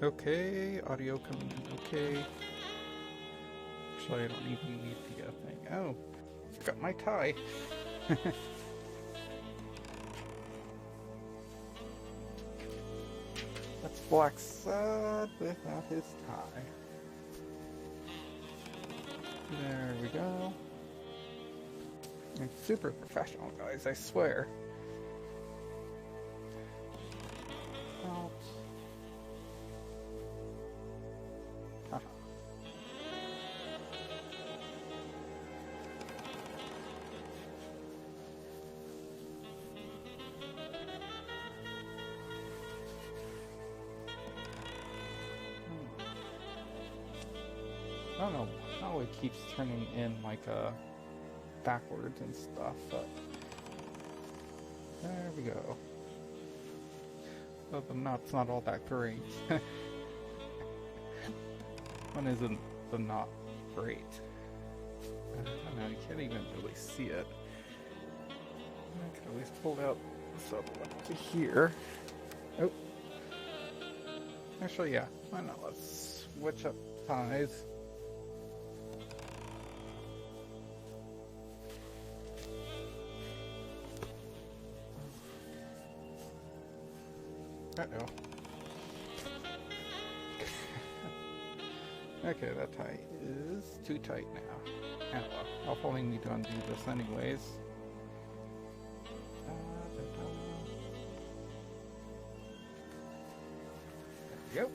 Okay, audio coming in okay. Actually, I don't even need the thing. Oh, forgot my tie. That's Blacksad without his tie. There we go. I'm super professional, guys, I swear. Oh. Haha. I don't know how it keeps turning in like backwards and stuff, but there we go. Well, the knot's not all that great. One isn't the knot great. I don't know, you can't even really see it. I could always pull out this other one over here. Oh. Actually, yeah, why not? Let's switch up ties. Uh-oh. Okay, that tie is too tight now. Oh well, I'll probably need to undo this anyways. There we go.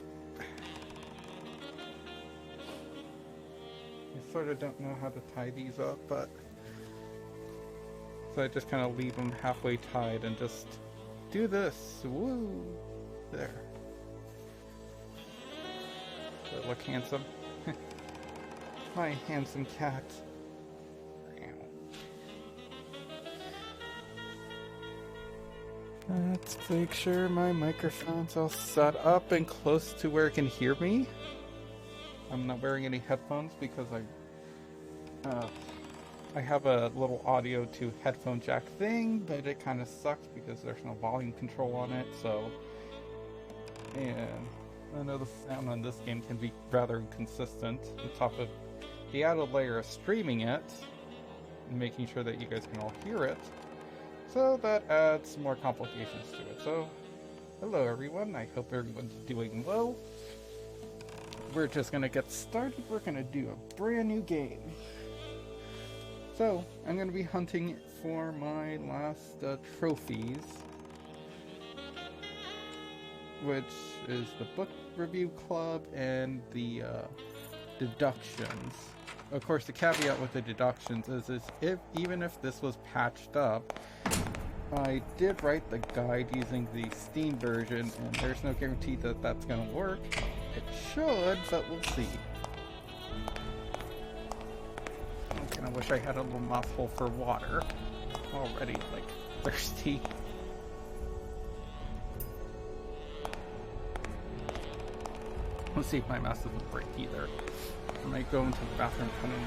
I sort of don't know how to tie these up, but... So I just kind of leave them halfway tied and just do this. Woo! There. Does it look handsome? My handsome cat. Let's make sure my microphone's all set up and close to where it can hear me. I'm not wearing any headphones because I have a little audio to headphone jack thing, but it kind of sucks because there's no volume control on it, so... And I know the sound on this game can be rather inconsistent, on top of the added layer of streaming it, and making sure that you guys can all hear it. So that adds more complications to it. So, hello everyone, I hope everyone's doing well. We're just gonna get started. We're gonna do a brand new game. So, I'm gonna be hunting for my last trophies, which is the book review club and the deductions. Of course, the caveat with the deductions is even if this was patched up, I did write the guide using the Steam version, and there's no guarantee that that's gonna work. It should, but we'll see. I kinda wish I had a little mouthful for water. Already, like, thirsty. Let's see if my mask doesn't break either. I might go into the bathroom kind of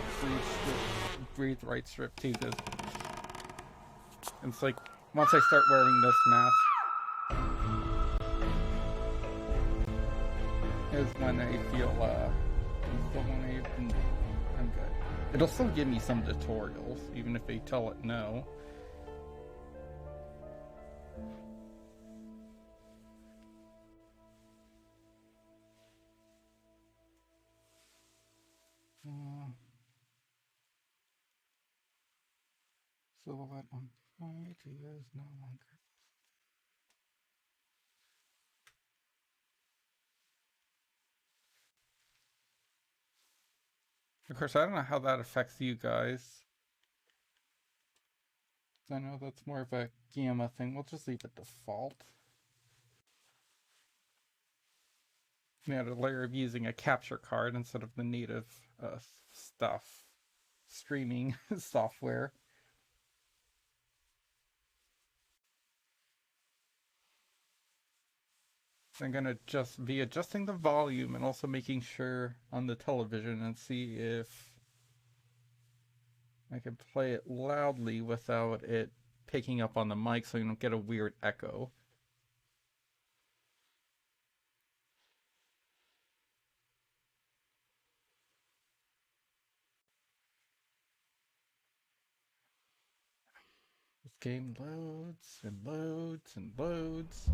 breathe right strip too, because it's like once I start wearing this mask is when I feel I'm good. It'll still give me some tutorials, even if they tell it no. Silhouette on point is no longer. Of course, I don't know how that affects you guys. I know that's more of a gamma thing. We'll just leave it default. We had a layer of using a capture card instead of the native stuff. Streaming software. I'm gonna just be adjusting the volume and also making sure on the television and see if I can play it loudly without it picking up on the mic so you don't get a weird echo. Game loads and loads and loads.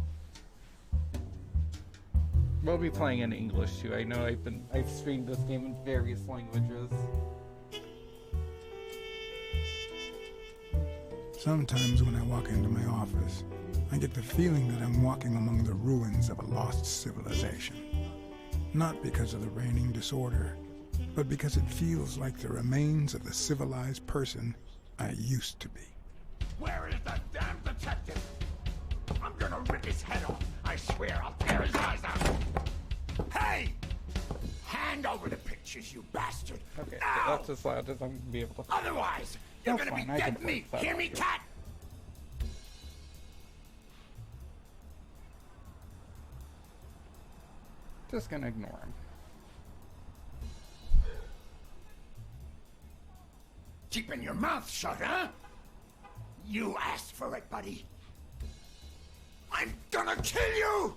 We'll be playing in English too. I know I've streamed this game in various languages. Sometimes when I walk into my office, I get the feeling that I'm walking among the ruins of a lost civilization. Not because of the reigning disorder, but because it feels like the remains of the civilized person I used to be. Where is the damn detective? I'm gonna rip his head off. I swear I'll tear his eyes out. Hey! Hand over the pictures, you bastard. Okay, now! so that's as loud as I'm gonna be able to. Otherwise, you're That's gonna fine, be I can dead play meat. that Hear me, audio. cat? Just gonna ignore him. Keeping your mouth shut, huh? You asked for it, buddy. I'm gonna kill you!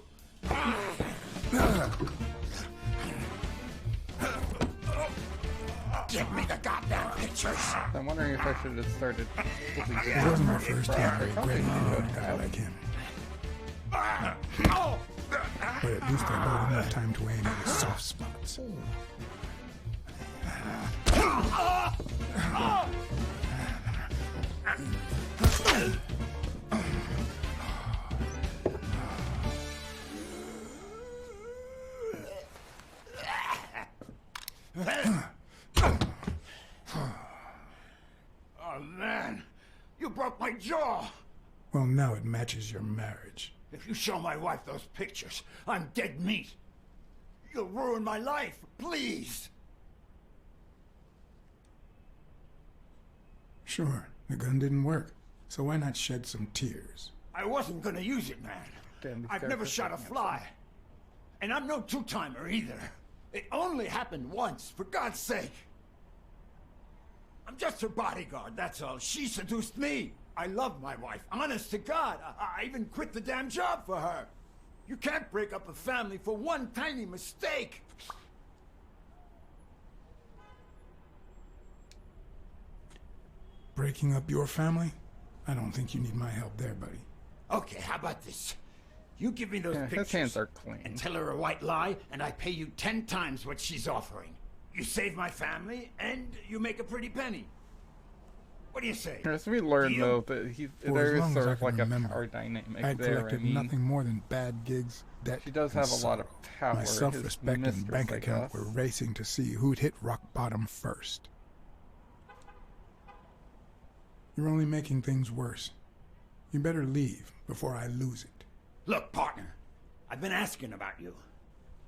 Give me the goddamn pictures! I'm wondering if I should have started. It wasn't my first time regretting a guy like him. But at least I bought enough time to aim at his soft spots. Oh man, you broke my jaw! Well, now it matches your marriage. If you show my wife those pictures, I'm dead meat. You'll ruin my life, please! Sure, the gun didn't work, so why not shed some tears? I wasn't gonna use it, man. Damn, these I've never characters shot a are fly. And I'm no two-timer either. It only happened once, for God's sake. I'm just her bodyguard, that's all. She seduced me. I love my wife, honest to God. I even quit the damn job for her. You can't break up a family for one tiny mistake. Breaking up your family? I don't think you need my help there, buddy. Okay, how about this? You give me those Yeah, his pictures hands are clean. and tell her a white lie, and I pay you 10 times what she's offering. You save my family, and you make a pretty penny. What do you say? As we learn Deal? though that For there as is long sort as I of can like remember, a power dynamic I had there. I collected mean, nothing more than bad gigs, debt, she does and have a lot of sorrow. power. My his self-respect mistress, and bank I account guess. were racing to see who'd hit rock bottom first. You're only making things worse. You better leave before I lose it. Look, partner, I've been asking about you.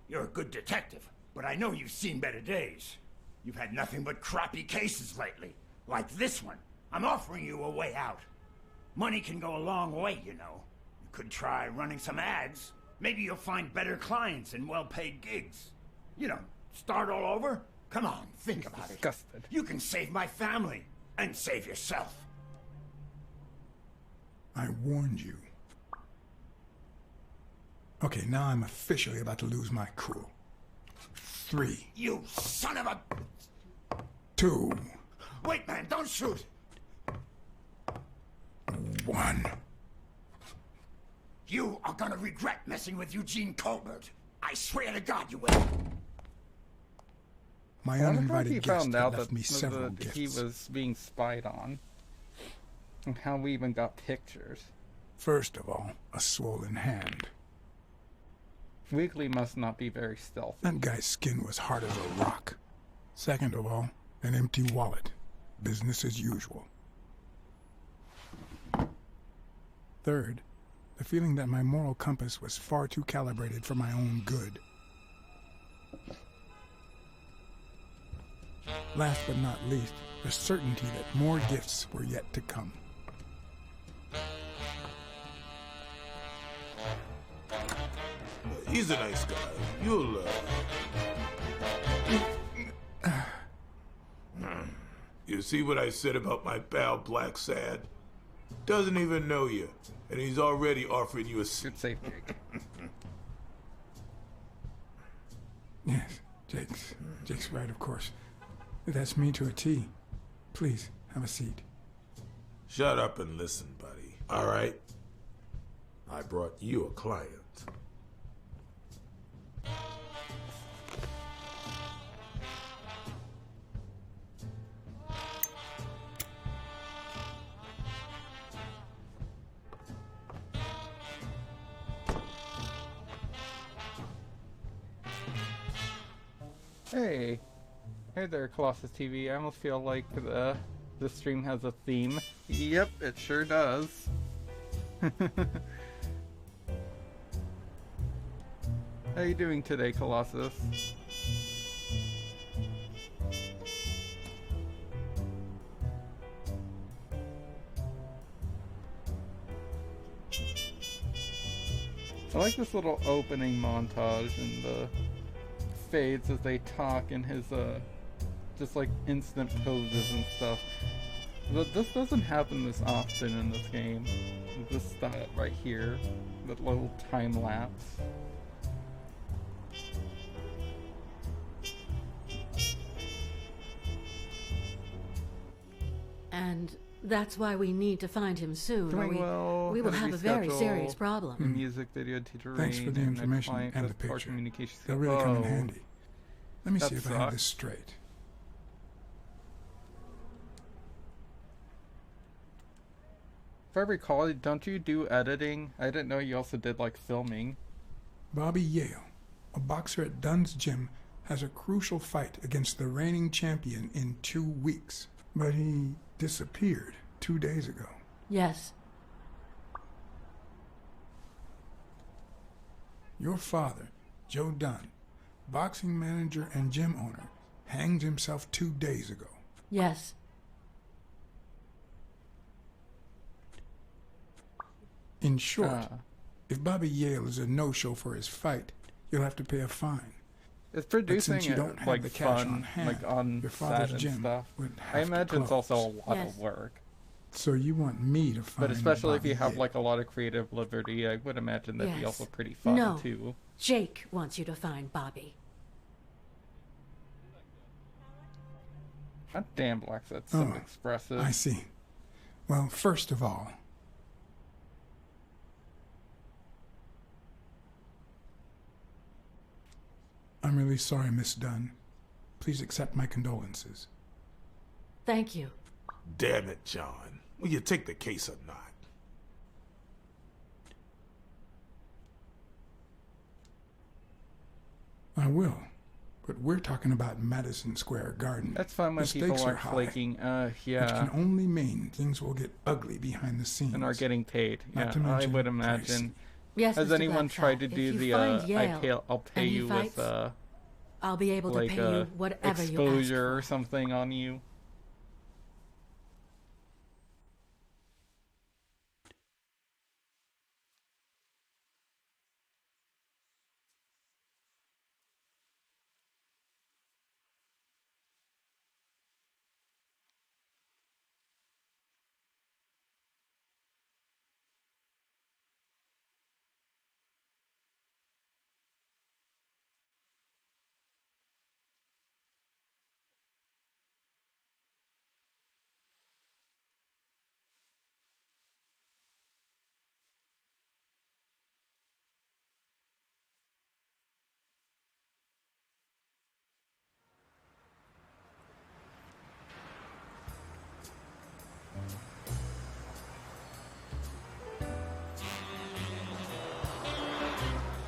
You're a good detective, but I know you've seen better days. You've had nothing but crappy cases lately, like this one. I'm offering you a way out. Money can go a long way, you know. You could try running some ads. Maybe you'll find better clients and well-paid gigs. You know, start all over? Come on, think about disgusted. it. You can save my family and save yourself. I warned you. Okay, now I'm officially about to lose my cool. 3, You son of a... 2, Wait, man, don't shoot! 1. You are gonna regret messing with Eugene Colbert. I swear to God you will. My I wonder if uninvited he guest found had out left that, me several that he gifts. was being spied on, and how we even got pictures. First of all, a swollen hand. Weekly must not be very stealthy. That guy's skin was hard as a rock. Second of all, an empty wallet. Business as usual. Third, the feeling that my moral compass was far too calibrated for my own good. Last but not least, the certainty that more gifts were yet to come. He's a nice guy. You'll, You see what I said about my pal Blacksad? Doesn't even know you, and he's already offering you a Good save, Jake. Yes, Jake's right, of course. That's me to a T. Please, have a seat. Shut up and listen, buddy. All right? I brought you a client. Hey. Hey there, Colossus TV. I almost feel like the stream has a theme. Yep, it sure does. How you doing today, Colossus? I like this little opening montage and the fades as they talk and his just like instant poses and stuff. But this doesn't happen this often in this game. This style right here, that little time lapse. And that's why we need to find him soon, or we will have a very serious problem. Music video teacher. Thanks for the information and the picture. They'll really come in handy. Let me see if I have this straight. If I recall, don't you do editing? I didn't know you also did like filming. Bobby Yale, a boxer at Dunn's gym, has a crucial fight against the reigning champion in 2 weeks. But he disappeared 2 days ago. Yes. Your father, Joe Dunn, boxing manager and gym owner, hanged himself 2 days ago. Yes. In short, if Bobby Yale is a no-show for his fight, you'll have to pay a fine. It's producing since you don't have like the cash fun, on hand, like on your father's set and gym stuff. would I have to imagine it's also a close. lot Yes. of work. So you want me to find But especially if Bobby you have Yale. like a lot of creative liberty, I would imagine that'd be Yes. also pretty fun No. too. Jake wants you to find Bobby. God damn, Blacksad's so Oh, expressive. I see. Well, first of all, I'm really sorry, Miss Dunn. Please accept my condolences. Thank you. Damn it, John. Will you take the case or not? I will. But we're talking about Madison Square Garden. That's fun when The people stakes are are high, flaking. which Yeah, can only mean things will get ugly behind the scenes. and are getting paid. Not Yeah, to I mention would imagine. pricey. Yes, Has Mr. anyone Blacksad, tried to if do you the find Yale I'll pay and he you fights, with I'll be able to like pay you whatever you ask exposure or for. something on you?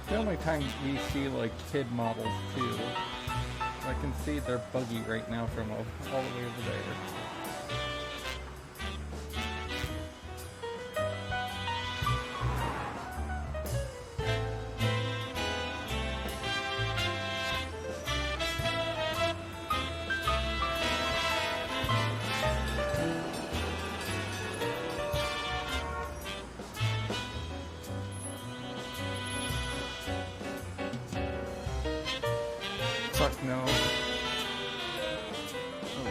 The only time we see like kid models too. I can see their buggy right now from all the way over there. Fuck no.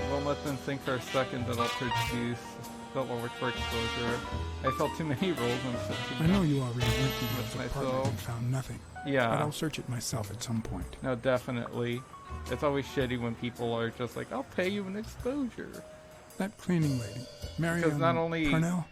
We'll let them think for a second that I'll produce. That will work for exposure. I felt too many rolls and I know you already went through With this apartment myself. and found nothing. Yeah. But I'll search it myself at some point. No, definitely. It's always shitty when people are just like, I'll pay you an exposure. That cleaning lady, Marion not only Parnell,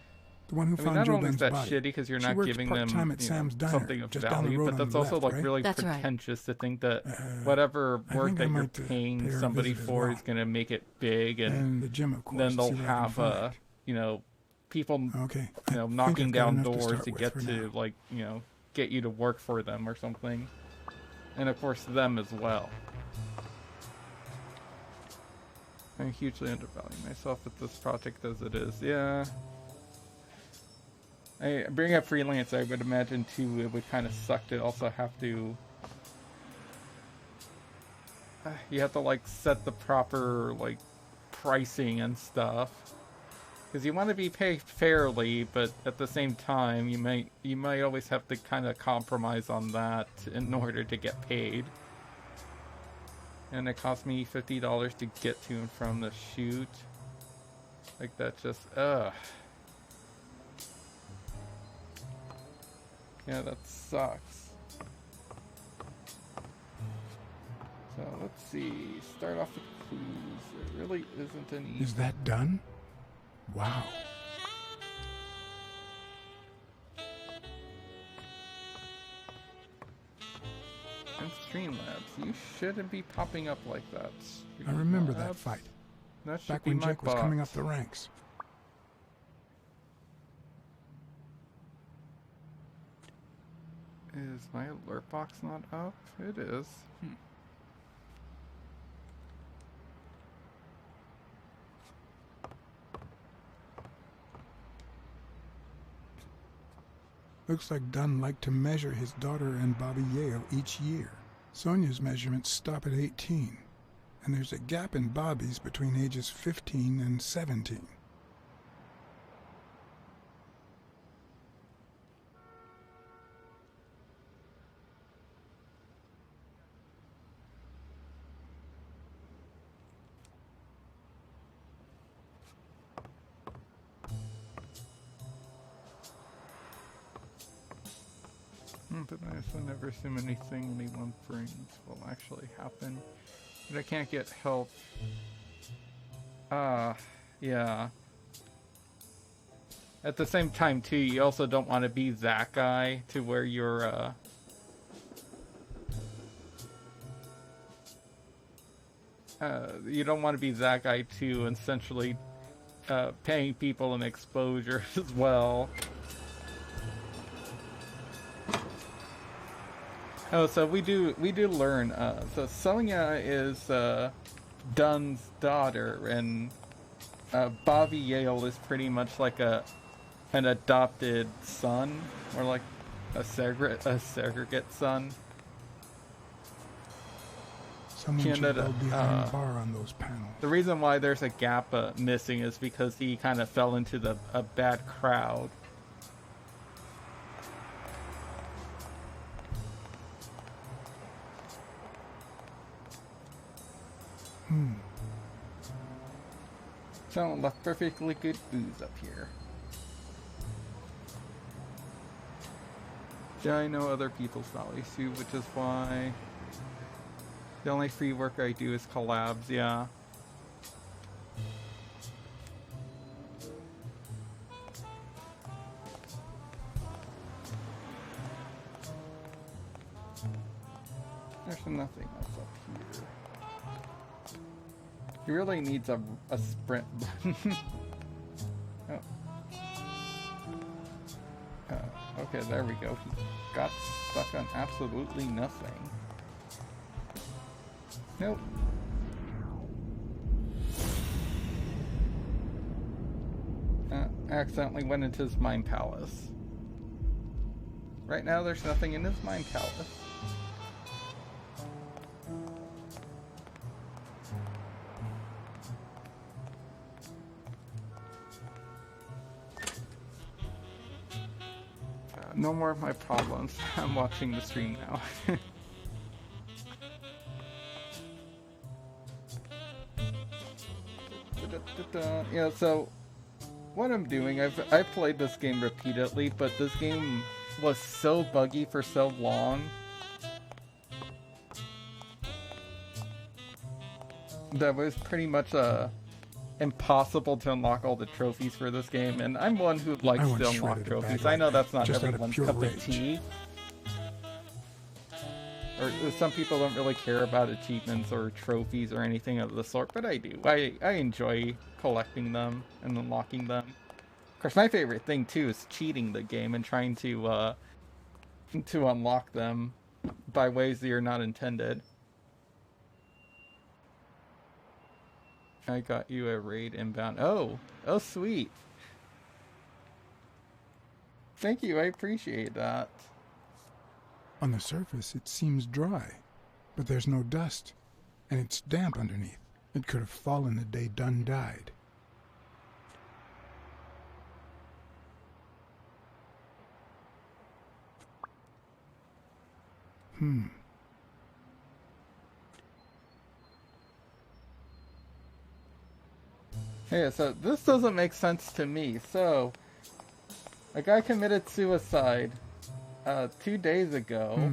the one who found not Joe only is Ben's that body. shitty because you're She not works giving them part-time at Sam's Diner, something of just down the value, road but on that's the also left, like right? really That's right. pretentious to think that whatever I work think I that you're might, pay paying her a somebody visit as for well. is going to make it big, and the gym, of course. then to they'll see what I can have find. you know, people Okay. knocking I've got down enough to doors start to with get for to now. like, you know, get you to work for them or something, and of course them as well. I'm hugely undervaluing myself with this project as it is. Yeah. I bring up freelance, I would imagine too, it would kind of suck to also have to... you have to like set the proper like pricing and stuff. Because you want to be paid fairly, but at the same time you might always have to kind of compromise on that in order to get paid. And it cost me $50 to get to and from the shoot. Like that just, ugh. Yeah, that sucks. So let's see, start off with clues. There really isn't any. Is that done? Wow. And Streamlabs, you shouldn't be popping up like that. I remember that fight. That should Back be when my Jake was coming up box. the ranks. Is my alert box not up? It is. Looks like Dunn liked to measure his daughter and Bobby Yale each year. Sonia's measurements stop at 18, and there's a gap in Bobby's between ages 15 and 17. But I also never assume anything anyone brings will actually happen. But I can't get help. Yeah. At the same time, too, you also don't want to be that guy to where you're, you don't want to be that guy, too, essentially, paying people an exposure as well. Oh, so we do learn, so Sonia is, Dunn's daughter, and, Bobby Yale is pretty much like an adopted son, or like a surrogate son. Someone She should ended go up, behind the bar on those panels. The reason why there's a gap missing is because he kind of fell into a bad crowd. So left perfectly good booze up here. Yeah, I know other people's valleys too, which is why the only free work I do is collabs, yeah. There's nothing else up here. He really needs a sprint button. Oh. Okay, there we go. He got stuck on absolutely nothing. Nope. Accidentally went into his mind palace. Right now there's nothing in his mind palace. No more of my problems. I'm watching the stream now. Yeah, so what I'm doing, I've played this game repeatedly, but this game was so buggy for so long that was pretty much impossible to unlock all the trophies for this game, and I'm one who likes to unlock trophies. I know that's not everyone's cup of tea. Or some people don't really care about achievements or trophies or anything of the sort, but I do. I enjoy collecting them and unlocking them. Of course, my favorite thing too is cheating the game and trying to unlock them by ways that are not intended. I got you a raid inbound. Oh, sweet. Thank you, I appreciate that. On the surface, it seems dry, but there's no dust, and it's damp underneath. It could have fallen the day Dunn died. Yeah, so this doesn't make sense to me. So, a guy committed suicide 2 days ago.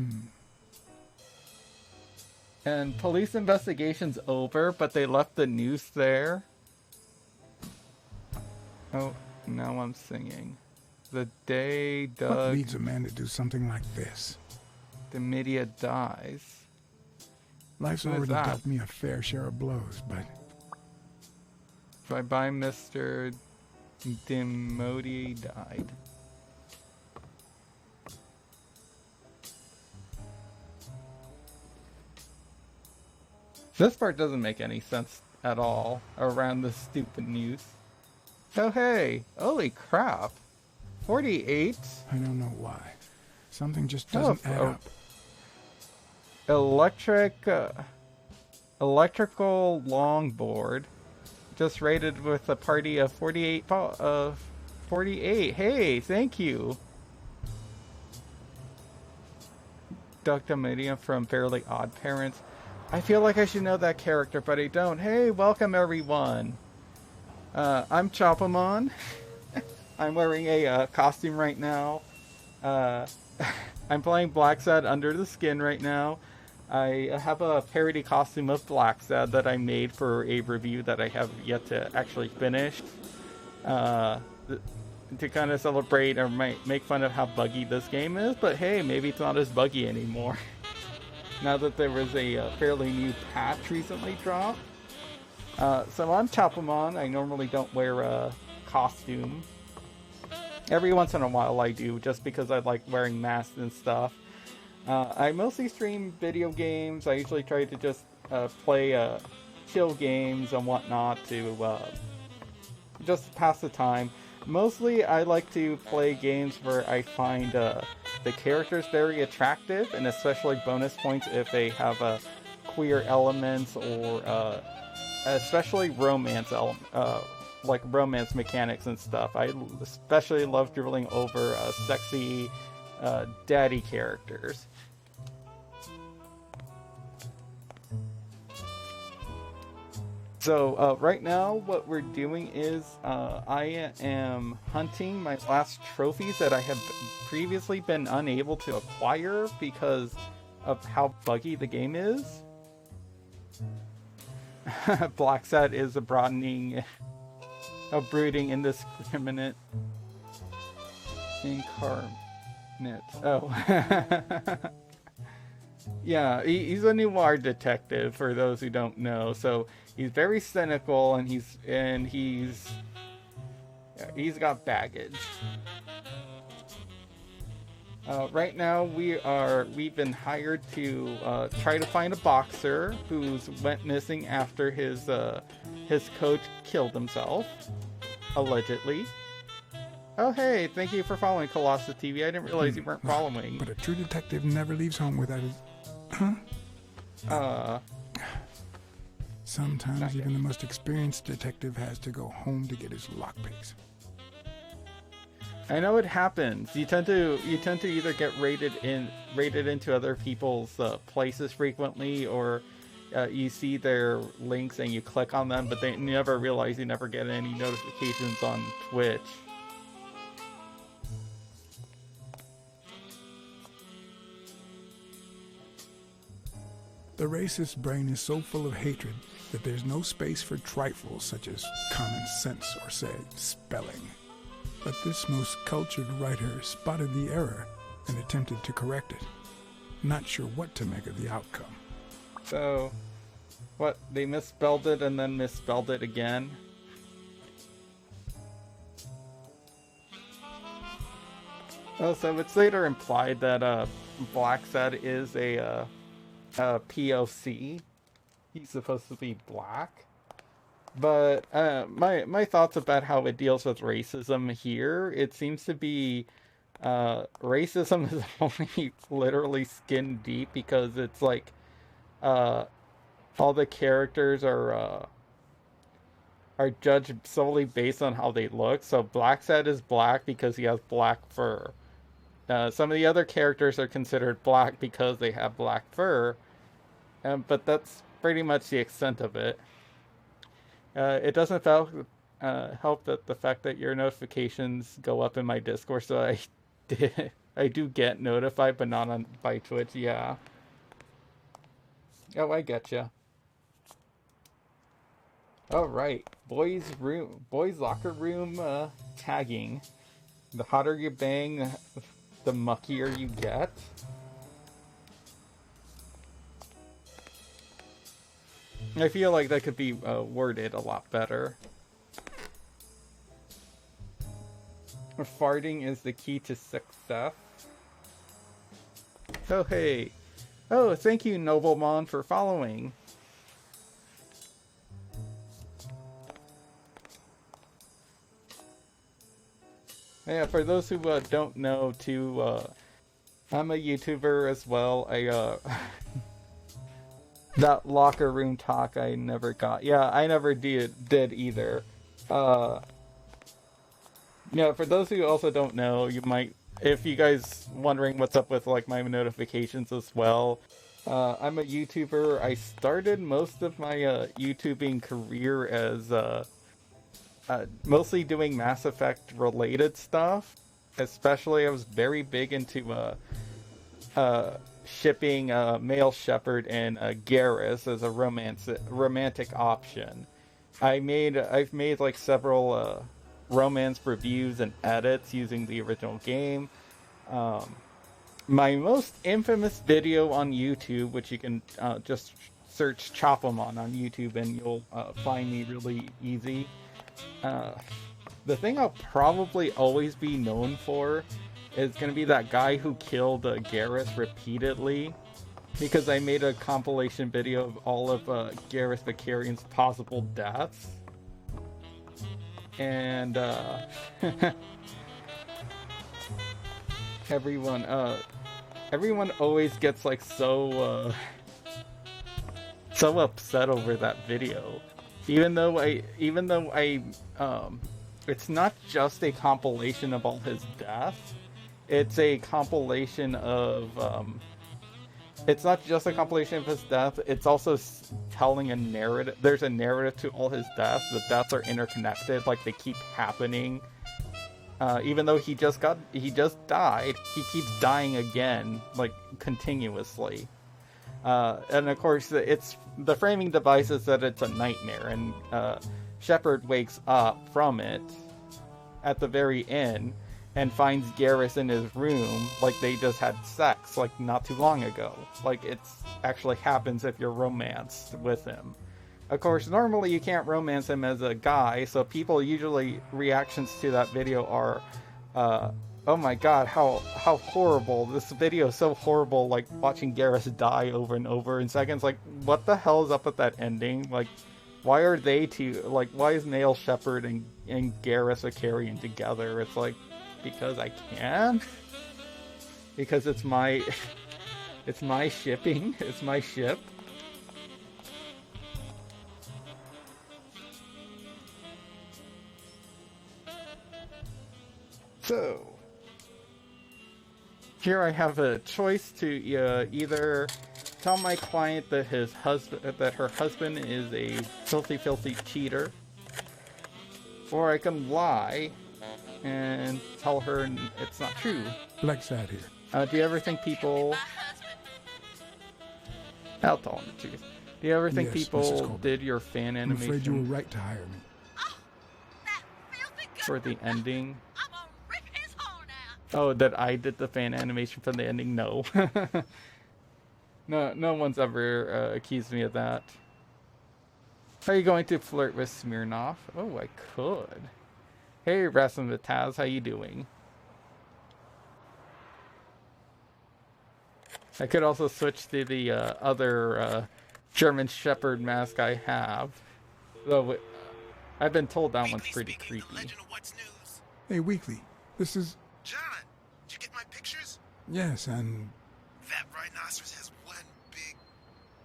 And police investigation's over, but they left the news there. Oh, now I'm singing. The day Doug... What leads a man to do something like this? The media dies. Life's already dealt me a fair share of blows, but... Bye-bye, Mr. Dimodi died. This part doesn't make any sense at all around this stupid news. Oh hey, holy crap. 48? I don't know why. Something just doesn't add up. Electrical longboard. Just rated with a party of 48. Hey, thank you. Dr. Medium from Fairly Odd Parents. I feel like I should know that character, but I don't. Hey, welcome everyone. I'm Chopamon. I'm wearing a costume right now. I'm playing Blacksad Under the Skin right now. I have a parody costume of Blacksad that I made for a review that I have yet to actually finish. To kind of celebrate or make fun of how buggy this game is, but hey, maybe it's not as buggy anymore. Now that there was a fairly new patch recently dropped. So I'm Chopamon. I normally don't wear a costume. Every once in a while I do, just because I like wearing masks and stuff. I mostly stream video games. I usually try to just play chill games and whatnot to just pass the time. Mostly I like to play games where I find the characters very attractive, and especially bonus points if they have queer elements or especially romance like romance mechanics and stuff. I especially love dribbling over sexy daddy characters. So right now what we're doing is I am hunting my last trophies that I have previously been unable to acquire because of how buggy the game is. Blacksad is a broadening, a brooding indiscriminate incarnate. Oh. Yeah, he's a noir detective for those who don't know. So he's very cynical, and he's got baggage. Right now we've been hired to try to find a boxer who's went missing after his coach killed himself, allegedly. Oh hey, thank you for following Colossus TV. I didn't realize you weren't following. But a true detective never leaves home without his... Huh? Sometimes even the most experienced detective has to go home to get his lockpicks. I know it happens. You tend to either get raided into other people's places frequently, or you see their links and you click on them, but they never realize you never get any notifications on Twitch. The racist brain is so full of hatred that there's no space for trifles such as common sense or, say, spelling. But this most cultured writer spotted the error and attempted to correct it. Not sure what to make of the outcome. So, what, they misspelled it and then misspelled it again? Oh, so it's later implied that Blacksad is a POC. He's supposed to be black. But my thoughts about how it deals with racism here, it seems to be racism is only literally skin deep, because it's like all the characters are judged solely based on how they look. So Blacksad is black because he has black fur. Some of the other characters are considered black because they have black fur, but that's pretty much the extent of it. It doesn't help that the fact that your notifications go up in my Discord, so I do get notified, but not by Twitch. Yeah. Oh, I getcha. All right, boys' locker room tagging. The hotter you bang, the muckier you get. I feel like that could be worded a lot better. Farting is the key to success. Oh, hey. Oh, thank you, Noblemon, for following. Yeah, for those who don't know, too, I'm a YouTuber as well. That locker room talk I never got. Yeah, I never did either. Yeah, for those who also don't know, you might, if you guys wondering what's up with like my notifications as well, I'm a YouTuber. I started most of my YouTubing career as mostly doing Mass Effect related stuff. Especially, I was very big into shipping Male Shepherd and Garrus as a romantic option. I've made like several romance reviews and edits using the original game. My most infamous video on YouTube, which you can just search Chopamon on YouTube and you'll find me really easy. The thing I'll probably always be known for is going to be that guy who killed Garrus repeatedly, because I made a compilation video of all of Garrus Vicarian's possible deaths. And everyone always gets like so upset over that video, even though I it's not just a compilation of all his deaths. It's a compilation of it's not just a compilation of his death, it's also telling a narrative. There's a narrative to all his deaths. The deaths are interconnected, like they keep happening. Even though he just died, he keeps dying again, like continuously. And of course, it's the framing device is that it's a nightmare, and Shepard wakes up from it at the very end and finds Garrus in his room, like they just had sex, like not too long ago. Like it's actually happens if you're romanced with him. Of course, normally you can't romance him as a guy, so people usually reactions to that video are, oh my god, how horrible, this video is so horrible, like watching Garrus die over and over in seconds. Like, what the hell is up with that ending? Like, why are they two, like, why is Male Shepherd and Garrus Vicarian together? It's like, because I can? Because it's my shipping, it's my ship. So, here I have a choice to either tell my client that her husband is a filthy cheater, or I can lie and tell her it's not true. Blacksad here. Do you ever think people... I'll tell them the truth. Do you ever think Yes, Mrs. people Colby. did your fan I'm afraid you were animation right to hire me. for the ending? I'm gonna rip his heart out. Oh, that I did the fan animation for the ending? No. No one's ever accused me of that. Are you going to flirt with Smirnoff? Oh, I could. Hey, Rasmus Taz, how you doing? I could also switch to the other German Shepherd mask I have. Though I've been told that one's pretty creepy. Hey, Weekly, this is... John, did you get my pictures? Yes, and... That rhinoceros has one big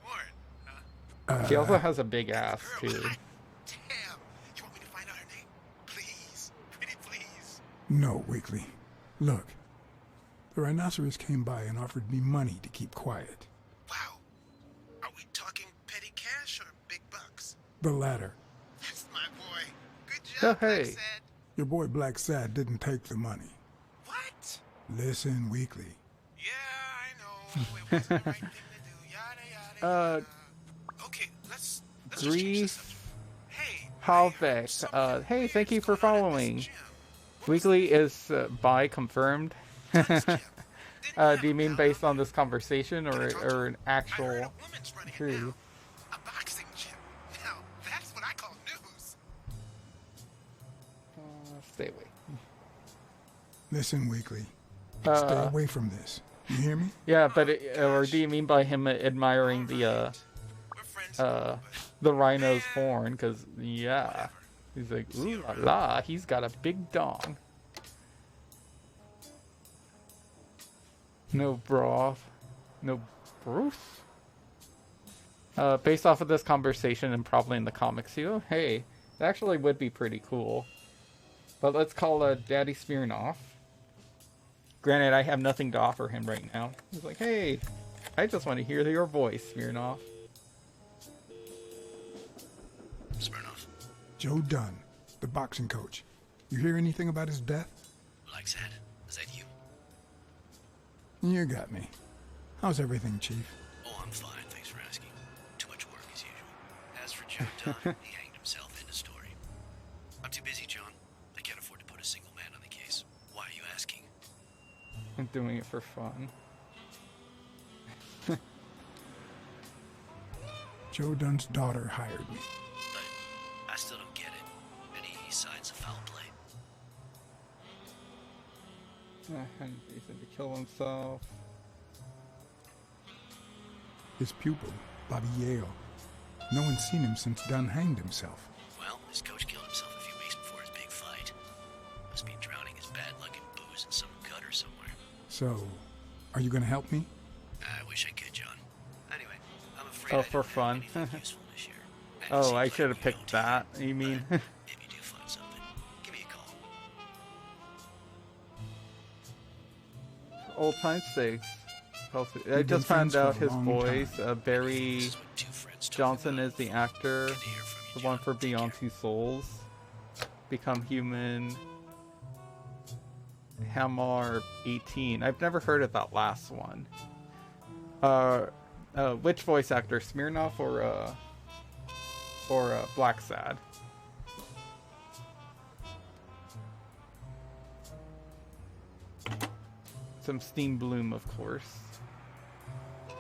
horn. He also has a big ass, Girl, too. hot damn. You want me to find out her name? Please. Pretty please. No, Weekly. Look. The rhinoceros came by and offered me money to keep quiet. Wow. Are we talking petty cash or big bucks? The latter. That's my boy. Good Oh, job, hey. Blacksad. Your boy Blacksad didn't take the money. What? Listen, Weekly. Yeah, I know. It wasn't the right thing to do. Yada, yada, yada. Okay, let's just change the Grief subject. Hey, Halvek. Hey, thank you for following. Weekly is bi confirmed. Do you mean based on this conversation or an actual truth? A boxing gym. Now, that's what I call news. Stay away. Listen, Weekly. Uh, Stay away from this. You hear me? Yeah, but or do you mean by him admiring the rhino's horn? Because yeah, he's like, ooh la la, he's got a big dong. No broth, no Bruce. Based off of this conversation and probably in the comics too. Hey, it actually would be pretty cool. But let's call Daddy Smirnoff. Granted, I have nothing to offer him right now. He's like, hey, I just want to hear your voice, Smirnoff. Smirnoff. Joe Dunn, the boxing coach. You hear anything about his death? Blacksad, is that you? You got me. How's everything, Chief? Oh, I'm fine. Thanks for asking. Too much work as usual. As for Joe Dunn, he hanged himself in the story. I'm too busy, John. I can't afford to put a single man on the case. Why are you asking? I'm doing it for fun. Joe Dunn's daughter hired me. But I still don't get it. Any signs of foul play? And reason to kill himself. His pupil, Bobby Yale. No one's seen him since Dunn hanged himself. Well, his coach killed himself a few weeks before his big fight. Must be drowning his bad luck in booze in some gutter somewhere. So, are you gonna help me? I wish I could, John. Anyway, I'm afraid Oh, I for don't have fun. anything useful this year. And it Oh, seems I like should have we picked don't that. either. You mean? But if you do find something, give me a call. Old times sakes. I been just friends found for a out his long voice. time. Barry This is what two friends talk Johnson about. is the actor. Good to hear from you, The one John. for Take Beyond care. Two Souls. Become Human. Hamar 18. I've never heard of that last one. Which voice actor? Smirnoff or Blacksad? Some Steam Bloom, of course.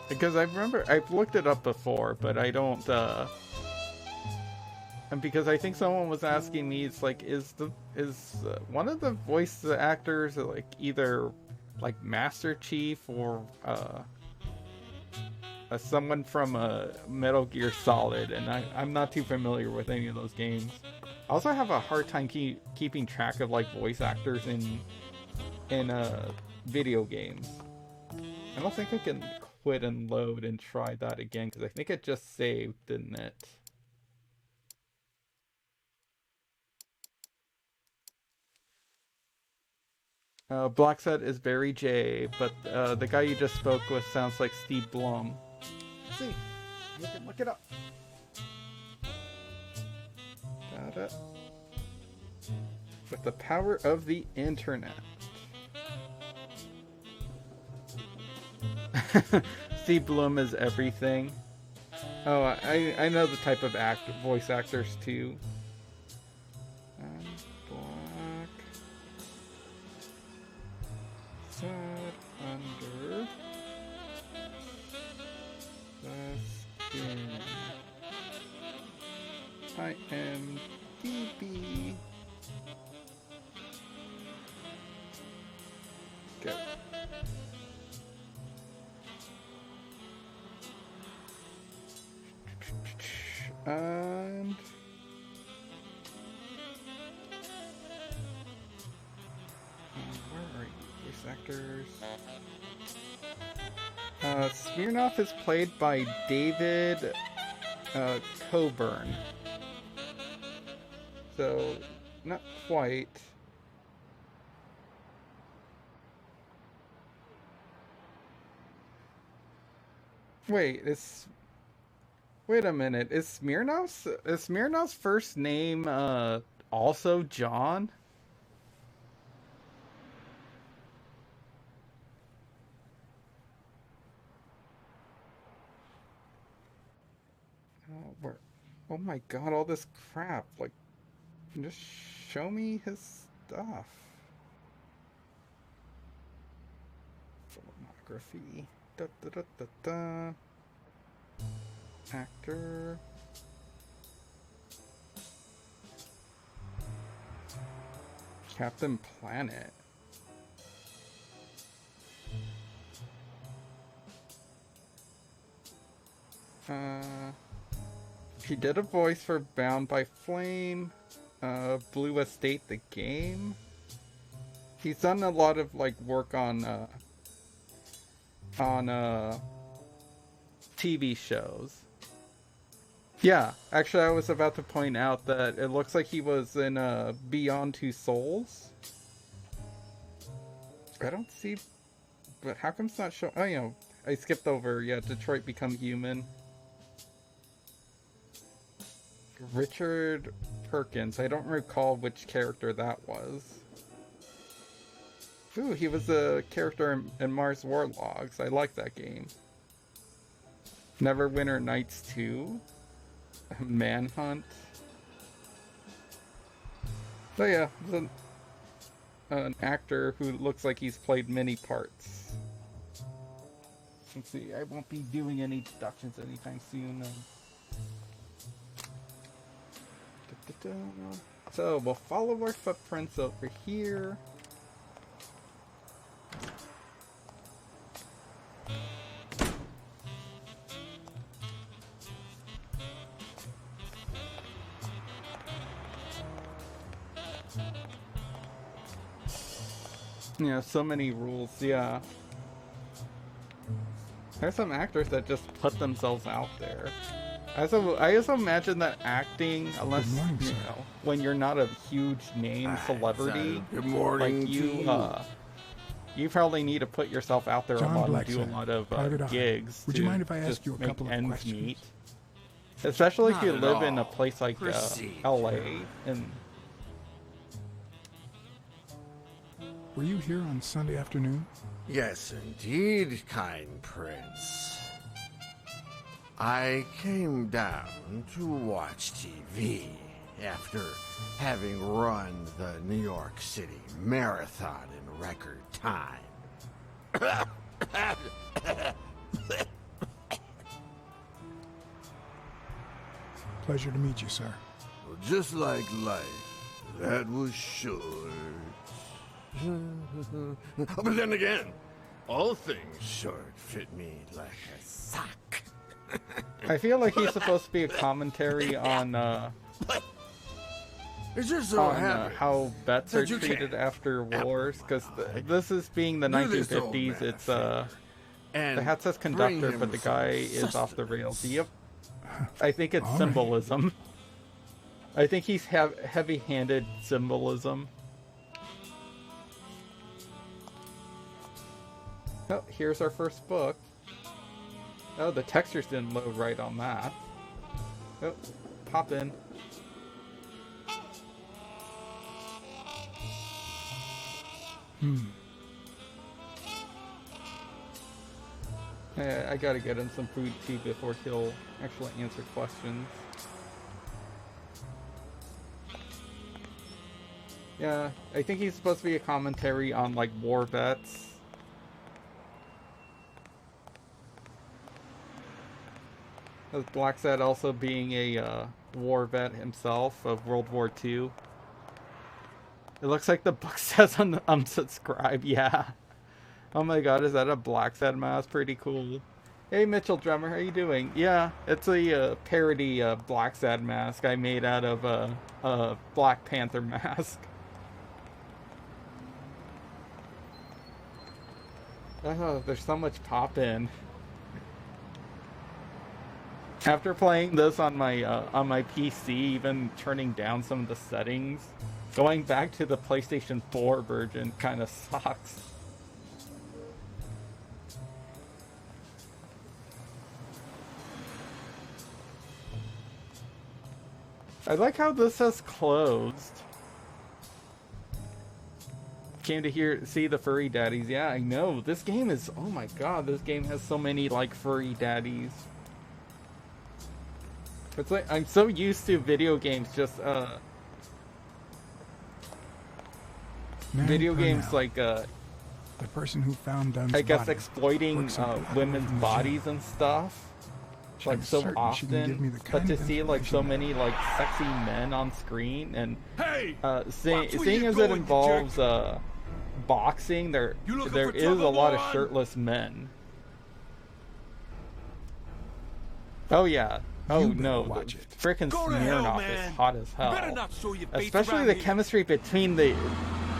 Because I remember I've looked it up before, but I don't. And because I think someone was asking me, it's like, is one of the voice actors like either like Master Chief or someone from Metal Gear Solid, and I'm not too familiar with any of those games. I also have a hard time keeping track of like voice actors in video games. I don't think I can quit and load and try that again because I think it just saved, didn't it? Blacksad is Barry J, but the guy you just spoke with sounds like Steve Blum. Let's see, you can look it up. Got it. With the power of the internet. Steve Blum is everything. Oh, I know the type of voice actors too. And Blacksad under the skin. IMDb. Go. And where are you, voice actors? Smirnoff is played by David Coburn. So, not quite. Wait, wait a minute. Is Smirnoff's first name also John? Where? Oh my god, all this crap. Like, just show me his stuff. Filmography. Da da da da da. Actor. Captain Planet. He did a voice for Bound by Flame, Blue Estate the game. He's done a lot of like work on TV shows. Yeah, actually I was about to point out that it looks like he was in Beyond Two Souls. I don't see, but how come it's not showing? Oh, you know, I skipped over, yeah, Detroit Become Human. Richard Perkins, I don't recall which character that was. Ooh, he was a character in Mars Warlogs. I like that game. Neverwinter Nights 2. Manhunt. So yeah, an actor who looks like he's played many parts. Let's see, I won't be doing any deductions anytime soon. So we'll follow our footprints over here. Yeah, so many rules, yeah. There's some actors that just put themselves out there. I also imagine that acting, unless, you know, when you're not a huge name celebrity, good morning, like you probably need to put yourself out there John a lot Blacksad, and do a lot of gigs. Would you mind if I ask you a couple of ends questions? meet. Especially if you Not at live in a all. place like Proceed. LA. And Were you here on Sunday afternoon? Yes, indeed, kind prince. I came down to watch TV after having run the New York City Marathon in record time. Pleasure to meet you, sir. Well, just like life, that was short. But then again, all things short fit me like a sock. I feel like he's supposed to be a commentary on It's just so happens how vets are that you treated can't after wars, because amplify. this is being the Do this old 1950s. man It's a favor and the hat says bring conductor, him but the some guy is off the rails. sustenance. Yep. I think it's All right. symbolism. I think he's heavy-handed symbolism. Oh, here's our first book. Oh, the textures didn't load right on that. Oh, pop in. I gotta get him some food too before he'll actually answer questions. Yeah, I think he's supposed to be a commentary on, like, war vets. As Blacksad also being a war vet himself of World War II. It looks like the book says on the unsubscribe, yeah. Oh my god, is that a Blacksad mask? Pretty cool. Hey Mitchell Drummer, how you doing? Yeah, it's a parody Blacksad mask I made out of a Black Panther mask. Oh, there's so much pop-in. After playing this on my PC, even turning down some of the settings, going back to the PlayStation 4 version kind of sucks. I like how this says closed. Came to see the furry daddies. Yeah, I know. This game is, oh my god, this game has so many, like, furry daddies. It's like, I'm so used to video games just, video games like, the person who found Dunn's I guess body exploiting women's bodies and stuff. Like, so often, but to see, like, so many, like, sexy men on screen, and seeing as it involves boxing, there is a lot of shirtless men. Oh yeah. Oh no, frickin' Smirnoff is hot as hell. Especially the chemistry between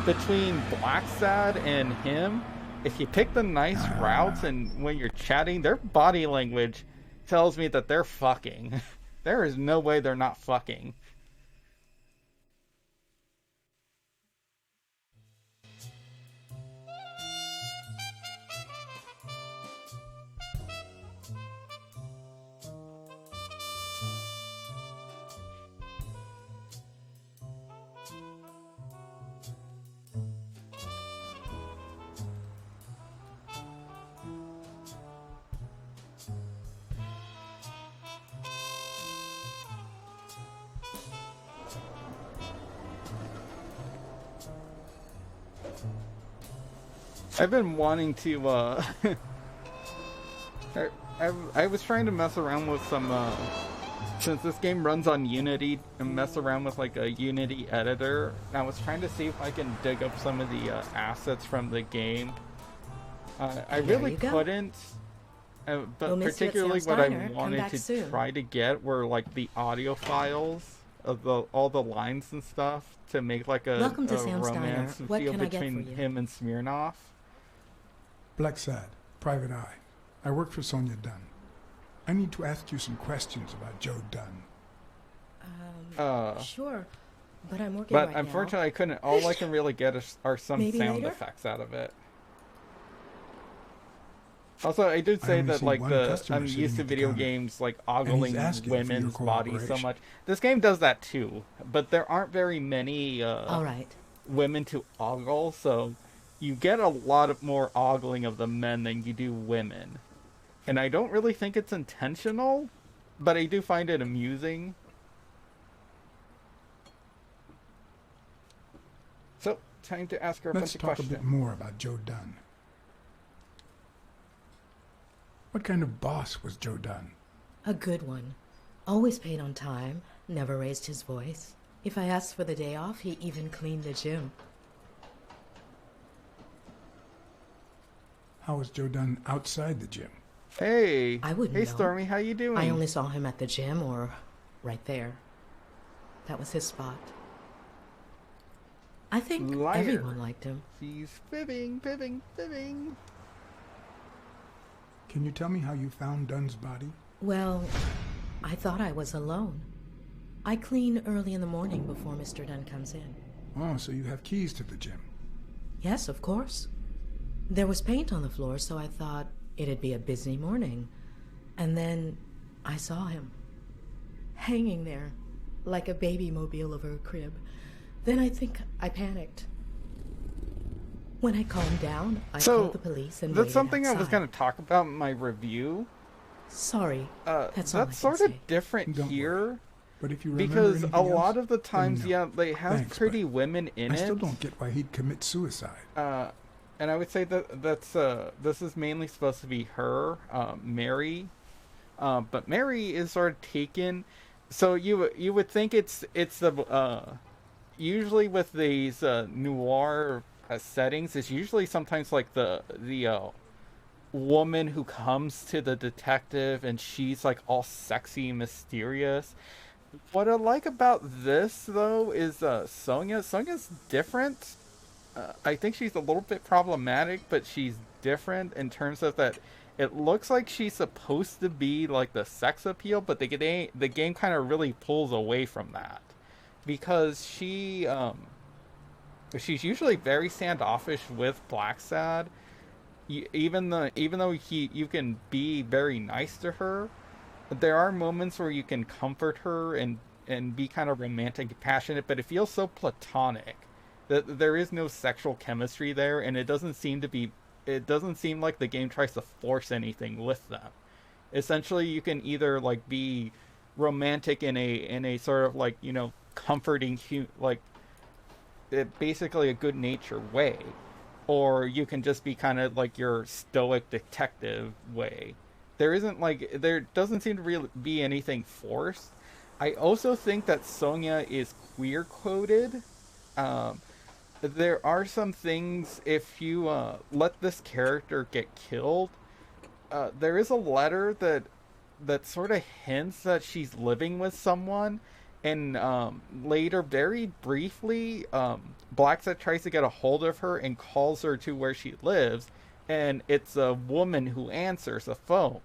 Blacksad and him. If you pick the nice routes and when you're chatting, their body language tells me that they're fucking. There is no way they're not fucking. I've been wanting to, I was trying to mess around with some, since this game runs on Unity, and mess around with, like, a Unity editor. And I was trying to see if I can dig up some of the, assets from the game. I really couldn't, but particularly what I wanted to try to get were, like, the audio files of all the lines and stuff to make, like, a romance feel between him and Smirnoff. Blacksad, Private Eye. I work for Sonia Dunn. I need to ask you some questions about Joe Dunn. Sure, but I'm working right now. But unfortunately, I couldn't. All I can really get are some Maybe sound later? effects out of it. Also, I did say that, like, I'm used to video games, like, ogling women's bodies so much. This game does that too, but there aren't very many women to ogle, so you get a lot more ogling of the men than you do women. And I don't really think it's intentional, but I do find it amusing. So, time to ask her a bunch of questions. Let's talk a bit more about Joe Dunn. What kind of boss was Joe Dunn? A good one. Always paid on time, never raised his voice. If I asked for the day off, he even cleaned the gym. How was Joe Dunn outside the gym? Hey, I wouldn't know. Stormy, how you doing? I only saw him at the gym or right there. That was his spot. I think everyone liked him. She's fibbing. Can you tell me how you found Dunn's body? Well, I thought I was alone. I clean early in the morning before Mr. Dunn comes in. Oh, so you have keys to the gym? Yes, of course. There was paint on the floor, so I thought it'd be a busy morning. And then I saw him, hanging there, like a baby mobile over a crib. Then I think I panicked. When I calmed down, I So, called the police and that's waited something I was outside. going to talk about in my review. Sorry, that's all I That's can sort say. of different Don't here. worry. But if you remember Because a anything lot else, of the let me times, know. yeah, they have Thanks, pretty but women in I it. still don't get why he'd commit suicide. And I would say that this is mainly supposed to be her, Mary. But Mary is sort of taken. So you would think it's the usually with these noir settings, it's usually sometimes like the woman who comes to the detective and she's like all sexy and mysterious. What I like about this though is Sonya. Sonya's different. I think she's a little bit problematic, but she's different in terms of that. It looks like she's supposed to be like the sex appeal, but the game kind of really pulls away from that because she's usually very standoffish with Blacksad. Even though you can be very nice to her, there are moments where you can comfort her and be kind of romantic and passionate, but it feels so platonic that there is no sexual chemistry there, and it doesn't seem like the game tries to force anything with them. Essentially, you can either like be romantic in a sort of like, you know, comforting, like basically a good natured way, or you can just be kind of like your stoic detective way. There doesn't seem to really be anything forced. I also think that Sonya is queer coded. There are some things, if you let this character get killed, there is a letter that sort of hints that she's living with someone, and later, very briefly, Blacksad tries to get a hold of her and calls her to where she lives, and it's a woman who answers the phone.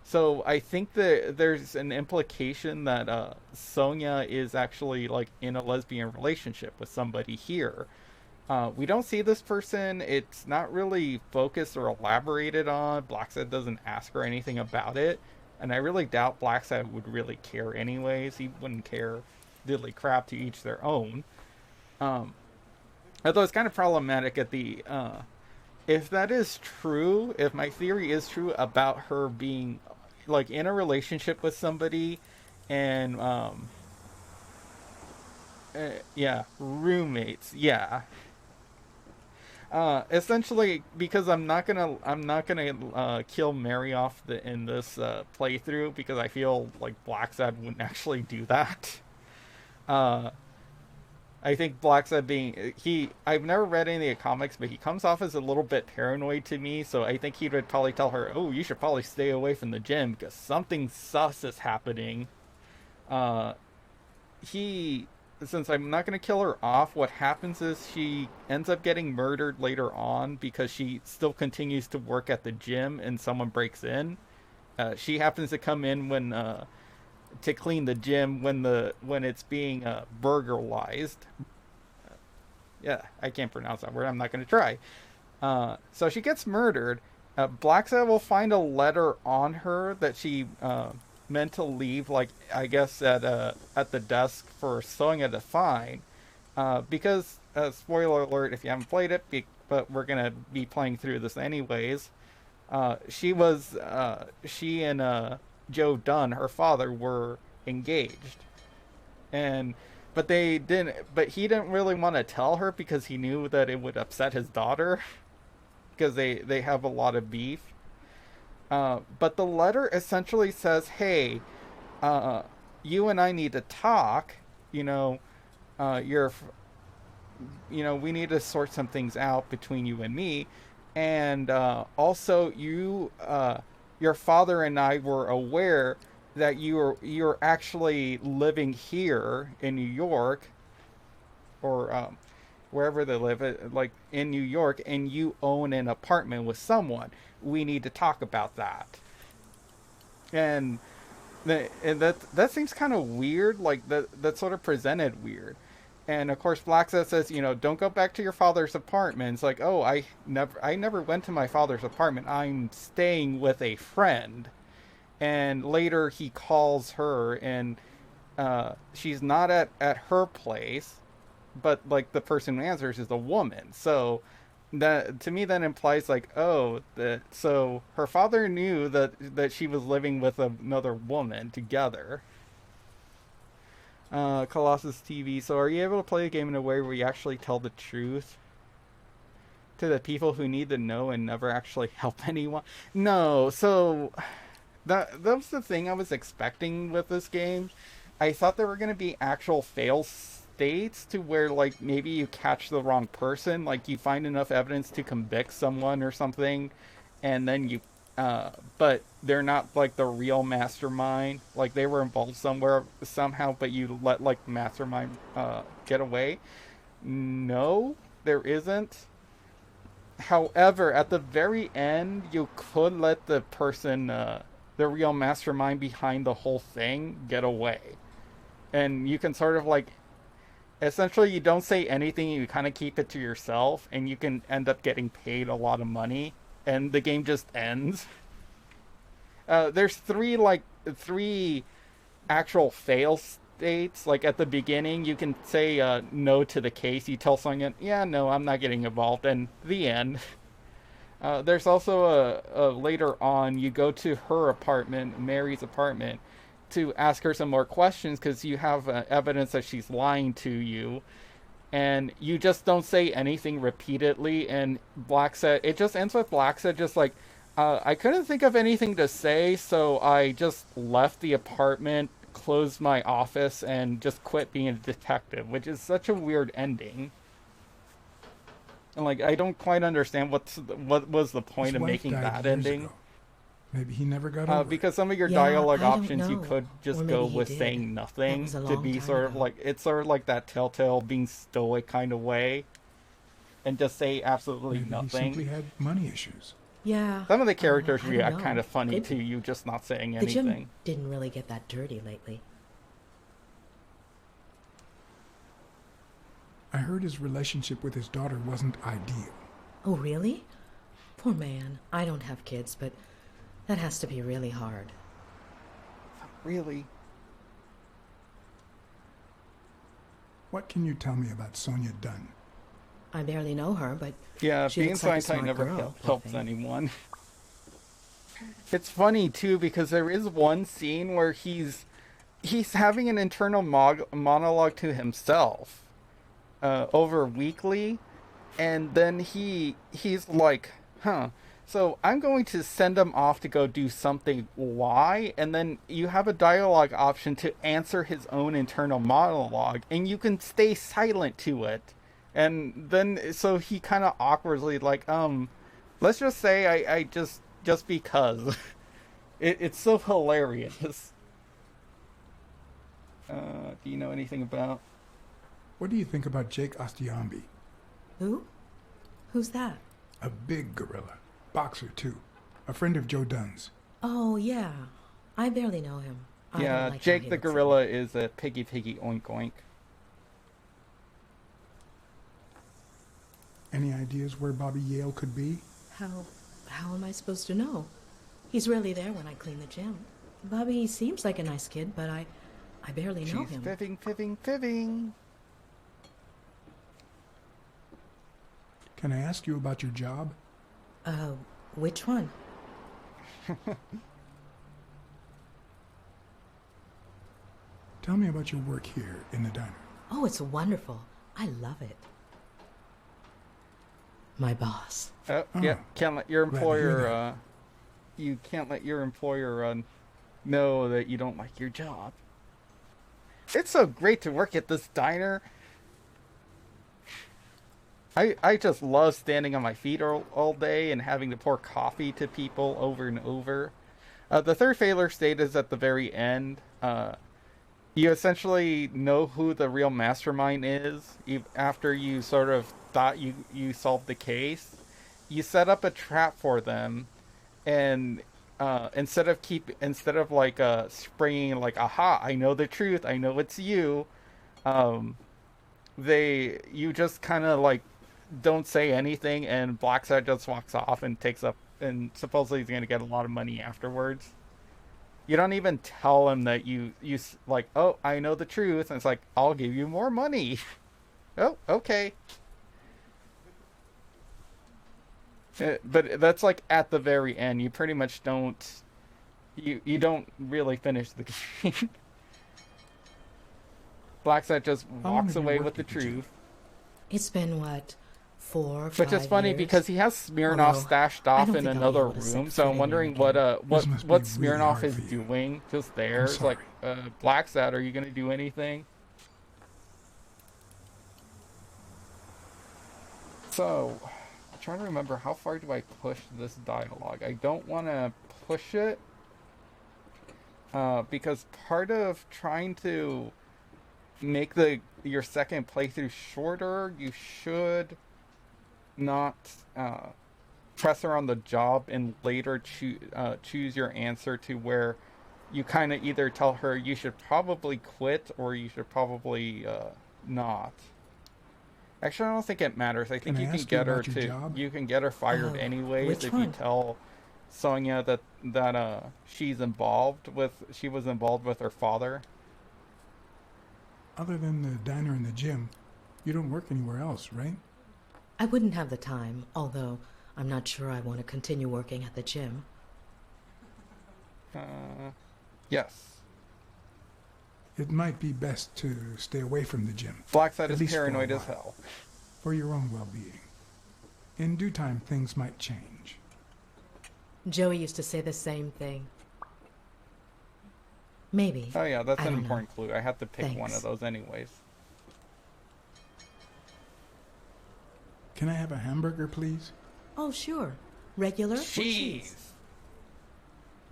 So I think that there's an implication that Sonya is actually like in a lesbian relationship with somebody here. We don't see this person. It's not really focused or elaborated on. Blacksad doesn't ask her anything about it. And I really doubt Blacksad would really care anyways. He wouldn't care diddly crap, to each their own. Although it's kind of problematic at the... if that is true, if my theory is true about her being like in a relationship with somebody and yeah, roommates, yeah. Essentially, because I'm not gonna kill Mary off in this playthrough, because I feel like Blacksad wouldn't actually do that. I think Blacksad I've never read any of the comics, but he comes off as a little bit paranoid to me, so I think he would probably tell her, oh, you should probably stay away from the gym, because something sus is happening. Since I'm not going to kill her off, what happens is she ends up getting murdered later on, because she still continues to work at the gym, and someone breaks in. She happens to come in when... to clean the gym when it's being burglarized. Yeah, I can't pronounce that word. I'm not going to try. So she gets murdered. Blacksad will find a letter on her that she meant to leave, like I guess at the desk for Sonya to find. Because spoiler alert if you haven't played it, but we're gonna be playing through this anyways. She and Joe Dunn, her father, were engaged, but he didn't really want to tell her because he knew that it would upset his daughter, because they have a lot of beef. But the letter essentially says, hey, you and I need to talk, we need to sort some things out between you and me, and also your father and I were aware that you're actually living here in New York, or wherever they live, like in New York, and you own an apartment with someone. We need to talk about that. And that seems kind of weird. Like that sort of presented weird. And of course, Blacksad says, don't go back to your father's apartment. It's like, oh, I never went to my father's apartment. I'm staying with a friend. And later he calls her, and she's not at her place, but like the person who answers is a woman. So that to me that implies like, oh, so her father knew that she was living with another woman together. Colossus TV. So are you able to play a game in a way where you actually tell the truth to the people who need to know and never actually help anyone? No. So that was the thing I was expecting with this game. I thought there were going to be actual fail states to where, like, maybe you catch the wrong person, like you find enough evidence to convict someone or something, and then you but they're not like the real mastermind, like they were involved somehow, but you let like the mastermind get away. No, there isn't. However, at the very end, you could let the person, the real mastermind behind the whole thing, get away. And you can sort of like, essentially you don't say anything, you kind of keep it to yourself, and you can end up getting paid a lot of money, and the game just ends. There's three actual fail states. Like at the beginning, you can say no to the case. You tell someone, yeah, no, I'm not getting involved, and the end. There's also a later on, you go to her apartment, Mary's apartment, to ask her some more questions because you have evidence that she's lying to you, and you just don't say anything repeatedly. And Blacksad, it just ends with Blacksad just like, I couldn't think of anything to say, so I just left the apartment, closed my office, and just quit being a detective, which is such a weird ending. And like, I don't quite understand what was the point of making that ending. Ago. Maybe he never got over because some of your dialogue options you could just go with saying nothing to be sort of like, it's sort of like that Telltale being stoic kind of way, and just say absolutely nothing. He simply had money issues. Yeah. Some of the characters react kind of funny to you just not saying anything. The gym didn't really get that dirty lately. I heard his relationship with his daughter wasn't ideal. Oh, really? Poor man. I don't have kids, but that has to be really hard. Really? What can you tell me about Sonia Dunn? I barely know her, but yeah, she being looks like a scientist smart never girl, helps anyone. It's funny too because there is one scene where he's having an internal monologue to himself over weekly, and then he's like, so I'm going to send him off to go do something. Why? And then you have a dialogue option to answer his own internal monologue, and you can stay silent to it. And then, so he kind of awkwardly like, let's just say I just because. It's so hilarious. Do you know anything about? What do you think about Jake Ostiambi? Who? Who's that? A big gorilla. Boxer, too. A friend of Joe Dunn's. Oh, yeah. I barely know him. Yeah, Jake the gorilla is a piggy oink oink. Any ideas where Bobby Yale could be? How am I supposed to know? He's rarely there when I clean the gym. Bobby seems like a nice kid, but I barely know him. She's fibbing. Can I ask you about your job? Which one? Tell me about your work here in the diner. Oh, it's wonderful. I love it. My boss. Yeah, can't let your employer, you can't let your employer know that you don't like your job. It's so great to work at this diner. I just love standing on my feet all day and having to pour coffee to people over and over. The third failure state is at the very end. You essentially know who the real mastermind is after you sort of thought you solved the case. You set up a trap for them, and instead of like springing like, aha, I know the truth, I know it's you, you just kind of like don't say anything, and Blacksad just walks off and takes up, and supposedly he's going to get a lot of money afterwards. You don't even tell him that you like, oh, I know the truth, and it's like, I'll give you more money. Oh, okay. But that's like at the very end. You pretty much don't. You don't really finish the game. Blacksad just walks away with the truth. It's been what, 4 or 5 Which is funny years? because he has Smirnoff stashed off in another room, so I'm wondering what Smirnoff is doing just there. It's like, Blacksad, are you gonna do anything? So, I'm trying to remember how far do I push this dialogue. I don't want to push it because part of trying to make your second playthrough shorter, you should not press her on the job and later choose your answer to where you kind of either tell her you should probably quit or you should probably not. Actually, I don't think it matters. I think you can get her fired anyways if you tell Sonia that she was involved with her father. Other than the diner and the gym, you don't work anywhere else, right? I wouldn't have the time, although I'm not sure I want to continue working at the gym. Yes. It might be best to stay away from the gym. Blacksad is paranoid as hell. For your own well-being. In due time, things might change. Joey used to say the same thing. Maybe. Oh yeah, that's an important clue. I had to pick one of those anyways. Can I have a hamburger, please? Oh, sure. Regular? Cheese!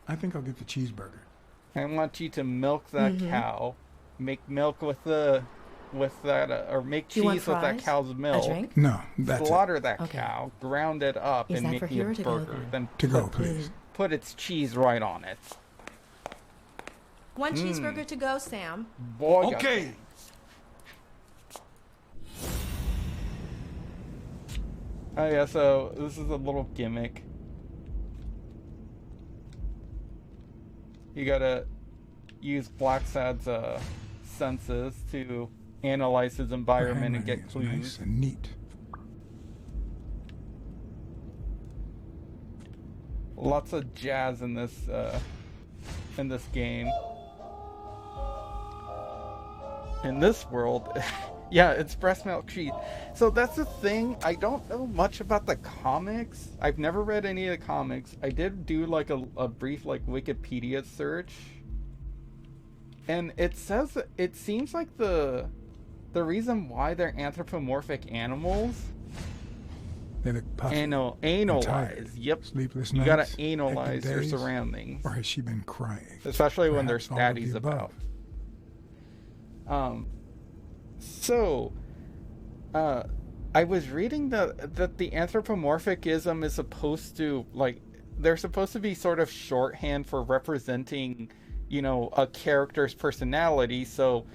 I think I'll get the cheeseburger. I want you to milk that cow. Make milk with that, or make cheese with that cow's milk. A drink? No, that's Slaughter that cow, ground it up, and make me a burger. Then please. Put its cheese right on it. One cheeseburger to go, Sam. Boy, okay. Oh yeah, so this is a little gimmick. You gotta use Blacksad's senses to analyze his environment and get clues. Nice and neat. Lots of jazz in this game. In this world, yeah, it's breast milk cheese. So that's the thing. I don't know much about the comics. I've never read any of the comics. I did do like a brief like Wikipedia search, and it says it seems like the reason why they're anthropomorphic animals. They look puffy. Analyze. Yep. Sleepless you nights, gotta analyze your surroundings. Or has she been crying? Especially when there's daddies about. So, I was reading that the anthropomorphicism is supposed to, like, they're supposed to be sort of shorthand for representing, you know, a character's personality. So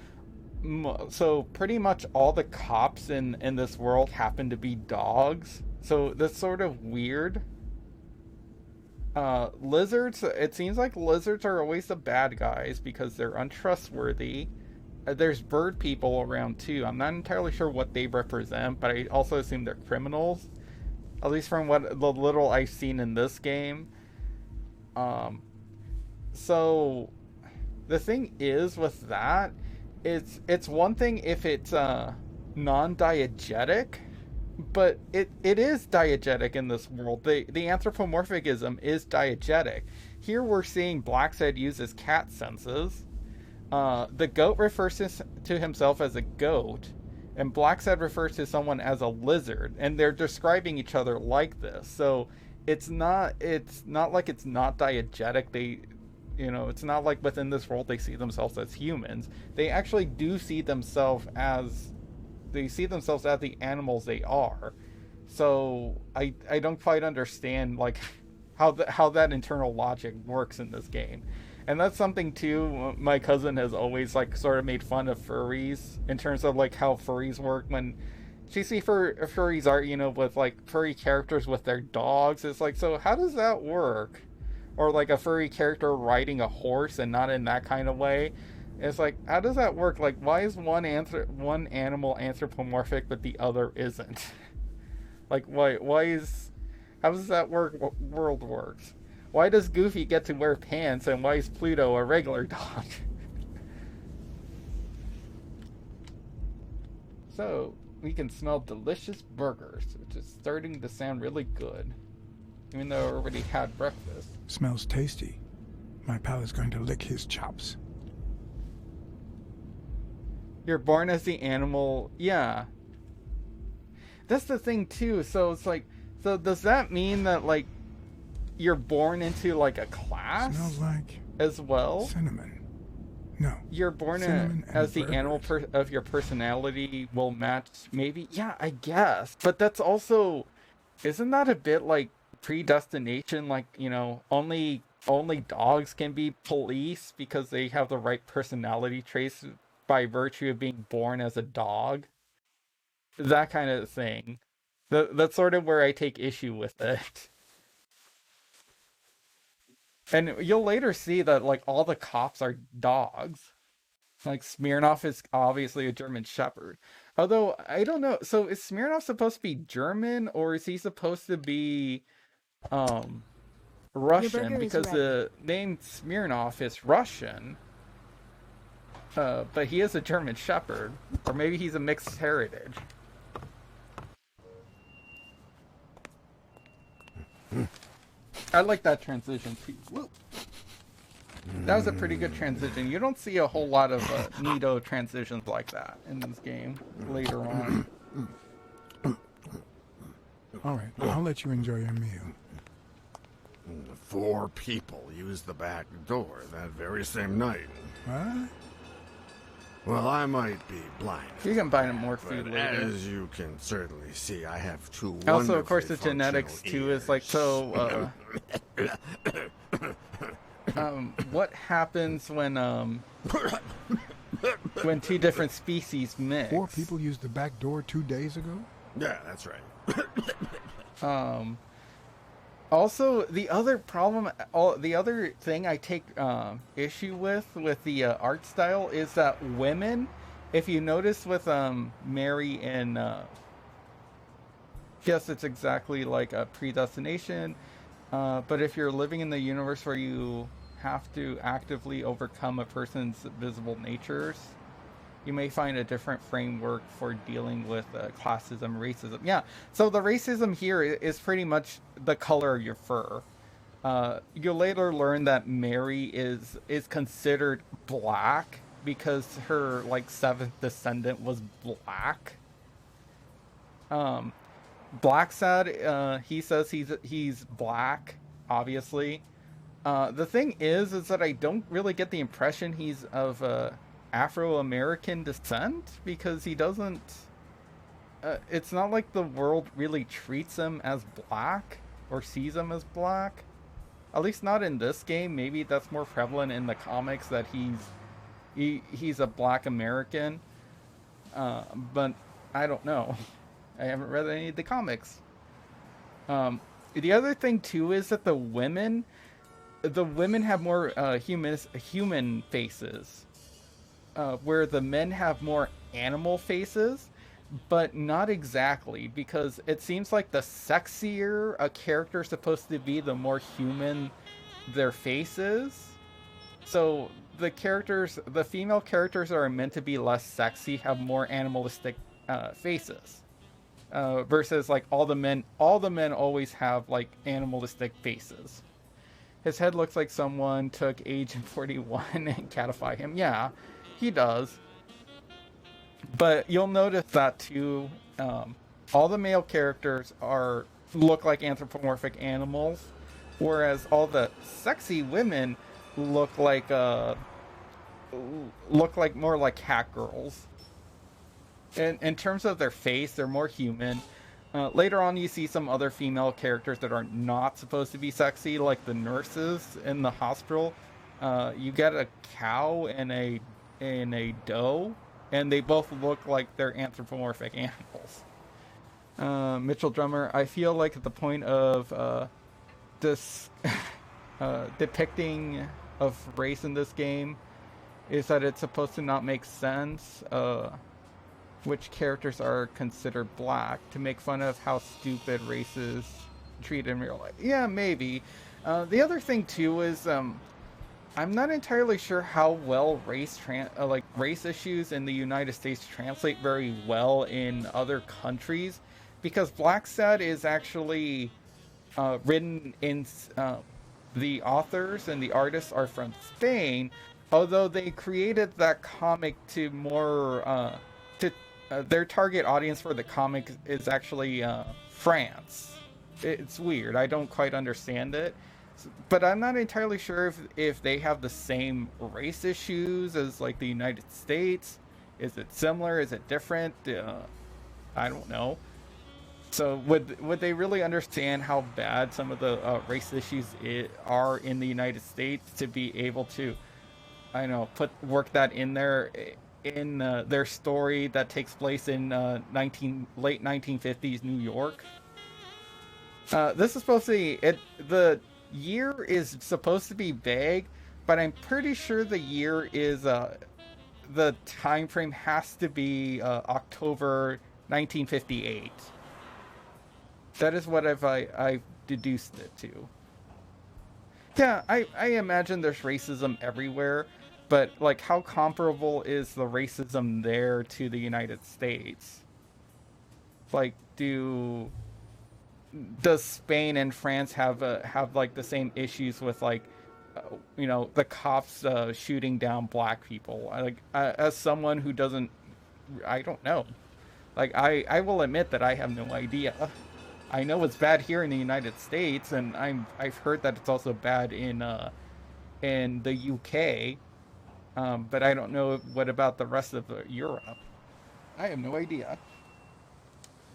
pretty much all the cops in this world happen to be dogs. So that's sort of weird. Lizards, it seems like lizards are always the bad guys because they're untrustworthy. There's bird people around too. I'm not entirely sure what they represent, but I also assume they're criminals. At least from what the little I've seen in this game. So the thing is with that, it's one thing if it's non-diegetic, but it is diegetic in this world. The anthropomorphism is diegetic. Here we're seeing Blacksad use his cat senses. The goat refers to himself as a goat, and Blacksad refers to someone as a lizard, and they're describing each other like this. So it's not like it's not diegetic. It's not like within this world they see themselves as humans. They actually do see themselves as the animals they are. So I don't quite understand like how that internal logic works in this game. And that's something too, my cousin has always like sort of made fun of furries in terms of like how furries work. When she sees furries are, with like furry characters with their dogs, it's like, so how does that work? Or like a furry character riding a horse and not in that kind of way. It's like, how does that work? Like, why is one animal anthropomorphic but the other isn't? Like, why is... How does that world works? Why does Goofy get to wear pants, and why is Pluto a regular dog? So, we can smell delicious burgers, which is starting to sound really good. Even though I already had breakfast. Smells tasty. My pal is going to lick his chops. You're born as the animal. Yeah. That's the thing, too. So, it's like... So, does that mean that, like, you're born into, like, a class? Smells like... As well? Cinnamon. No. You're born as the animal of your personality will match, maybe? Yeah, I guess. But that's also... Isn't that a bit, like, predestination? Like, you know, only dogs can be police because they have the right personality traits by virtue of being born as a dog? That kind of thing. That's sort of where I take issue with it. And you'll later see that, like, all the cops are dogs. Like, Smirnoff is obviously a German Shepherd. Although, I don't know. So, is Smirnoff supposed to be German, or is he supposed to be, Russian? Because the name Smirnoff is Russian. But he is a German Shepherd. Or maybe he's a mixed heritage. I like that transition too. Whoa. That was a pretty good transition. You don't see a whole lot of neato transitions like that in this game later on. Alright, I'll let you enjoy your meal. 4 people used the back door that very same night. What? Well, I might be blind. You can buy them more food later. As you can certainly see, I have 2 also, of course, the genetics too is like so. What happens when 2 different species mix? 4 people used the back door 2 days ago? Yeah, that's right. Also, the other problem, the other thing I take issue with the art style is that women, if you notice with Mary and yes, it's exactly like a predestination, but if you're living in the universe where you have to actively overcome a person's visible natures, you may find a different framework for dealing with classism, racism. Yeah, so the racism here is pretty much the color of your fur. You'll later learn that Mary is considered black because her, like, 7th descendant was black. Blacksad, he says he's black, obviously. The thing is that I don't really get the impression he's of Afro-American descent, because he doesn't it's not like the world really treats him as black or sees him as black, at least not in this game. Maybe that's more prevalent in the comics that he's a black American, but I don't know. I haven't read any of the comics. The other thing too is that the women have more human faces. Where the men have more animal faces, but not exactly, because it seems like the sexier a character is supposed to be, the more human their face is. So the female characters that are meant to be less sexy have more animalistic faces, versus like all the men always have like animalistic faces. His head looks like someone took Agent 41 and catified him. Yeah. He does. But you'll notice that too. All the male characters look like anthropomorphic animals, whereas all the sexy women look like more like cat girls. In terms of their face, they're more human. Later on, you see some other female characters that are not supposed to be sexy, like the nurses in the hospital. You get a cow and a doe, and they both look like they're anthropomorphic animals. Mitchell Drummer, I feel like the point of this depicting of race in this game is that it's supposed to not make sense which characters are considered black, to make fun of how stupid races treated in real life. Yeah, maybe. The other thing too is I'm not entirely sure how well race issues in the United States translate very well in other countries, because Blacksad is actually written in the authors and the artists are from Spain, although they created that comic to more their target audience for the comic is actually France. It's weird. I don't quite understand it. But I'm not entirely sure if they have the same race issues as like the United States. Is it similar? Is it different? I don't know. So would they really understand how bad some of the race issues are in the United States to be able to, I don't know, work that in there in their story that takes place in late 1950s New York? This is supposed to be the year is supposed to be vague, but I'm pretty sure the year is the time frame has to be October 1958. That is what I've deduced it to. Yeah, I imagine there's racism everywhere, but like how comparable is the racism there to the United States? Like does Spain and France have like the same issues with like the cops shooting down black people? As someone who doesn't, I don't know. Like I will admit that I have no idea. I know it's bad here in the United States, and I've heard that it's also bad in the UK, but I don't know what about the rest of Europe. I have no idea.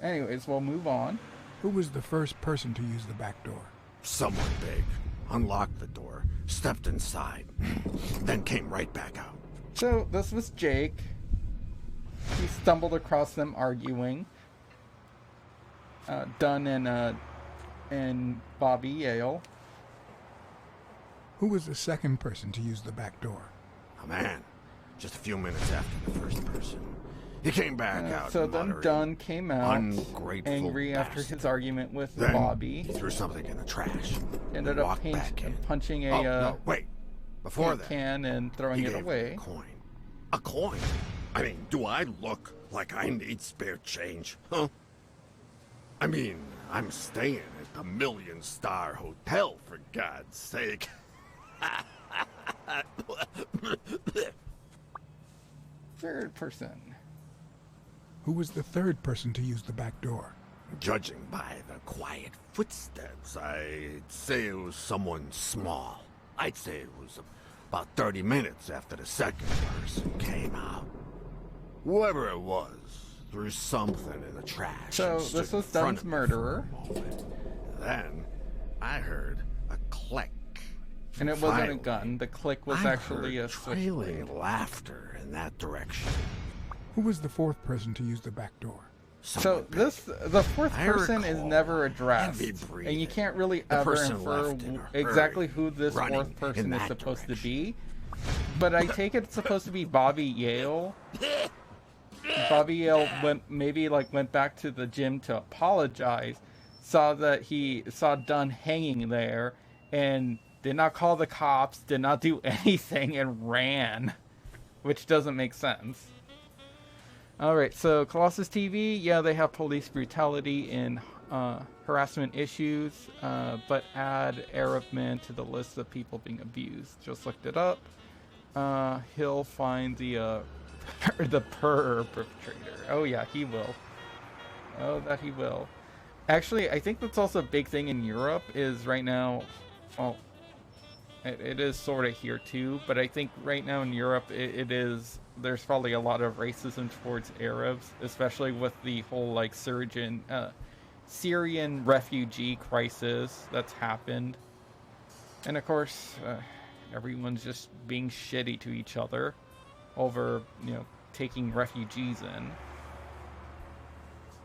Anyways, we'll move on. Who was the first person to use the back door? Someone big. Unlocked the door, stepped inside, then came right back out. So this was Jake. He stumbled across them arguing. Dunn and Bobby Yale. Who was the second person to use the back door? A man. Just a few minutes after the first person. He came back out. So then Dunn came out, angry after his argument with Bobby. He threw something in the trash. Ended up punching a Before that, can and throwing it away. A coin. A coin? I mean, do I look like I need spare change? Huh? I mean, I'm staying at the Million-Star Hotel, for God's sake. Third person. Who was the third person to use the back door? Judging by the quiet footsteps, I'd say it was someone small. I'd say it was about 30 minutes after the second person came out. Whoever it was threw something in the trash. So this was Dunn's murderer. Then I heard a click. And it wasn't a gun. The click was actually a trailing laughter in that direction. Who was the fourth person to use the back door? So the fourth person is never addressed, and you can't really ever infer exactly who this fourth person is supposed to be. But I take it it's supposed to be Bobby Yale. Bobby Yale went back to the gym to apologize, saw Dunn hanging there, and did not call the cops, did not do anything, and ran, which doesn't make sense. Alright, so Colossus TV, yeah, they have police brutality and harassment issues, but add Arab men to the list of people being abused. Just looked it up. He'll find the perpetrator. Oh yeah, he will. Oh, that he will. Actually, I think that's also a big thing in Europe is right now, well, it is sort of here too, but I think right now in Europe there's probably a lot of racism towards Arabs, especially with the whole like Syrian refugee crisis that's happened. And of course, everyone's just being shitty to each other over, taking refugees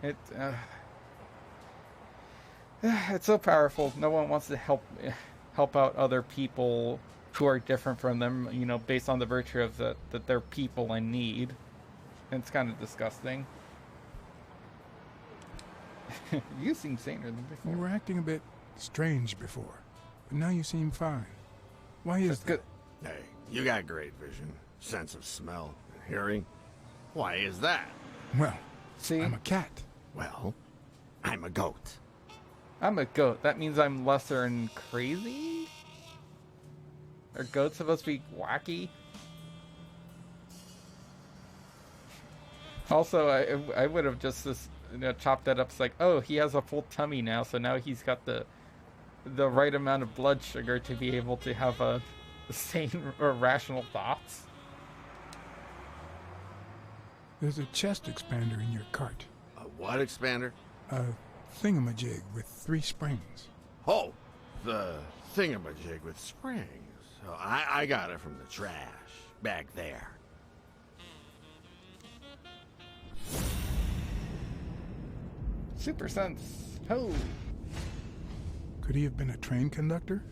in. It's so powerful. No one wants to help out other people who are different from them, based on the virtue of that they're people in need. And it's kind of disgusting. You seem saner than before. You were acting a bit strange before, but now you seem fine. Why is that? Good. Hey, you got great vision, sense of smell, and hearing. Why is that? Well, See? I'm a cat. Well, I'm a goat. I'm a goat. That means I'm lesser and crazy? Are goats supposed to be wacky? Also, I would have just chopped that up. It's like, oh, he has a full tummy now, so now he's got the right amount of blood sugar to be able to have a sane or rational thoughts. There's a chest expander in your cart. A what expander? A thingamajig with 3 springs. Oh, the thingamajig with springs. Oh, I got it from the trash back there. Super sense. Ho! Could he have been a train conductor?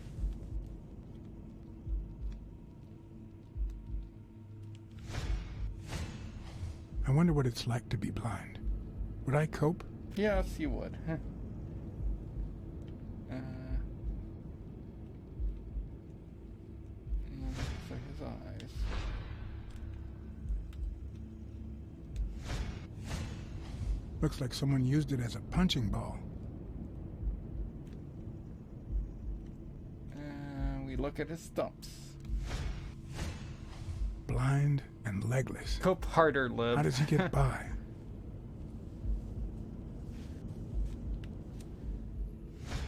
I wonder what it's like to be blind. Would I cope? Yes, you would. So his eyes. Looks like someone used it as a punching ball. We look at his stumps. Blind and legless. Cope harder, Lib. How does he get by?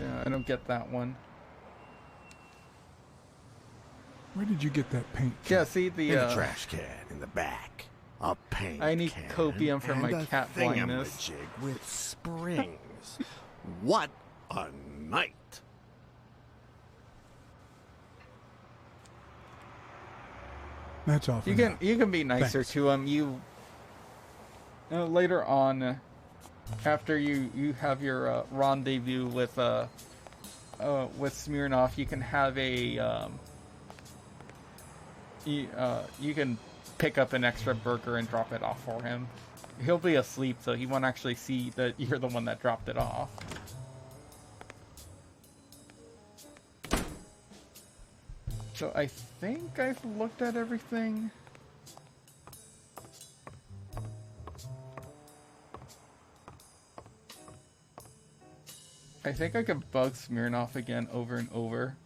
Yeah, I don't get that one. Where did you get that paint? Yeah, see the In the trash can in the back. A paint I need can copium for and my a cat blindness. thingamajig with springs. What a night! That's all for You now. can be nicer Thanks. to him. Later on, after you have your rendezvous with Smirnoff, you can have a you can pick up an extra burger and drop it off for him. He'll be asleep, so he won't actually see that you're the one that dropped it off. So I think I've looked at everything. I think I can bug Smirnoff again over and over.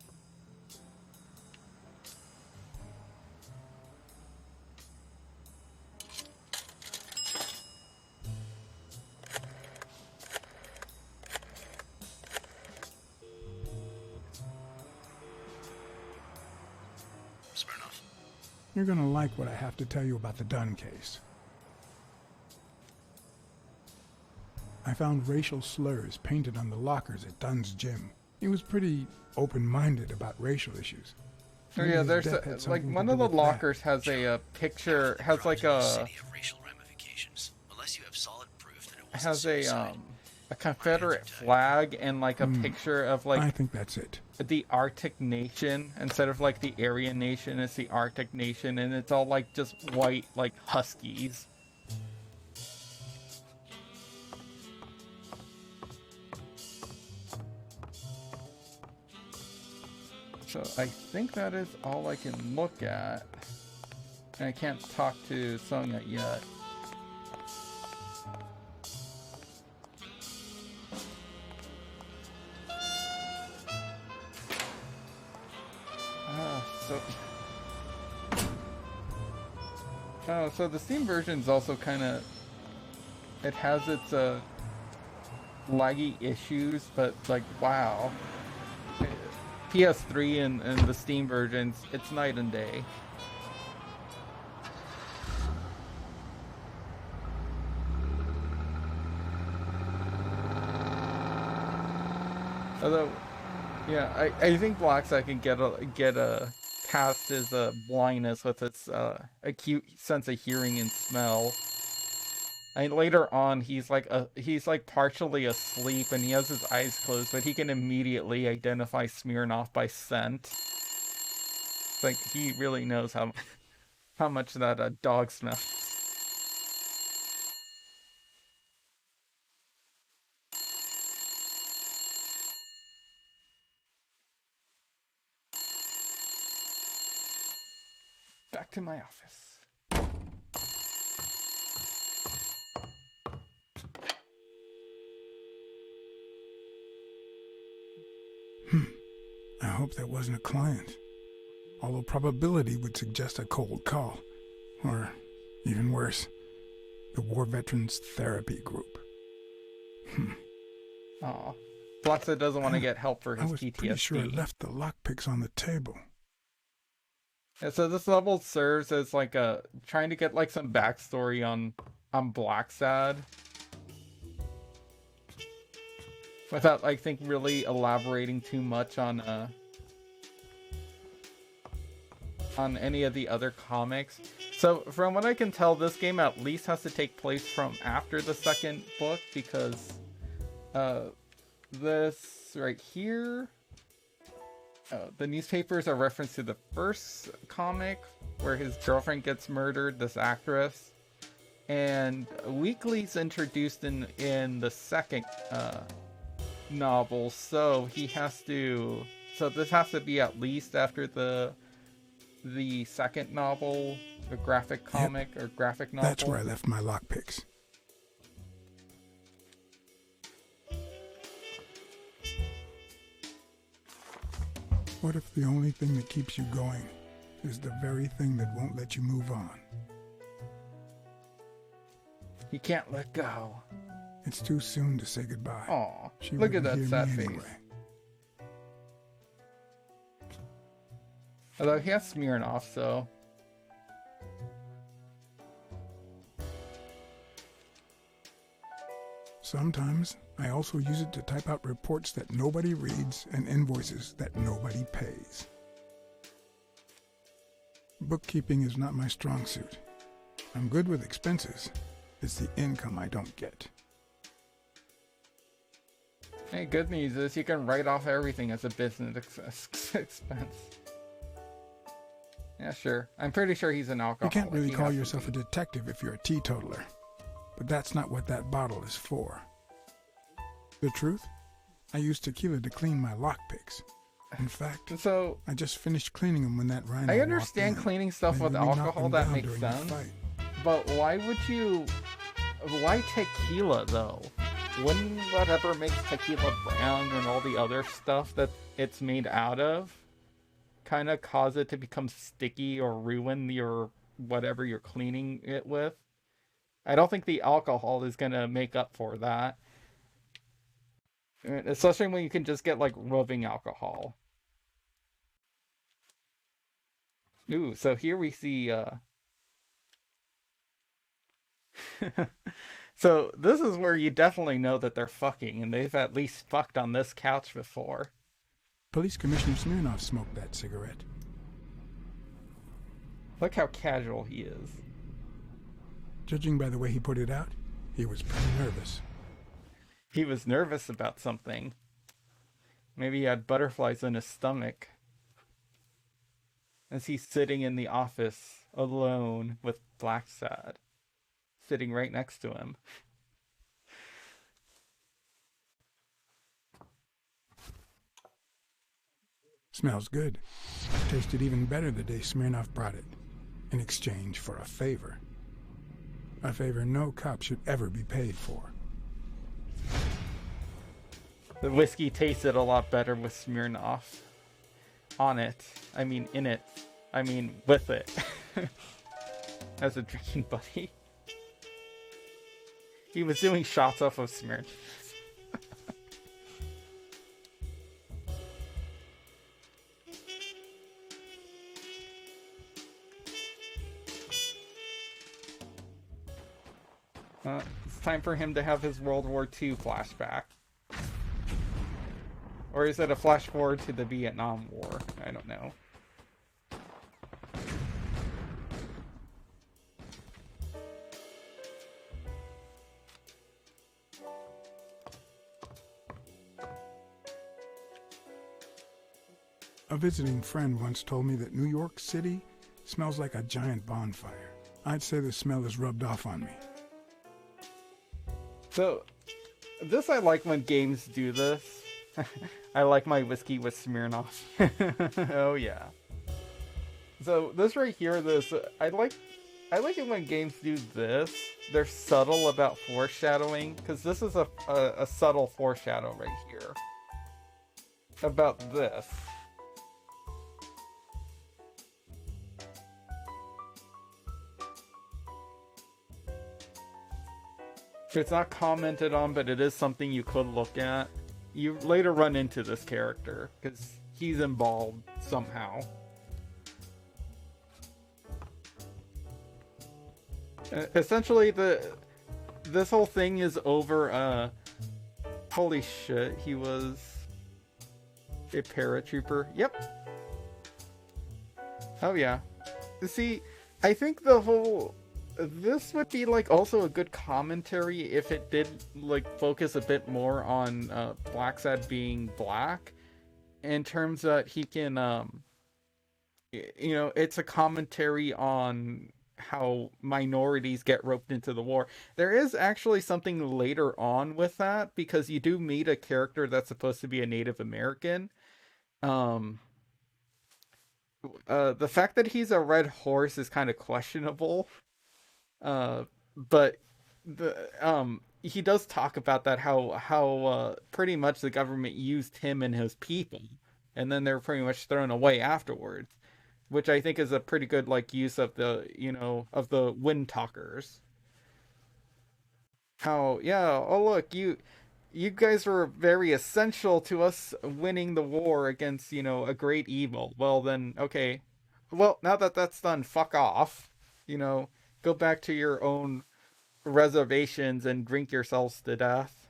Smirnoff. You're gonna like what I have to tell you about the Dunn case. I found racial slurs painted on the lockers at Dunn's gym. He was pretty open-minded about racial issues. Oh Maybe yeah, his there's death a, had like something one to of do the with that. lockers has a picture, has like a City of racial ramifications, unless you have solid proof that it was has a suicide. Confederate flag and like a picture of I like think that's it. the Arctic nation instead of like the Aryan nation. It's the Arctic nation, and it's all like just white like huskies. So I think that is all I can look at. And I can't talk to Sonya yet. So the Steam version is also kind of, it has its laggy issues, but like wow, PS3 and the Steam versions, it's night and day. Although, yeah, I think Blacksad can get a past his blindness with its acute sense of hearing and smell. And later on, he's like partially asleep and he has his eyes closed, but he can immediately identify Smirnoff by scent. It's like he really knows how much that dog smells. back to my office. I hope that wasn't a client. Although probability would suggest a cold call. Or, even worse, the War Veterans Therapy Group. Aw. Blacksad doesn't want to get help for his I was PTSD. pretty sure I left the lockpicks on the table. Yeah, so this level serves as like a trying to get like some backstory on Blacksad, without I think really elaborating too much on any of the other comics. So from what I can tell, this game at least has to take place from after the second book, because this right here, the newspapers are reference to the first comic where his girlfriend gets murdered, this actress, and Weekly's introduced in the second novel, so he has to, so this has to be at least after the second novel, the graphic comic. Yep. Or graphic novel. That's where I left my lockpicks. What if the only thing that keeps you going is the very thing that won't let you move on? He can't let go. It's too soon to say goodbye. Aw, look at that sad face. Anyway. Although he has Smirnoff, so... Sometimes I also use it to type out reports that nobody reads and invoices that nobody pays. Bookkeeping is not my strong suit. I'm good with expenses. It's the income I don't get. Hey, good news is you can write off everything as a business expense. Yeah, sure. I'm pretty sure he's an alcoholic. You can't really call yourself a detective if you're a teetotaler. But that's not what that bottle is for. The truth? I use tequila to clean my lockpicks. In fact, so I just finished cleaning them when that rhino I understand cleaning stuff with alcohol, that makes sense. But why tequila though? Wouldn't whatever makes tequila brown and all the other stuff that it's made out of kind of cause it to become sticky or ruin your whatever you're cleaning it with? I don't think the alcohol is going to make up for that. Especially when you can just get like rubbing alcohol. Ooh, so here we see so this is where you definitely know that they're fucking, and they've at least fucked on this couch before. Police Commissioner Smirnoff smoked that cigarette. Look how casual he is. Judging by the way he put it out, he was pretty nervous. He was nervous about something. Maybe he had butterflies in his stomach. As he's sitting in the office alone with Blacksad, sitting right next to him. Smells good. Tasted even better the day Smirnoff brought it, in exchange for a favor. A favor no cop should ever be paid for. The whiskey tasted a lot better with Smirnoff on it. I mean, in it. I mean, with it. As a drinking buddy. He was doing shots off of Smirnoff. It's time for him to have his World War II flashback. Or is it a flash forward to the Vietnam War? I don't know. A visiting friend once told me that New York City smells like a giant bonfire. I'd say the smell is rubbed off on me. So, this I like when games do this. I like my whiskey with Smirnoff. Oh yeah. So this right here, this I like it when games do this. They're subtle about foreshadowing, because this is a subtle foreshadow right here about this. It's not commented on, but it is something you could look at. You later run into this character, because he's involved somehow. Essentially, this whole thing is over, holy shit, he was a paratrooper. Yep. Oh yeah. See, I think this would be like also a good commentary if it did like focus a bit more on Blacksad being black, in terms that he can you know, it's a commentary on how minorities get roped into the war. There is actually something later on with that, because you do meet a character that's supposed to be a Native American. The fact that he's a red horse is kind of questionable. But he does talk about that, how pretty much the government used him and his people, and then they're pretty much thrown away afterwards, which I think is a pretty good like use of the, you know, of the wind talkers. How, yeah, oh look, you guys were very essential to us winning the war against, you know, a great evil. Well then, okay, well now that that's done, fuck off, you know, go back to your own reservations and drink yourselves to death.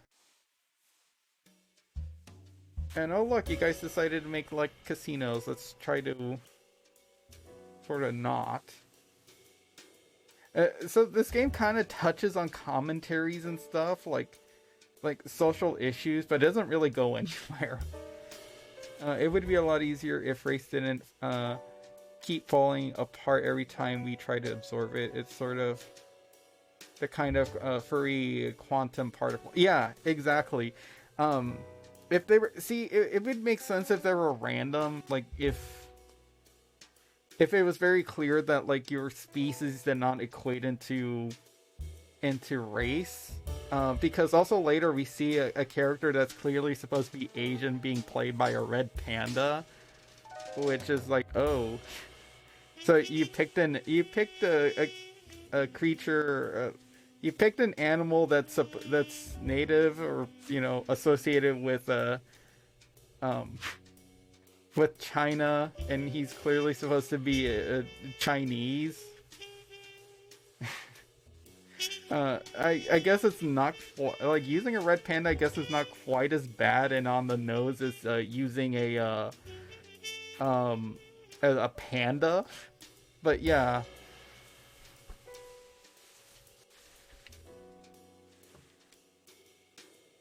And oh look, you guys decided to make like casinos. Let's try to sort of not. So this game kind of touches on commentaries and stuff, like social issues, but it doesn't really go anywhere. It would be a lot easier if race didn't keep falling apart every time we try to absorb it. It's sort of the kind of furry quantum particle. Yeah, exactly. If they were, see, it would make sense if they were random, like if it was very clear that like your species did not equate into race. Because also later we see a character that's clearly supposed to be Asian being played by a red panda, which is like, oh, so you picked a creature, you picked an animal that's native, or you know, associated with China, and he's clearly supposed to be a Chinese. I guess it's not like using a red panda. I guess it's not quite as bad and on the nose as using a panda, but yeah.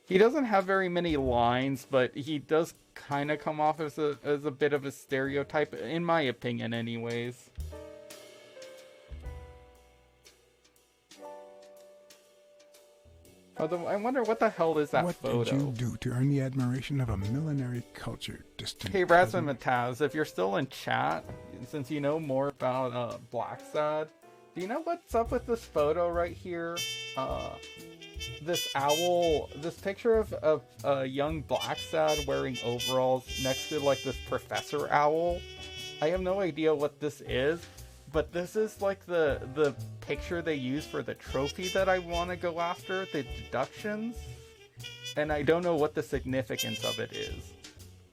He doesn't have very many lines, but he does kind of come off as a bit of a stereotype, in my opinion, anyways. Although I wonder what the hell is that photo? What did you do to earn the admiration of a millinery culture distant? Hey, Rasmus Mataz, if you're still in chat, since you know more about Blacksad, do you know what's up with this photo right here? This owl, this picture of a young Blacksad wearing overalls next to like this professor owl. I have no idea what this is, but this is like the picture they use for the trophy that I want to go after, the deductions, and I don't know what the significance of it is.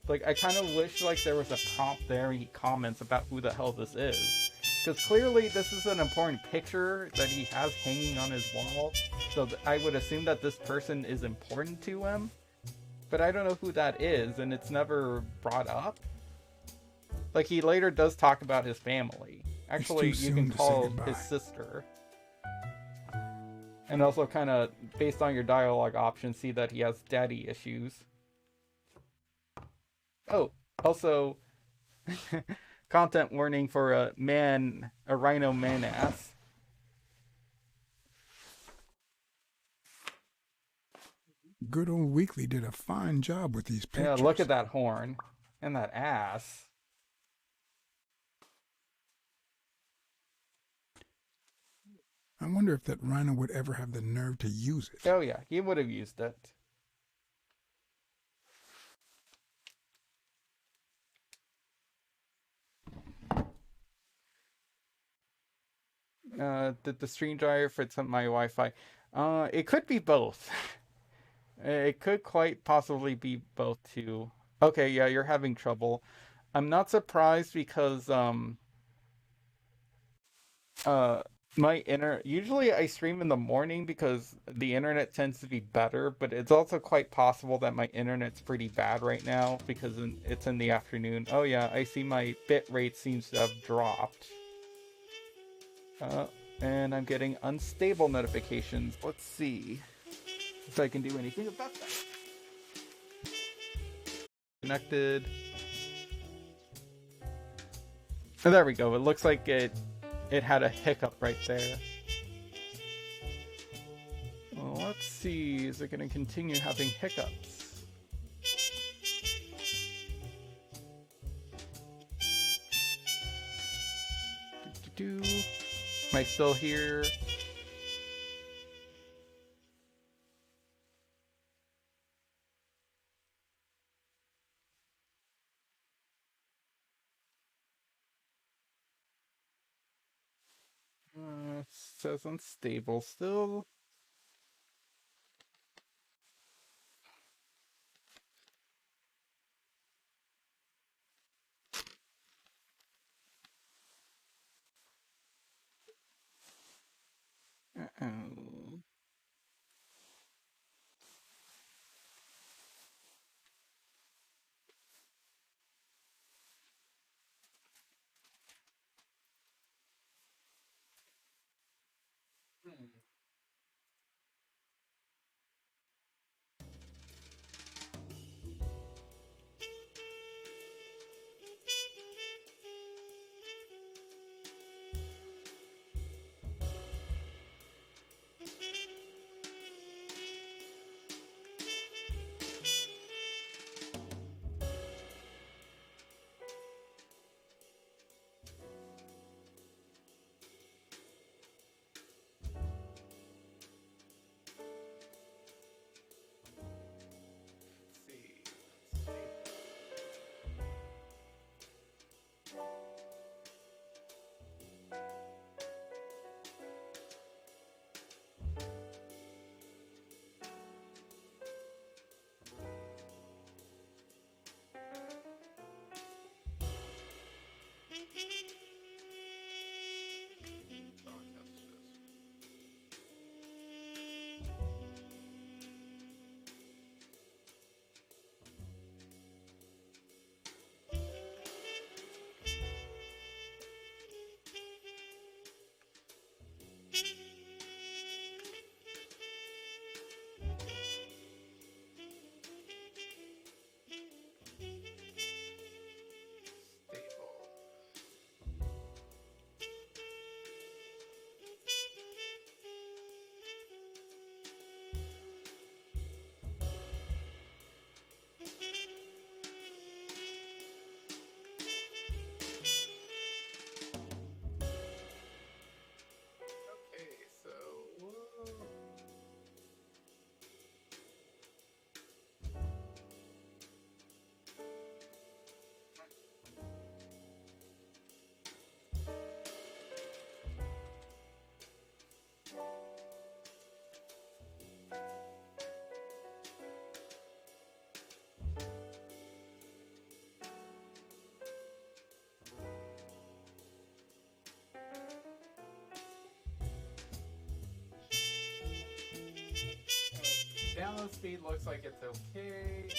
Like, I kind of wish like there was a prompt there in comments about who the hell this is. Because clearly this is an important picture that he has hanging on his wall, so I would assume that this person is important to him. But I don't know who that is, and it's never brought up. Like, he later does talk about his family. Actually, you can call his sister. And also kind of, based on your dialogue options, see that he has daddy issues. Oh, also... content warning for a rhino man ass. Good old Weekly did a fine job with these pictures. Yeah, look at that horn and that ass. I wonder if that rhino would ever have the nerve to use it. Oh yeah, he would have used it. Did the stream driver fits up my Wi-Fi? It could be both. It could quite possibly be both too. Okay, yeah, you're having trouble. I'm not surprised because my usually I stream in the morning because the internet tends to be better, but it's also quite possible that my internet's pretty bad right now because it's in the afternoon. Oh yeah, I see my bit rate seems to have dropped. And I'm getting unstable notifications. Let's see if I can do anything about that. Connected. Oh, there we go. It looks like it had a hiccup right there. Well, let's see. Is it going to continue having hiccups? Am I still here? It says unstable still. Uh-oh. Download speed looks like it's okay.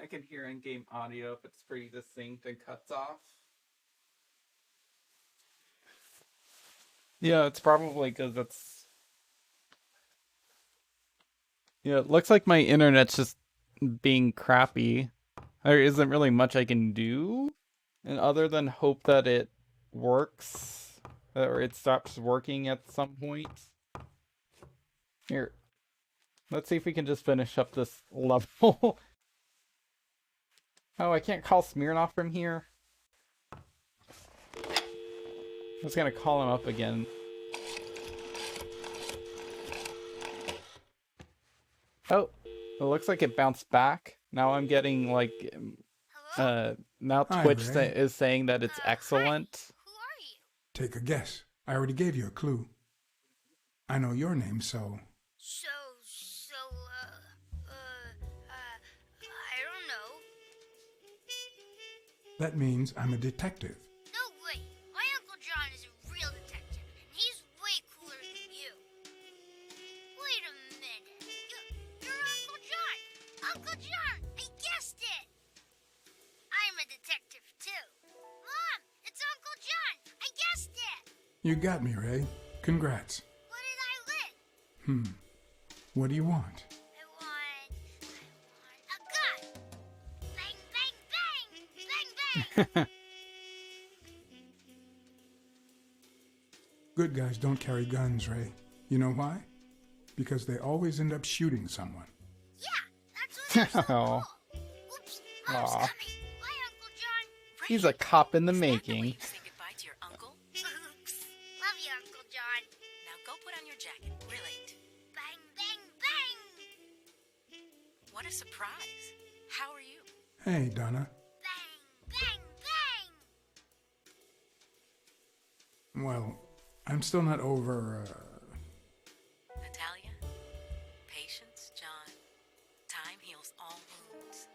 I can hear in-game audio if it's pretty distinct and cuts off. Yeah, it's probably because it's... Yeah, it looks like my internet's just being crappy. There isn't really much I can do, and other than hope that it works, or it stops working at some point. Here, let's see if we can just finish up this level. Oh, I can't call Smirnoff from here? I was gonna call him up again. Oh, it looks like it bounced back. Now I'm getting like, now Twitch is saying that it's excellent. Who are you? Take a guess. I already gave you a clue. I know your name, so... I don't know. That means I'm a detective. No way. My Uncle John is a real detective, and he's way cooler than you. Wait a minute. You're Uncle John. Uncle John, I guessed it. I'm a detective, too. Mom, it's Uncle John. I guessed it. You got me, Ray. Congrats. What did I win? What do you want? I want a gun. Bang, bang, bang. Bang, bang. Good guys don't carry guns, Ray. You know why? Because they always end up shooting someone. Yeah, that's what I'm so Oh. cool. Oops, Mom's Aw. coming. Bye, Uncle John. He's a cop in the Is that the way making. you say goodbye to your uncle? Oops. Love you, Uncle John. Now go put on your jacket. We're late. Bang, bang, bang. What a surprise. How are you? Hey, Donna. Bang, bang, bang. Well, I'm still not over, Natalia? Patience, John. Time heals all wounds.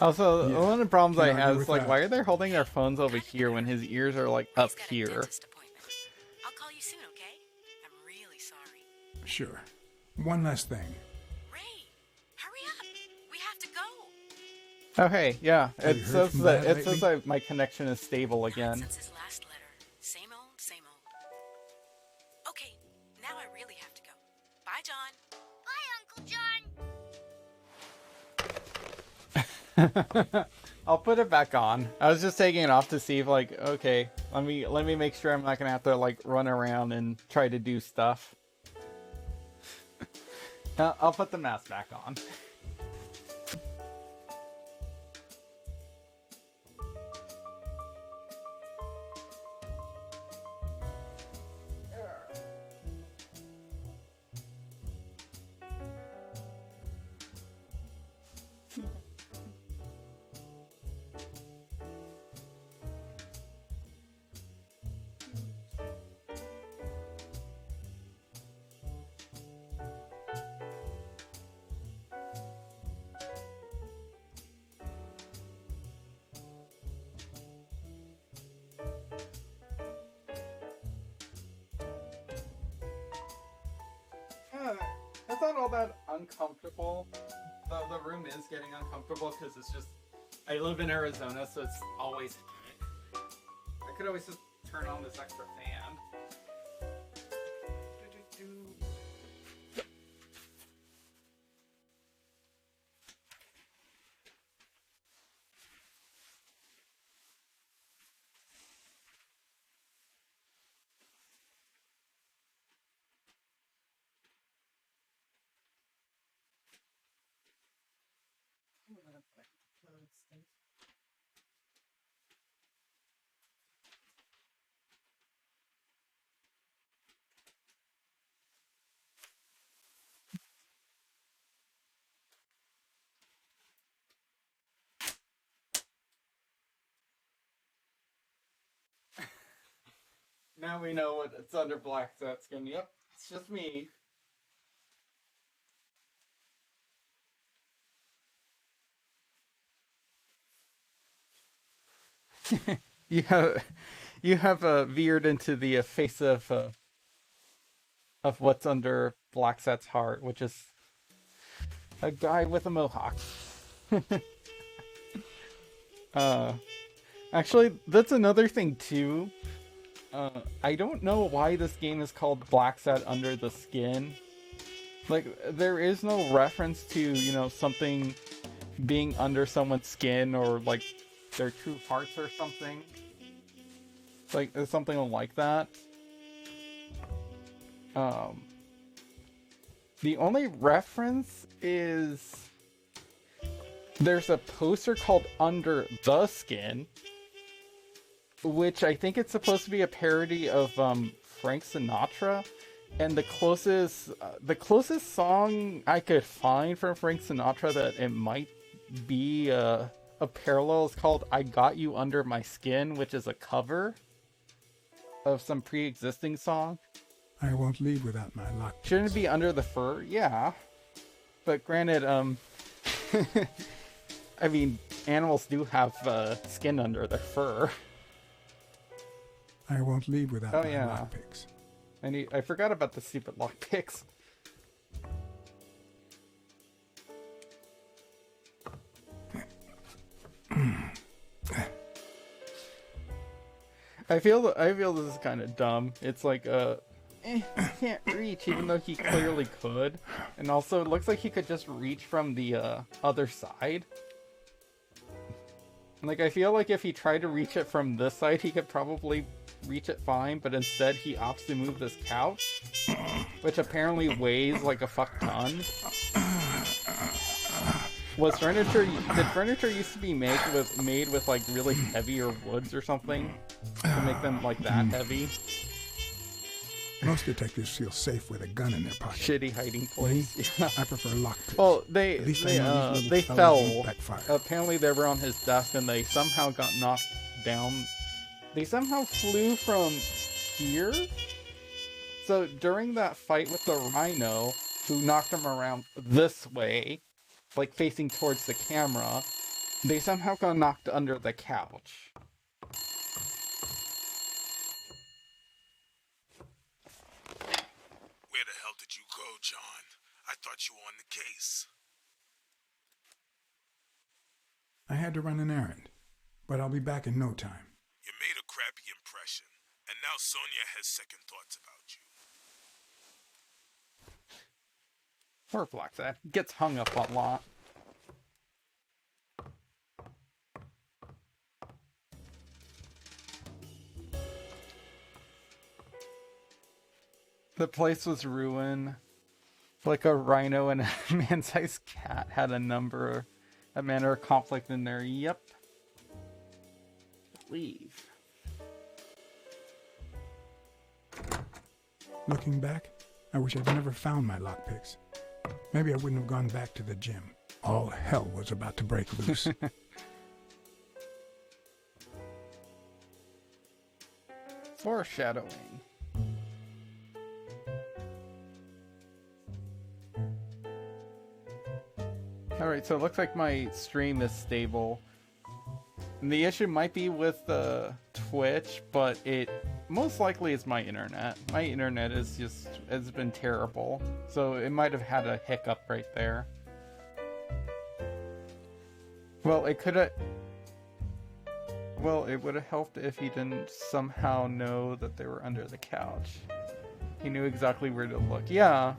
Also, Yeah, one of the problems I can't have argue is with like, that. why are they holding their phones over here when his ears are like up Ray's got a here? dentist appointment. I'll call you soon, okay? I'm really sorry. Sure. One last thing. Ray, hurry up. We have to go. Oh hey, yeah, Have it you heard says from that Dad it says lately? that my connection is stable Not again. since his last letter. Same old, same old. Okay, now I really have to go. Bye, John. Bye, Uncle John. I'll put it back on. I was just taking it off to see if like, okay, let me make sure I'm not gonna have to like run around and try to do stuff. I'll put the mask back on. It's not all that uncomfortable. The room is getting uncomfortable because it's just... I live in Arizona, so it's always... I could always just turn on this extra fan. Now we know what it's under Blacksad skin. Yep, it's just me. you have veered into the face of what's under Blacksad's heart, which is a guy with a mohawk. Actually, that's another thing too. I don't know why this game is called Blacksad Under the Skin. Like, there is no reference to, you know, something being under someone's skin or, like, their true hearts or something. Like, something like that. The only reference is there's a poster called Under the Skin, which I think it's supposed to be a parody of Frank Sinatra, and the closest song I could find from Frank Sinatra that it might be a parallel is called "I Got You Under My Skin," which is a cover of some pre-existing song. I won't leave without my lock. Shouldn't it be under the fur? Yeah, but granted, I mean, animals do have skin under their fur. I won't leave without my lockpicks. I forgot about the stupid lockpicks. I feel this is kind of dumb. It's like he can't reach, even though he clearly could, and also it looks like he could just reach from the other side. Like, I feel like if he tried to reach it from this side, he could probably reach it fine, but instead he opts to move this couch, which apparently weighs like a fuck ton. Did furniture used to be made with like really heavier woods or something to make them like that heavy? Most detectives feel safe with a gun in their pocket. Shitty hiding place. Yeah. I prefer lockpicks. Well, they fell. Apparently they were on his desk and they somehow got knocked down. They somehow flew from here. So during that fight with the rhino, who knocked him around this way, like facing towards the camera, they somehow got knocked under the couch. Where the hell did you go, John? I thought you were on the case. I had to run an errand, but I'll be back in no time. You made a crappy impression, and now Sonia has second thoughts about you. Poor Blacksad. Gets hung up a lot. The place was ruined. Like a rhino and a man-sized cat had a manner of conflict in there. Yep. Leave. Looking back, I wish I'd never found my lockpicks. Maybe I wouldn't have gone back to the gym. All hell was about to break loose. Foreshadowing. Alright, so it looks like my stream is stable. And the issue might be with Twitch, but it most likely is my internet. My internet has been terrible. So it might have had a hiccup right there. Well, it would have helped if he didn't somehow know that they were under the couch. He knew exactly where to look. Yeah.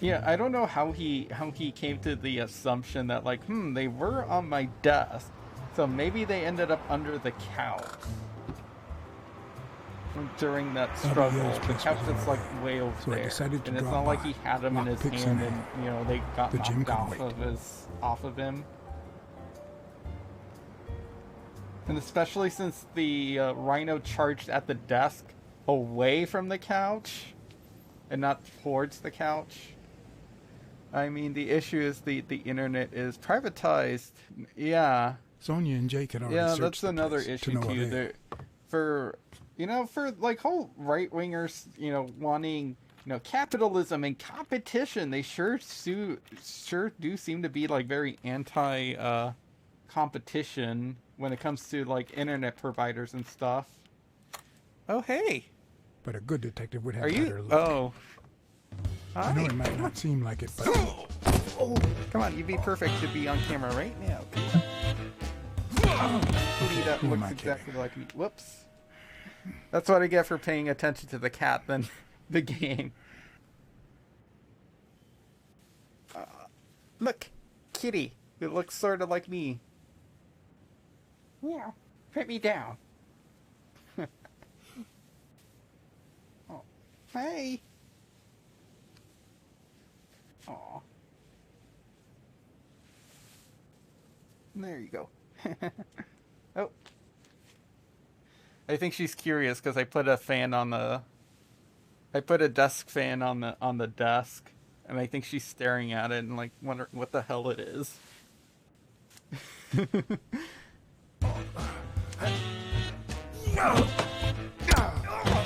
Yeah, I don't know how he came to the assumption that, like, they were on my desk, so maybe they ended up under the couch during that struggle. The couch that's like way over there, and it's not like he had them in his hand and, you know, they got knocked off of him. And especially since the rhino charged at the desk away from the couch and not towards the couch. I mean, the issue is the internet is privatized. Yeah. Sonia and Jake had already searched that's another issue too. For like whole right wingers, wanting capitalism and competition, they sure do seem to be like very anti competition when it comes to like internet providers and stuff. Oh hey. But a good detective would have better luck. Oh. I know it might not seem like it, but Oh, come on, you'd be perfect to be on camera right now. That looks exactly like me. Whoops. That's what I get for paying attention to the cat than the game. Look, kitty. It looks sort of like me. Yeah, put me down. Oh, hey. Aw. There you go. Oh. I think she's curious because I put a fan on the... I put a desk fan on the desk. And I think she's staring at it and like wondering what the hell it is.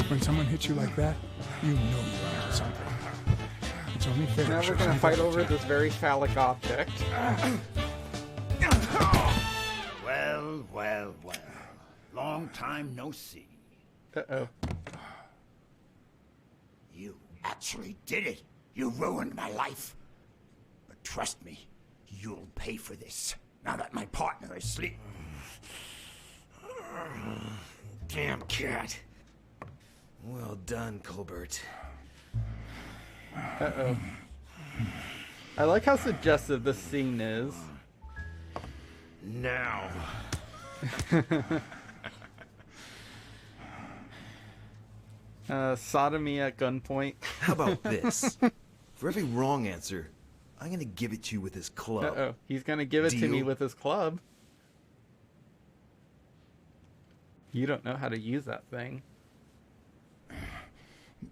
When someone hits you like that, you know you're onto something. It's only fair. Now we're gonna fight over this very phallic object. Well, well, well. Long time no see. Uh-oh. You actually did it. You ruined my life. But trust me, you'll pay for this, now that my partner is asleep. Damn cat. Well done, Colbert. Uh-oh. I like how suggestive this scene is. Now. Sodomy at gunpoint. How about this? For every wrong answer, I'm gonna give it to you with his club. Uh-oh. He's gonna give it to me with his club. You don't know how to use that thing.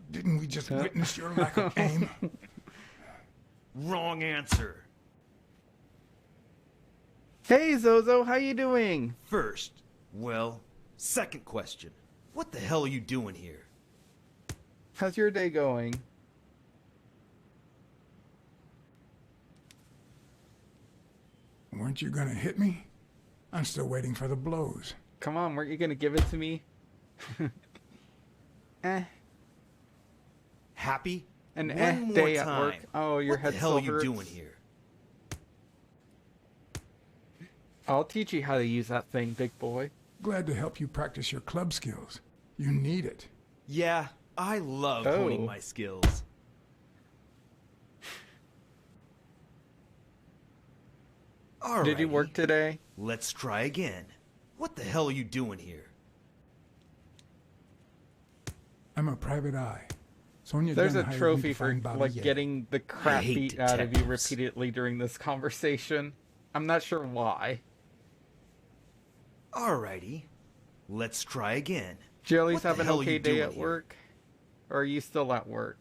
Didn't we just witness your lack of aim? Wrong answer. Hey, Zozo, how you doing? Second question. What the hell are you doing here? How's your day going? Weren't you gonna hit me? I'm still waiting for the blows. Come on, weren't you gonna give it to me? Happy? An One more day time. at work. Oh, your head still What the hell are hurts. you doing here? I'll teach you how to use that thing, big boy. Glad to help you practice your club skills. You need it. Yeah, I love honing my skills. Alrighty. Did you work today? Let's try again. What the hell are you doing here? I'm a private eye. Sonia There's a Dunn hired me trophy to for find Bobby like Yale. getting the crap hate beat out of you detectives. repeatedly during this conversation. I'm not sure why. Alrighty. Let's try again. Jelly's What the have an hell are okay you day doing at here? work? Or are you still at work?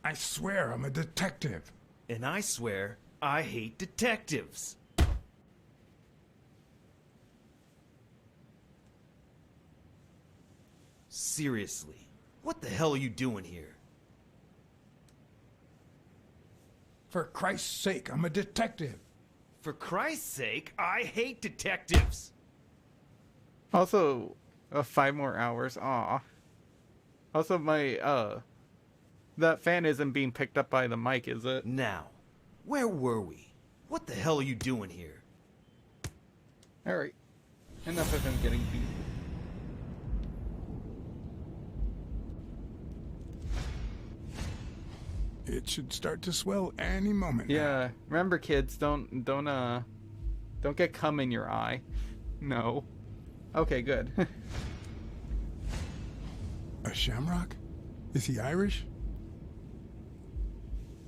I swear I'm a detective. And I swear, I hate detectives. Seriously, what the hell are you doing here? For Christ's sake, I'm a detective. For Christ's sake, I hate detectives. Also, 5 more hours. Aw. Also, my, that fan isn't being picked up by the mic, is it? Now, where were we? What the hell are you doing here? Alright. Enough of him getting beat. It should start to swell any moment. Yeah, remember kids, don't get cum in your eye. No. Okay, good. A shamrock? Is he Irish?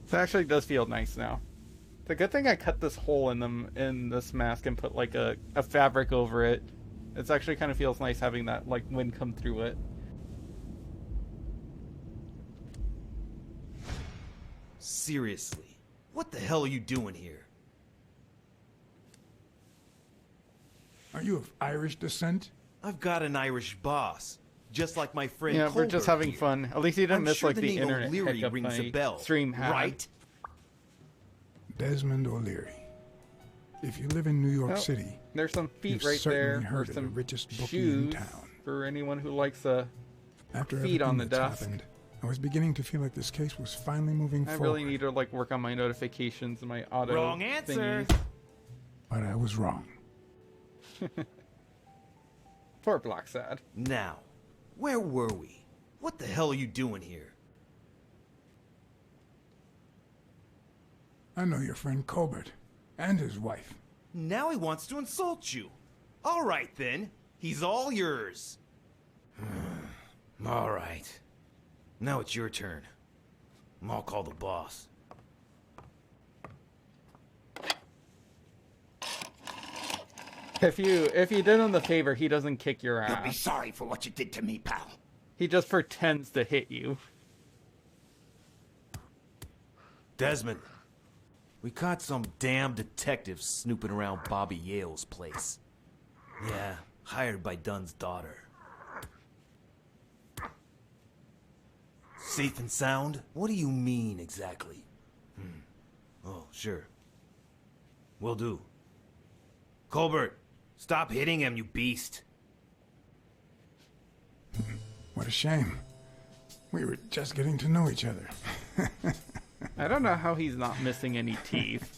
It actually does feel nice now. It's a good thing I cut this hole in this mask and put like a fabric over it. It actually kind of feels nice having that like wind come through it. Seriously, what the hell are you doing here? Are you of Irish descent? I've got an Irish boss, just like my friend Yeah, we're just Colbert having here. fun. At least you didn't I'm miss sure like the name internet O'Leary hiccup rings my a bell, stream had. right? Desmond O'Leary. If you live in New York Oh, City, There's some feet you've right certainly there. heard There's of the some richest bookie shoes in town. for anyone who likes a After feet on the everything that's desk. happened, I was beginning to feel like this case was finally moving forward. I really need to like work on my notifications and my auto. Wrong answer. Thingies. But I was wrong. Poor Blacksad. Now, where were we? What the hell are you doing here? I know your friend Colbert and his wife. Now he wants to insult you. All right, then. He's all yours. All right. Now it's your turn. I'll call the boss. If you did him the favor, he doesn't kick your ass. You'll be sorry for what you did to me, pal. He just pretends to hit you. Desmond, we caught some damn detective snooping around Bobby Yale's place. Yeah, hired by Dunn's daughter. Safe and sound? What do you mean, exactly? Oh, sure. Will do. Colbert, stop hitting him, you beast. What a shame. We were just getting to know each other. I don't know how he's not missing any teeth.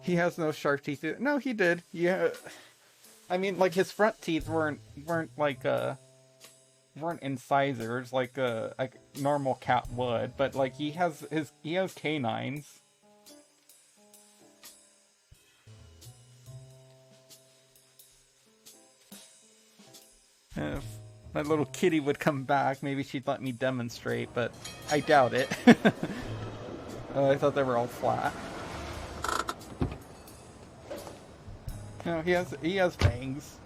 He has no sharp teeth. No, he did. Yeah, I mean, like his front teeth weren't like weren't incisors like a normal cat would, but like he has canines. If my little kitty would come back, maybe she'd let me demonstrate, but I doubt it. I thought they were all flat. No, he has fangs.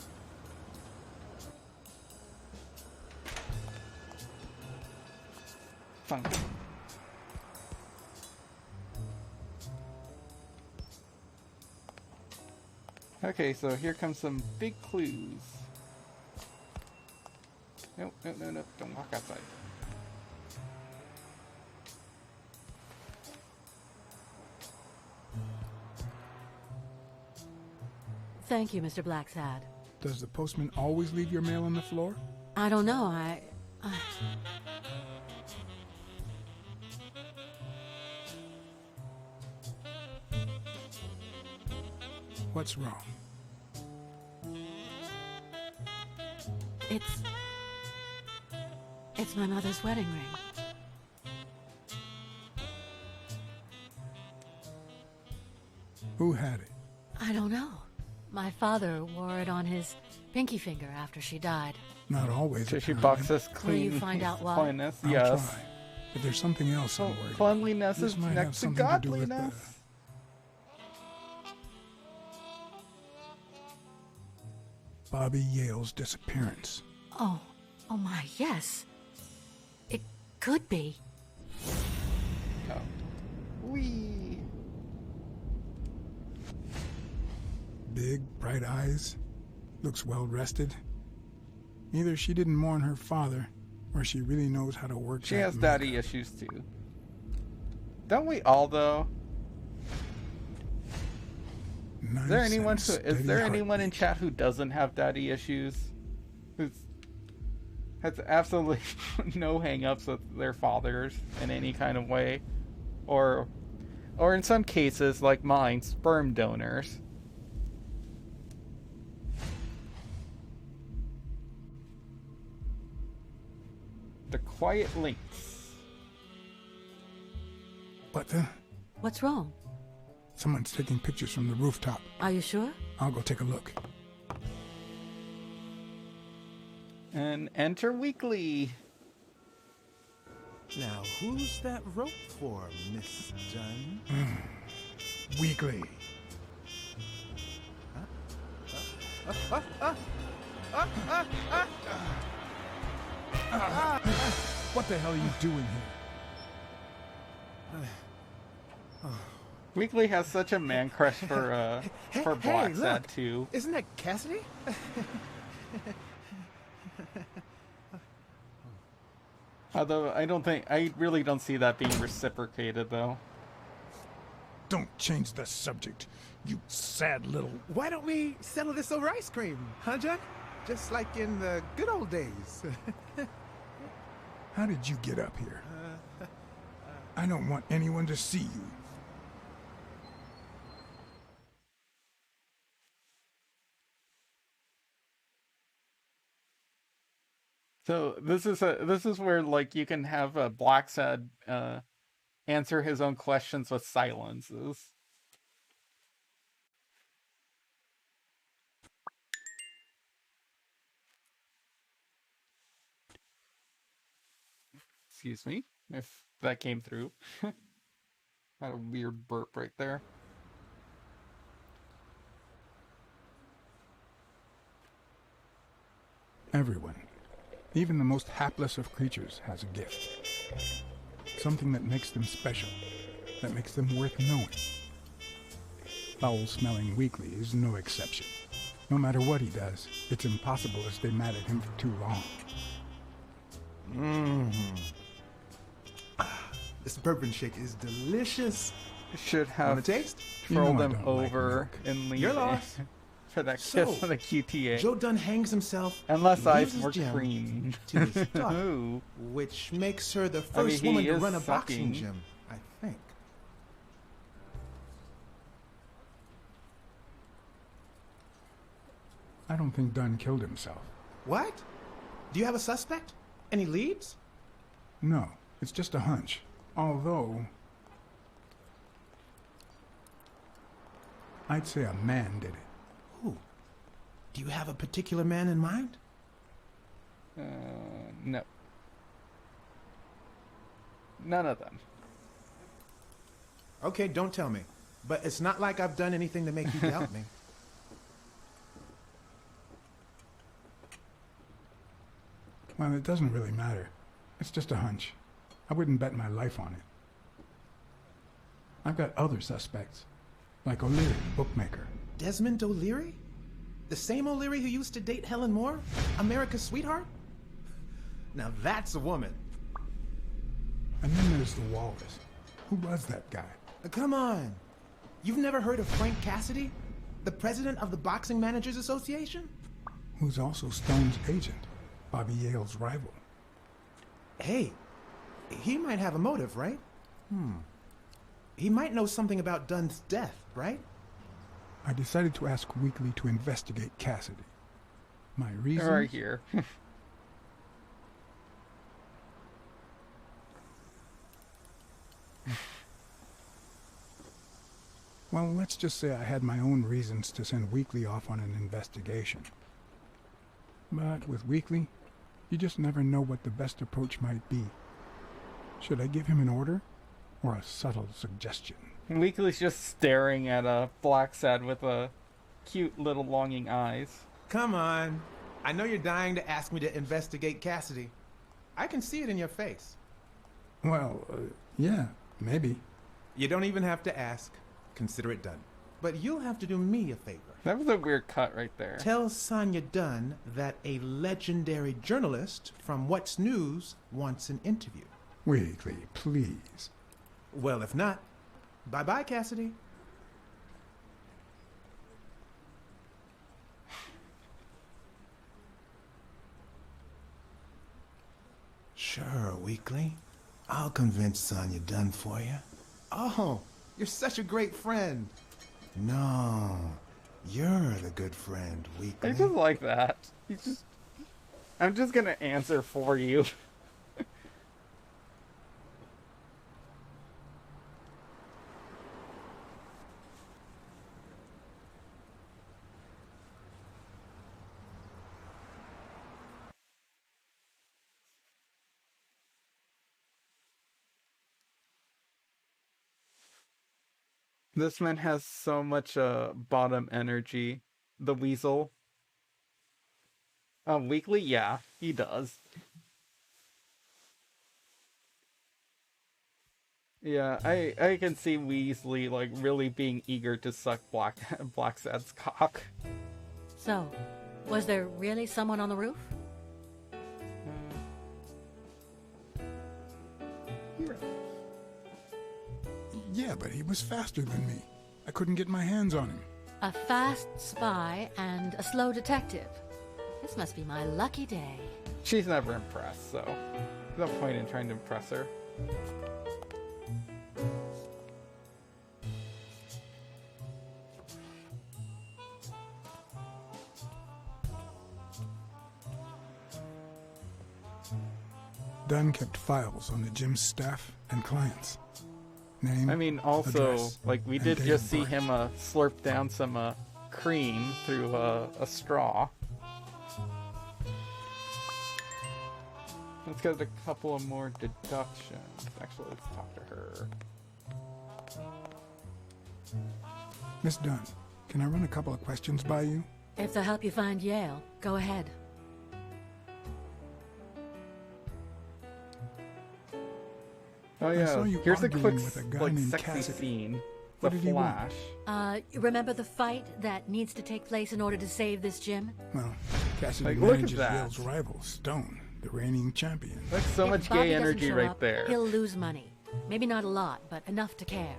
Fine. Okay, so here comes some big clues. No, don't walk outside. Thank you, Mr. Blacksad. Does the postman always leave your mail on the floor? I don't know, What's wrong? It's my mother's wedding ring. Who had it? I don't know. My father wore it on his pinky finger after she died. Not always. Tissue boxes clean. Will you find out why? Cleanliness, I'll yes. try. But there's something else I'm worried cleanliness about. is This might have next to something to do with godliness. Bobby Yale's disappearance. Oh my, yes. It could be. Oh. Whee! Big, bright eyes. Looks well rested. Either she didn't mourn her father, or she really knows how to work. She has daddy issues too. Don't we all though? Is there anyone in chat who doesn't have daddy issues? Who has absolutely no hang-ups with their fathers in any kind of way? Or in some cases, like mine, sperm donors. The Quiet Links. What the? What's wrong? Someone's taking pictures from the rooftop. Are you sure? I'll go take a look. And enter Weekly. Now, who's that rope for, Miss Dunn? Weekly. What the hell are you doing here? Weekly has such a man crush for Blacksad too. Isn't that Cassidy? Although I really don't see that being reciprocated, though. Don't change the subject, you sad little... Why don't we settle this over ice cream, huh, Jack? Just like in the good old days. How did you get up here? I don't want anyone to see you. So this is where like you can have Blacksad answer his own questions with silences. Excuse me, if that came through. Had a weird burp right there. Everyone, even the most hapless of creatures, has a gift. Something that makes them special, that makes them worth knowing. Foul-smelling Weekly is no exception. No matter what he does, it's impossible to stay mad at him for too long. This bourbon shake is delicious. Should have taste? Troll them over and leave. You're lost. For that kiss on the QTA. Joe Dunn hangs himself. Unless I have more cream. To his daughter, which makes her the first woman to run a boxing gym, I think. I don't think Dunn killed himself. What? Do you have a suspect? Any leads? No, it's just a hunch. Although... I'd say a man did it. Who? Do you have a particular man in mind? No. None of them. Okay, don't tell me. But it's not like I've done anything to make you doubt me. Well, it doesn't really matter. It's just a hunch. I wouldn't bet my life on it. I've got other suspects, like O'Leary, bookmaker. Desmond O'Leary? The same O'Leary who used to date Helen Moore? America's sweetheart? Now that's a woman. And then there's the Walrus. Who was that guy? Come on. You've never heard of Frank Cassidy? The president of the Boxing Managers Association? Who's also Stone's agent, Bobby Yale's rival. Hey, he might have a motive, right? He might know something about Dunn's death, right? I decided to ask Weekly to investigate Cassidy. My reason? Right here. Well, let's just say I had my own reasons to send Weekly off on an investigation. But with Weekly, you just never know what the best approach might be. Should I give him an order, or a subtle suggestion? Weekly's just staring at Blacksad with cute little longing eyes. Come on. I know you're dying to ask me to investigate Cassidy. I can see it in your face. Well, yeah, maybe. You don't even have to ask. Consider it done. But you'll have to do me a favor. That was a weird cut right there. Tell Sonia Dunn that a legendary journalist from What's News wants an interview. Weekly, please. Well, if not, bye-bye, Cassidy. Sure, Weekly. I'll convince Sonia Dunn for you. Oh, you're such a great friend. No, you're the good friend, Weekly. I just like that. I'm just gonna answer for you. This man has so much bottom energy. The weasel. Weekly? Yeah, he does. Yeah, I can see Weasley like really being eager to suck Blacksad's cock. So, Was there really someone on the roof? Yeah, but he was faster than me. I couldn't get my hands on him. A fast spy and a slow detective. This must be my lucky day. She's never impressed, so there's no point in trying to impress her. Dunn kept files on the gym's staff and clients. Name, I mean, also, address, like, we did just see him slurp down some cream through a straw. Let's get a couple of more deductions. Actually, let's talk to her. Miss Dunn, can I run a couple of questions by you? If they'll help you find Yale, go ahead. Oh yeah, here's a quick sexy Cassidy. scene. What The did he want? Flash. Remember the fight that needs to take place in order to save this gym? Well, Cassidy Like, look at manages that. Yale's rival, Stone, the reigning champion. That's so If much Bobby gay doesn't energy show right up, there. He'll lose money. Maybe not a lot, but enough to care.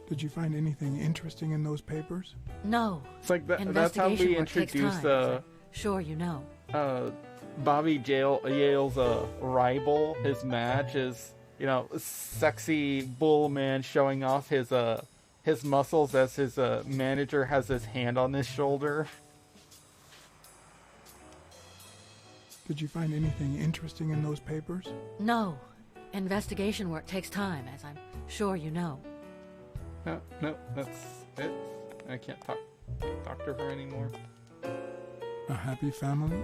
Did you find anything interesting in those papers? No. It's like that's how Investigation we work takes introduced time, as I'm sure you know. Bobby Yale's rival. His match is, you know, sexy bull man showing off his muscles as his manager has his hand on his shoulder. Did you find anything interesting in those papers? No. Investigation work takes time, as I'm sure you know. No, that's it. I can't talk to her anymore. A happy family?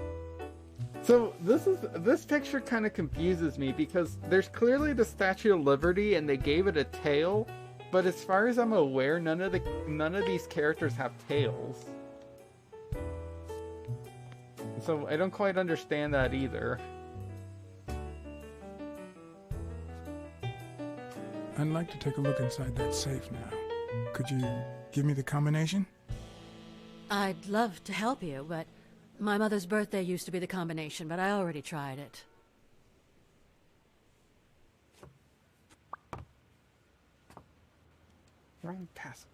So this picture kind of confuses me because there's clearly the Statue of Liberty and they gave it a tail, but as far as I'm aware, none of these characters have tails. So I don't quite understand that either. I'd like to take a look inside that safe now. Could you give me the combination? I'd love to help you, but my mother's birthday used to be the combination, but I already tried it. Wrong pass.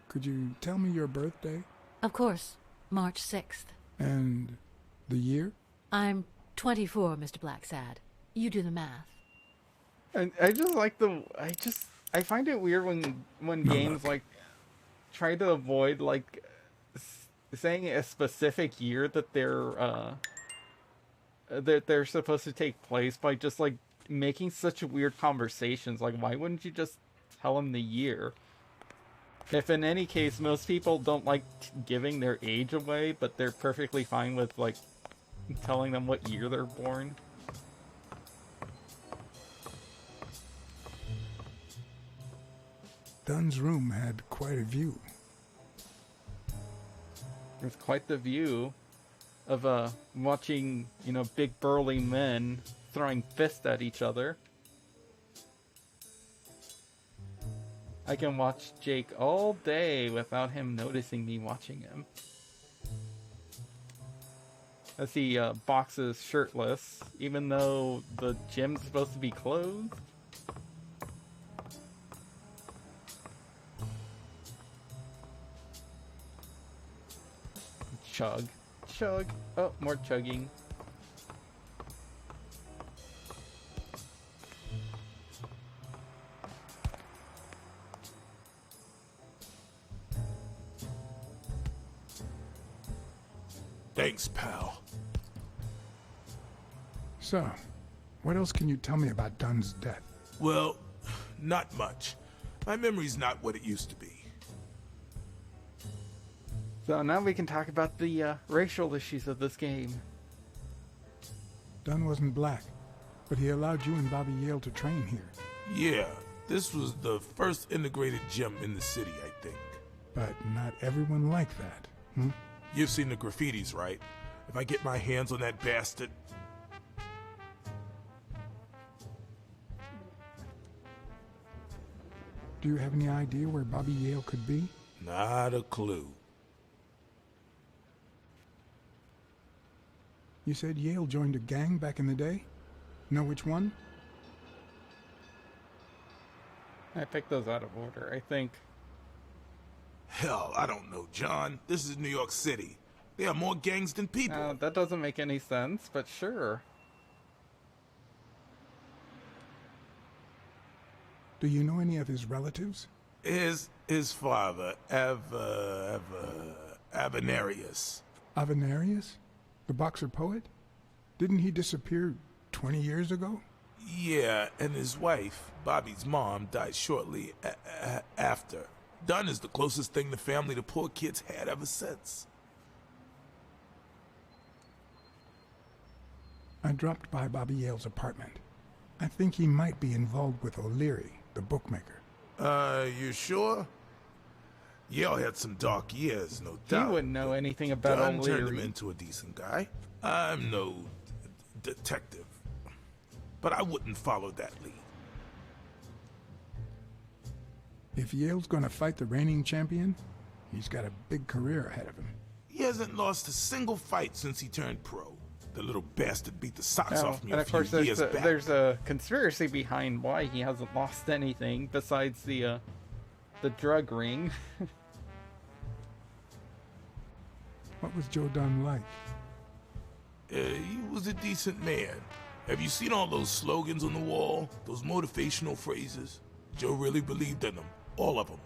Could you tell me your birthday? Of course, March 6th. And the year? I'm 24, Mr. Blacksad. You do the math. And I just like I find it weird when games like try to avoid like saying a specific year that they're supposed to take place by just like making such weird conversations. Like, why wouldn't you just tell them the year? If in any case most people don't like giving their age away, but they're perfectly fine with like telling them what year they're born. Dunn's room had quite a view. There's quite the view of watching, you know, big burly men throwing fists at each other. I can watch Jake all day without him noticing me watching him. As he boxes shirtless, even though the gym's supposed to be closed. Chug. Chug. Oh, more chugging. Thanks, pal. So, what else can you tell me about Dunn's death? Well, not much. My memory's not what it used to be. So now we can talk about the racial issues of this game. Dunn wasn't black, but he allowed you and Bobby Yale to train here. Yeah, this was the first integrated gym in the city, I think. But not everyone liked that, hmm? You've seen the graffitis, right? If I get my hands on that bastard... Do you have any idea where Bobby Yale could be? Not a clue. You said Yale joined a gang back in the day? Know which one? I picked those out of order, I think. Hell, I don't know, John. This is New York City. There are more gangs than people. That doesn't make any sense, but sure. Do you know any of his relatives? His father, Avenarius. Avenarius? The boxer poet? Didn't he disappear 20 years ago? Yeah, and his wife, Bobby's mom, died shortly after. Dunn is the closest thing the family the poor kids had ever since. I dropped by Bobby Yale's apartment. I think he might be involved with O'Leary, the bookmaker. You sure? Yale had some dark years, no He doubt. wouldn't know anything about Dunn turned him O'Leary. into a decent guy. I'm no detective, but I wouldn't follow that lead. If Yale's gonna fight the reigning champion, he's got a big career ahead of him. He hasn't lost a single fight since he turned pro. The little bastard beat the socks Oh, off me and a of few course years back. there's a conspiracy behind why he hasn't lost anything besides the drug ring. What was Joe Dunn like? He was a decent man. Have you seen all those slogans on the wall? Those motivational phrases? Joe really believed in them. All of them.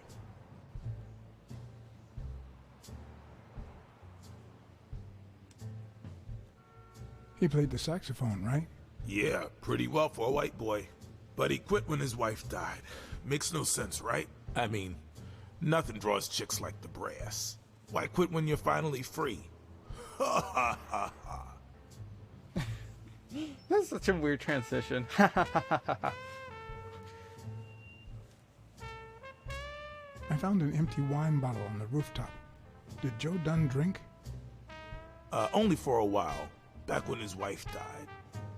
He played the saxophone, right? Yeah, pretty well for a white boy. But he quit when his wife died. Makes no sense, right? I mean, nothing draws chicks like the brass. Why quit when you're finally free? Ha ha ha ha. That's such a weird transition. I found an empty wine bottle on the rooftop. Did Joe Dunn drink? Only for a while, back when his wife died.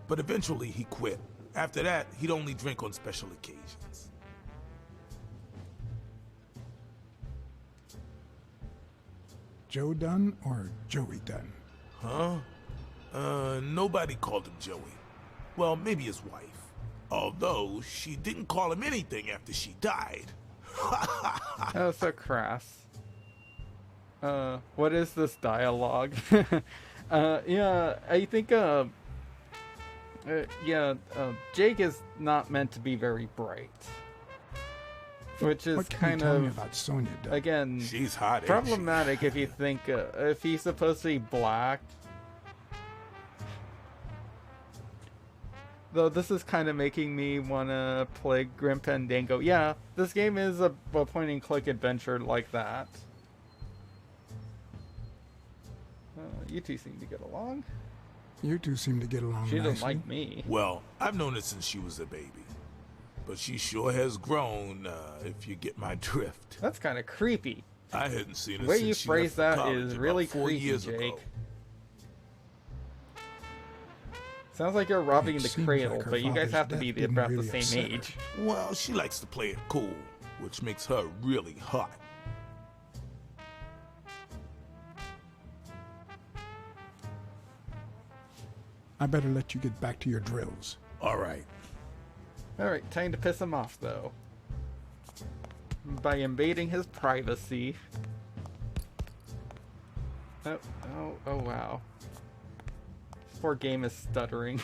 But eventually he quit. After that, he'd only drink on special occasions. Joe Dunn or Joey Dunn? Huh? Nobody called him Joey. Well, maybe his wife. Although, she didn't call him anything after she died. Oh, so crass. What is this dialogue? Yeah, I think, Jake is not meant to be very bright. Which is What can kind you tell me of, about Sonya Dunn? again, She's hot, ain't she? problematic if you think, if he's supposed to be black. Though this is kind of making me want to play Grim Fandango. Yeah, this game is a point-and-click adventure like that. You two seem to get along. You two seem to get along She nicely. doesn't like me. Well, I've known her since she was a baby. But she sure has grown, if you get my drift. That's kind of creepy. I hadn't seen her The way since you she phrase left for that college is about really 4 creepy, years Jake. ago. Sounds like you're robbing It the seems cradle, like her but you guys father's have to death be didn't about really the same upset her. age. Well, she likes to play it cool, which makes her really hot. I better let you get back to your drills. All right. Alright, time to piss him off, though. By invading his privacy. Oh, wow. This poor game is stuttering.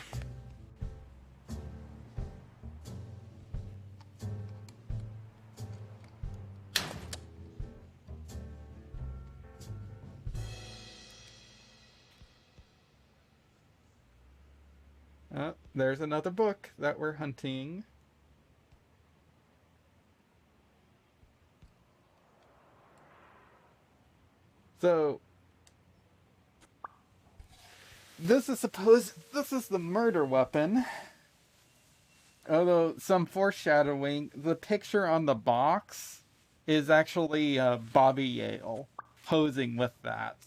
There's another book that we're hunting. So, this is the murder weapon. Although, some foreshadowing, the picture on the box is actually Bobby Yale posing with that.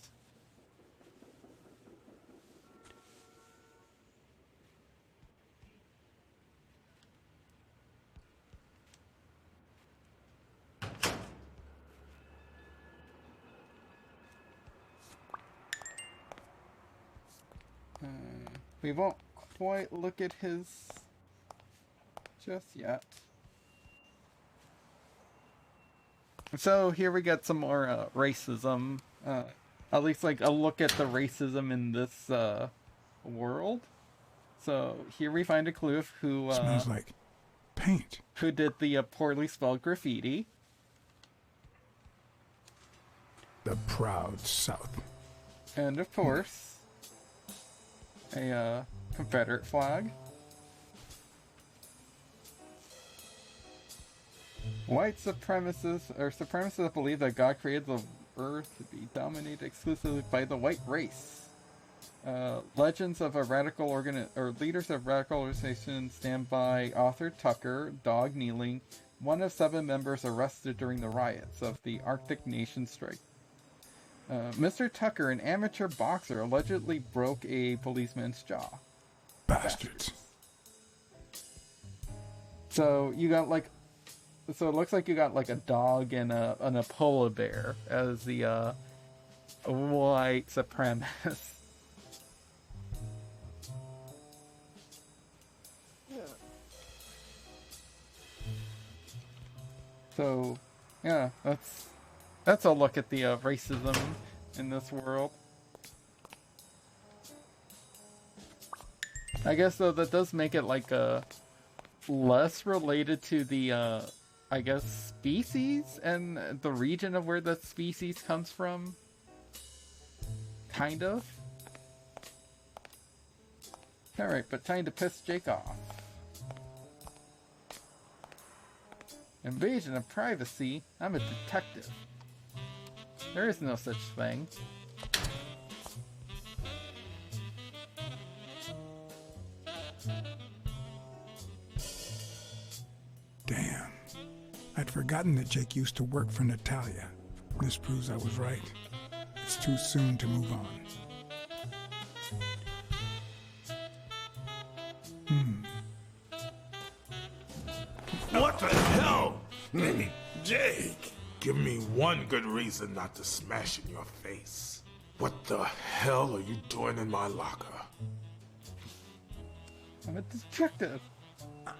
We won't quite look at his just yet. So here we get some more racism. At least like a look at the racism in this world. So here we find a clue of who smells like paint. Who did the poorly spelled graffiti. The proud South. And of course, a Confederate flag. White supremacists believe that God created the earth to be dominated exclusively by the white race. Legends of a leaders of radical organizations stand by author Tucker, dog kneeling, one of 7 members arrested during the riots of the Arctic Nation strike. Mr. Tucker, an amateur boxer, allegedly broke a policeman's jaw. Bastards. So you got like, so it looks like you got like a dog and a polar bear as the white supremacists. So, yeah, that's a look at the racism in this world. I guess though that does make it like less related to the I guess species and the region of where the species comes from. Kind of. Alright, but time to piss Jake off. Invasion of privacy? I'm a detective. There is no such thing. Damn. I'd forgotten that Jake used to work for Natalia. This proves I was right. It's too soon to move on. What the hell? Hey, Jake! Give me one good reason not to smash in your face. What the hell are you doing in my locker? I'm a detective.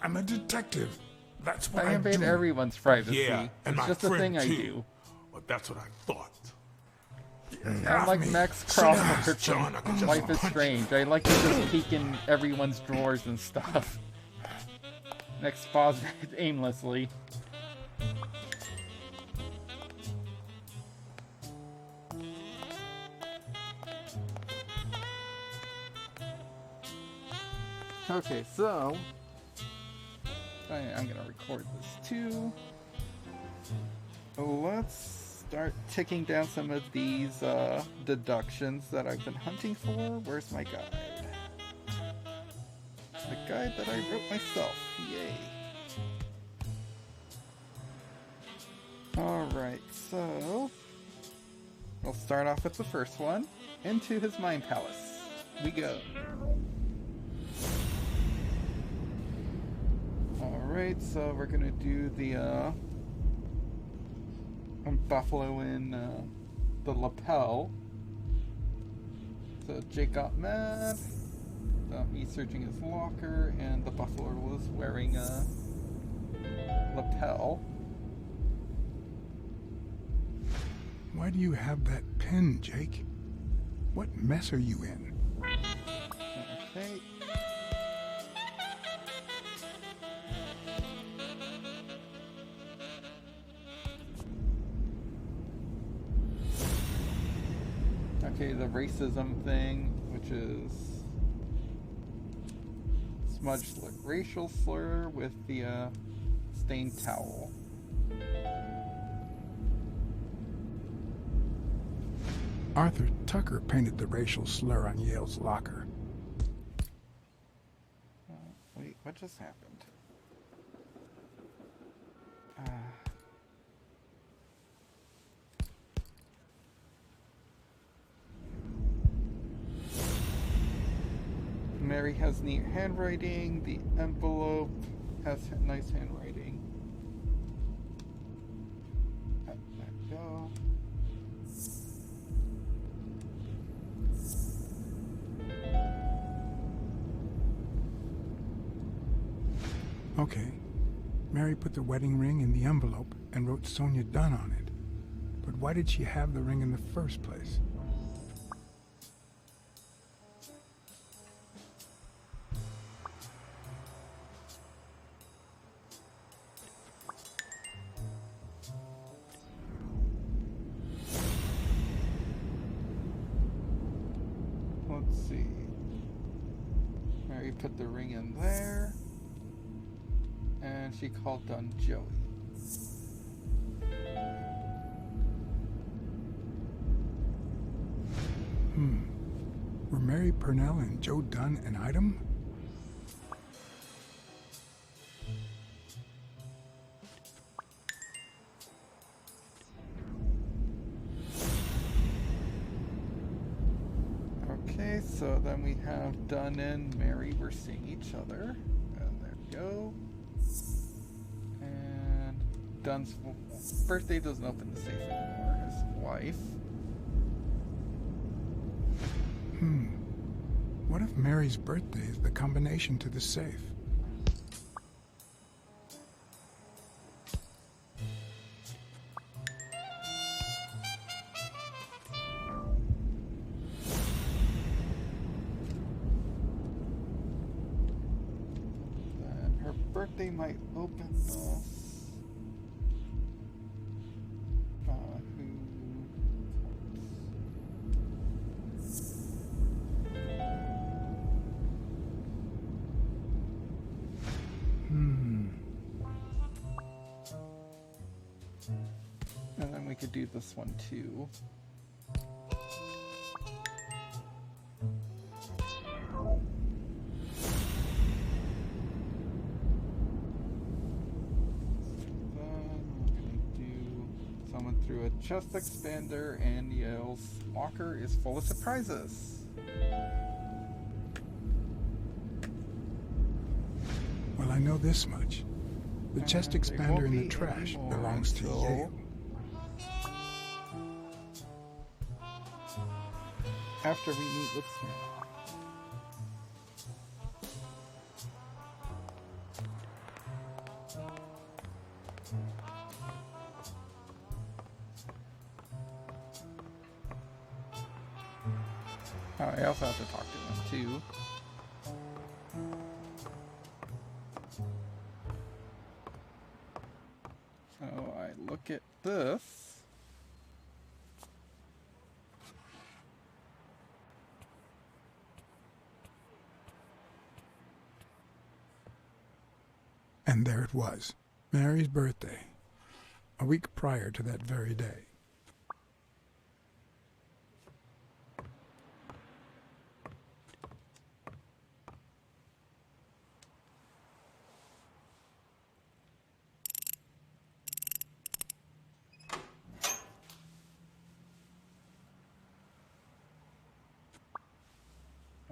I'm a detective. That's what I invade everyone's privacy. Yeah, and it's my just a friend thing I too. do. But that's what I thought. I'm like Max Crossword from Life is Strange. I like to just peek in everyone's drawers and stuff. And exposit aimlessly. Okay, so I'm gonna record this too. Let's start ticking down some of these deductions that I've been hunting for. Where's my guide? The guide that I wrote myself. Yay. Alright, so we'll start off with the first one. Into his mind palace. We go. Alright, so we're gonna do the buffalo in the lapel. So Jake got mad. He's searching his locker, and the buffalo was wearing a lapel. Why do you have that pen, Jake? What mess are you in? Okay. Okay, the racism thing, which is smudged racial slur with the stained towel. Arthur Tucker painted the racial slur on Yale's locker. Wait, what just happened? Mary has neat handwriting. The envelope has nice handwriting. There we go. Okay. Mary put the wedding ring in the envelope and wrote Sonia Dunn on it. But why did she have the ring in the first place? Let's see. Mary put the ring in there. And she called Dunn Joey. Were Mary Purnell and Joe Dunn an item? Okay, so then we have Dunn and Mary. We're seeing each other. And there we go. And Dunn's birthday doesn't open the safe anymore. His wife. What if Mary's birthday is the combination to the safe? Then her birthday might open this. And then we could do this one too. Someone threw a chest expander and yells, "Locker is full of surprises." Well, I know this much. The chest expander in the trash belongs to Yale. After we meet with Smith. Oh, I also have to talk to them too. So I look at this. And there it was, Mary's birthday, a week prior to that very day.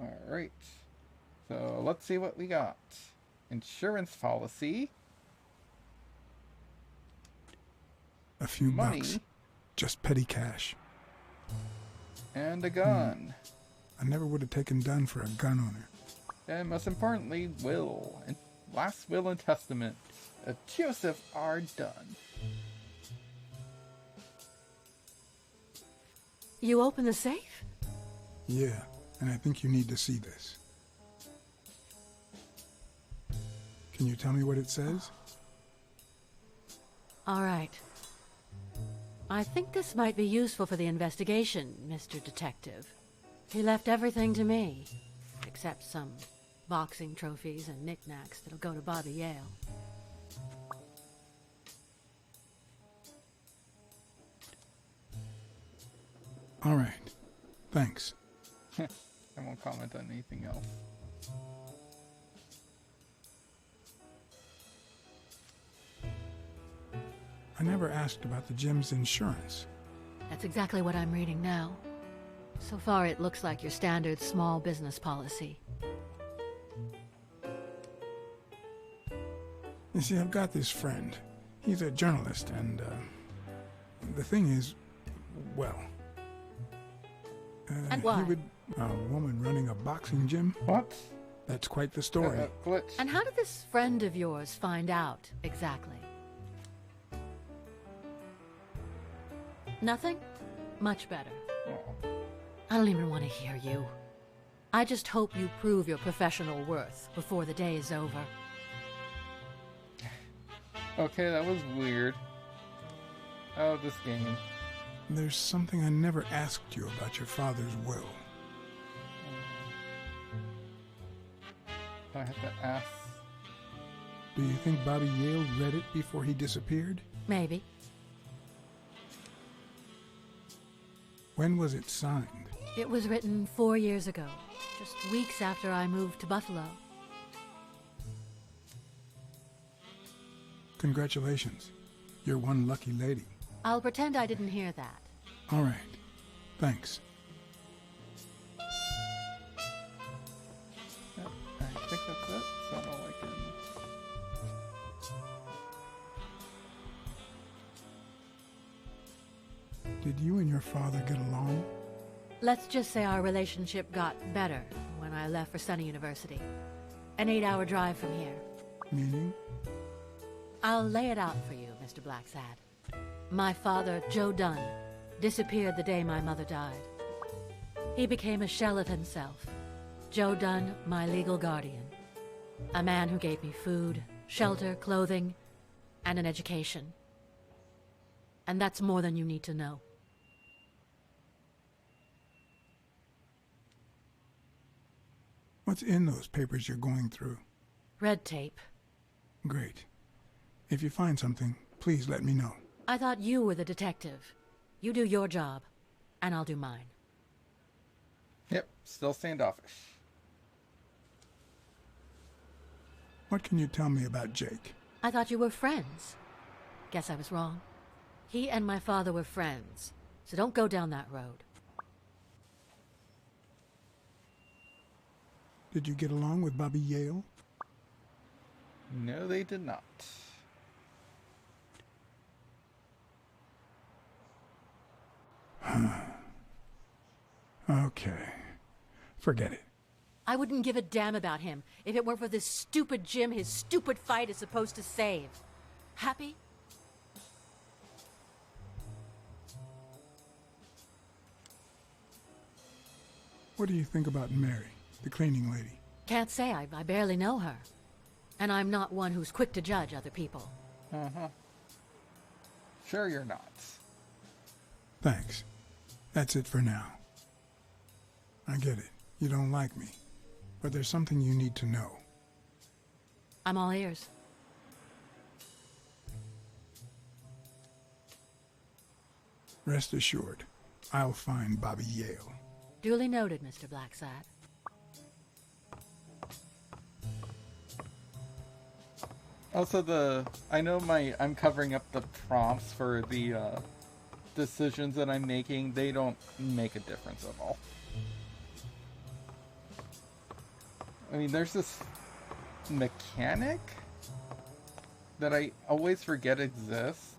Alright, so let's see what we got. Insurance policy. A few money, bucks. Just petty cash. And a gun. I never would have taken Dunn for a gun owner. And most importantly, will. And last will and testament of Joseph R. Dunn. You open the safe? Yeah, and I think you need to see this. Can you tell me what it says? All right. I think this might be useful for the investigation, Mr. Detective. He left everything to me, except some boxing trophies and knickknacks that'll go to Bobby Yale. All right. Thanks. I won't comment on anything else. I never asked about the gym's insurance. That's exactly what I'm reading now. So far, it looks like your standard small business policy. You see, I've got this friend. He's a journalist, and the thing is, well... and why? A woman running a boxing gym? What? That's quite the story. Glitch. And how did this friend of yours find out, exactly? Nothing? Much better. Oh. I don't even want to hear you. I just hope you prove your professional worth before the day is over. Okay, that was weird. Oh, this game. There's something I never asked you about your father's will. I have to ask. Do you think Bobby Yale read it before he disappeared? Maybe. When was it signed? It was written 4 years ago, just weeks after I moved to Buffalo. Congratulations. You're one lucky lady. I'll pretend I didn't hear that. All right. Thanks. Yep, I think that's it. That's all I can. Did you and your father get along? Let's just say our relationship got better when I left for Sunny University. An 8-hour drive from here. Meaning? I'll lay it out for you, Mr. Blacksad. My father, Joe Dunn, disappeared the day my mother died. He became a shell of himself. Joe Dunn, my legal guardian. A man who gave me food, shelter, clothing, and an education. And that's more than you need to know. What's in those papers you're going through? Red tape. Great. If you find something, please let me know. I thought you were the detective. You do your job, and I'll do mine. Yep, still standoffish. What can you tell me about Jake? I thought you were friends. Guess I was wrong. He and my father were friends, so don't go down that road. Did you get along with Bobby Yale? No, they did not. Okay. Forget it. I wouldn't give a damn about him if it weren't for this stupid Jim his stupid fight is supposed to save. Happy? What do you think about Mary, the cleaning lady? Can't say. I barely know her. And I'm not one who's quick to judge other people. Uh-huh. Sure you're not. Thanks. That's it for now. I get it. You don't like me. But there's something you need to know. I'm all ears. Rest assured, I'll find Bobby Yale. Duly noted, Mr. Blacksad. Also, I know I'm covering up the prompts for the decisions that I'm making. They don't make a difference at all. I mean, there's this mechanic that I always forget exists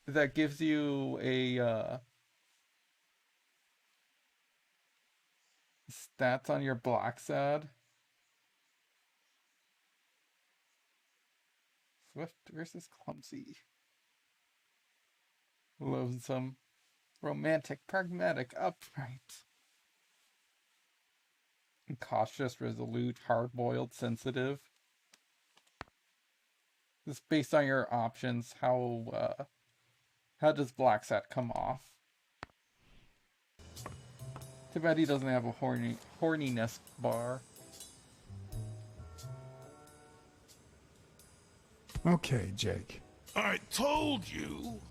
that gives you a stats on your Blacksad. Swift versus clumsy. Loathsome. Romantic, pragmatic, upright. Cautious, resolute, hard-boiled, sensitive. This based on your options. How does Blacksad come off? Too bad he doesn't have a horniness bar. Okay, Jake. I told you.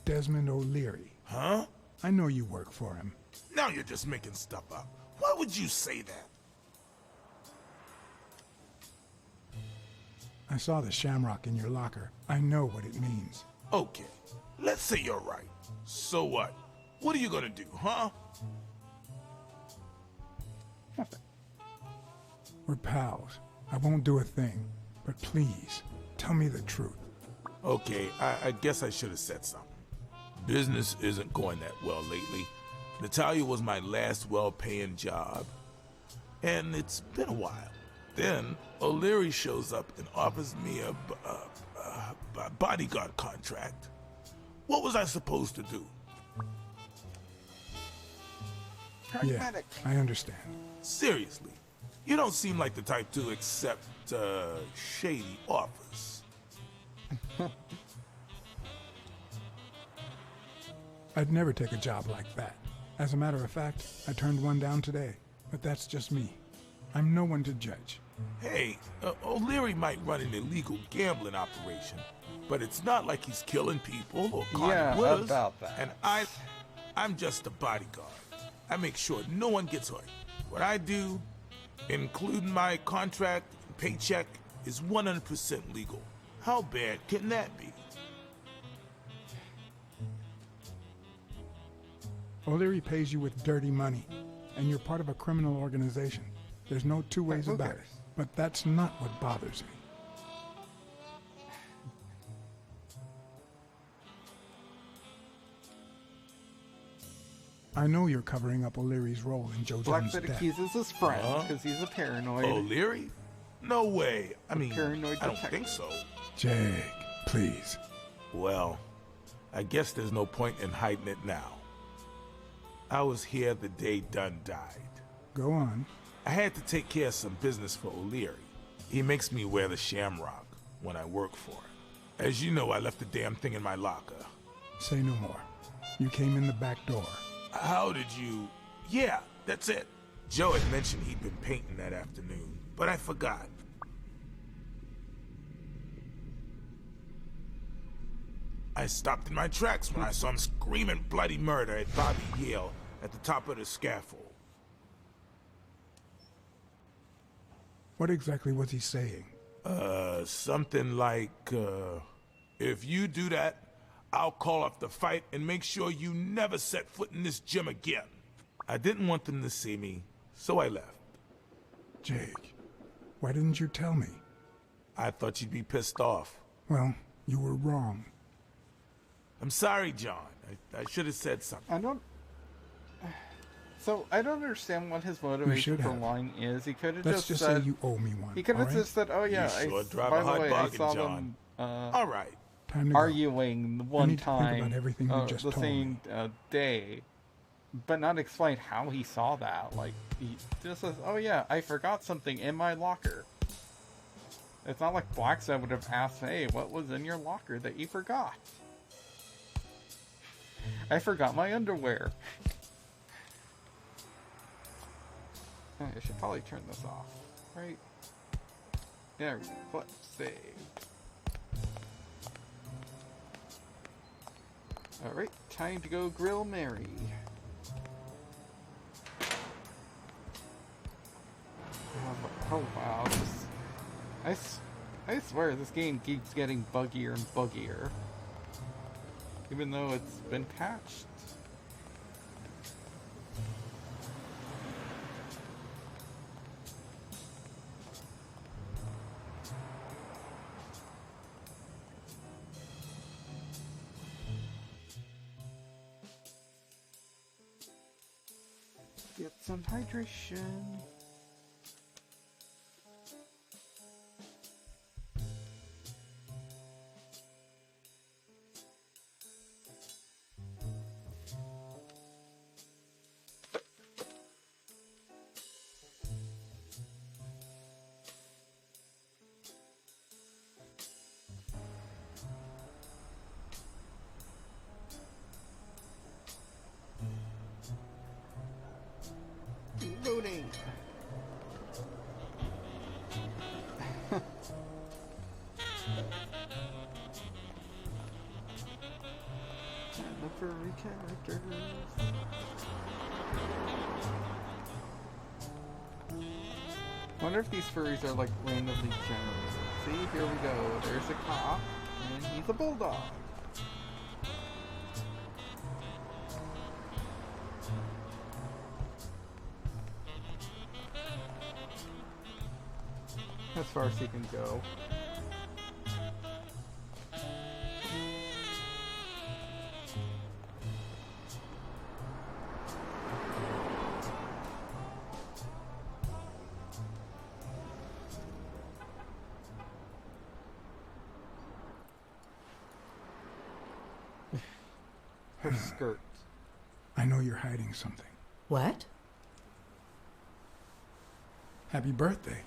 Desmond O'Leary. Huh? I know you work for him. Now you're just making stuff up. Why would you say that? I saw the shamrock in your locker. I know what it means. Okay, let's say you're right. So what? What are you gonna do, huh? We're pals. I won't do a thing. But please, tell me the truth. Okay, I guess I should have said something. Business isn't going that well lately. Natalia was my last well-paying job, and it's been a while. Then O'Leary shows up and offers me a bodyguard contract. What was I supposed to do? Yeah, I understand. Seriously, you don't seem like the type to accept shady offers. I'd never take a job like that. As a matter of fact, I turned one down today, but that's just me. I'm no one to judge. Hey, O'Leary might run an illegal gambling operation, but it's not like he's killing people or conning winners. About that. And I'm just a bodyguard. I make sure no one gets hurt. What I do, including my contract and paycheck, is 100% legal. How bad can that be? O'Leary pays you with dirty money, and you're part of a criminal organization. There's no two ways about it. But that's not what bothers me. I know you're covering up O'Leary's role in Joe Jones' death. Blacksad accuses his friend because he's a paranoid. O'Leary? No way. I mean, paranoid I don't detective. think so. Jake, please. Well, I guess there's no point in hiding it now. I was here the day Dunn died. Go on. I had to take care of some business for O'Leary. He makes me wear the shamrock when I work for him. As you know, I left the damn thing in my locker. Say no more. You came in the back door. How did you... Yeah, that's it. Joe had mentioned he'd been painting that afternoon, but I forgot. I stopped in my tracks when I saw him screaming bloody murder at Bobby Yale at the top of the scaffold. What exactly was he saying? Something like, if you do that, I'll call off the fight and make sure you never set foot in this gym again. I didn't want them to see me, so I left. Jake, why didn't you tell me? I thought you'd be pissed off. Well, you were wrong. I'm sorry, John. I should have said something. I don't understand what his motivation for lying is. He could have Let's just said, say you owe me one. He could have all just said, "Oh yeah, you sure drive by a the hot way, bargain, I saw John. them All right. Time to go. arguing the I one need to think time, about everything you just the told same day, but not explain how he saw that. Like he just says, "Oh yeah, I forgot something in my locker." It's not like Blacksad would have asked, "Hey, what was in your locker that you forgot?" I forgot my underwear. I should probably turn this off, right? There we go. Let's save. Alright, time to go grill Mary. Oh wow, I swear this game keeps getting buggier and buggier. Even though it's been patched. Get some hydration. Loading. Look for characters. Wonder if these furries are like randomly generated. See, here we go. There's a cop, and he's a bulldog. As far as he can go. Her skirt. I know you're hiding something. What? Happy birthday.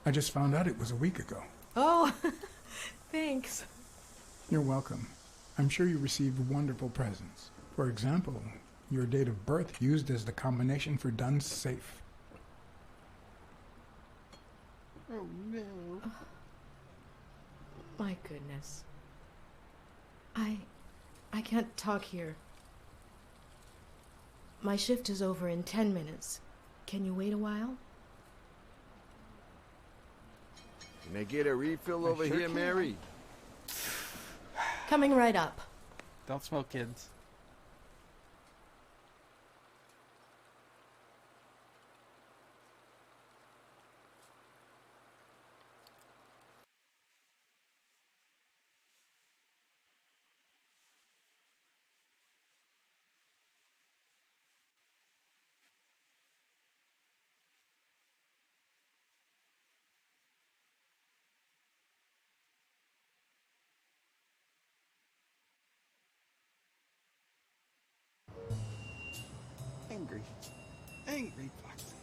I just found out it was a week ago. Oh, thanks. You're welcome. I'm sure you received wonderful presents. For example, your date of birth used as the combination for Dunn's safe. Oh no. My goodness. I can't talk here. My shift is over in 10 minutes. Can you wait a while? Can I get a refill over sure here, can. Mary? Coming right up. Don't smoke, kids. Angry Foxy.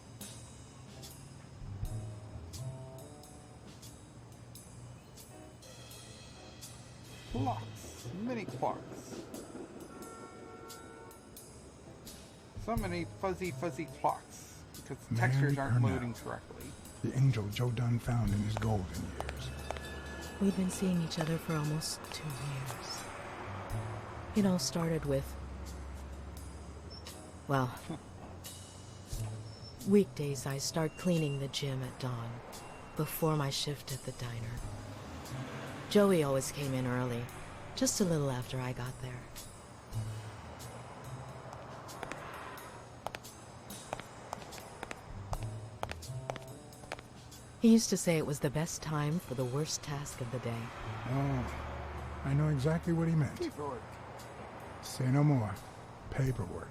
Clocks. Mini clocks. So many fuzzy clocks because the Mary textures aren't Purnell. loading correctly. The angel Joe Dunn found in his golden years. We've been seeing each other for almost 2 years. It all started with... well... weekdays I start cleaning the gym at dawn, before my shift at the diner. Joey always came in early, just a little after I got there. He used to say it was the best time for the worst task of the day. Oh, I know exactly what he meant. Paperwork. Say no more. Paperwork.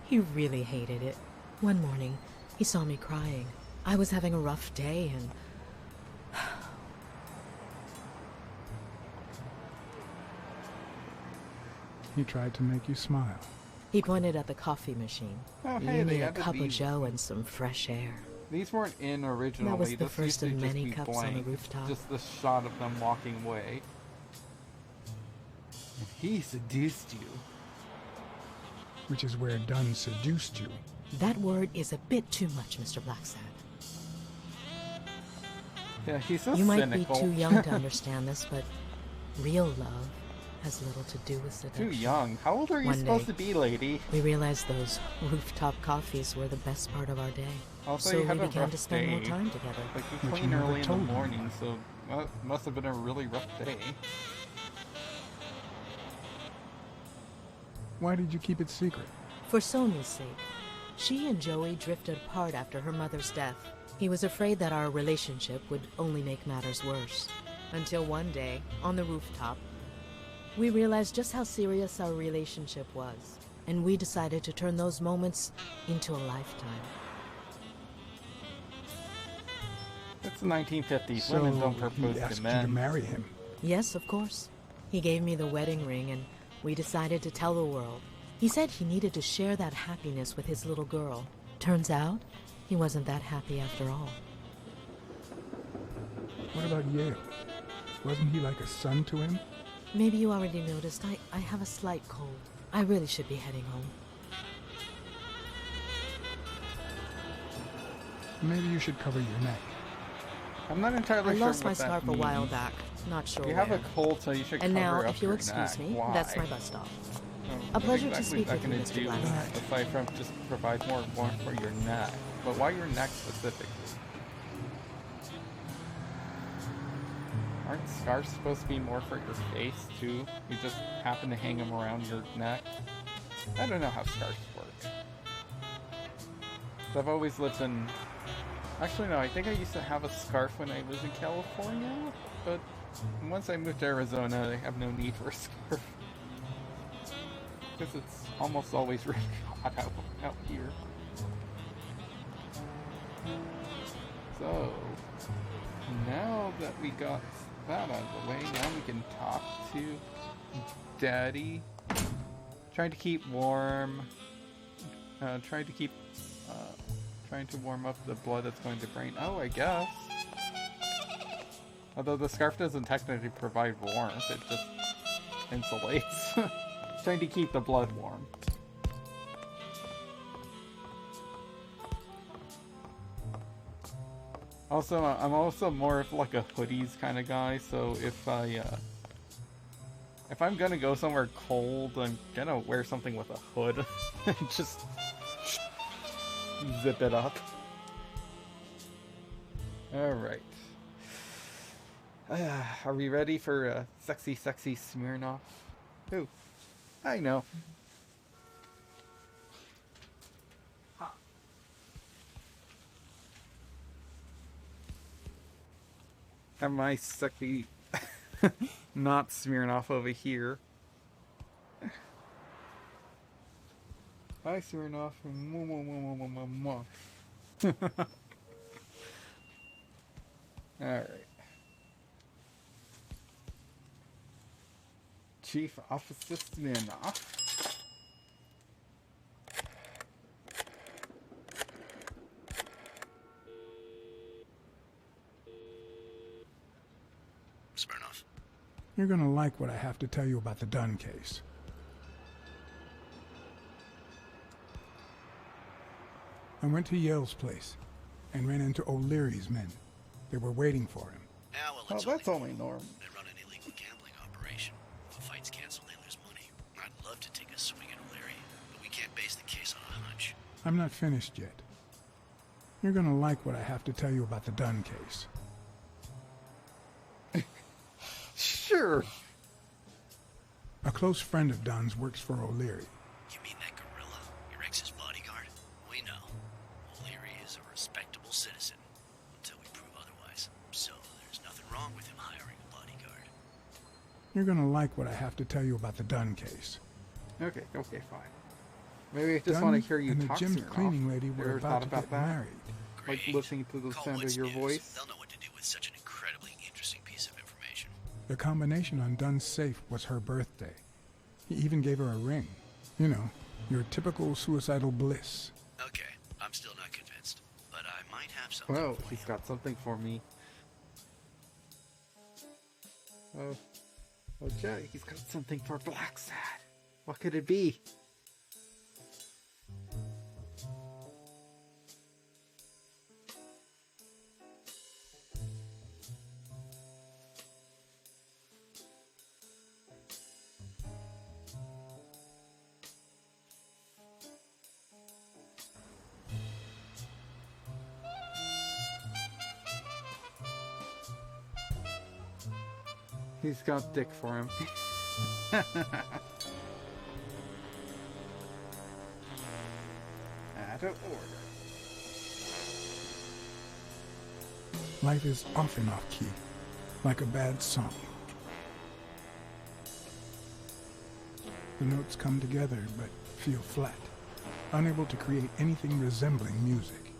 He really hated it. One morning, he saw me crying. I was having a rough day and... He tried to make you smile. he pointed at the coffee machine. Oh, You hey, they need a added cup of these. joe and some fresh air. These weren't in originally. That was the This first used of to just many be cups on the blank. rooftop. Just the shot of them walking away. And he seduced you. Which is where Dunn seduced you. That word is a bit too much, Mr. Blacksad. Yeah, he's so You might cynical. be too young to understand this, but real love has little to do with seduction. Too young. How old are you One supposed day, to be, lady? We realized those rooftop coffees were the best part of our day. Also, so you we had a began rough to spend more day. time together. Like you But clean you never early in the told me morning, so must have been a really rough day. Why did you keep it secret? For Sonia's sake. She and Joey drifted apart after her mother's death. He was afraid that our relationship would only make matters worse. Until one day, on the rooftop, we realized just how serious our relationship was. And we decided to turn those moments into a lifetime. It's the 1950s. So Women don't he propose asked to you to men. marry him. Yes, of course. He gave me the wedding ring and we decided to tell the world. He said he needed to share that happiness with his little girl. Turns out, he wasn't that happy after all. What about Yale? Wasn't he like a son to him? Maybe you already noticed, I have a slight cold. I really should be heading home. Maybe you should cover your neck. I'm not entirely I sure lost what my that scarf means. a while back. Not sure You have a where. cold, so you should And cover now, up if you'll your excuse neck. me, Why? that's my bus stop. Oh, A what pleasure to exactly speak is that with you, gonna Mr. do Blacksad. aside from just provide more warmth for your neck? But why your neck specifically? Aren't scarves supposed to be more for your face too? You just happen to hang them around your neck? I don't know how scarves work. I've always lived in... Actually, no, I think I used to have a scarf when I was in California, but once I moved to Arizona, I have no need for a scarf. Because it's almost always really hot out here. So, now that we got that out of the way, now we can talk to Daddy Trying to keep warm. Trying to warm up the blood that's going to brain. Oh, I guess. Although the scarf doesn't technically provide warmth, it just insulates. Trying to keep the blood warm. Also, I'm also more of like a hoodies kind of guy, so if I'm gonna go somewhere cold, I'm gonna wear something with a hood. Just zip it up. Alright. Are we ready for sexy Smirnoff? Ooh, I know. Have my sexy not Smirnoff over here. Hi Smirnoff. Alright. Chief Officer Smirnoff. Smirnoff. You're gonna like what I have to tell you about the Dunn case. I went to Yale's place and ran into O'Leary's men. They were waiting for him. Yeah, well, Oh, that's only normal. They run an illegal gambling operation. If a fight's canceled, they lose money. I'd love to take a swing at O'Leary, but we can't base the case on a hunch. I'm not finished yet. You're gonna like what I have to tell you about the Dunn case. Sure. A close friend of Dunn's works for O'Leary. You mean that gorilla? Your ex's bodyguard? We know. O'Leary is a respectable citizen, until we prove otherwise. So there's nothing wrong with him hiring a bodyguard. You're gonna like what I have to tell you about the Dunn case. Okay, fine. Maybe I just Dunn want to hear you and the talk gym's Smirnoff. cleaning lady were Ever about thought to about get that? married. Like listening to the Call sound of Woods your News. voice. They'll know what to do with such an incredibly interesting piece of information. The combination on Dunn's safe was her birthday. He even gave her a ring. You know, your typical suicidal bliss. Okay, I'm still not convinced, but I might have something Well, for he's you. got something for me. Oh, Jay, he's got something for Blacksad. What could it be? He's got dick for him. Out of order. Life is often off key, like a bad song. The notes come together but feel flat, unable to create anything resembling music.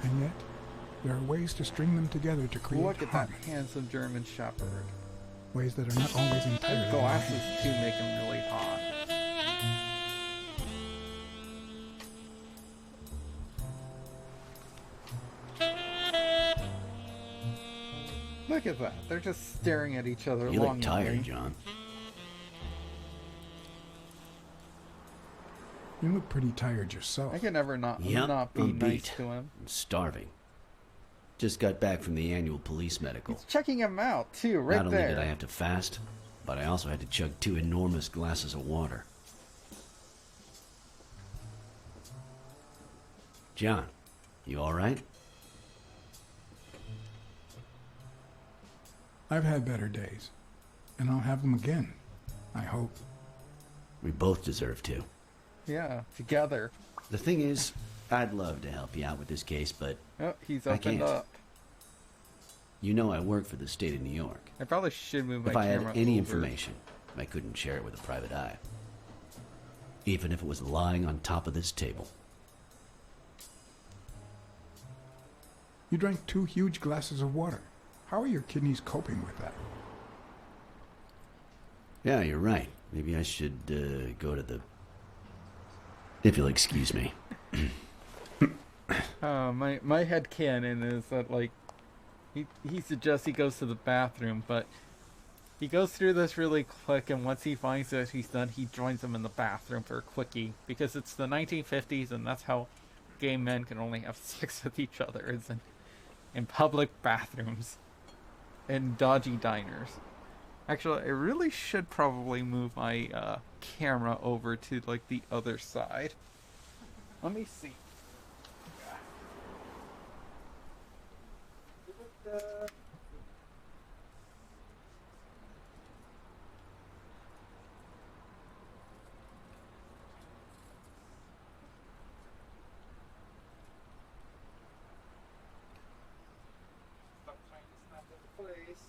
And yet, there are ways to string them together to create Look at that harmony. handsome German Shepherd. Ways that are not always entirely His in our glasses hands. too make him really hot. Look at that. They're just staring at each other You look longingly. tired, John. You look pretty tired yourself. I can never not be I'm nice beat. to him. I'm starving. Just got back from the annual police medical. He's checking him out too, right Not only there. did I have to fast, but I also had to chug 2 enormous glasses of water. John, you all right? I've had better days, and I'll have them again, I hope. We both deserve to. Yeah, together. The thing is, I'd love to help you out with this case, but Oh, he's I opened can't. up. you know I work for the state of New York. I probably should move my If I had camera any over. information, I couldn't share it with a private eye. Even if it was lying on top of this table. You drank 2 huge glasses of water. How are your kidneys coping with that? Yeah, you're right. Maybe I should go to the... If you'll excuse me. My headcanon is that, like, he suggests he goes to the bathroom, but he goes through this really quick, and once he finds that he's done, he joins them in the bathroom for a quickie, because it's the 1950s, and that's how gay men can only have sex with each other, is in public bathrooms, in dodgy diners. Actually, I really should probably move my camera over to, like, the other side. Let me see. Stop trying to snap into place.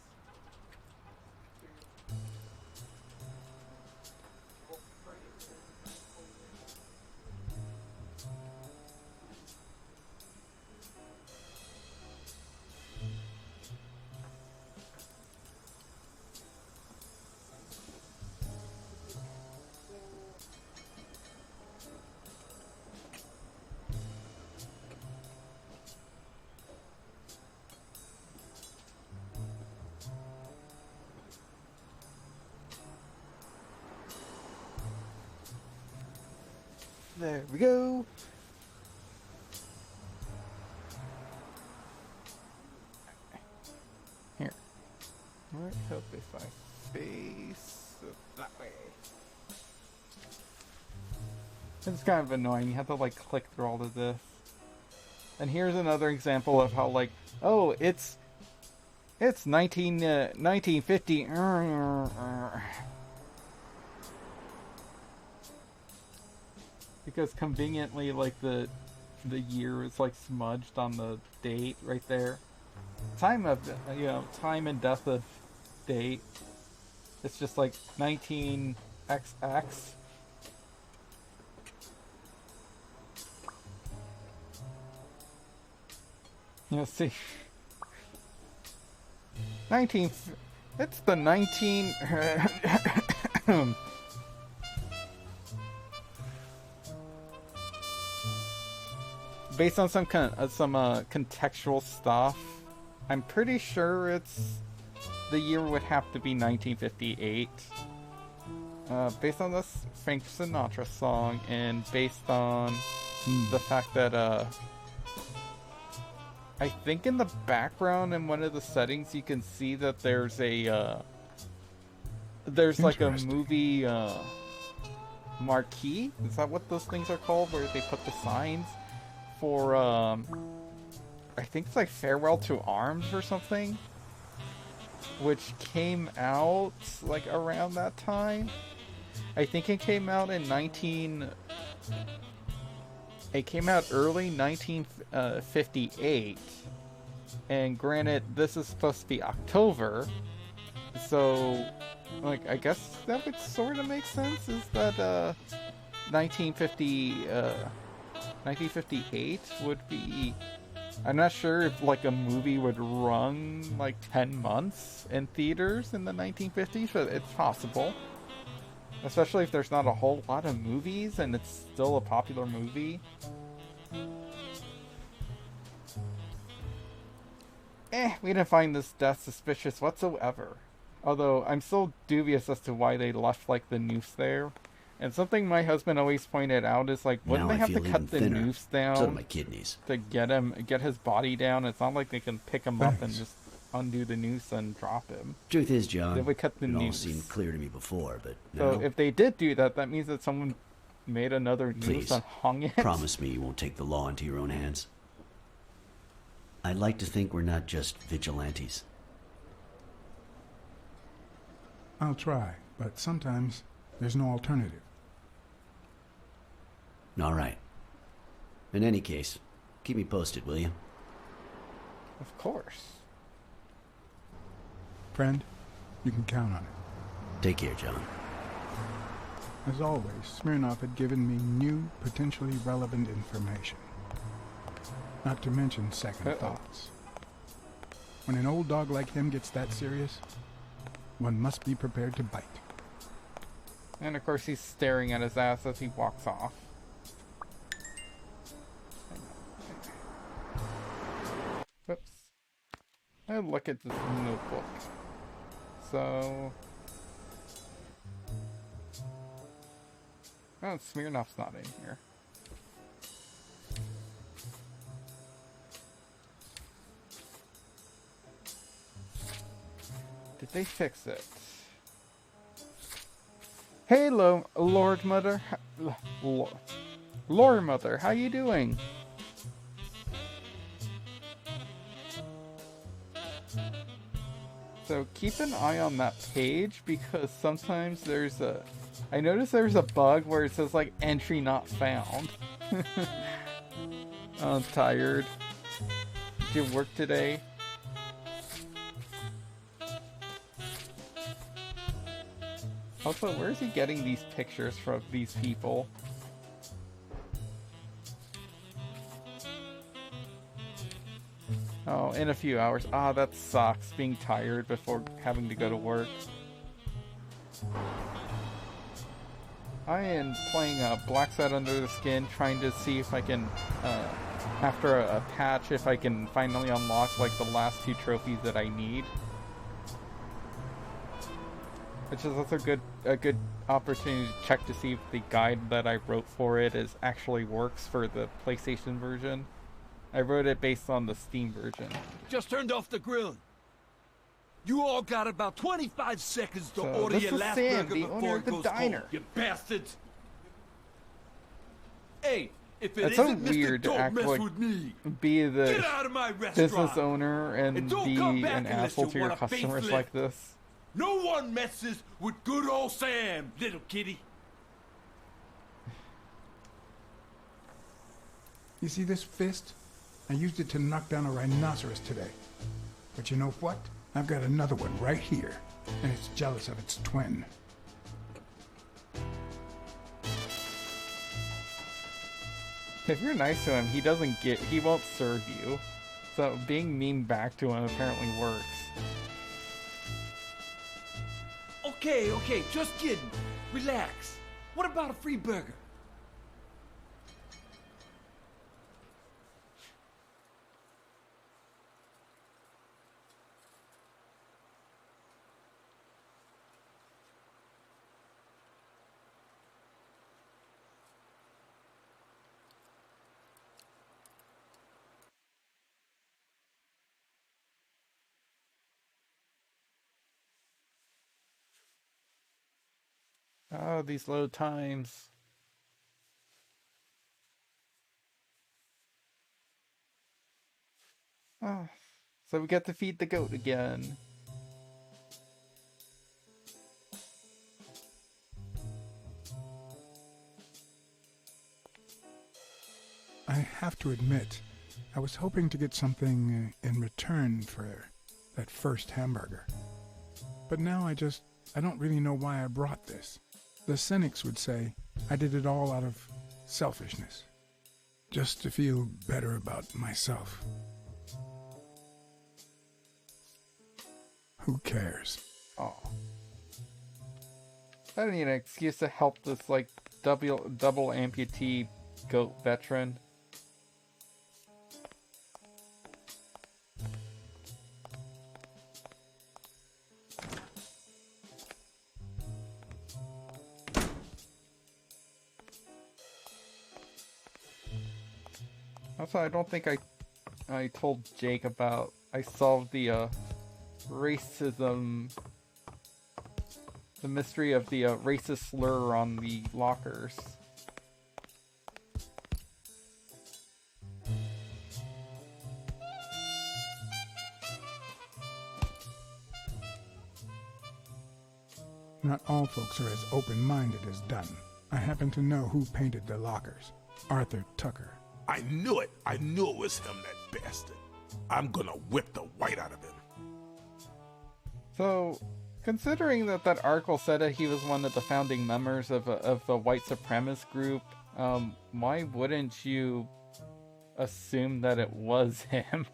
There we go. Here. Might help if I face it that way. It's kind of annoying. You have to like click through all of this. And here's another example of how like, oh, it's 1950. Because conveniently, like the year is like smudged on the date right there. Time of time and death of date. It's just like 19XX. See, 19. It's the 19. Based on some contextual stuff, I'm pretty sure the year would have to be 1958. Based on this Frank Sinatra song, and based on the fact that I think in the background in one of the settings you can see that there's a like a movie marquee. Is that what those things are called? Where they put the signs for I think it's like Farewell to Arms or something, which came out like around that time. I think it came out in It came out early 1958, and granted, this is supposed to be October, so like I guess that would sort of make sense. Is that 1958 would be? I'm not sure if like a movie would run like 10 months in theaters in the 1950s, but it's possible. Especially if there's not a whole lot of movies and it's still a popular movie. We didn't find this death suspicious whatsoever. Although I'm still dubious as to why they left like the noose there. And something my husband always pointed out is like, wouldn't they have to cut the noose down so do my kidneys. to get his body down? It's not like they can pick him up and just undo the noose and drop him. Truth is, John, they would cut the it all noose. seemed clear to me before, but So now, if they did do that, that means that someone made another noose please, and hung it. promise me you won't take the law into your own hands. I'd like to think we're not just vigilantes. I'll try, but sometimes there's no alternative. All right. In any case, keep me posted, will you? Of course. Friend, you can count on it. Take care, John. As always, Smirnoff had given me new, potentially relevant information. Not to mention second thoughts. When an old dog like him gets that serious, one must be prepared to bite. And of course he's staring at his ass as he walks off. Whoops. I look at this notebook. So... oh, Smirnoff's not in here. Did they fix it? Hey, Lord Mother. Lord Mother, how you doing? So keep an eye on that page because sometimes there's a... I noticed there's a bug where it says like entry not found. I'm tired. Did you work today? Also, where is he getting these pictures from these people? Oh, in a few hours. Ah, that sucks, being tired before having to go to work. I am playing Blacksad Under the Skin, trying to see if I can, after a patch, if I can finally unlock like the last 2 trophies that I need. Which is also a good opportunity to check to see if the guide that I wrote for it actually works for the PlayStation version. I wrote it based on the Steam version. Just turned off the grill. You all got about 25 seconds to order your last Sam, burger the before owner it of the goes diner. cold, you bastards. Hey, if it It's so isn't weird Mr. to Don't act mess like with me. be the Get out of my restaurant. business owner and don't be come back an unless asshole you to your want a customers facelift. like this. No one messes with good old Sam, little kitty. You see this fist? I used it to knock down a rhinoceros today. But you know what? I've got another one right here, and it's jealous of its twin. If you're nice to him, he won't serve you. So being mean back to him apparently works. Okay, just kidding. Relax. What about a free burger? Oh, these load times. Oh, so we get to feed the goat again. I have to admit, I was hoping to get something in return for that first hamburger. But now I don't really know why I brought this. The cynics would say I did it all out of selfishness. Just to feel better about myself. Who cares? Oh. I need an excuse to help this, like, double amputee goat veteran. Also, I don't think I told Jake about... I solved the, racism... The mystery of the, racist slur on the lockers. Not all folks are as open-minded as Dunn. I happen to know who painted the lockers. Arthur Tucker. I knew it. I knew it was him, that bastard. I'm gonna whip the white out of him. So, considering that article said that he was one of the founding members of the white supremacist group, why wouldn't you assume that it was him?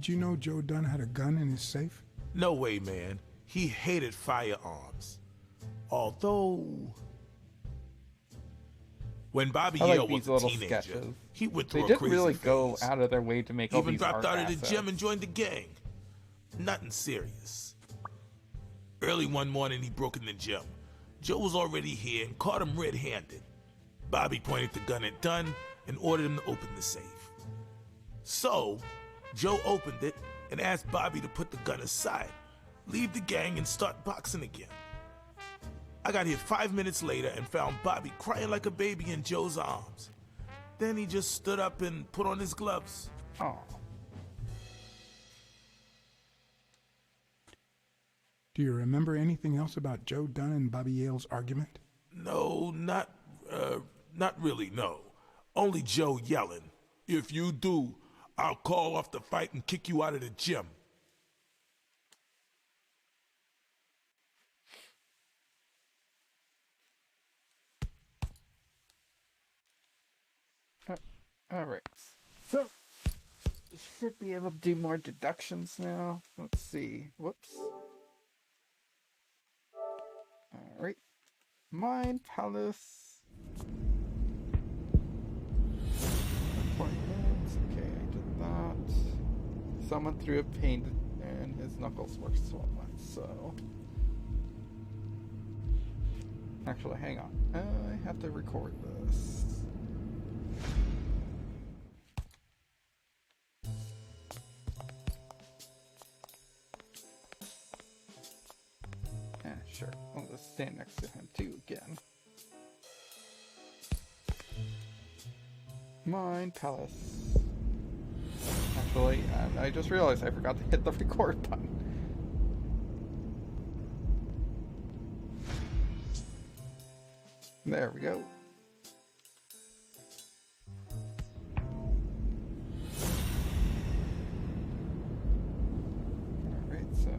you know Joe Dunn had a gun in his safe? No way, man. He hated firearms. Although... when Bobby I like Yale these was a little teenager, sketches. he went They through a didn't crazy really go phase. out of their way to make all Even these dropped art out of the assets. gym and joined the gang. Nothing serious. Early one morning, he broke in the gym. Joe was already here and caught him red-handed. Bobby pointed the gun at Dunn and ordered him to open the safe. So, Joe opened it and asked Bobby to put the gun aside, leave the gang, and start boxing again. I got here 5 minutes later and found Bobby crying like a baby in Joe's arms. Then he just stood up and put on his gloves. Oh. Do you remember anything else about Joe Dunn and Bobby Yale's argument? No, not really, no. Only Joe yelling, "If you do, I'll call off the fight and kick you out of the gym." Alright. So, we should be able to do more deductions now. Let's see. Whoops. Alright. Mine Palace. Appointments. Okay, I did that. Someone threw a paint and his knuckles were swollen, so... Actually, hang on. I have to record this. Sure, I'll just stand next to him too again. Mine Palace. Actually, I just realized I forgot to hit the record button. There we go. Alright, so...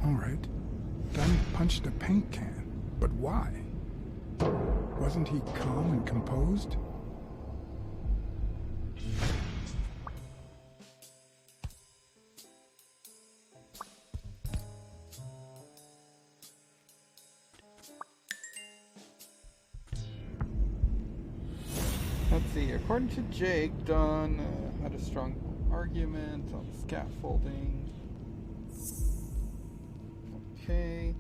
Alright. Dunn punched a paint can. But why? Wasn't he calm and composed? Let's see, according to Jake, Dunn had a strong argument on scaffolding. Okay.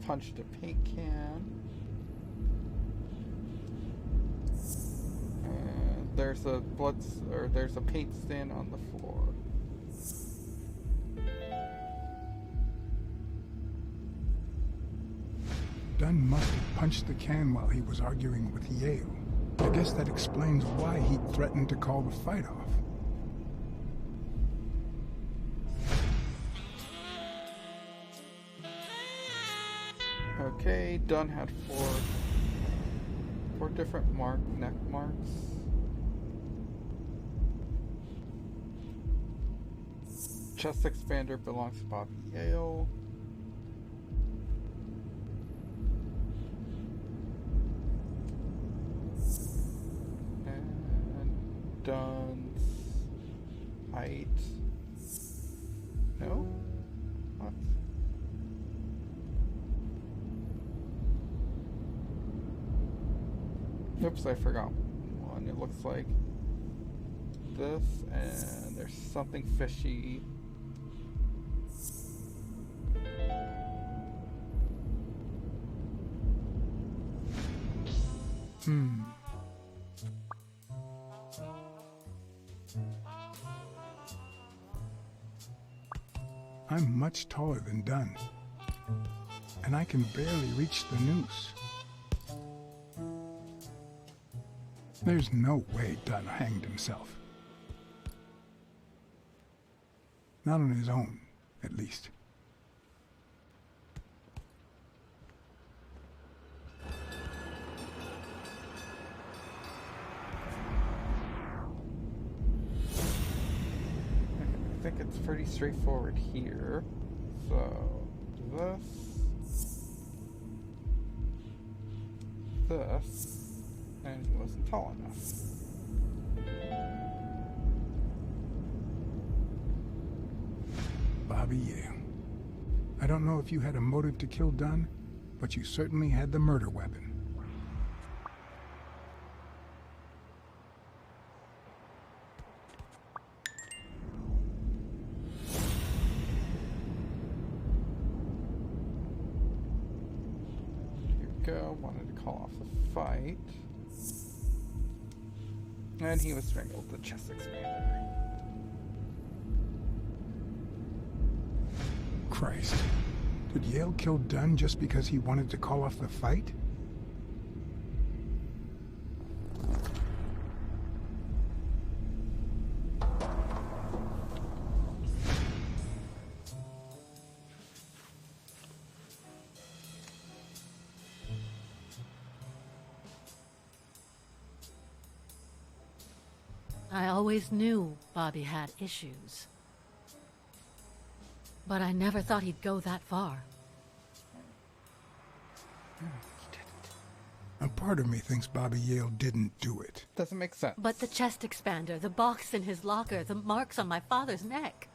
Punched a paint can. There's a there's a paint stain on the floor. Dunn must have punched the can while he was arguing with Yale. I guess that explains why he threatened to call the fight off. Okay, Dunn had four different neck marks. Chest expander belongs to Bobby Yale. And Dunn's height. No? What? Oops, I forgot one. It looks like this, and there's something fishy. I'm much taller than Dunn, and I can barely reach the noose. There's no way Dunn hanged himself. Not on his own, at least. I think it's pretty straightforward here. So, this, and he wasn't tall enough. Bobby Yale. I don't know if you had a motive to kill Dunn, but you certainly had the murder weapon. Wanted to call off the fight. And he was strangled with the chest expander. Christ. Did Yale kill Dunn just because he wanted to call off the fight? I always knew Bobby had issues. But I never thought he'd go that far. A part of me thinks Bobby Yale didn't do it. Doesn't make sense. But the chest expander, the box in his locker, the marks on my father's neck.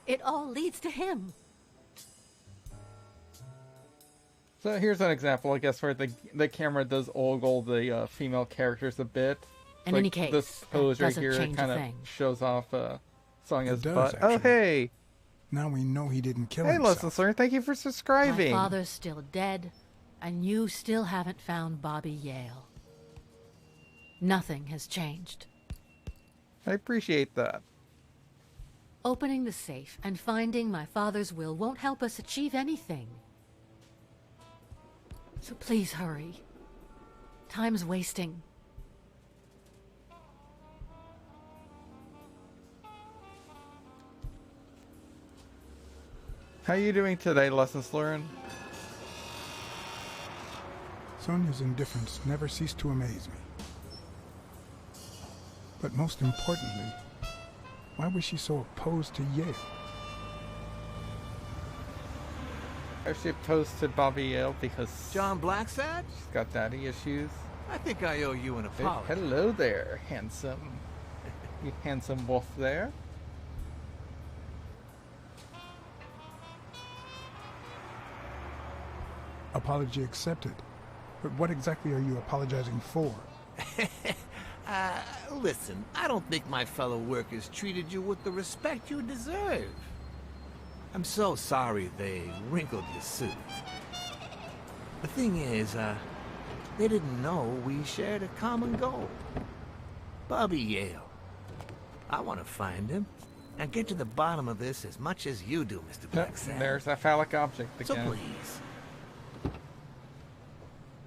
It all leads to him. So here's an example, I guess, where the camera does ogle the female characters a bit. In any case, this pose right here kind of shows off Sonya's butt. Oh, hey! Now we know he didn't kill himself. Hey, himself. Lesson Learned, thank you for subscribing. My father's still dead, and you still haven't found Bobby Yale. Nothing has changed. I appreciate that. Opening the safe and finding my father's will won't help us achieve anything. So please hurry. Time's wasting. How are you doing today, Lessons Learned? Sonya's indifference never ceased to amaze me. But most importantly, why was she so opposed to Yale? Is she opposed to Bobby Yale because John Blacksad? She's got daddy issues. I think I owe you an apology. Hey, hello there, handsome. You handsome wolf there. Apology accepted. But what exactly are you apologizing for? Listen, I don't think my fellow workers treated you with the respect you deserve. I'm so sorry they wrinkled your suit. The thing is, they didn't know we shared a common goal. Bobby Yale. I want to find him and get to the bottom of this as much as you do, Mr. Blacksad. There's that phallic object again. So please,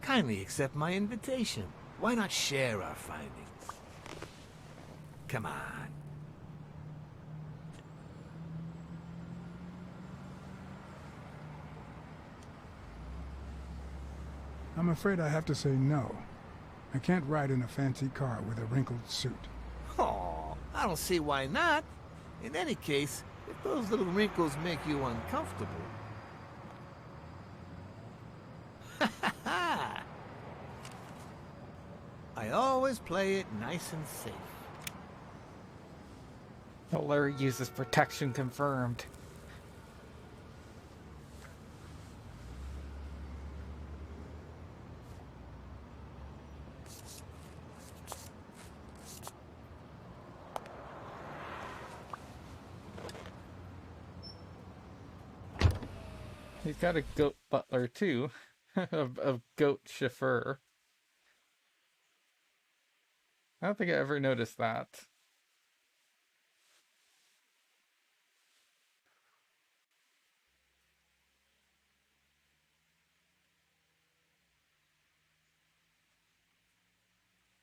kindly accept my invitation. Why not share our findings? Come on. I'm afraid I have to say no. I can't ride in a fancy car with a wrinkled suit. Oh, I don't see why not. In any case, if those little wrinkles make you uncomfortable... I always play it nice and safe. Larry uses protection confirmed. He's got a goat butler too, a goat chauffeur. I don't think I ever noticed that.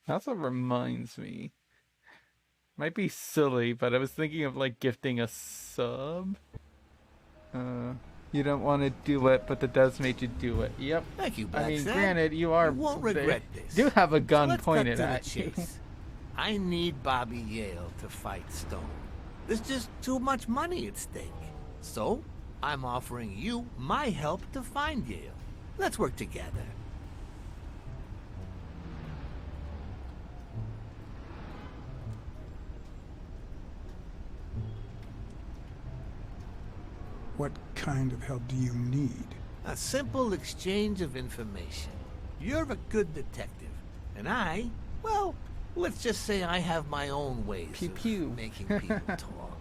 Also reminds me, might be silly, but I was thinking of like gifting a sub. You don't want to do it, but the devs made you do it. Yep. Thank you, Blacksad. I mean, granted, you won't regret this. Do have a gun Let's pointed cut to at the you. chase. I need Bobby Yale to fight Stone. There's just too much money at stake. So, I'm offering you my help to find Yale. Let's work together. What kind of help do you need? A simple exchange of information. You're a good detective, and I, well, let's just say I have my own ways of making people talk.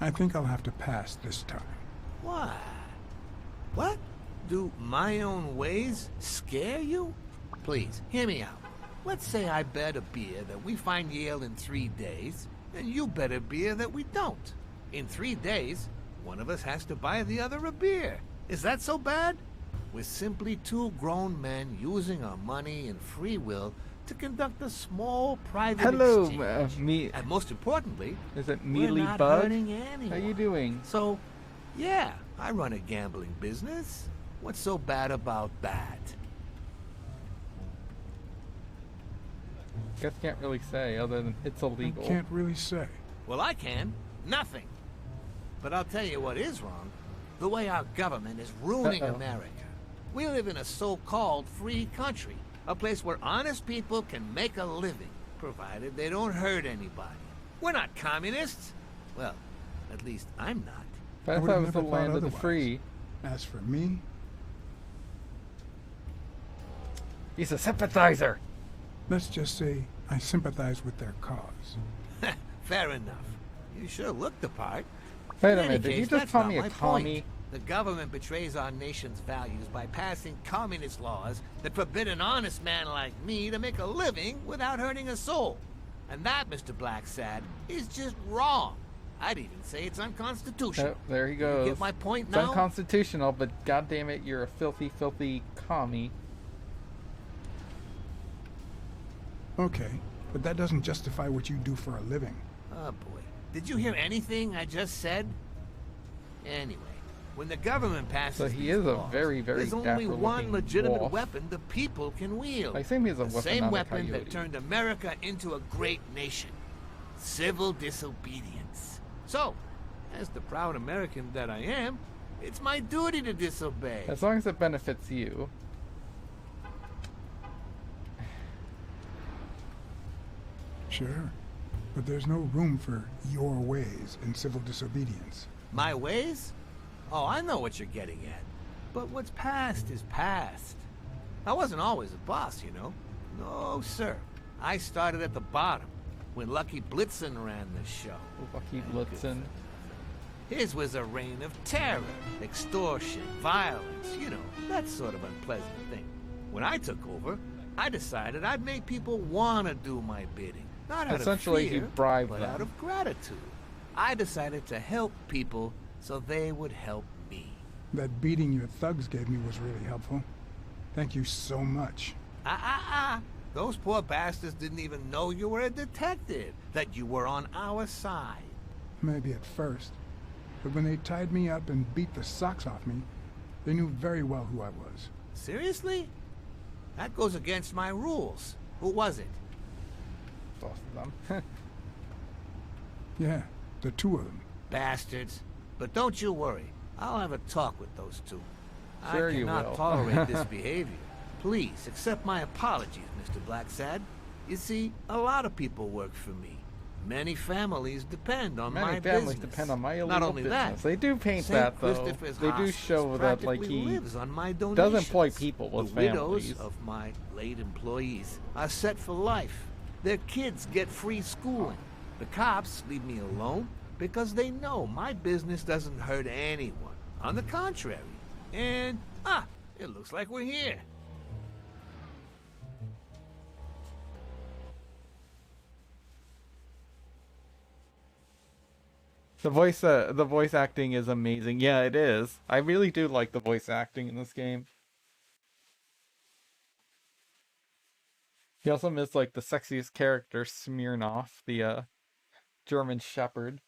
I think I'll have to pass this time. Why? What? Do my own ways scare you? Please, hear me out. Let's say I bet a beer that we find Yale in 3 days, and you bet a beer that we don't. In 3 days, one of us has to buy the other a beer. Is that so bad? We're simply two grown men using our money and free will to conduct a small private exchange. And most importantly, is it we're Mealy not Bug? hurting anyone. How you doing? So, yeah, I run a gambling business. What's so bad about that? Guess can't really say other than it's illegal. I can't really say. Well, I can. Nothing. But I'll tell you what is wrong. The way our government is ruining America. We live in a so-called free country. A place where honest people can make a living, provided they don't hurt anybody. We're not communists. Well, at least I'm not. But I thought it was the land of the free. As for me... He's a sympathizer! Let's just say I sympathize with their cause. Fair enough. You sure look the part. Wait a minute, did you just call me a commie? The government betrays our nation's values by passing communist laws that forbid an honest man like me to make a living without hurting a soul. And that, Mr. Blacksad, is just wrong. I'd even say it's unconstitutional. Oh, there he goes. You get my point It's now? unconstitutional, but goddammit, you're a filthy, filthy commie. Okay, but that doesn't justify what you do for a living. Oh boy. Did you hear anything I just said? Anyway, when the government passes So he these is a laws, very, very there's only dapper one looking legitimate wolf. weapon the people can wield. I assume he's a the weapon, same not a weapon that coyote. turned America into a great nation. Civil disobedience. So, as the proud American that I am, it's my duty to disobey. As long as it benefits you. Sure, but there's no room for your ways in civil disobedience. My ways? Oh, I know what you're getting at. But what's past is past. I wasn't always a boss, you know. No, sir. I started at the bottom, when Lucky Blitzen ran the show. Lucky Blitzen. His was a reign of terror, extortion, violence, you know, that sort of unpleasant thing. When I took over, I decided I'd make people want to do my bidding. Not out Essentially, of fear, he bribed but them. out of gratitude. I decided to help people so they would help me. That beating your thugs gave me was really helpful. Thank you so much. Those poor bastards didn't even know you were a detective, that you were on our side. Maybe at first. But when they tied me up and beat the socks off me, they knew very well who I was. Seriously? That goes against my rules. Who was it? Both of them. Yeah, the two of them. Bastards. But don't you worry. I'll have a talk with those two. Sure I you cannot will. tolerate this behavior. Please, accept my apologies, Mr. Blacksad. You see, a lot of people work for me. Many families depend on my Many families business. depend on my illegal Not only business. that, They do paint St. that, though. Christopher's They do Hospice show that, like, practically he lives on my does donations. employ people with The widows families. of my late employees are set for life. Their kids get free schooling. The cops leave me alone because they know my business doesn't hurt anyone. On the contrary. And, it looks like we're here. The voice acting is amazing. Yeah, it is. I really do like the voice acting in this game. He also missed like the sexiest character, Smirnoff, the German Shepherd.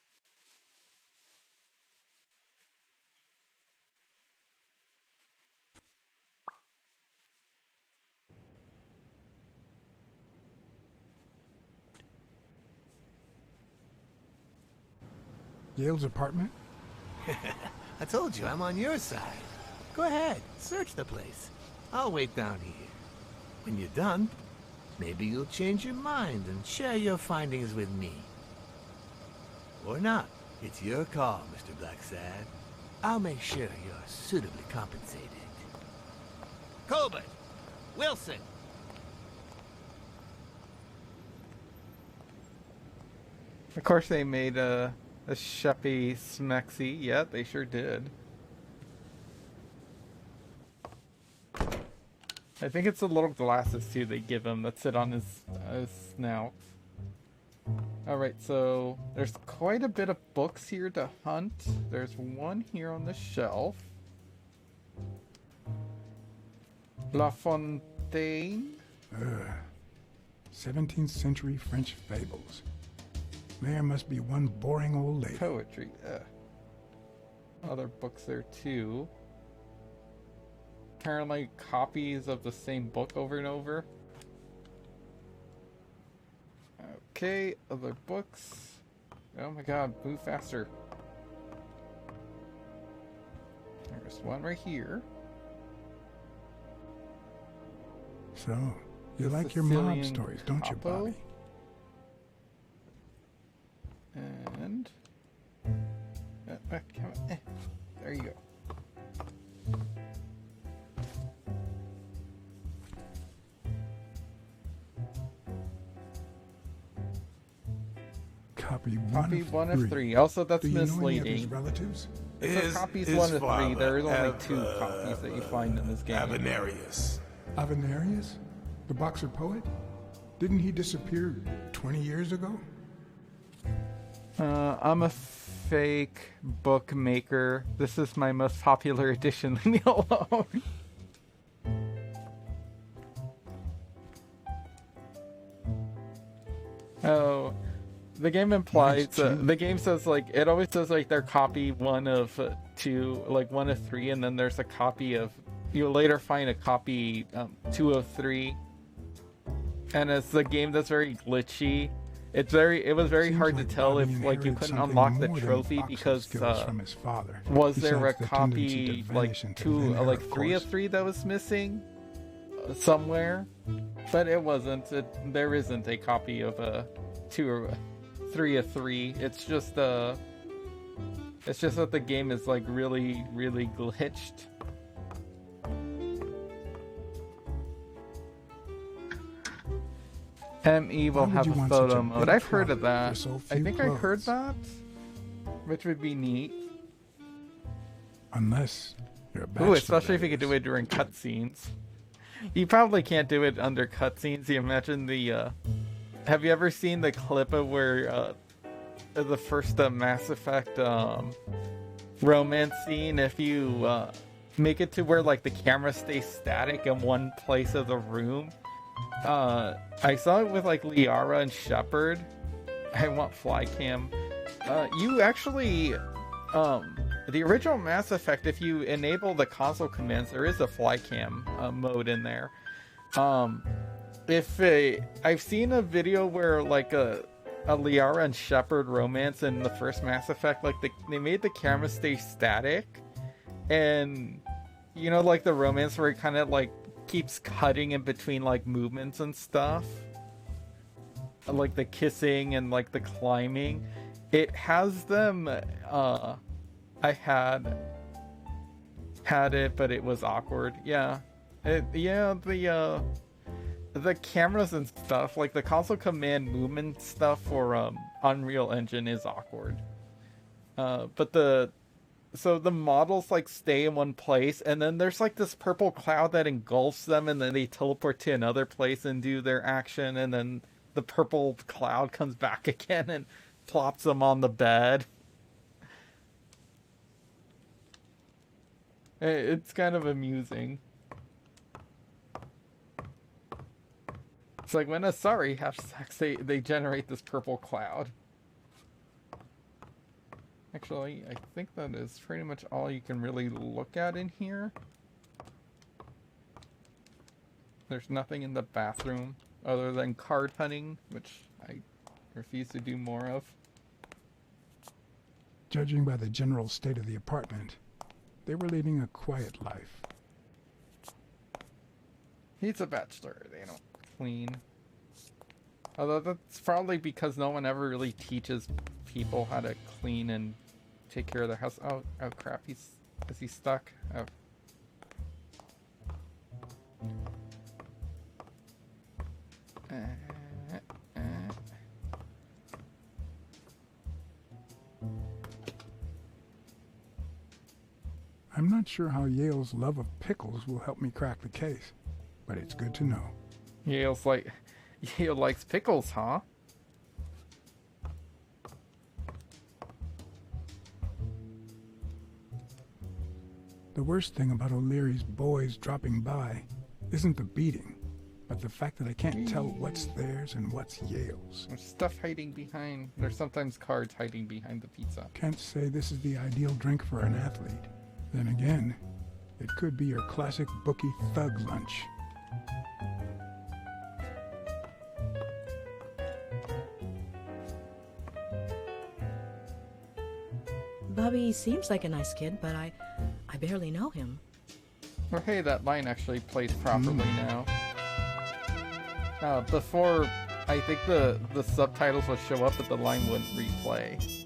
Yale's apartment? I told you, I'm on your side. Go ahead, search the place. I'll wait down here. When you're done, maybe you'll change your mind and share your findings with me. Or not. It's your call, Mr. Blacksad. I'll make sure you're suitably compensated. Colbert! Wilson! Of course they made a Sheppy Smexy. Yeah, they sure did. I think it's the little glasses too they give him that sit on his snout. Alright, so there's quite a bit of books here to hunt. There's one here on the shelf. La Fontaine. 17th century French fables. There must be one boring old lady. Poetry. Other books there too. Apparently copies of the same book over and over. Okay, other books. Oh my god, move faster. There's one right here. So, you like your mob stories, don't you, Bobby? And... come on. There you go. Copy one of three. Also, that's Do you know any of misleading. his relatives? It says copies 1 of 3. There is only 2 copies that you find in this game. Avenarius. Avenarius? The boxer poet? Didn't he disappear 20 years ago? I'm a fake bookmaker. This is my most popular edition. Leave me alone. Oh, the game implies the game says like it always says like they're copy 1 of 2, like 1 of 3, and then there's a copy of you'll later find a copy 2 of 3, and it's the game that's very glitchy. It was very hard to tell if like you couldn't unlock the trophy because from his father. was there a copy like 3 of 3 that was missing somewhere, but it wasn't. There isn't a copy of a 2 or 3 of 3. It's just that the game is like really glitched. ME will have a photo mode. I've heard of that. I think I heard that, which would be neat. Unless you're a bachelor. Ooh, especially if you could do it during cutscenes. You probably can't do it under cutscenes. You imagine the. Have you ever seen the clip of where the first Mass Effect romance scene? If you make it to where like the camera stays static in one place of the room. I saw it with like Liara and Shepard. I want Flycam. You actually, the original Mass Effect, if you enable the console commands, there is a Flycam mode in there. I've seen a video where like a Liara and Shepard romance in the first Mass Effect, like they made the camera stay static, and you know, like the romance where it kind of like keeps cutting in between like movements and stuff, like the kissing and like the climbing. It has them. I had it, but it was awkward. Yeah, the cameras and stuff, like the console command movement stuff for Unreal Engine is awkward. So the models like stay in one place, and then there's like this purple cloud that engulfs them, and then they teleport to another place and do their action, and then the purple cloud comes back again and plops them on the bed. It's kind of amusing. It's like when Asari have sex, they generate this purple cloud. Actually, I think that is pretty much all you can really look at in here. There's nothing in the bathroom other than card hunting, which I refuse to do more of. Judging by the general state of the apartment, they were leading a quiet life. He's a bachelor. They don't clean. Although that's probably because no one ever really teaches people how to clean and take care of their house. Oh crap! Is he stuck? Oh. I'm not sure how Yale's love of pickles will help me crack the case, but it's good to know. Yale likes pickles, huh? The worst thing about O'Leary's boys dropping by isn't the beating, but the fact that I can't tell what's theirs and what's Yale's. There's stuff hiding behind. There's sometimes cards hiding behind the pizza. Can't say this is the ideal drink for an athlete. Then again, it could be your classic bookie thug lunch. Bobby seems like a nice kid, but I barely know him. Well, hey, that line actually plays properly now. Before, I think the subtitles would show up, but the line wouldn't replay.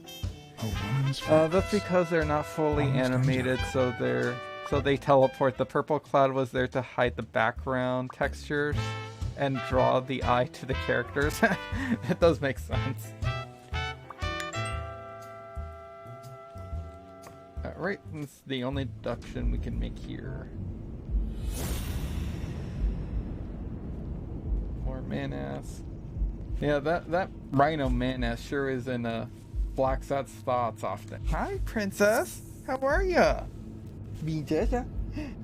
That's because they're not fully animated, so they teleport. The purple cloud was there to hide the background textures and draw the eye to the characters. It does make sense. Alright, that's the only deduction we can make here. More man-ass. Yeah, that rhino man-ass sure is in Blacksad's thoughts often. Hi, princess. How are ya? Princessa?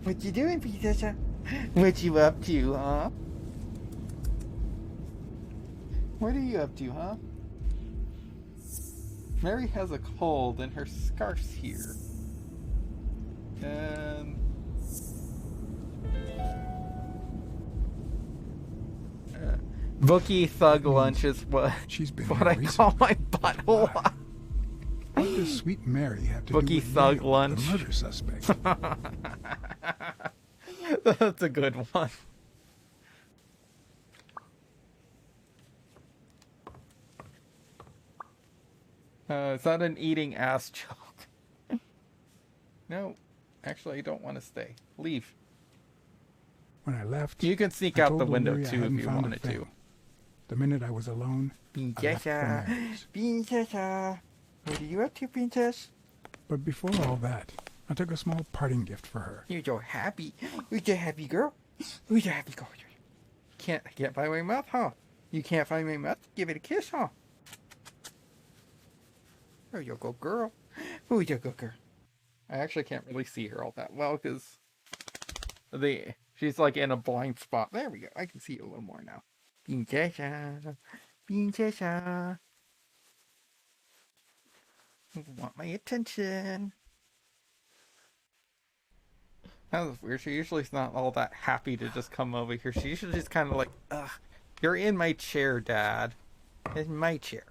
What you doing, princessa? What you up to, huh? What are you up to, huh? Mary has a cold and her scarf's here. And Bookie thug lunch is what I call my butthole. What does Sweet Mary have to Bookie do with thug Yale, lunch? the murder suspect? That's a good one. Is that an eating ass joke? No, actually, I don't want to stay. Leave. When I left, you can sneak I out told the window O'Leary I too if hadn't you found a wanted thing. to. The minute I was alone, I left for Princessa, Mary's. Princessa, what are you up to, princess? But before all that, I took a small parting gift for her. You're so happy. You're a happy girl. You're a happy girl. Can't find my mouth, huh? You can't find my mouth? Give it a kiss, huh? Oh, you go girl. Oh, you go girl. I actually can't really see her all that well because she's like in a blind spot. There we go. I can see you a little more now. Princessa, princessa. Want my attention. That was weird. She usually is not all that happy to just come over here. She usually just kind of like, ugh, you're in my chair, Dad. In my chair.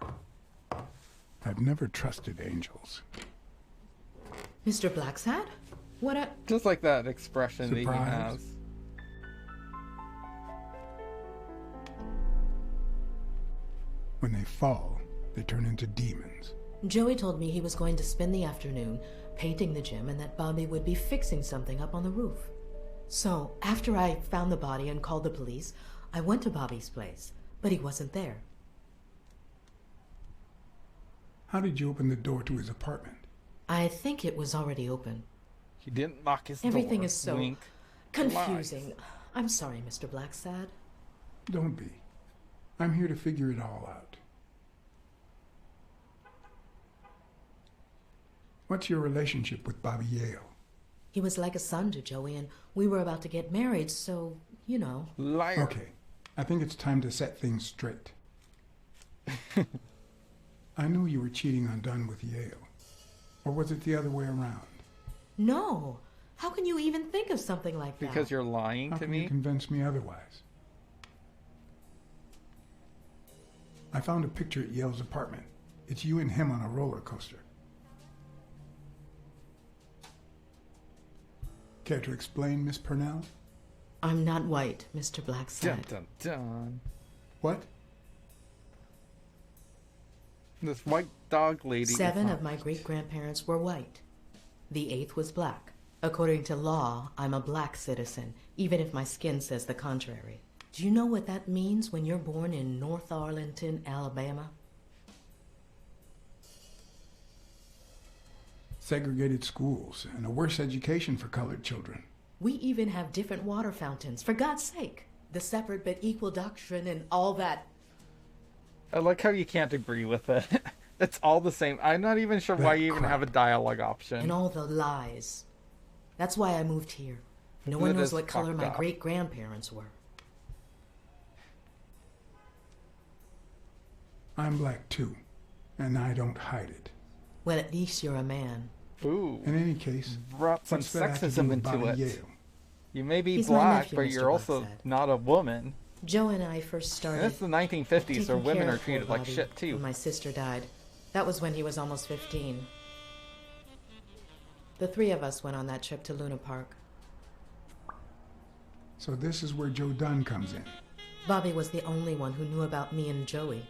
I've never trusted angels. Mr. Blacksad? What a... Just like that expression that he has. When they fall, they turn into demons. Joey told me he was going to spend the afternoon painting the gym and that Bobby would be fixing something up on the roof. So, after I found the body and called the police, I went to Bobby's place, but he wasn't there. How did you open the door to his apartment? I think it was already open. He didn't lock his door. Everything is so Wink. confusing. I'm sorry, Mr. Blacksad. Don't be. I'm here to figure it all out. What's your relationship with Bobby Yale? He was like a son to Joey, and we were about to get married, so, you know. Liar. Okay, I think it's time to set things straight. I knew you were cheating on Dunn with Yale. Or was it the other way around? No. How can you even think of something like that? Because you're lying How to can me? you convince me otherwise? I found a picture at Yale's apartment. It's you and him on a roller coaster. Care to explain, Miss Purnell? I'm not white, Mr. Blacksad. Dun, dun, dun. What? This white dog lady. 7 of my great-grandparents were white. The 8th was black. According to law, I'm a black citizen, even if my skin says the contrary. Do you know what that means when you're born in North Arlington, Alabama? Segregated schools and a worse education for colored children. We even have different water fountains, for God's sake. The separate but equal doctrine and all that. I like how you can't agree with it. It's all the same. I'm not even sure why you even have a dialogue option. And all the lies. That's why I moved here. No one knows what color my great-grandparents were. I'm black too, and I don't hide it. Well, at least you're a man. Ooh. In any case, brought some what's that have to do sexism with into Bonnie it. Yale? You may be He's my black, nephew, but Mr. you're also Blacksad. not a woman. Joe and I first started. And it's the 1950s, so taking women care are of treated poor like Bobby shit too. when my sister died. That was when he was almost 15. The 3 of us went on that trip to Luna Park. So this is where Joe Dunn comes in. Bobby was the only one who knew about me and Joey.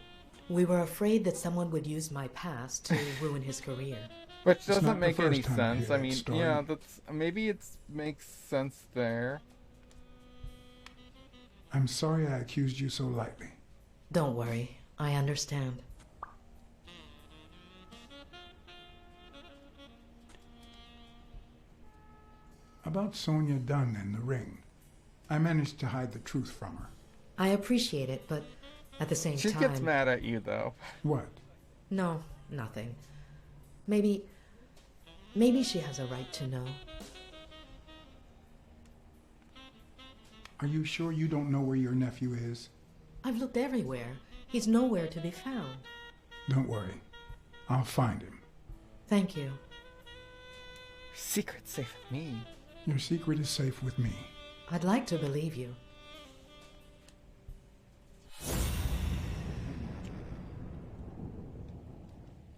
We were afraid that someone would use my past to ruin his career. Which It's doesn't not the make any first time I hear sense. I that mean, story. yeah, that's maybe it makes sense there. I'm sorry I accused you so lightly. Don't worry, I understand. About Sonia Dunn and the ring. I managed to hide the truth from her. I appreciate it, but at the same She time... gets mad at you, though. What? No, nothing. Maybe she has a right to know. Are you sure you don't know where your nephew is? I've looked everywhere. He's nowhere to be found. Don't worry. I'll find him. Thank you. Secret's safe with me. Your secret is safe with me. I'd like to believe you.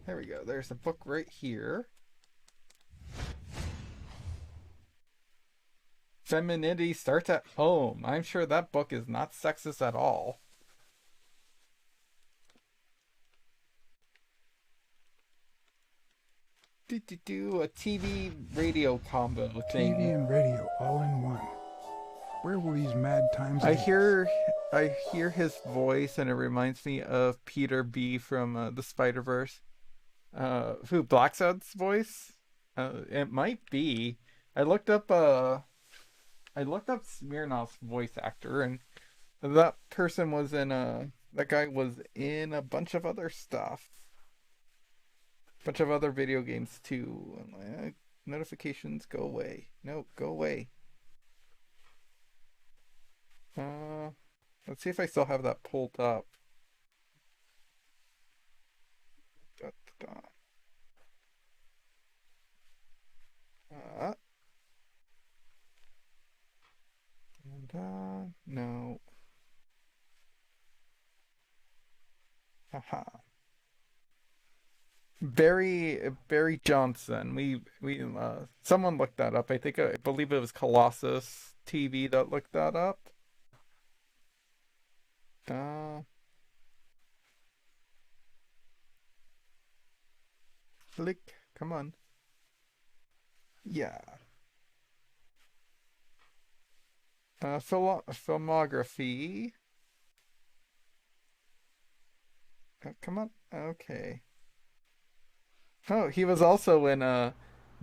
There we go. There's a book right here. Femininity starts at home. I'm sure that book is not sexist at all. A TV radio combo thing. TV and radio all in one. Where will these mad times I lead us? hear his voice, and it reminds me of Peter B from the Spider-Verse. Who, Blacksad's voice? It might be. I looked up Smirnoff's voice actor, and that person was in that guy was in a bunch of other stuff. Bunch of other video games too. Notifications, go away. No, go away. Let's see if I still have that pulled up. No. Haha. Barry Johnson. We someone looked that up. I believe it was Colossus TV that looked that up. Click. Come on. Yeah. Filmography. Come on. Okay. Oh, he was also in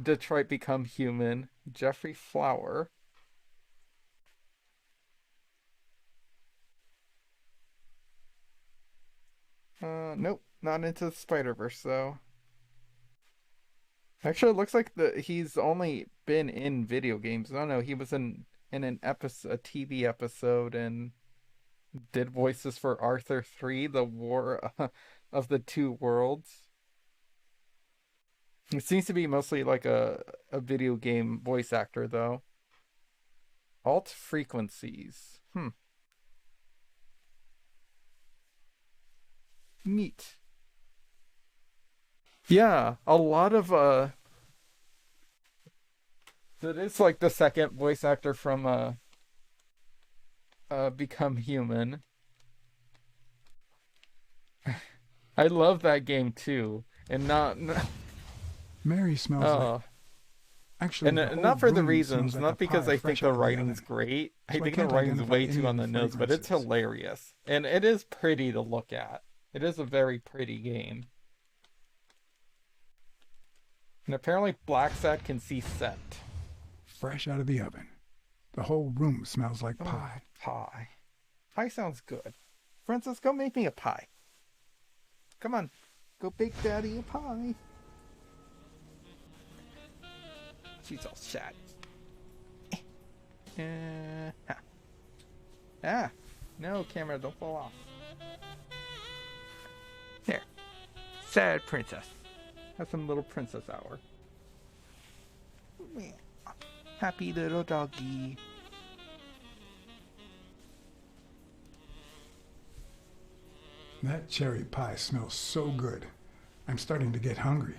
Detroit Become Human. Jeffrey Flower. Nope, not into Spider-Verse though. Actually, it looks like he's only been in video games. Oh no, he was in an episode, a TV episode, and did voices for Arthur 3, The War of the Two Worlds. It seems to be mostly like a video game voice actor, though. Alt frequencies. Neat. Yeah, a lot of That is like the second voice actor from Become Human. I love that game too, and not. Mary smells like. Actually, And the whole not for the room reasons, smells like not a because pie I think fresh the out of the writing's oven. great. I So I think the can't writing's identify way any too of on the the nose, but it's fragrances. hilarious. And it is pretty to look at. It is a very pretty game. And apparently Blacksad can see scent. Fresh out of the oven. The whole room smells like pie. Pie. Pie sounds good. Francis, go make me a pie. Come on. Go bake Daddy a pie. She's all sad. No, camera, don't fall off. There. Sad princess. Have some little princess hour. Happy little doggy. That cherry pie smells so good. I'm starting to get hungry.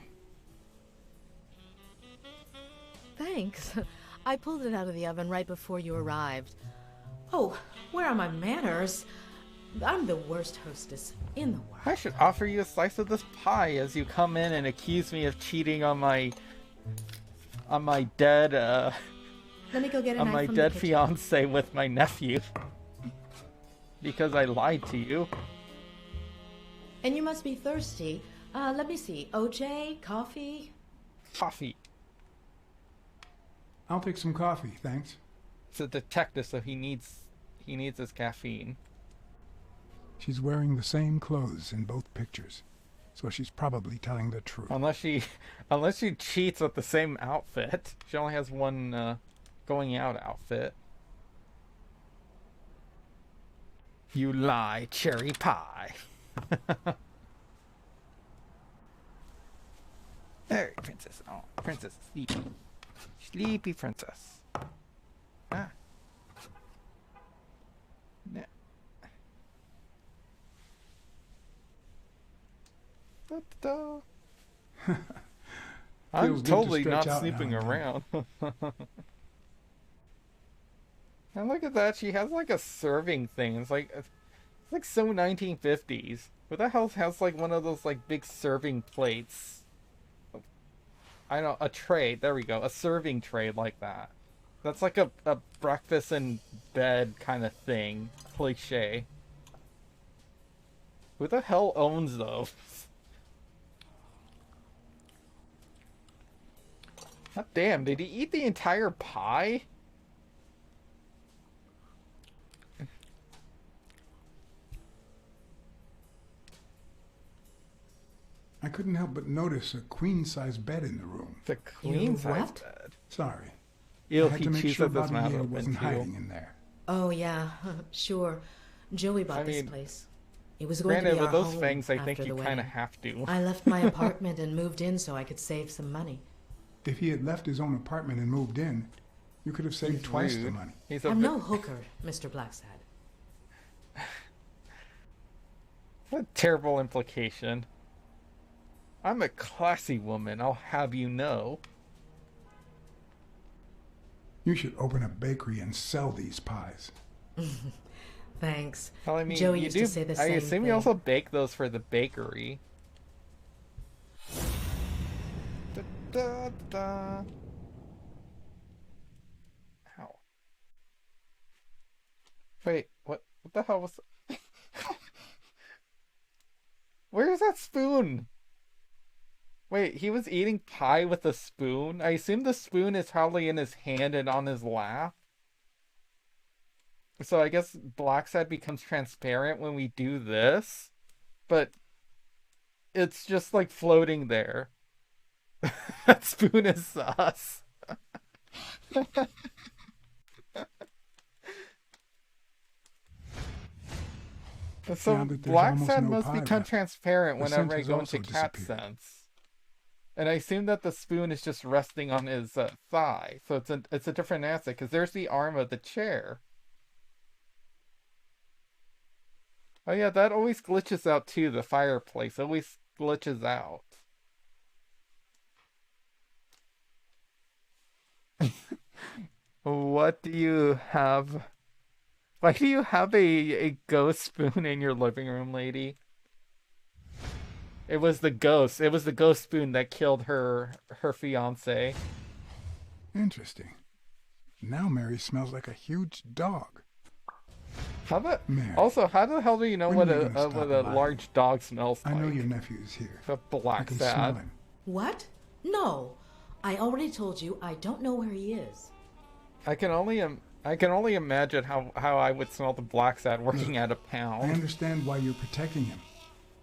Thanks. I pulled it out of the oven right before you arrived. Oh, where are my manners? I'm the worst hostess in the world. I should offer you a slice of this pie as you come in and accuse me of cheating on my dead Let me go get a on knife my from dead the kitchen. fiance with my nephew. Because I lied to you. And you must be thirsty. Let me see. OJ? Coffee? Coffee. I'll take some coffee, thanks. It's a detective, so he needs his caffeine. She's wearing the same clothes in both pictures, so she's probably telling the truth. Unless she cheats with the same outfit. She only has one going out outfit. You lie, cherry pie. There, princess. Oh, princess, sleepy. Sleepy princess. Ah. Yeah. Da-da-da. I'm Feels good to totally stretch not out snooping now and then. around. And look at that, she has like a serving thing. It's like so 1950s. Who the hell has like one of those like big serving plates? I know, a tray. There we go. A serving tray like that. That's like a breakfast in bed kind of thing. Cliche. Who the hell owns those? God damn, did he eat the entire pie? I couldn't help but notice a queen-size bed in the room. The queen-size bed? Sorry. Ew, I had he to make cheats sure with this Bobby mouth Yale open, wasn't too. hiding in there. Oh, yeah. Sure. Joey bought this mean, place. It was going to granted, be with our those home fangs, I think after you the kind of wedding. have to. I left my apartment and moved in so I could save some money. If he had left his own apartment and moved in, you could have saved He's twice the rude. money. He's a I'm bit- no hooker, Mr. Blacksad. What a terrible implication. I'm a classy woman, I'll have you know. You should open a bakery and sell these pies. Thanks. Well, I mean, Joey you used do, to say the I same assume thing. you also bake those for the bakery. Da, da, da. Ow. Wait, what the hell was... Where's that spoon? Wait, he was eating pie with a spoon? I assume the spoon is probably in his hand and on his lap. So I guess Blacksad becomes transparent when we do this. But it's just like floating there. That spoon is sus. So Now that there's almost Blacksad no must pie become left, transparent the whenever scent I has go also into cat disappeared. sense. And I assume that the spoon is just resting on his thigh. So it's a different asset, because there's the arm of the chair. Oh yeah, that always glitches out too, the fireplace always glitches out. What do you have? Why do you have a ghost spoon in your living room, lady? It was the ghost. It was the ghost spoon that killed her fiance. Interesting. Now Mary smells like a huge dog. How about Mary, also? How the hell do you know when what are you gonna a stop large dog smells like? I know your nephew is here. A I can smell Blacksad. him. What? No. I already told you I don't know where he is. I can only imagine how I would smell the Blacksad working at a I pound. understand why you're protecting him,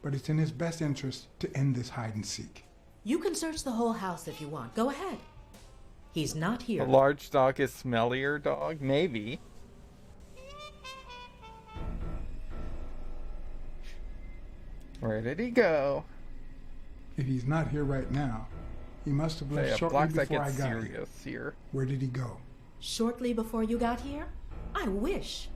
but it's in his best interest to end this hide and seek. You can search the whole house if you want. Go ahead. He's not A here. large dog is smellier dog? Maybe. Where did he go? If he's not here right now, he must have left Yeah, shortly Blacksad before I gets got here. serious here. Where did he go? Shortly before you got here? I wish.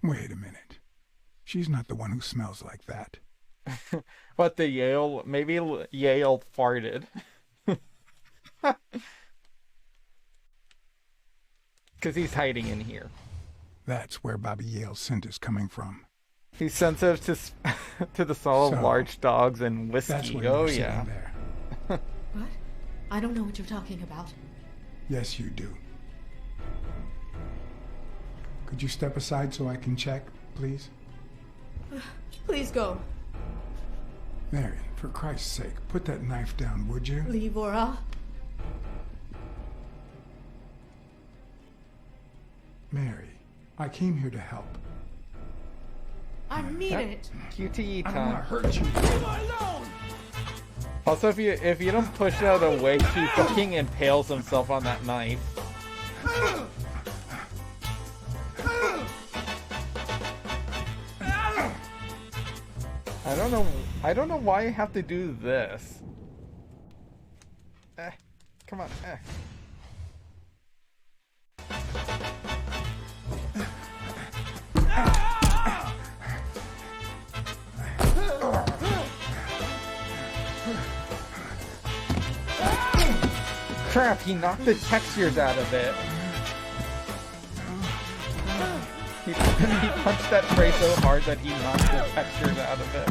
Wait a minute. She's not the one who smells like that. What, the Yale? Maybe Yale farted. Because he's hiding in here. That's where Bobby Yale's scent is coming from. He's sensitive to the smell of So, large dogs and That's whiskey. why you Oh were sitting yeah. there. What? I don't know what you're talking about. Yes, you do. Could you step aside so I can check, please? Please go. Marion, for Christ's sake, put that knife down, would you? Livora. Mary, I came here to help. I mean it. QTE I don't want to time. hurt you. Leave her alone! Also, if you don't push it out of the way, he fucking impales himself on that knife. I don't know why I have to do this. Come on. Crap, he knocked the textures out of it. He punched that tray so hard that he knocked the textures out of it.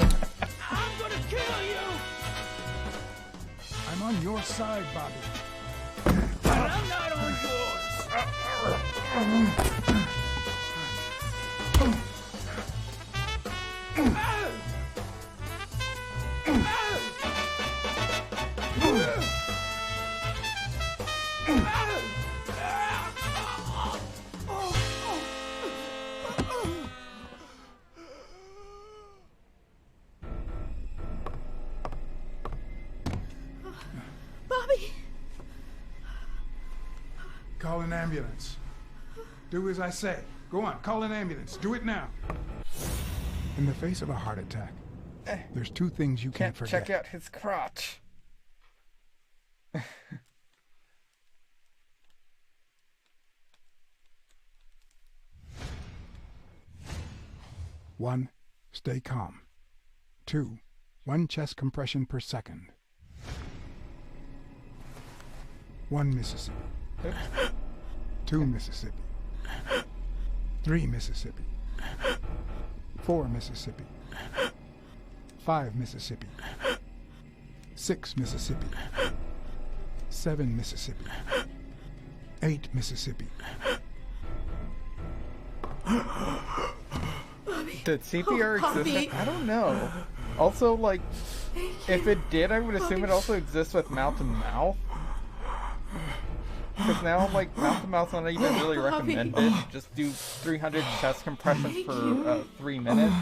I'm gonna kill you! I'm on your side, Bobby. But I'm not on Bobby! Call an ambulance. Do as I say. Go on, call an ambulance. Do it now. In the face of a heart attack, there's two things you can't forget. Check out his crotch. One, stay calm. Two, 1 chest compression per second. 1 Mississippi. 2 Mississippi. 3 Mississippi. 4 Mississippi. 5 Mississippi. 6 Mississippi. 7 Mississippi. 8 Mississippi. Did CPR Oh, exist? Bobby. I don't know. Also, like, if it did, I would assume it also exists with mouth to mouth. Because now, like, mouth to mouth's not even really Bobby. recommended. Just do 300 chest compressions for 3 minutes.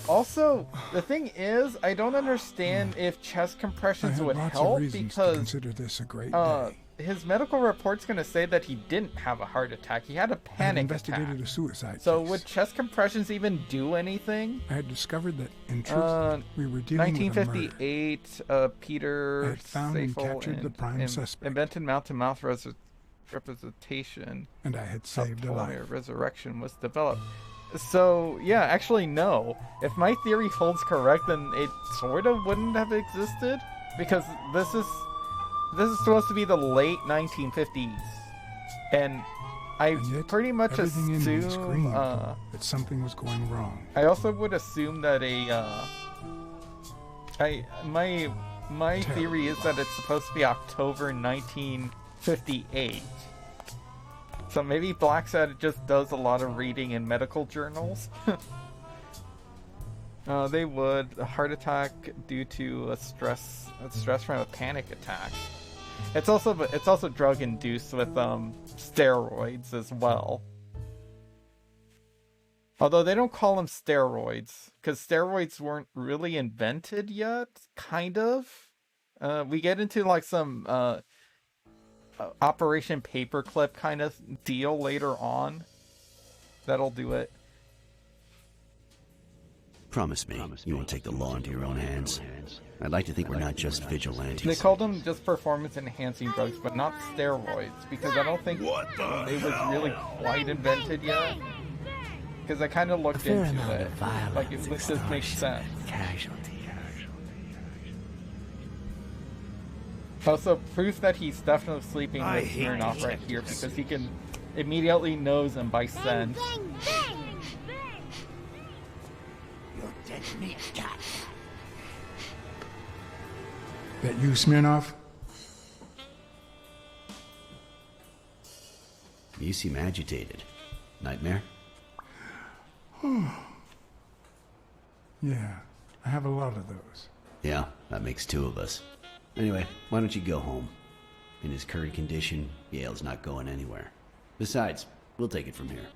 Also, the thing is, I don't understand if chest I compressions have would lots help of reasons to because consider this a great day. his medical report's going to say that he didn't have a heart attack. He had a I had panic investigated attack. a suicide So case. would chest compressions even do anything? I had discovered that, in truth, we were dealing with a murder. 1958, I Peter had found and Safel captured the prime suspect. invented mouth-to-mouth representation And I had saved a life. Resurrection was developed. So, yeah, actually, no. If my theory holds correct, then it sort of wouldn't have existed. Because this is supposed to be the late 1950s. And I pretty much Everything in me assume screamed that something was going wrong. I also would assume that my theory is that it's supposed to be October 1958. So maybe Blacksad just does a lot of reading in medical journals. They would a heart attack due to a stress from a panic attack. It's also drug induced with steroids as well. Although they don't call them steroids because steroids weren't really invented yet. Kind of. We get into like some Operation Paperclip kind of deal later on. That'll do it. Promise me you won't take the law into your own hands. I'd like to think we're not just vigilantes. They called them just performance-enhancing drugs, but not steroids, because I don't think it was really quite invented yet. Because I kind of looked into it. Like, it just makes sense. Also, proof that he's definitely sleeping with Smirnoff right here, because he can immediately knows him by scent. You're dead meat, cat. That you, Smirnoff? You seem agitated. Nightmare? Yeah, I have a lot of those. Yeah, that makes two of us. Anyway, why don't you go home? In his current condition, Yale's not going anywhere. Besides, we'll take it from here.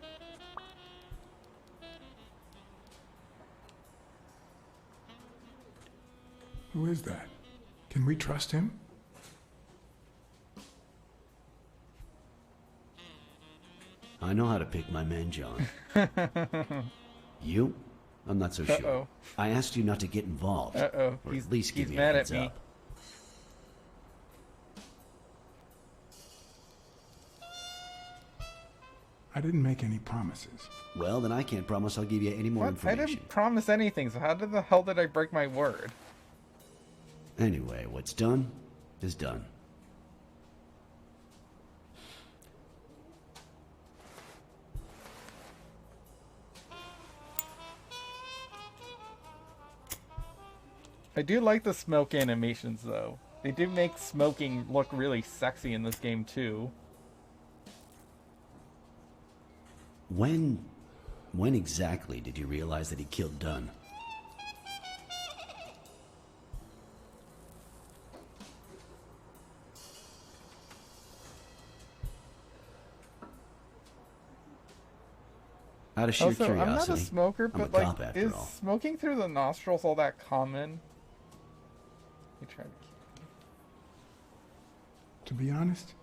Who is that? Can we trust him? I know how to pick my men, John. You? I'm not so sure. I asked you not to get involved. Or at least give me a heads up. I didn't make any promises. Well, then I can't promise I'll give you any more information. I didn't promise anything, so how the hell did I break my word? Anyway, what's done is done. I do like the smoke animations, though. They do make smoking look really sexy in this game, too. When exactly did you realize that he killed Dunn? Out of sheer curiosity. I'm not a smoker, but like, is all. Smoking through the nostrils all that common? You try to be honest,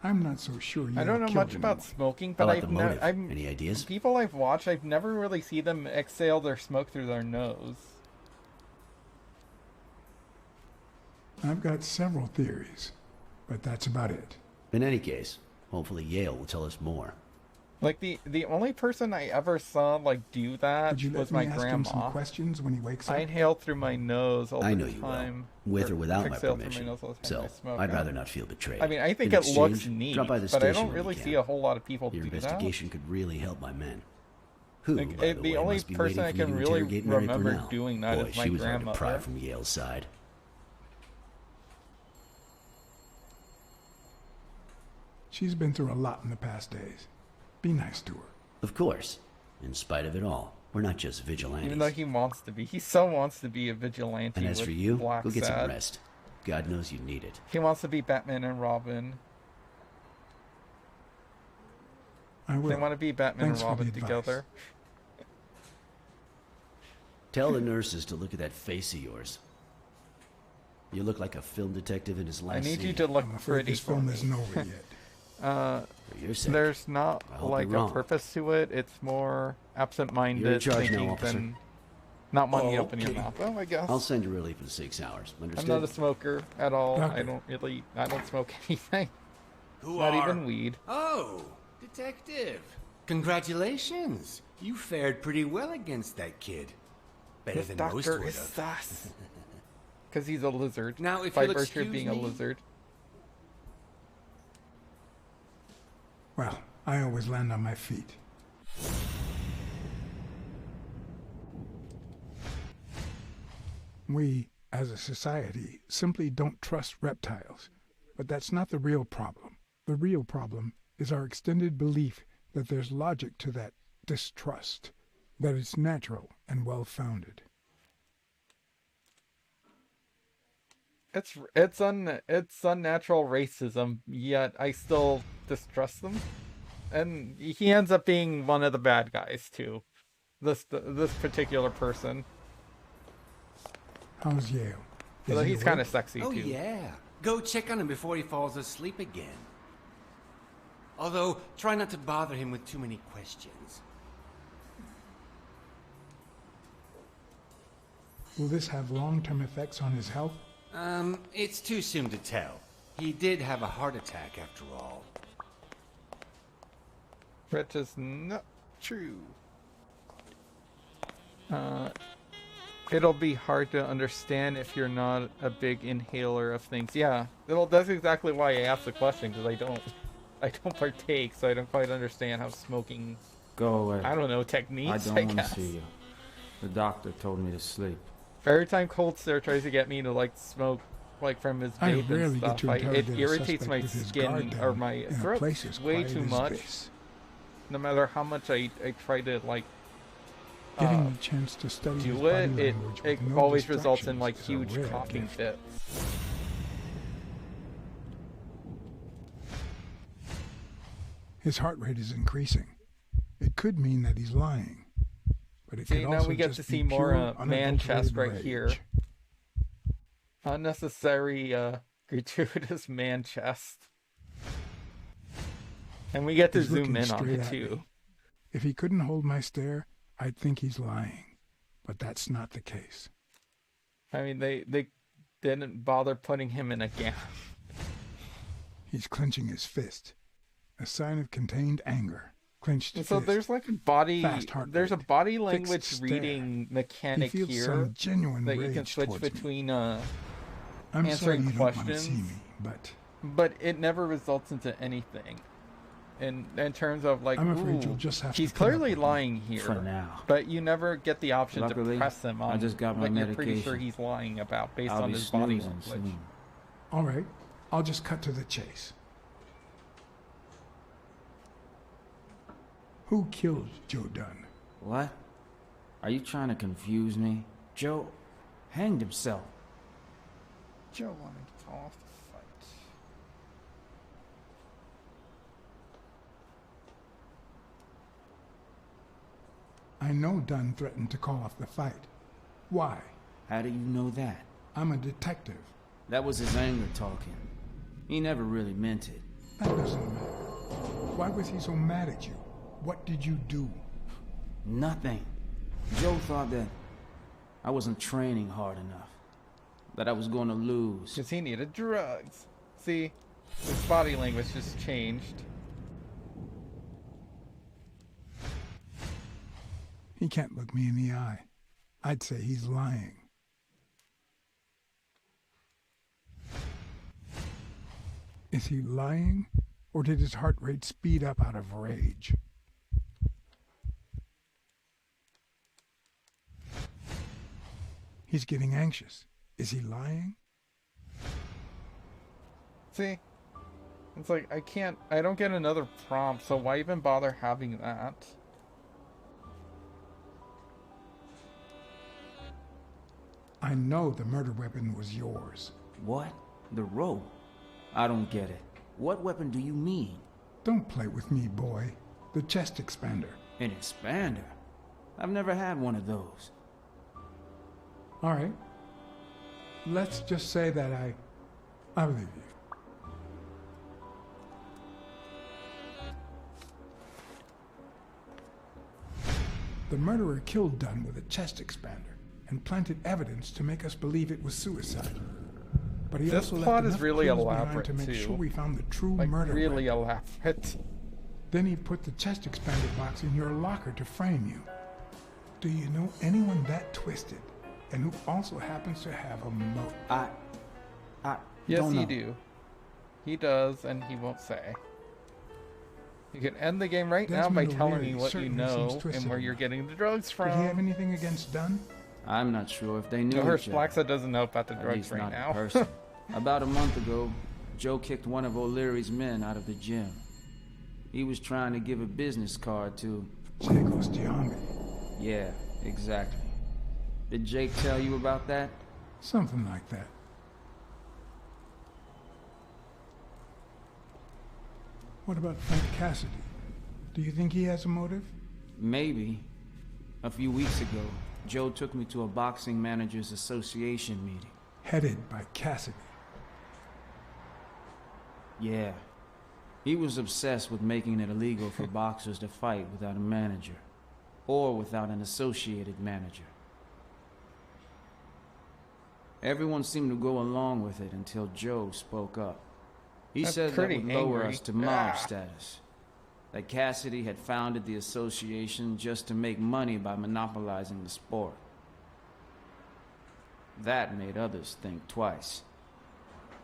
I'm not so sure. I don't know much about smoking, but Any ideas? People I've watched, I've never really seen them exhale their smoke through their nose. I've got several theories, but that's about it. In any case, hopefully Yale will tell us more. Like the only person I ever saw like do that was my grandma. Him some questions when he wakes up? I inhale through my nose all the time. I know you will, with or without my permission. So I'd rather not feel betrayed. I mean, I think it looks neat, but I don't really see a whole lot of people do that. Your investigation could really help my men. Who, like, by the way, only must be person I waiting for can you to really interrogate Mary remember Purnell. doing that Boy, is my she was hard to grandmother. pry from Yale's side. She's been through a lot in the past days. Be nice to her. Of course. In spite of it all, we're not just vigilantes. Even though he wants to be. He so wants to be a vigilante. And as with for you, Blacksad. go get some rest. God knows you need it. He wants to be Batman and Robin. I will. They want to be Batman and Robin together. Tell the nurses to look at that face of yours. You look like a film detective in his last scene. I need you scene. to look I'm afraid pretty. This film isn't over yet. There's not like a purpose to it. It's more absent-minded thinking than not wanting to open your mouth. Oh, I guess. I'll send you relief in 6 hours. Understood? I'm not a smoker at all. Doctor. I don't smoke anything. Not even weed. Oh, detective. Congratulations. You fared pretty well against that kid. Better This than most doctor would is have. sus. Because he's a lizard. Now, if by you'll virtue of excuse being a me. lizard. Well, I always land on my feet. We, as a society, simply don't trust reptiles. But that's not the real problem. The real problem is our extended belief that there's logic to that distrust, that it's natural and well-founded. It's unnatural racism, yet I still distrust them. And he ends up being one of the bad guys too. This particular person. How's Yale? So he's kind of sexy Oh too. yeah. Go check on him before he falls asleep again. Although, try not to bother him with too many questions. Will this have long-term effects on his health? It's too soon to tell. He did have a heart attack after all. Which is not true. It'll be hard to understand if you're not a big inhaler of things. Yeah, that's exactly why I asked the question, because I don't partake, so I don't quite understand how smoking. Go away. I don't know, techniques. I don't want guess. to see you. The doctor told me to sleep. Every time Cold Stare tries to get me to like smoke, like from his I vape rarely and get stuff, to it interrogate a irritates suspect my with his skin guard or down my in a throat place as way quiet too as much. this. No matter how much I try to like Getting the chance to study his do body it, language it with no always results in distractions like is a huge rare coughing gift. fits. His heart rate is increasing. It could mean that he's lying. But it See, could now also we get just to be see more pure, man chest unadulterated right rage. here. Unnecessary, gratuitous man chest. And we get to He's zoom looking in on straight it at too. me. If he couldn't hold my stare, I'd think he's lying. But that's not the case. I mean, they didn't bother putting him in a gown. He's clenching his fist. A sign of contained anger. Clenched And so fist. there's like a body, Fast heart there's a rate. body Fixed language stare. reading mechanic He feels here some genuine that you can rage switch towards me. between I'm sorry answering you don't want to questions, see me, but it never results into anything. In terms of like, I'm afraid ooh, you'll just have to he's put up clearly with me lying here, for now. but you never get the option Luckily, to press him on I just got my what you're pretty sure medication. he's lying about based I'll on be his body snoozing language. soon. All right, I'll just cut to the chase. Who killed Joe Dunn? What? Are you trying to confuse me? Joe hanged himself. Joe wanted to call off the fight. I know Dunn threatened to call off the fight. Why? How do you know that? I'm a detective. That was his anger talking. He never really meant it. That doesn't matter. Why was he so mad at you? What did you do? Nothing. Joe thought that I wasn't training hard enough. That I was going to lose. Because he needed drugs. See, his body language just changed. He can't look me in the eye. I'd say he's lying. Is he lying, or did his heart rate speed up out of rage? He's getting anxious. Is he lying? See, it's like I don't get another prompt, so why even bother having that? I know the murder weapon was yours. What? The rope? I don't get it. What weapon do you mean? Don't play with me, boy. The chest expander. An expander? I've never had one of those. All right. Let's just say that I believe you. The murderer killed Dunn with a chest expander and planted evidence to make us believe it was suicide. But he This also plot left is enough really clues behind elaborate to make too. sure we found the true Like murderer. really elaborate. Then he put the chest expander box in your locker to frame you. Do you know anyone that twisted and who also happens to have a motive? Yes, don't you know. do. He does, and he won't say. You can end the game right now by Desmond telling O'Leary me what you certainly know seems twisted and where you're enough. getting the drugs from. Did he have anything against Dunn? I'm not sure if they knew No, her each other. Blacksad doesn't know about the At drugs least right not now. in person. About a month ago, Joe kicked one of O'Leary's men out of the gym. He was trying to give a business card to... Jacob's Giambi. Yeah, exactly. Did Jake tell you about that? Something like that. What about Frank Cassidy? Do you think he has a motive? Maybe. A few weeks ago, Joe took me to a boxing managers association meeting. Headed by Cassidy. Yeah. He was obsessed with making it illegal for boxers to fight without a manager. Or without an associated manager. Everyone seemed to go along with it until Joe spoke up. He That's said that pretty would lower angry. us to mob status. That Cassidy had founded the association just to make money by monopolizing the sport. That made others think twice.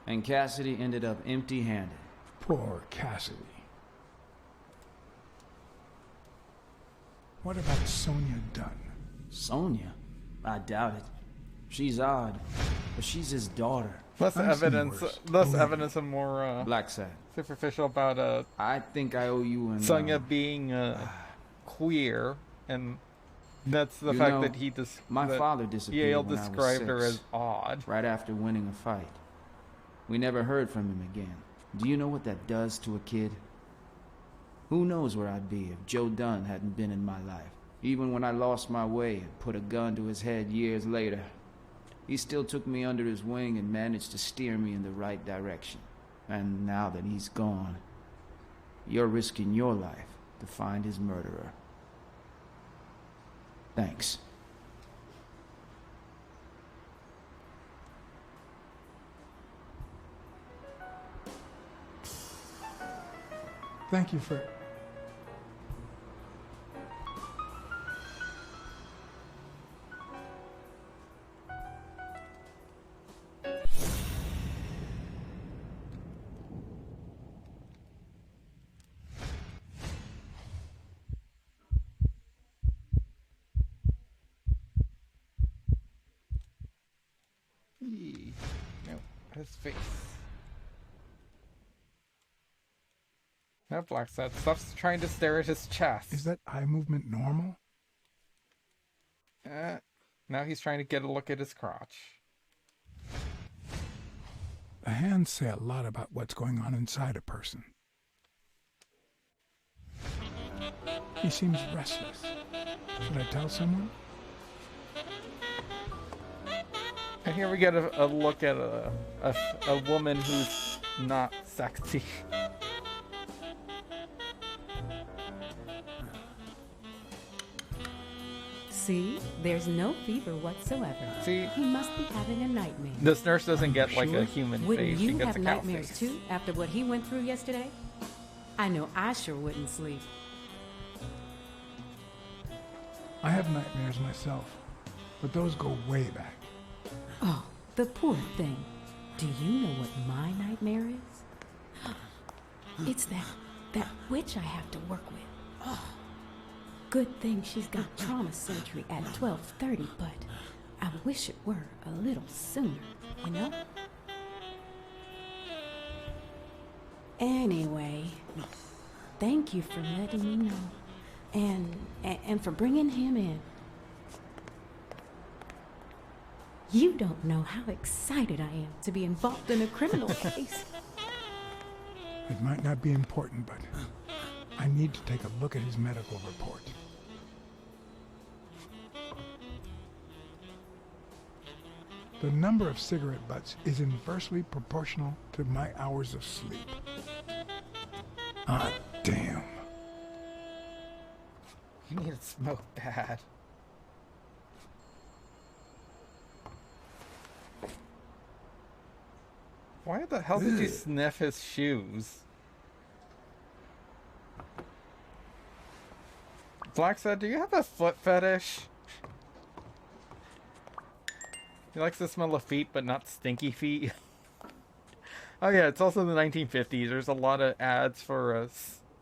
And Cassidy ended up empty-handed. Poor Cassidy. What about Sonia Dunn? Sonia? I doubt it. She's odd, but she's his daughter. Less evidence and more Blacksad. superficial about I think I owe you an Sonia being queer, and that's the You fact know, that my that father disappeared Yale when I was described her 6, as odd. right after winning a fight. We never heard from him again. Do you know what that does to a kid? Who knows where I'd be if Joe Dunn hadn't been in my life. Even when I lost my way and put a gun to his head years later, he still took me under his wing and managed to steer me in the right direction. And now that he's gone, you're risking your life to find his murderer. Thanks. Thank you for... No, his face. Now Blacksad stops trying to stare at his chest. Is that eye movement normal? Now he's trying to get a look at his crotch. The hands say a lot about what's going on inside a person. He seems restless. Should I tell someone? And here we get a look at a woman who's not sexy. See? There's no fever whatsoever. See? He must be having a nightmare. This nurse doesn't get like a human Wouldn't face. She you gets have a cow nightmares face. too after what he went through yesterday? I know I sure wouldn't sleep. I have nightmares myself, but those go way back. Oh, the poor thing. Do you know what my nightmare is? It's that witch I have to work with. Oh. Good thing she's got trauma surgery at 12:30, but I wish it were a little sooner, you know? Anyway, thank you for letting me know. And for bringing him in. You don't know how excited I am to be involved in a criminal case. It might not be important, but I need to take a look at his medical report. The number of cigarette butts is inversely proportional to my hours of sleep. Ah, damn. You need to smoke bad. Why the hell did you sniff his shoes? Blacksad, do you have a foot fetish? He likes to smell of feet, but not stinky feet. Oh yeah, it's also the 1950s. There's a lot of ads for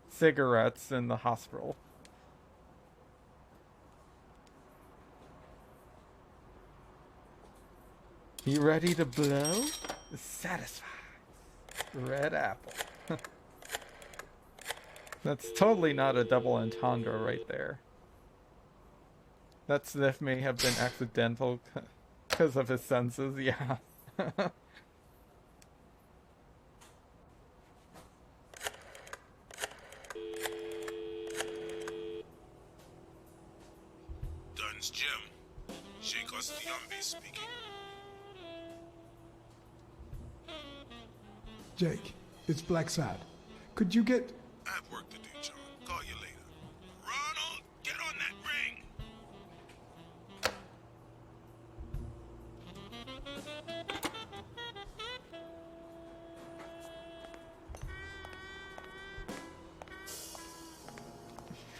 cigarettes in the hospital. You ready to blow? Satisfied. Red apple. That's totally not a double entendre right there. That sniff may have been accidental because of his senses, yeah. Dunn's Jim. Sheikh Ostiambe speaking. Jake, it's Blacksad. Could you get... I have work to do, John. Call you later. Ronald, get on that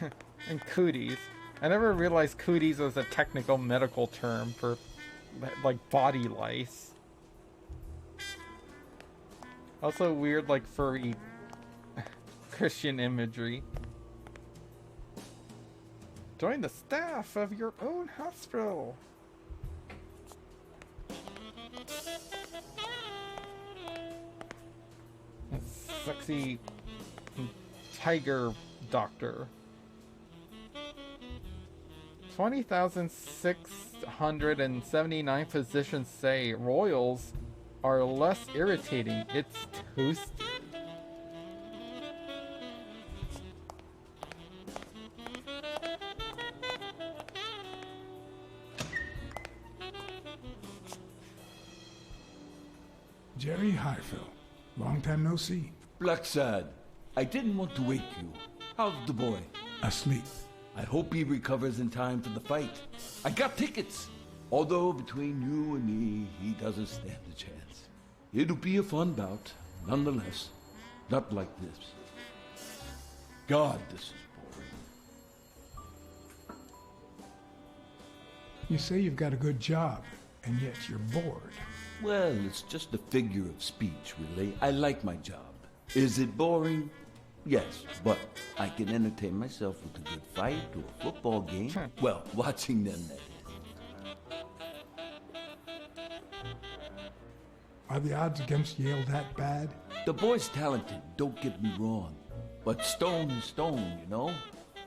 ring! And cooties. I never realized cooties was a technical medical term for, like, body lice. Also weird, like, furry Christian imagery. Join the staff of your own hospital. That's sexy tiger doctor. 20,679 physicians say royals are less irritating. It's toasted. Jerry Highfill. Long time no see. Blacksad, I didn't want to wake you. How's the boy? Asleep. I hope he recovers in time for the fight. I got tickets. Although between you and me, he doesn't stand a chance. It'll be a fun bout, nonetheless. Not like this. God, this is boring. You say you've got a good job, and yet you're bored. Well, it's just a figure of speech, really. I like my job. Is it boring? Yes, but I can entertain myself with a good fight or a football game. Well, watching them, that is. Are the odds against Yale that bad? The boy's talented, don't get me wrong. But stone is stone, you know?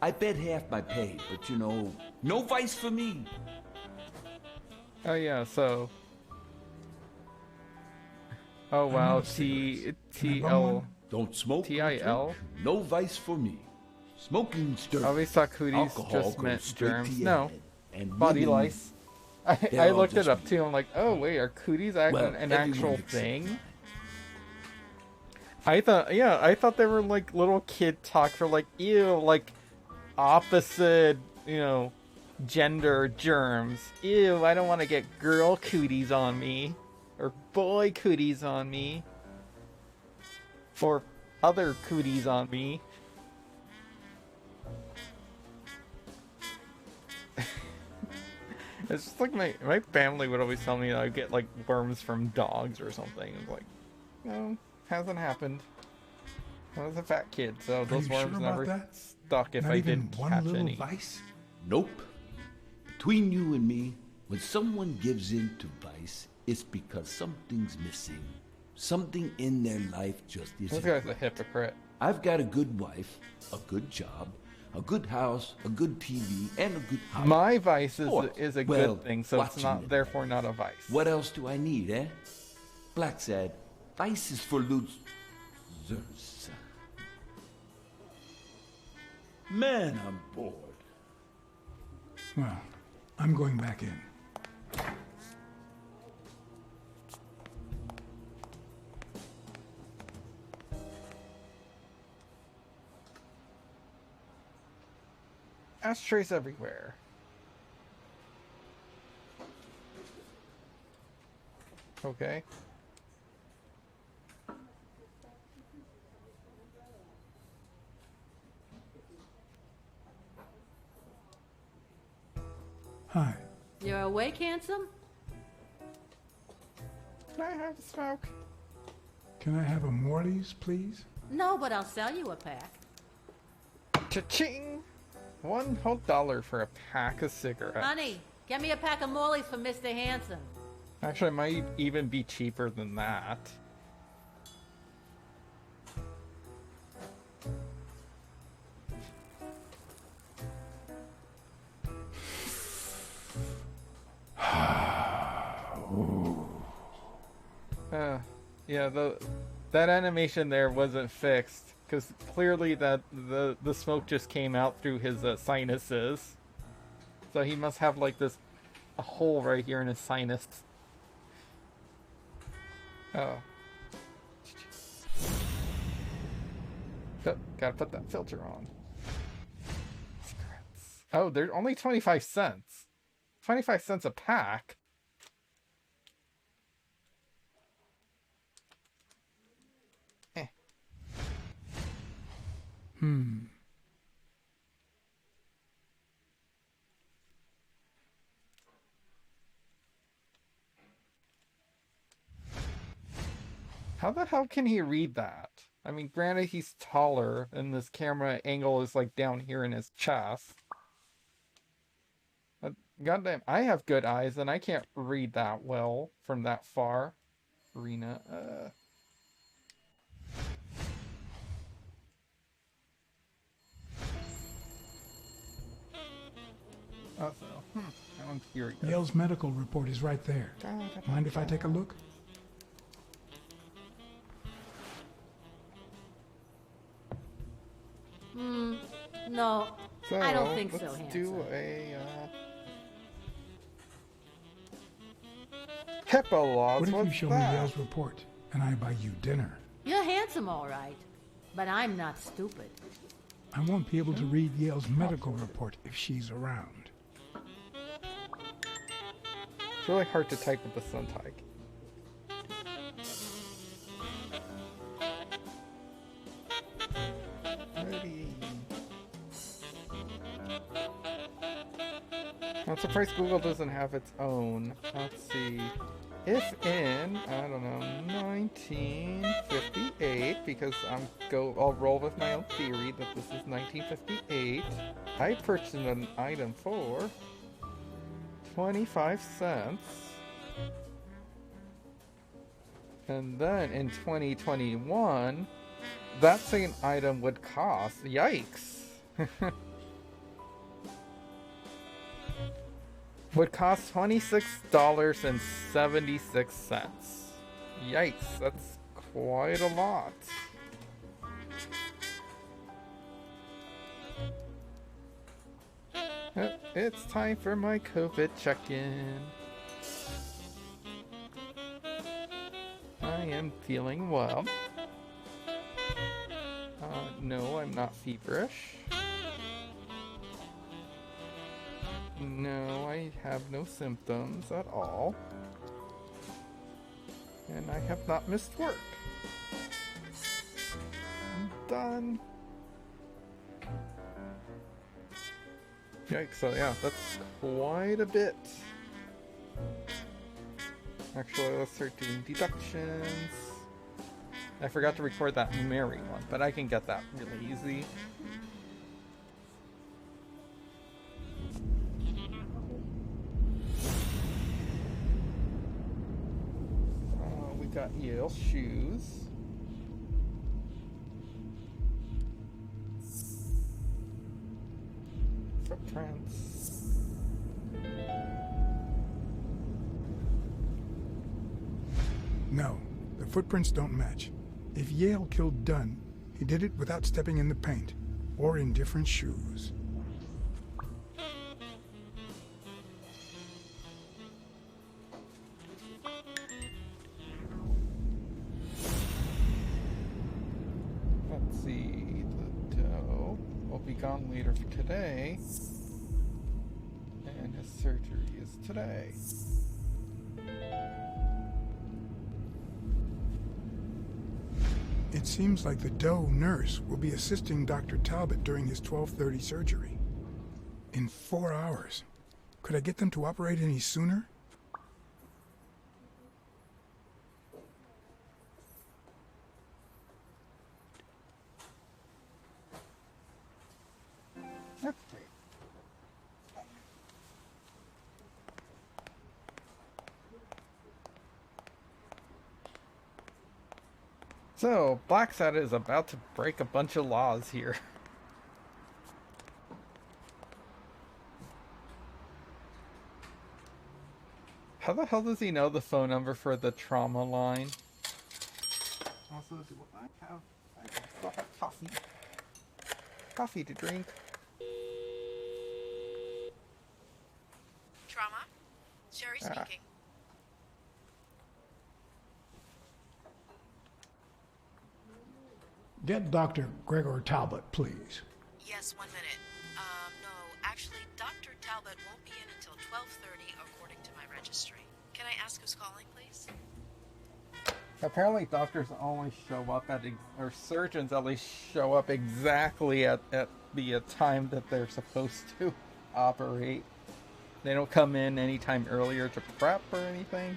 I bet half my pay, but you know, no vice for me. Oh yeah, so... Oh wow, T-L... Don't smoke. T-I-L? No vice for me. Smoking stirs. I always thought cooties Alcohol just goes meant straight germs. to your No. head. And Body women, lice. I they're all looked it just up too. I'm like, oh wait, are cooties an actual everyone thing? I thought they were like little kid talk for like, ew, like opposite, you know, gender germs. Ew, I don't want to get girl cooties on me. Or boy cooties on me. Or other cooties on me. It's just like my family would always tell me that I get like worms from dogs or something. It's like, no, hasn't happened. I was a fat kid, so those worms sure never stuck if Not I even didn't one catch little any. vice? Nope. Between you and me, when someone gives in to vice, it's because something's missing. Something in their life just isn't. This guy's a hypocrite. I've got a good wife, a good job, a good house, a good TV, and a good house. My vice is What? a Well, good thing, so it's watching not it. therefore not a vice. What else do I need, eh? Blacksad, vice is for losers. Man, I'm bored. Well, I'm going back in. Ashtrays everywhere. Okay. Hi. You're awake, handsome? Can I have a smoke? Can I have a Morley's, please? No, but I'll sell you a pack. Cha-ching! $1 for a pack of cigarettes. Honey, get me a pack of Morleys for Mr. Handsome. Actually, it might even be cheaper than that. Yeah, that animation there wasn't fixed because clearly that the smoke just came out through his sinuses. So he must have like a hole right here in his sinus. Oh. Gotta put that filter on. Cigarettes. Oh, they're only 25 cents. 25 cents a pack. How the hell can he read that? I mean, granted he's taller and this camera angle is like down here in his chest. But goddamn, I have good eyes and I can't read that well from that far. Arena, Also, I'm curious. Yale's medical report is right there. Mind if I take a look? No, So, I don't think so, let's handsome. do a HIPAA laws. What if you What's show that? me Yale's report and I buy you dinner? You're handsome, all right, but I'm not stupid. I won't be able to read Yale's medical report if she's around. It's really hard to type with the Suntike. I'm surprised Google doesn't have its own. Let's see. If in, I don't know, 1958, because I'll roll with my own theory that this is 1958, I purchased an item for 25 cents. And then in 2021, that same item would cost, yikes, would cost $26.76. Yikes, that's quite a lot. It's time for my COVID check-in. I am feeling well. No, I'm not feverish. No, I have no symptoms at all. And I have not missed work. I'm done. Yikes, so yeah, that's quite a bit. Actually, let's start doing deductions. I forgot to record that Mary one, but I can get that really easy. We got Yale shoes. Footprints. No, the footprints don't match. If Yale killed Dunn, he did it without stepping in the paint, or in different shoes. Let's see, the dough will be gone later for today, and his surgery is today. It seems like the Doe nurse will be assisting Dr. Talbot during his 12:30 surgery. In 4 hours. Could I get them to operate any sooner? So, Blacksad is about to break a bunch of laws here. How the hell does he know the phone number for the trauma line? Also, do I still have coffee? Coffee to drink. Trauma? Sherry speaking. Get Dr. Gregor Talbot, please. Yes, 1 minute. No, actually, Dr. Talbot won't be in until 12:30 according to my registry. Can I ask who's calling, please? Apparently doctors only show up at, or surgeons at least show up exactly at the time that they're supposed to operate. They don't come in any time earlier to prep or anything.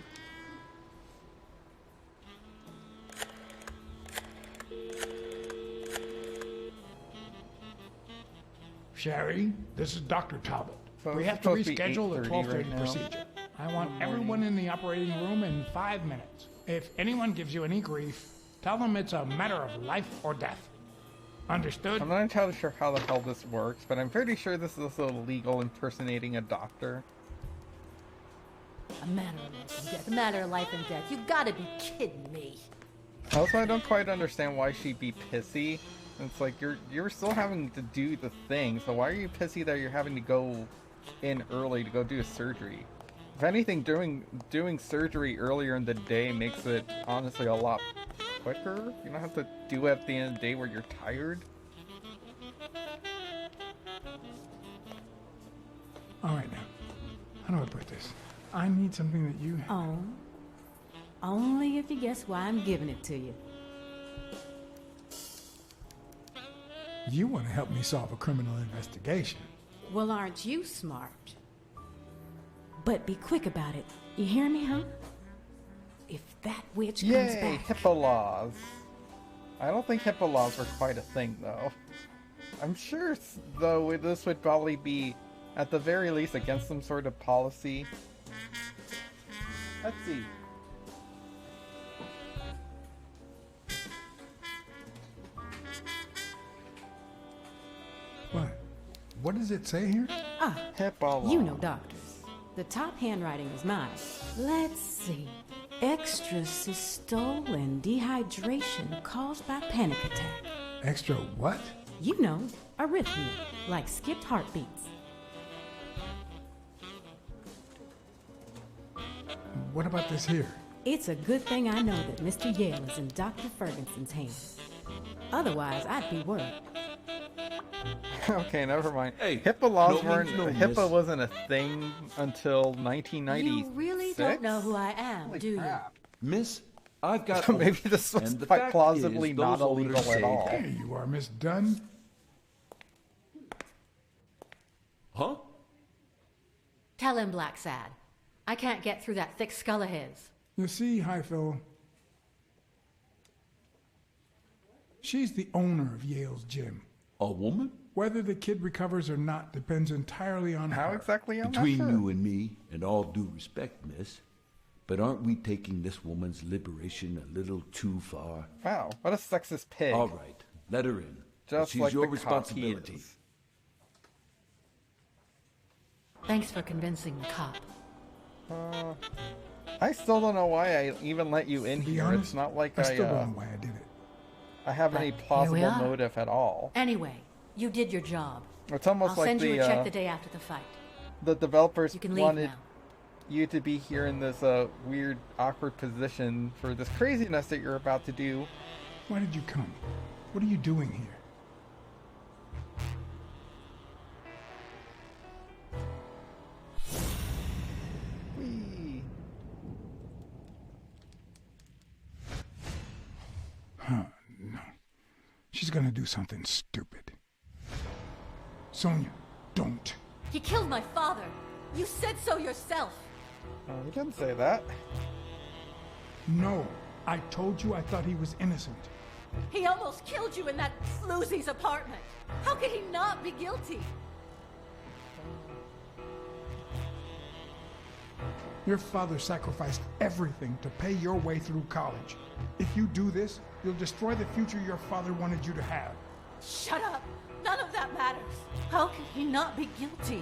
Sherry, this is Dr. Talbot. So we it's have to supposed to be reschedule the 8:30 12:30 right now. procedure. I want everyone in the operating room in 5 minutes. If anyone gives you any grief, tell them it's a matter of life or death. Understood? I'm not entirely sure how the hell this works, but I'm pretty sure this is also illegal impersonating a doctor. A matter of life and death. A matter of life and death. You gotta be kidding me. Also, I don't quite understand why she'd be pissy. It's like you're still having to do the thing, so why are you pissy that you're having to go in early to go do a surgery? If anything, doing surgery earlier in the day makes it honestly a lot quicker. You don't have to do it at the end of the day where you're tired. All right, now. How do I put this? I need something that you... Oh. Only if you guess why I'm giving it to you. You want to help me solve a criminal investigation. Well, aren't you smart? But be quick about it. You hear me, huh? If that witch comes Yay, back... HIPAA laws. I don't think HIPAA laws were quite a thing, though. I'm sure, though, this would probably be, at the very least, against some sort of policy. Let's see. What? What does it say here? Ah, HIPAA law. you know doctors. The top handwriting is mine. Let's see. Extrasystole and dehydration caused by panic attack. Extra what? You know, arrhythmia, like skipped heartbeats. What about this here? It's a good thing I know that Mr. Yale is in Dr. Ferguson's hands. Otherwise, I'd be worried. Okay, never mind. Hey, HIPAA laws no weren't. means no, HIPAA miss. wasn't a thing until 1996. You really don't know who I am, do you? Miss, I've got... So maybe this was and the quite fact plausibly is, not those orders illegal at say all. that- There you are, Miss Dunn. Huh? Tell him, Blacksad. I can't get through that thick skull of his. You see, Highfill, she's the owner of Yale's gym. A woman? Whether the kid recovers or not depends entirely on How her. exactly am I Between sure? you and me, and all due respect, miss, but aren't we taking this woman's liberation a little too far? Wow, what a sexist pig. All right, let her in. But Just she's like your the cop he responsibility. is. Thanks for convincing the cop. I still don't know why I even let you in To be here. honest, It's not like I still don't know why I did it. I have any But here we plausible are. motive at all. Anyway, you did your job. It's almost I'll like send you the a check the day after the fight. the developers You can leave wanted now. you to be here in this weird, awkward position for this craziness that you're about to do. Why did you come? What are you doing here? Whee. Huh, no. She's gonna do something stupid. Sonia, don't. He killed my father. You said so yourself. You didn't say that. No, I told you I thought he was innocent. He almost killed you in that floozy's apartment. How could he not be guilty? Your father sacrificed everything to pay your way through college. If you do this, you'll destroy the future your father wanted you to have. Shut up! None of that matters. How can he not be guilty?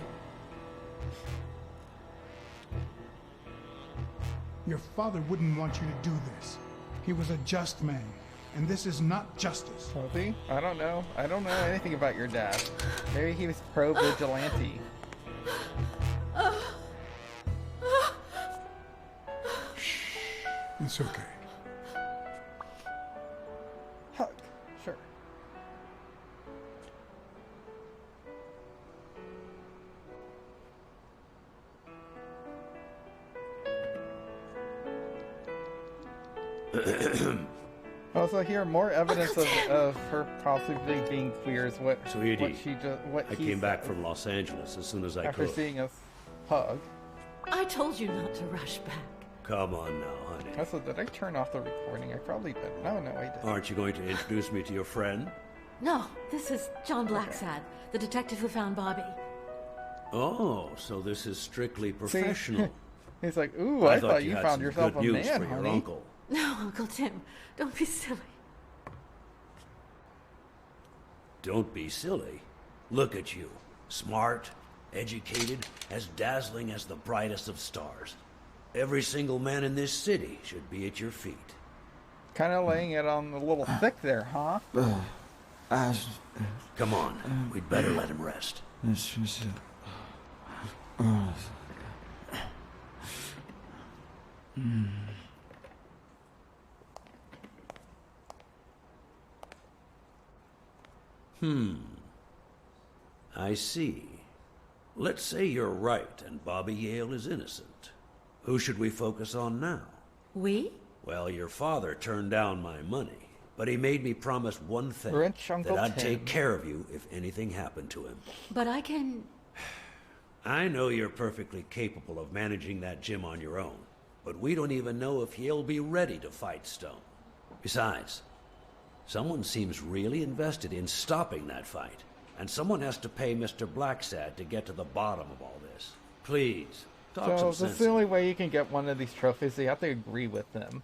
Your father wouldn't want you to do this. He was a just man, and this is not justice. Was he? I don't know. I don't know anything about your dad. Maybe he was pro-vigilante. It's okay. Hug. Sure. Also, here more evidence of her possibly being queer is what Sweetie, what she just what I he came back said from Los Angeles as soon as I after could. seeing us hug. I told you not to rush back. Come on now, honey. Also, did I turn off the recording? I probably did. No, I didn't. Aren't you going to introduce me to your friend? No, this is John Blacksad, the detective who found Bobby. Oh, so this is strictly professional. He's like, ooh, I thought you had found some yourself good a news man, for your honey. uncle. No, Uncle Tim, don't be silly. Don't be silly. Look at you. Smart, educated, as dazzling as the brightest of stars. Every single man in this city should be at your feet. Kind of laying it on a little thick there, huh? Come on, we'd better let him rest. I see. Let's say you're right and Bobby Yale is innocent. Who should we focus on now? We? Well, your father turned down my money, but he made me promise one thing, Rich Uncle that I'd Tim. take care of you if anything happened to him. But I can... I know you're perfectly capable of managing that gym on your own, but we don't even know if he'll be ready to fight Stone. Besides, someone seems really invested in stopping that fight, and someone has to pay Mr. Blacksad to get to the bottom of all this. Please, talk some So sense. this is the only way you can get one of these trophies. You have to agree with them.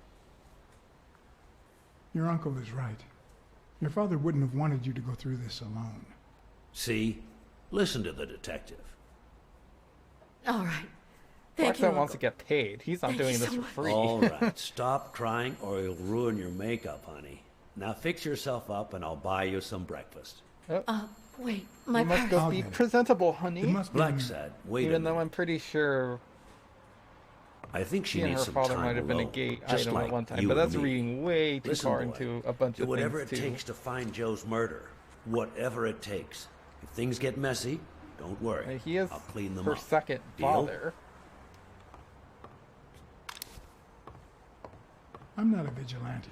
Your uncle is right. Your father wouldn't have wanted you to go through this alone. See? Listen to the detective. All right. Thank you, Blacksad wants Uncle. to get paid. He's not Thank doing you this so for much. free. All right, stop crying or you'll ruin your makeup, honey. Now fix yourself up and I'll buy you some breakfast. Wait, my You must purse. go be presentable, honey. It must be Blacksad, wait a Even minute. though I'm pretty sure I think she she and needs her some father time might have been a alone, gay just item like at one time, you but and that's me. reading way too Listen, far boy, into a bunch do of whatever things it too. takes to find Joe's murder. Whatever it takes. If things get messy, don't worry. He is I'll clean them her up. second Deal? father. I'm not a vigilante.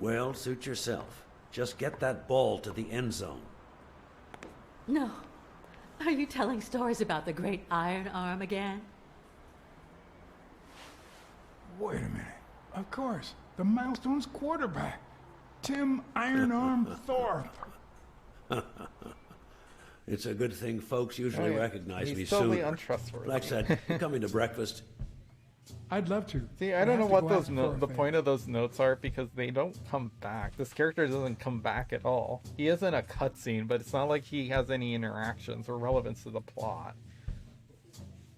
Well, suit yourself. Just get that ball to the end zone. No. Are you telling stories about the great iron arm again? Wait a minute. Of course. The Milestones quarterback. Tim Iron Arm Thorpe. It's a good thing folks usually Oh, yeah. recognize He's me totally sooner. untrustworthy. Blacksad, you coming to breakfast? I'd love to. See, I but don't know have to what go those out for a the favor. point of those notes are because they don't come back. This character doesn't come back at all. He is in a cutscene, but it's not like he has any interactions or relevance to the plot.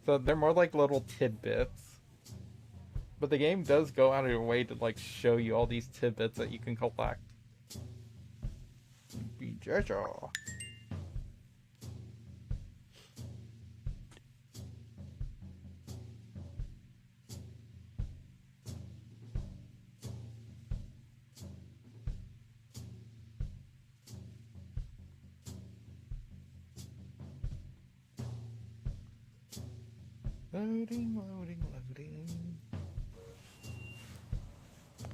So they're more like little tidbits. But the game does go out of your way to like show you all these tidbits that you can collect. Be Jojo. Loading, loading, loading.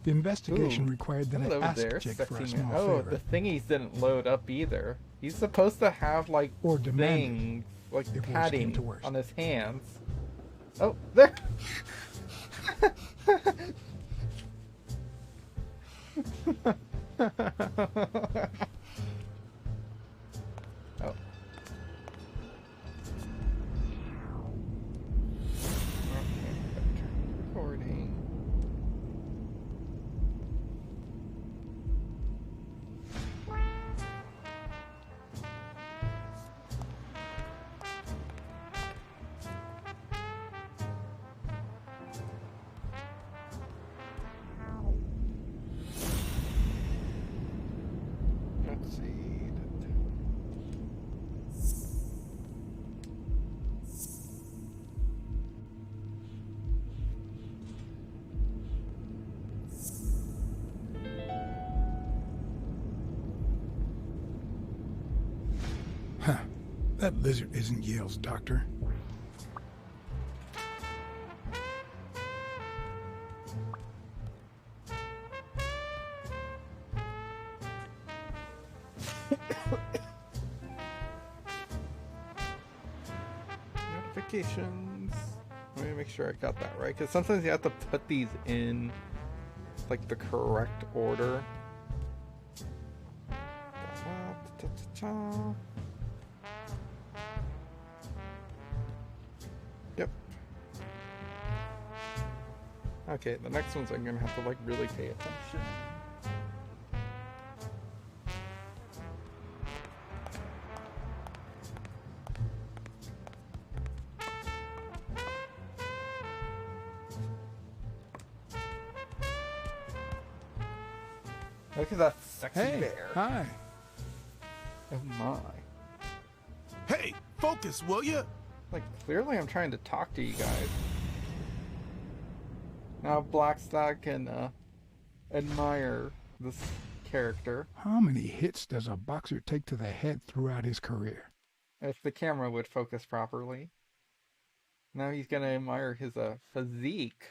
The investigation Ooh, required that hello I ask there, Jake for a sexy small man. Oh, favor. the thingies didn't load up either. He's supposed to have like Or demanded, things, like if worse came padding to worse. on his hands. Oh, there! Oh. Recording. Let's see. Huh. That lizard isn't Yale's doctor. Notifications. Let me make sure I got that right, because sometimes you have to put these in like the correct order. Yep. Okay, the next ones I'm gonna have to like really pay attention. Look at that sexy bear. Hi. Oh my. Hey, focus, will ya? Like, clearly I'm trying to talk to you guys. Now Blacksad can admire this character. How many hits does a boxer take to the head throughout his career? If the camera would focus properly. Now he's gonna admire his physique.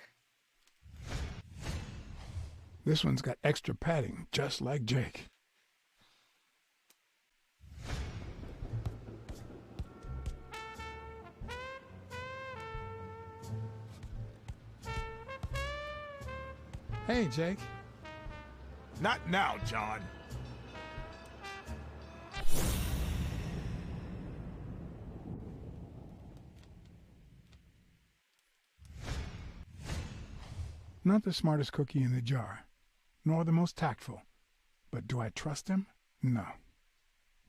This one's got extra padding, just like Jake. Hey, Jake. Not now, John. Not the smartest cookie in the jar, nor the most tactful. But do I trust him? No.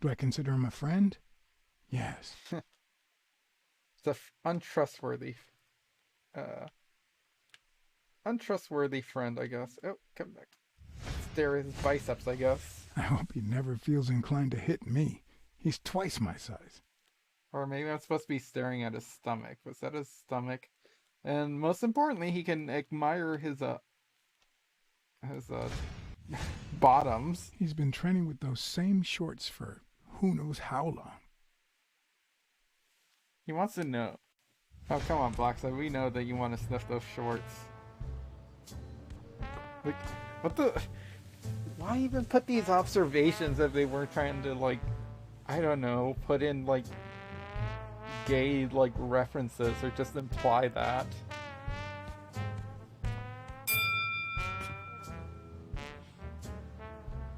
Do I consider him a friend? Yes. It's a untrustworthy friend, I guess. Oh, come back. Stare at his biceps, I guess. I hope he never feels inclined to hit me. He's twice my size. Or maybe I'm supposed to be staring at his stomach. Was that his stomach? And most importantly, he can admire his bottoms. He's been training with those same shorts for who knows how long. He wants to know. Oh, come on, Blacksad. We know that you want to sniff those shorts. Like, what the... Why even put these observations if they weren't trying to, like, I don't know, put in, like, gay, like, references or just imply that?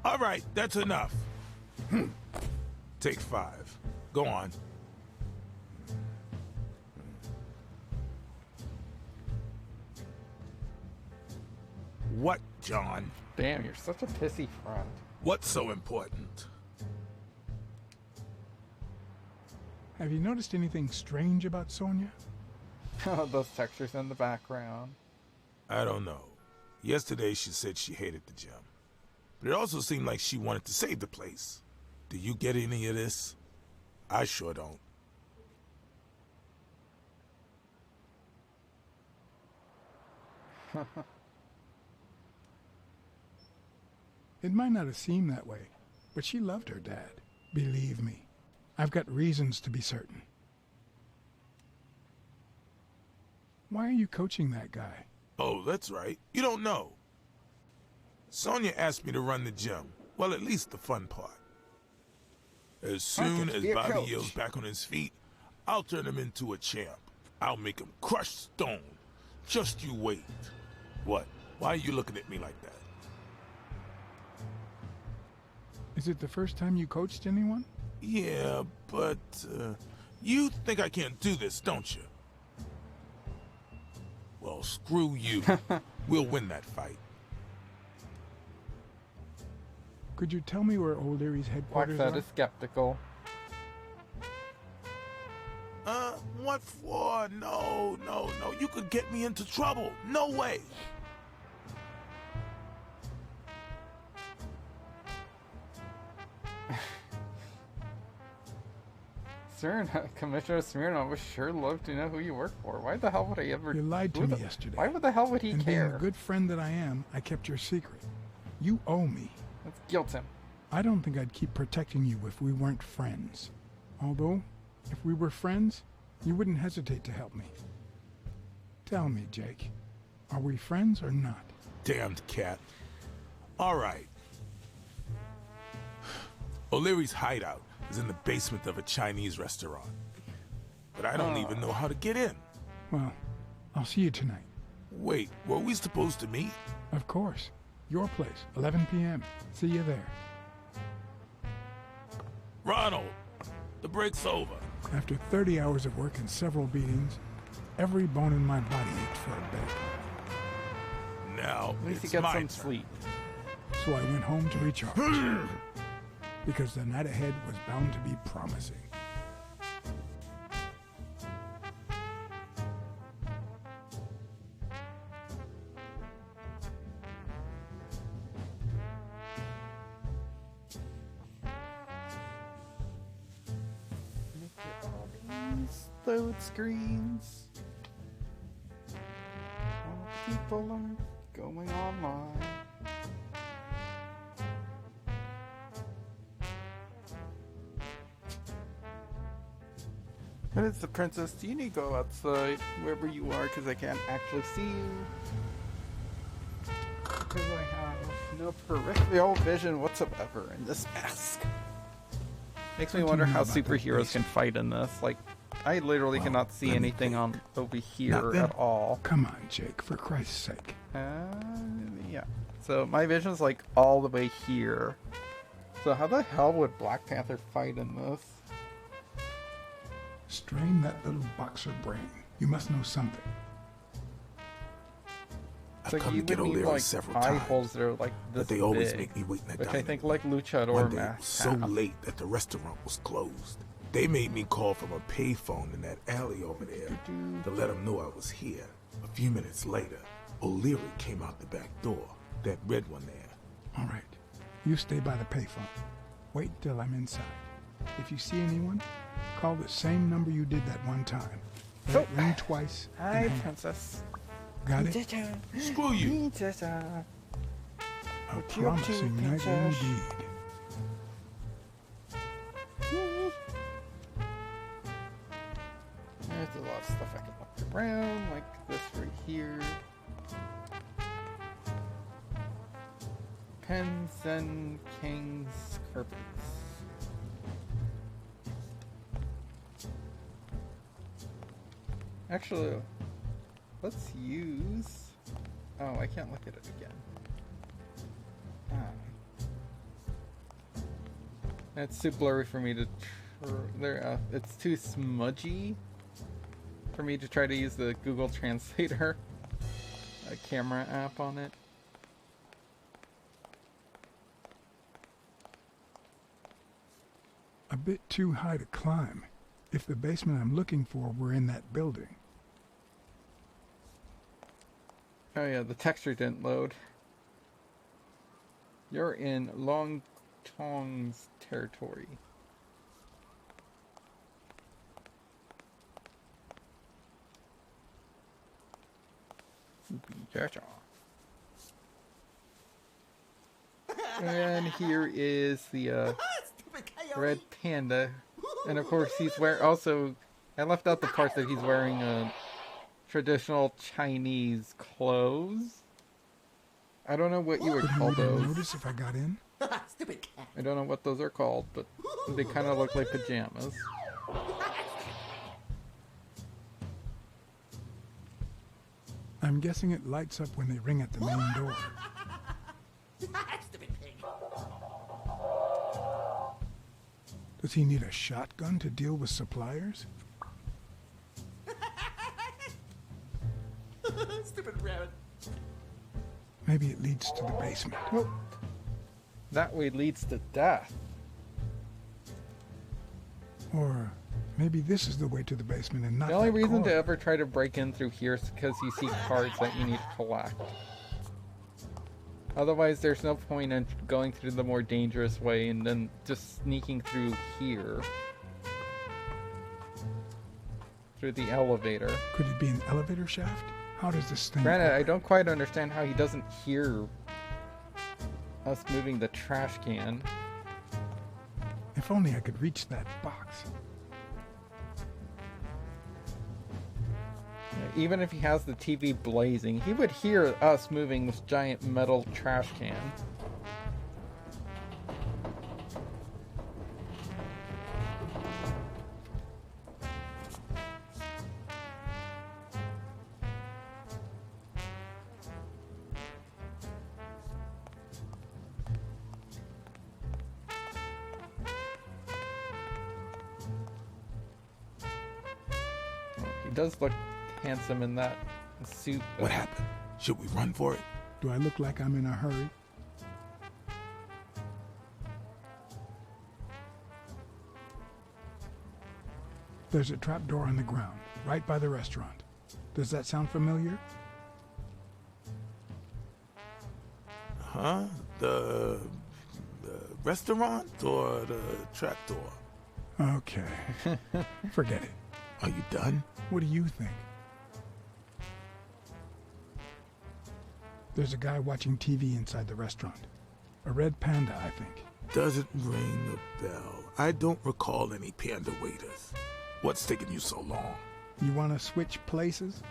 All right, that's enough. Take 5. Go on. What, John? Damn, you're such a pissy friend. What's so important? Have you noticed anything strange about Sonia? Oh, those textures in the background. I don't know. Yesterday she said she hated the gym. But it also seemed like she wanted to save the place. Do you get any of this? I sure don't. It might not have seemed that way, but she loved her dad. Believe me, I've got reasons to be certain. Why are you coaching that guy? Oh, that's right. You don't know. Sonia asked me to run the gym. Well, at least the fun part. As soon as Bobby Yale's back on his feet, I'll turn him into a champ. I'll make him crush stone. Just you wait. What? Why are you looking at me like that? Is it the first time you coached anyone? Yeah, but you think I can't do this, don't you? Well, screw you. We'll win that fight. Could you tell me where O'Leary's headquarters Blacksad are? is skeptical. What for? No. You could get me into trouble. No way. Commissioner Smirnov would sure love to know who you work for. Why the hell would I ever... You lied to me yesterday. Why the hell would he and care? Being a good friend that I am, I kept your secret. You owe me. Let's guilt him. I don't think I'd keep protecting you if we weren't friends. Although, if we were friends, you wouldn't hesitate to help me. Tell me, Jake, are we friends or not? Damned cat. All right. O'Leary's hideout is in the basement of a Chinese restaurant. But I don't even know how to get in. Well, I'll see you tonight. Wait, were we supposed to meet? Of course. Your place, 11 p.m. See you there. Ronald, the break's over. After 30 hours of work and several beatings, every bone in my body ached for a bed. Now, at least he it's got my some turn. sleep. So I went home to recharge. Because the night ahead was bound to be promising. Load screens. All people are going online. What is the princess? Do you need to go outside wherever you are because I can't actually see you? Because I have no peripheral vision whatsoever in this mask. Makes me wonder how superheroes can fight in this. Like, I literally cannot see anything on over here at all. Come on, Jake, for Christ's sake. Yeah. So my vision's like all the way here. So how the hell would Black Panther fight in this? Strain that little boxer brain. You must know something. So I've come you to get would need O'Leary like several eye times, holes that are like this but they always big, make me wait in that which I dining think room. like luchador One day, it masks was so have. late that the restaurant was closed. They made me call from a payphone in that alley over there to let them know I was here. A few minutes later, O'Leary came out the back door, that red one there. All right. You stay by the payphone. Wait till I'm inside. If you see anyone, call the same number you did that one time. Let it ring twice. Hi, and hang up. princess. Got it? Screw you. A promising night indeed. There's a lot of stuff I can look around, like this right here. Pens and King's carpets. Actually, let's use... Oh, I can't look at it again. It's too blurry for me to... it's too smudgy for me to try to use the Google Translator camera app on it. A bit too high to climb. If the basement I'm looking for were in that building. Oh yeah, the texture didn't load. You're in Long Tong's territory. And here is the red panda, and of course he's wearing. Also, I left out the part that he's wearing traditional Chinese clothes. I don't know what you would call those. Notice if I got in? Stupid cat. I don't know what those are called, but they kind of look like pajamas. I'm guessing it lights up when they ring at the main door. Stupid pig. Does he need a shotgun to deal with suppliers? Stupid rabbit. Maybe it leads to the basement. Nope. That way leads to death. Or maybe this is the way to the basement and not The only that reason to corridor. ever try to break in through here is because you see cards that you need to collect. Otherwise, there's no point in going through the more dangerous way and then just sneaking through here. Through the elevator. Could it be an elevator shaft? How does this thing Granted, I operate? don't quite understand how he doesn't hear us moving the trash can. If only I could reach that box. Even if he has the TV blazing, he would hear us moving this giant metal trash can. He does look handsome in that suit. What happened? Should we run for it? Do I look like I'm in a hurry? There's a trapdoor on the ground, right by the restaurant. Does that sound familiar? Huh? The restaurant or the trapdoor? Okay. Forget it. Are you done? What do you think? There's a guy watching TV inside the restaurant. A red panda, I think. Doesn't ring a bell. I don't recall any panda waiters. What's taking you so long? You want to switch places?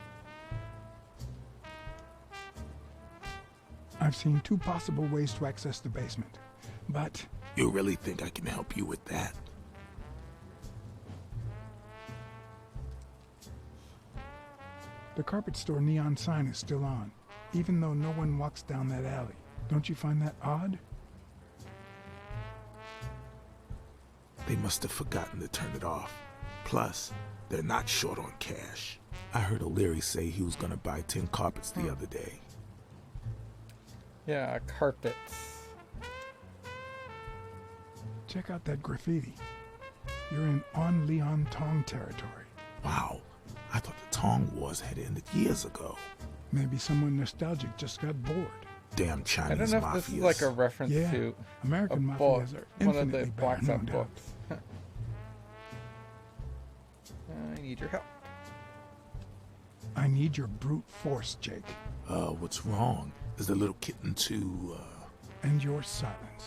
I've seen two possible ways to access the basement, but... You really think I can help you with that? The carpet store neon sign is still on, even though no one walks down that alley. Don't you find that odd? They must have forgotten to turn it off. Plus, they're not short on cash. I heard O'Leary say he was gonna buy 10 carpets the other day. Yeah, carpets. Check out that graffiti. You're in On Leon Tong territory. Wow, I thought the Tong Wars had ended years ago. Maybe someone nostalgic just got bored. Damn I Chinese don't know if this is like a reference Yeah, to American a book, mafias are one of the infinitely better, no Blacksad doubt. books. I need your help. I need your brute force, Jake. What's wrong? Is the little kitten too, And your silence.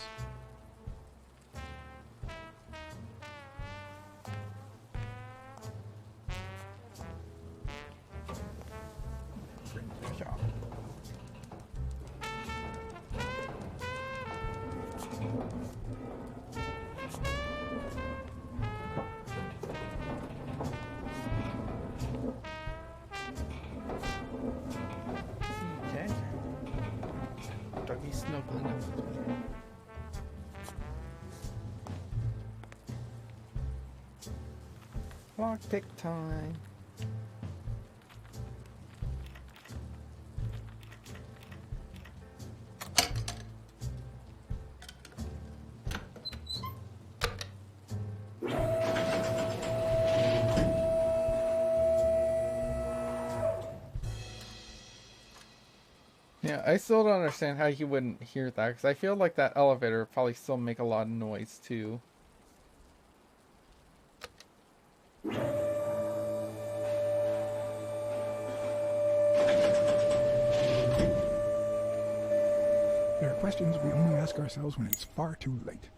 Okay. Doggy snuggling up with me. Lockpick time. Yeah, I still don't understand how he wouldn't hear that, because I feel like that elevator would probably still make a lot of noise, too. There are questions we only ask ourselves when it's far too late.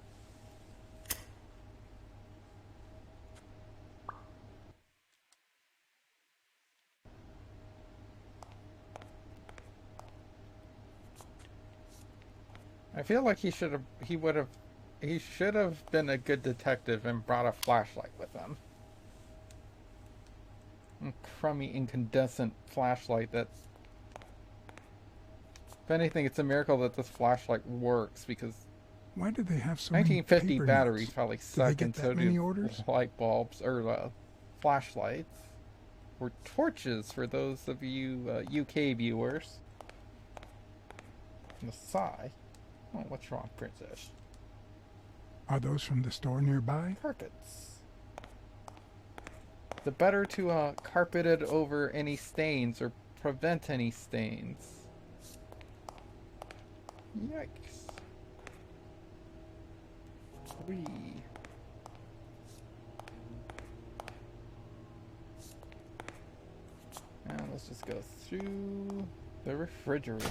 I feel like he should have been a good detective and brought a flashlight with him. A crummy incandescent flashlight that's If anything, it's a miracle that this flashlight works because Why do they have so 1950 many paper batteries notes? probably Did they suck, get and that so many do orders? light bulbs or flashlights or torches for those of you UK viewers. Masai. Oh, what's wrong, princess? Are those from the store nearby? Carpets. The better to carpet it over any stains or prevent any stains. Yikes. Whee. Now let's just go through the refrigerator.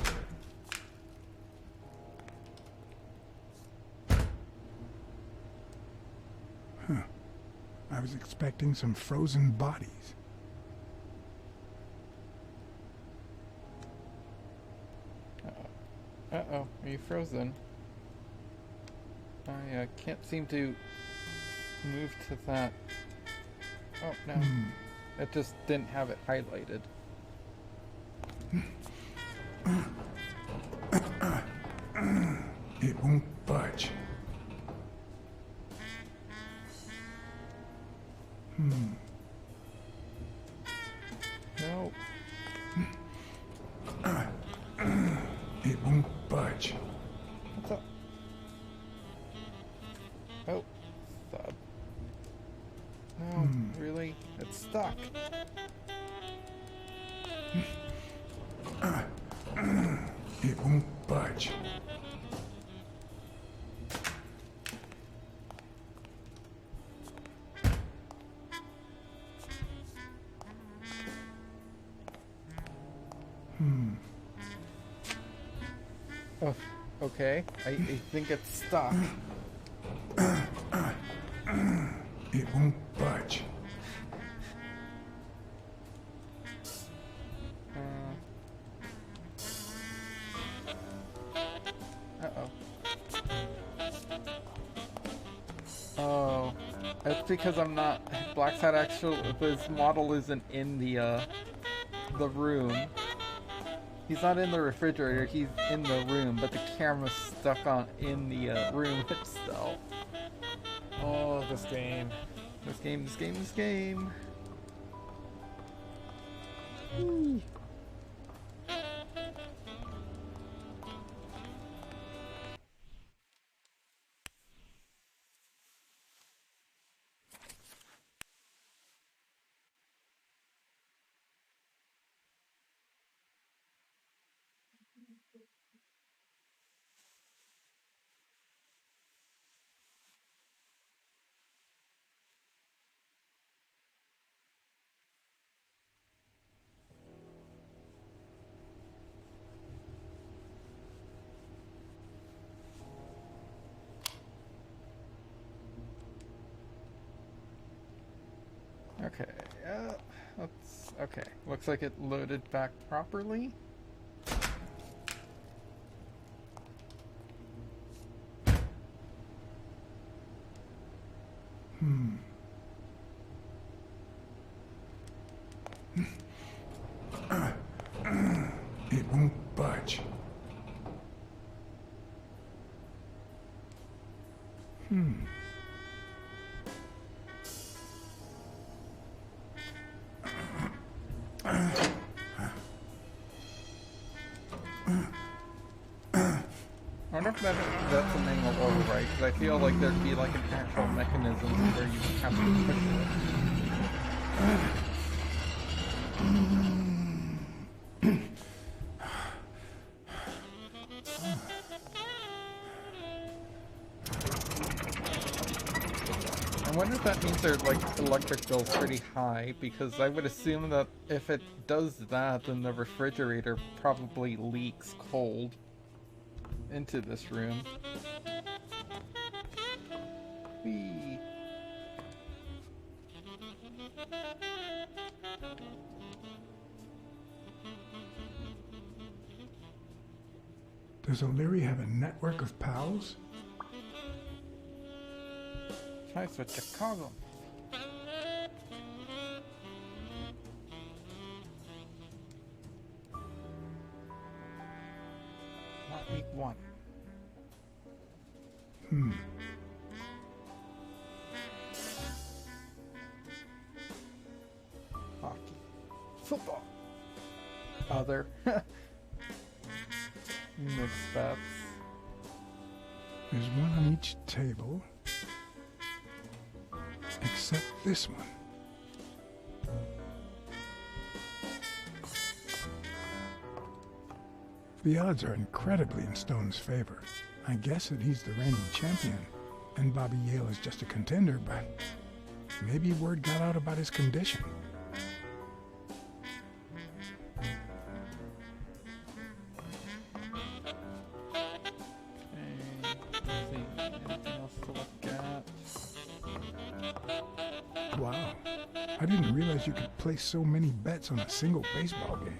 Huh. I was expecting some frozen bodies. Uh-oh, are you frozen? I can't seem to move to that. Oh, no. It just didn't have it highlighted. It won't budge. No. It won't budge. What's up? Oh, thud. No, really? It's stuck. It won't budge. Oh, okay. I think it's stuck. It won't budge. Uh-oh. Oh, that's because I'm not. Blacksad actually, his model isn't in the room. He's not in the refrigerator. He's in the room, but the camera's stuck on in the room itself. Oh, this game. This game. Whee. Okay, okay. Looks like it loaded back properly. It won't budge. I wonder if that's a manual override, because I feel like there'd be like an actual mechanism where you have to push it. I wonder if that means their like electric bill's pretty high, because I would assume that if it does that, then the refrigerator probably leaks cold into this room. Whee. Does O'Leary have a network of pals? Nice with Chicago. one. Hockey. Football. Other. Mixed bets. There's one on each table. Except this one. The odds are incredibly in Stone's favor. I guess that he's the reigning champion, and Bobby Yale is just a contender, but maybe word got out about his condition. Wow, I didn't realize you could place so many bets on a single baseball game.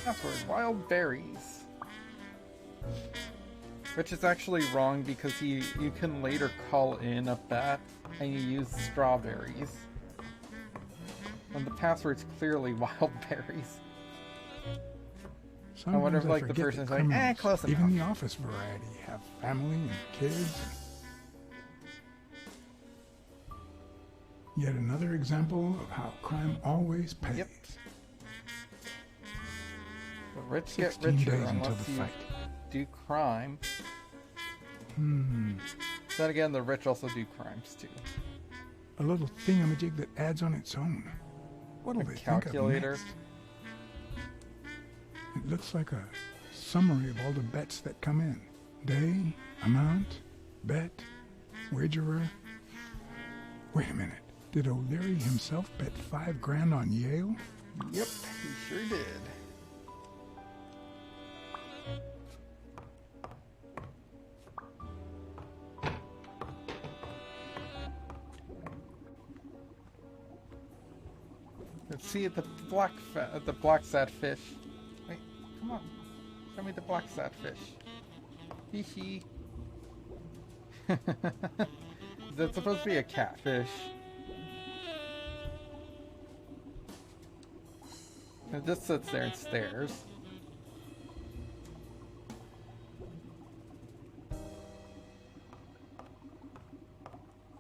Password, wild berries. Which is actually wrong because you can later call in a bet and you use strawberries. And the password's clearly wild berries. Sometimes I wonder if like the forget person's that like, criminals, close enough. even the office variety, have family and kids. Yet another example of how crime always pays. Yep. The rich get 16 richer days until unless the you fight. do crime. Then again, the rich also do crimes too. A little thingamajig that adds on its own. What'll they Calculator. think of next? It looks like a summary of all the bets that come in. Day, amount, bet, wagerer. Wait a minute. Did O'Leary himself bet $5,000 on Yale? Yep, he sure did. Let's see the Blacksad fish. Wait, come on. Show me the Blacksad fish. Hee hee. Is that supposed to be a catfish? It just sits there and stares.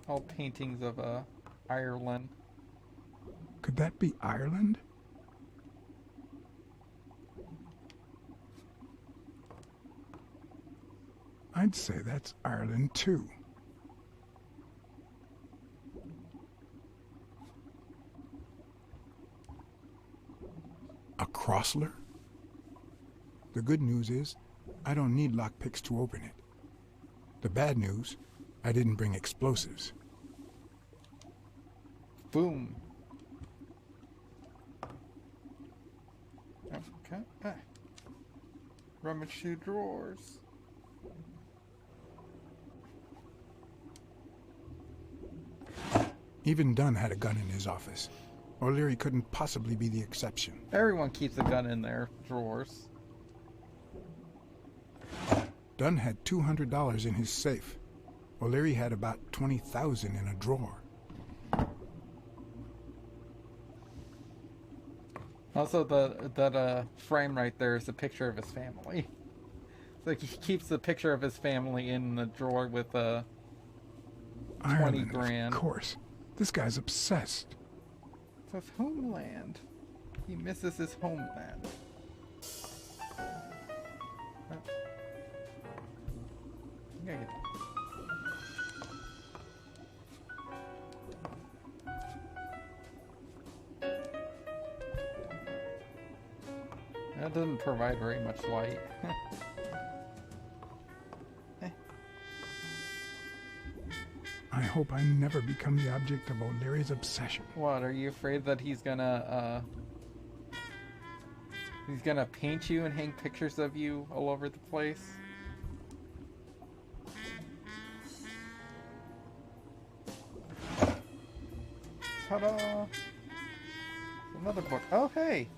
All paintings of Ireland. Could that be Ireland? I'd say that's Ireland too. A Crossler? The good news is, I don't need lockpicks to open it. The bad news, I didn't bring explosives. Boom. Okay. Rummage through drawers. Even Dunn had a gun in his office. O'Leary couldn't possibly be the exception. Everyone keeps a gun in their drawers. Dunn had $200 in his safe. O'Leary had about $20,000 in a drawer. Also, that frame right there is a picture of his family. It's like he keeps the picture of his family in the drawer with 20 Ireland, grand. Of course. This guy's obsessed. It's his homeland. He misses his homeland. Okay. That doesn't provide very much light. I hope I never become the object of O'Leary's obsession. What, are you afraid that he's gonna paint you and hang pictures of you all over the place? Ta-da! Another book. Oh, hey!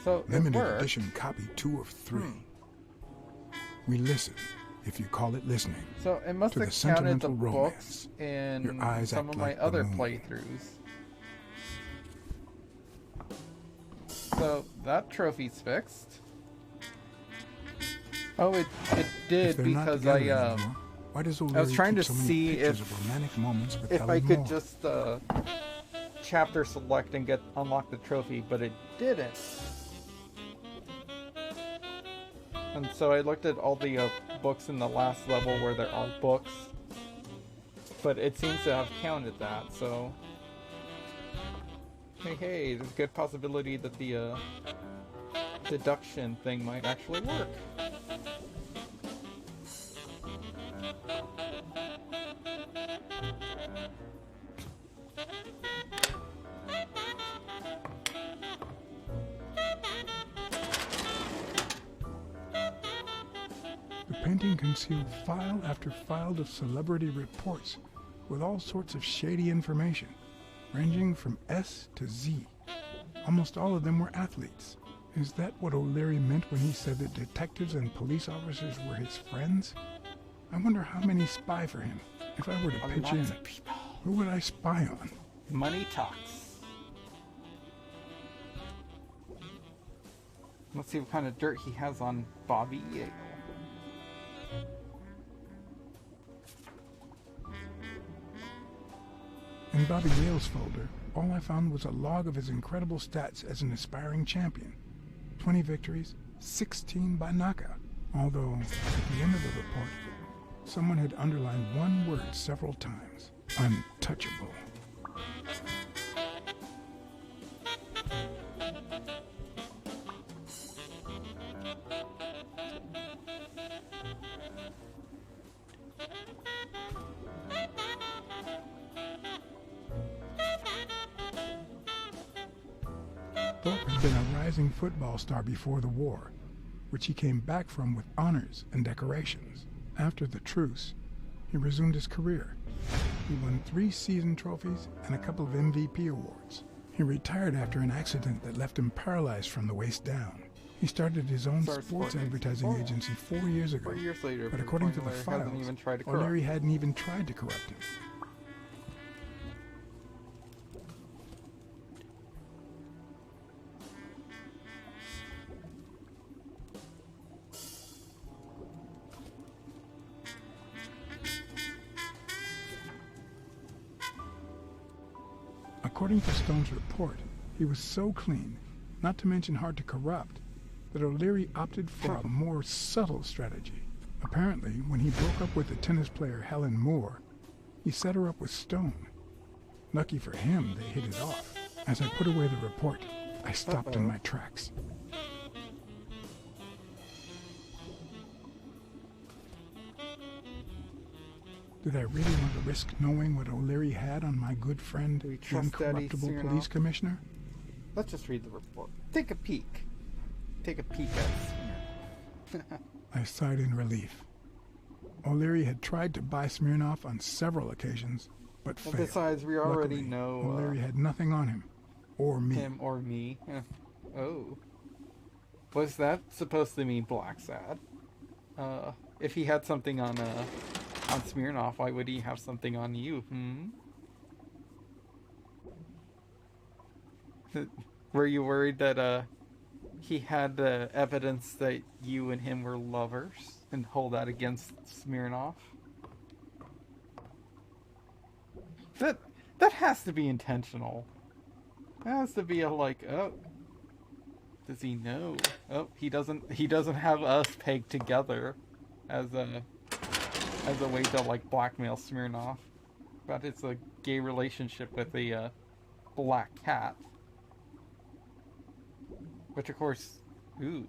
So, Limited it worked. edition copy 2 of 3. We listen, if you call it listening, So it must to the have counted the sentimental books romance. in Your eyes some act of my like the other moon. playthroughs. So that trophy's fixed. Oh, it If did they're not because together I anymore, why does I was O'Leary trying to keep so many see pictures if of romantic moments with if I Helen could Moore? just chapter select and unlock the trophy, but it didn't. And so I looked at all the books in the last level where there are books, but it seems to have counted that. So hey, there's a good possibility that the deduction thing might actually work. The painting concealed file after file of celebrity reports with all sorts of shady information, ranging from S to Z. Almost all of them were athletes. Is that what O'Leary meant when he said that detectives and police officers were his friends? I wonder how many spy for him. If I were to pitch in, who would I spy on? Money talks. Let's see what kind of dirt he has on Bobby Yale. In Bobby Yale's folder, all I found was a log of his incredible stats as an aspiring champion. 20 victories, 16 by knockout. Although, at the end of the report, someone had underlined one word several times. Untouchable. Thorpe had been a rising football star before the war, which he came back from with honors and decorations. After the truce, he resumed his career. He won 3 season trophies and a couple of MVP awards. He retired after an accident that left him paralyzed from the waist down. He started his own sports advertising agency 4 years ago, 4 years later, but according to the O'Leary files, hasn't even tried to corrupt. O'Leary hadn't even tried to corrupt him. According to Stone's report, he was so clean, not to mention hard to corrupt, that O'Leary opted for a more subtle strategy. Apparently, when he broke up with the tennis player Helen Moore, he set her up with Stone. Lucky for him, they hit it off. As I put away the report, I stopped in my tracks. Did I really want to risk knowing what O'Leary had on my good friend, the incorruptible police commissioner? Let's just read the report. Take a peek. Take a peek at Smirnoff. I sighed in relief. O'Leary had tried to buy Smirnoff on several occasions, but failed. Besides, we already Luckily, know O'Leary had nothing on him, or me. Him or me. Oh. Was that supposed to mean Blacksad? If he had something on Smirnoff, why would he have something on you? Were you worried that he had evidence that you and him were lovers and hold that against Smirnoff? That has to be intentional. That has to be a oh, does he know? Oh, he doesn't have us pegged together as a way to blackmail Smirnoff. But it's a gay relationship with a black cat. Which of course, ooh.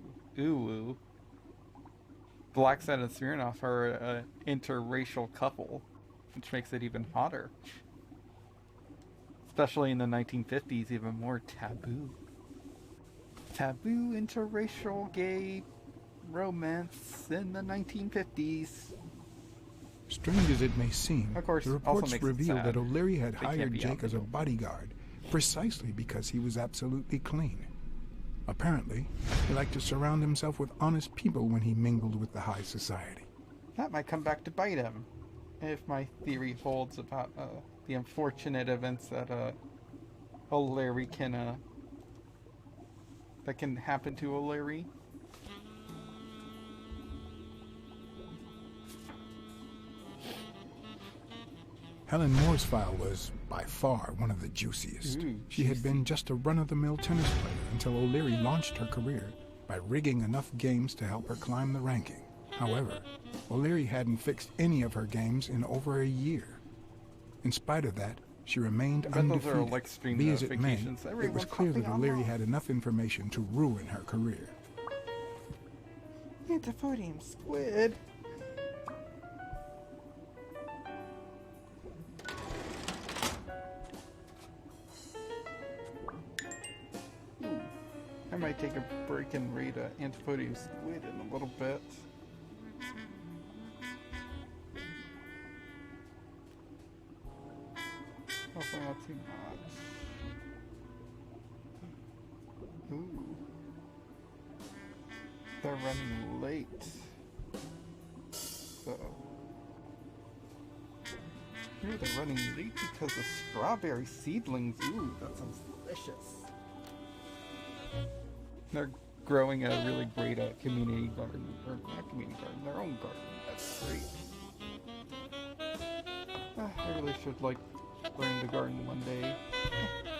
Blacksad and Smirnoff are an interracial couple, which makes it even hotter. Especially in the 1950s, even more taboo. Taboo interracial gay romance in the 1950s. Strange as it may seem, Of course, the also reports makes it revealed sad that O'Leary had they can't hired be Jake as a outbilled. bodyguard precisely because he was absolutely clean. Apparently, he liked to surround himself with honest people when he mingled with the high society. That might come back to bite him, if my theory holds about the unfortunate events that O'Leary that can happen to O'Leary. Helen Moore's file was, by far, one of the juiciest. She had been just a run-of-the-mill tennis player until O'Leary launched her career by rigging enough games to help her climb the ranking. However, O'Leary hadn't fixed any of her games in over a year. In spite of that, she remained undefeated. Those are like stream Be as it may, notifications. it was clear that O'Leary had enough information to ruin her career. Antiphonium squid. I might take a break and read Antiphonium squid in a little bit. Also not too much. Ooh. They're running late. So. Ooh, they're running late because of strawberry seedlings. Ooh, that sounds delicious. They're growing a really great community garden, or not community garden, their own garden. That's great. I really should learn to garden one day.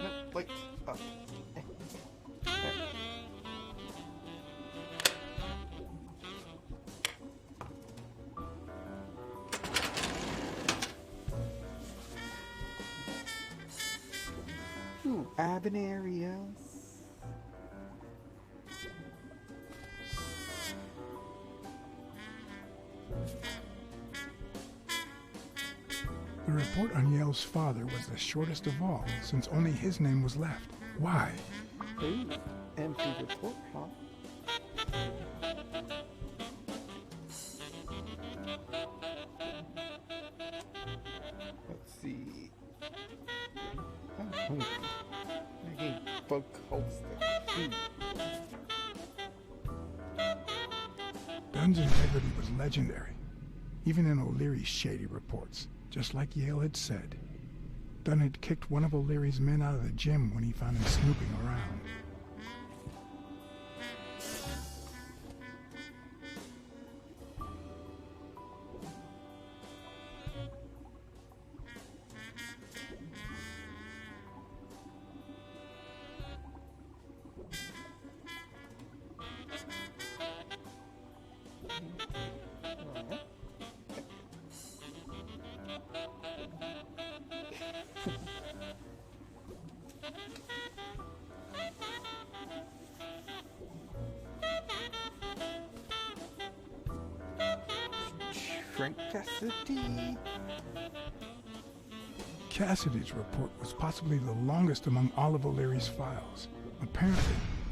No, late. Up. Ooh, Abenarias. The report on Yale's father was the shortest of all, since only his name was left. Why? Ooh, empty report, huh? Let's see. I'm hungry. I hate bug cults that food. Dunn's integrity was legendary, even in O'Leary's shady reports, just like Yale had said. Dunn had kicked one of O'Leary's men out of the gym when he found him snooping around. Shrink Cassidy. Cassidy's report was possibly the longest among all of O'Leary's files. Apparently,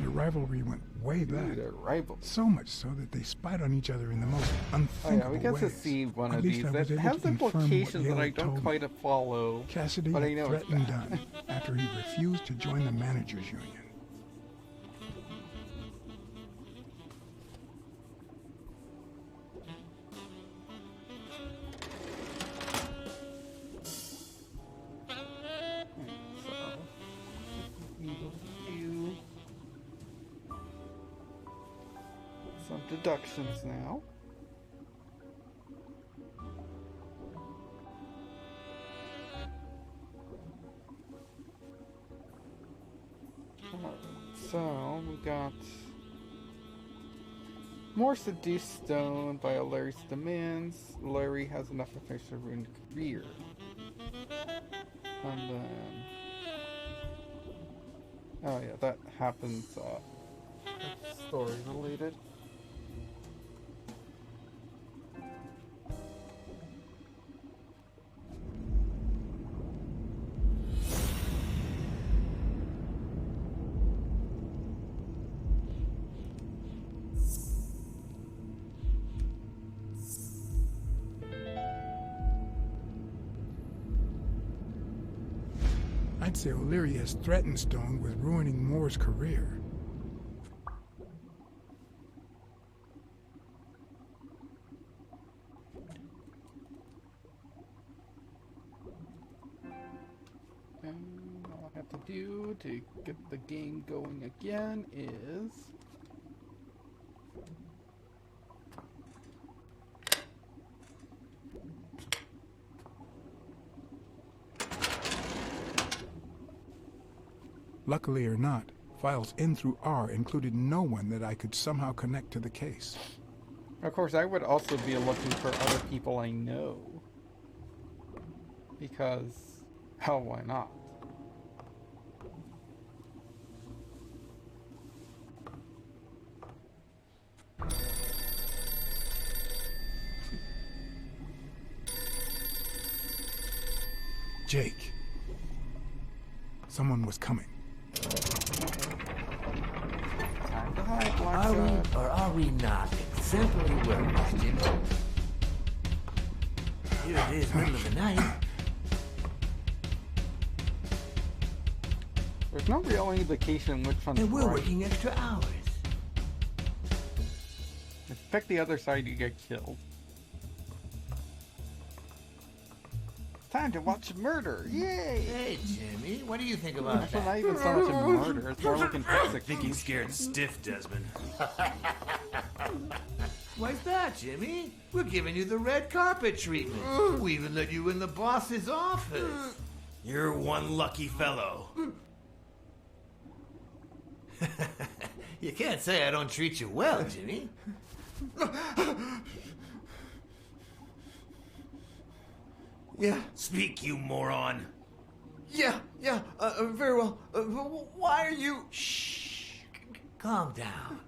their rivalry went way back. Their rivalry. So much so that they spied on each other in the most unthinkable we got to ways. see one At of least these I that was able has to confirm what implications that Yale I had don't told me. quite follow. Cassidy but I had know it's threatened bad. Dunn after he refused to join the managers' union. Some deductions now. So we got more seduced stone by Larry's demands. Larry has enough information to ruin the career. And then, oh yeah, that happens. Story related. I'd say O'Leary has threatened Stone with ruining Moore's career. And all I have to do to get the game going again is... Luckily or not, files in through R included no one that I could somehow connect to the case. Of course, I would also be looking for other people I know. Because, hell, why not? Jake. Someone was coming. Time to hide, Are we Blacksad. or are we not exemplary workers, Jimmy? Here it is, middle of the night. There's no real indication which one's And we're right. working extra hours. If you pick the other side, you get killed. Time to watch murder! Yay! Hey, Jimmy, what do you think about It's that? not even so much a murder, it's more like an I think execution. he's scared stiff, Desmond. Why's that, Jimmy? We're giving you the red carpet treatment. We even let you in the boss's office. You're one lucky fellow. You can't say I don't treat you well, Jimmy. Yeah. Speak, you moron. Yeah, very well. Why are you... Shh. Calm down.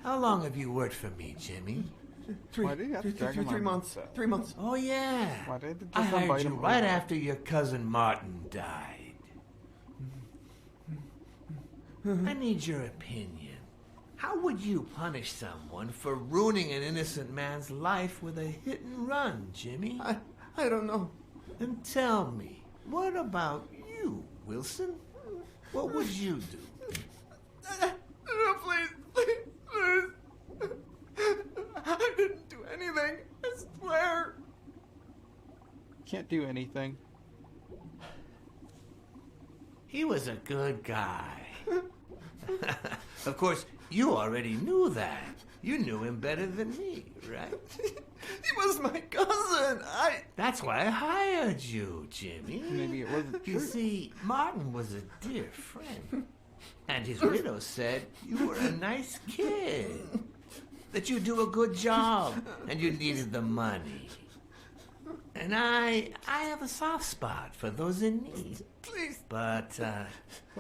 How long have you worked for me, Jimmy? Why did you have to drag him 3 on months. that? 3 months. Oh, yeah. Why did you I just hired invite you him right over? after your cousin Martin died. I need your opinion. How would you punish someone for ruining an innocent man's life with a hit and run, Jimmy? I don't know. Then tell me, what about you, Wilson? What would you do? No, please. I didn't do anything. I swear. Can't do anything. He was a good guy. Of course, you already knew that. You knew him better than me, right? He was my cousin. That's why I hired you, Jimmy. Maybe it wasn't You true. see, Martin was a dear friend. And his widow said you were a nice kid. That you do a good job and you needed the money. And I have a soft spot for those in need. Please. But, I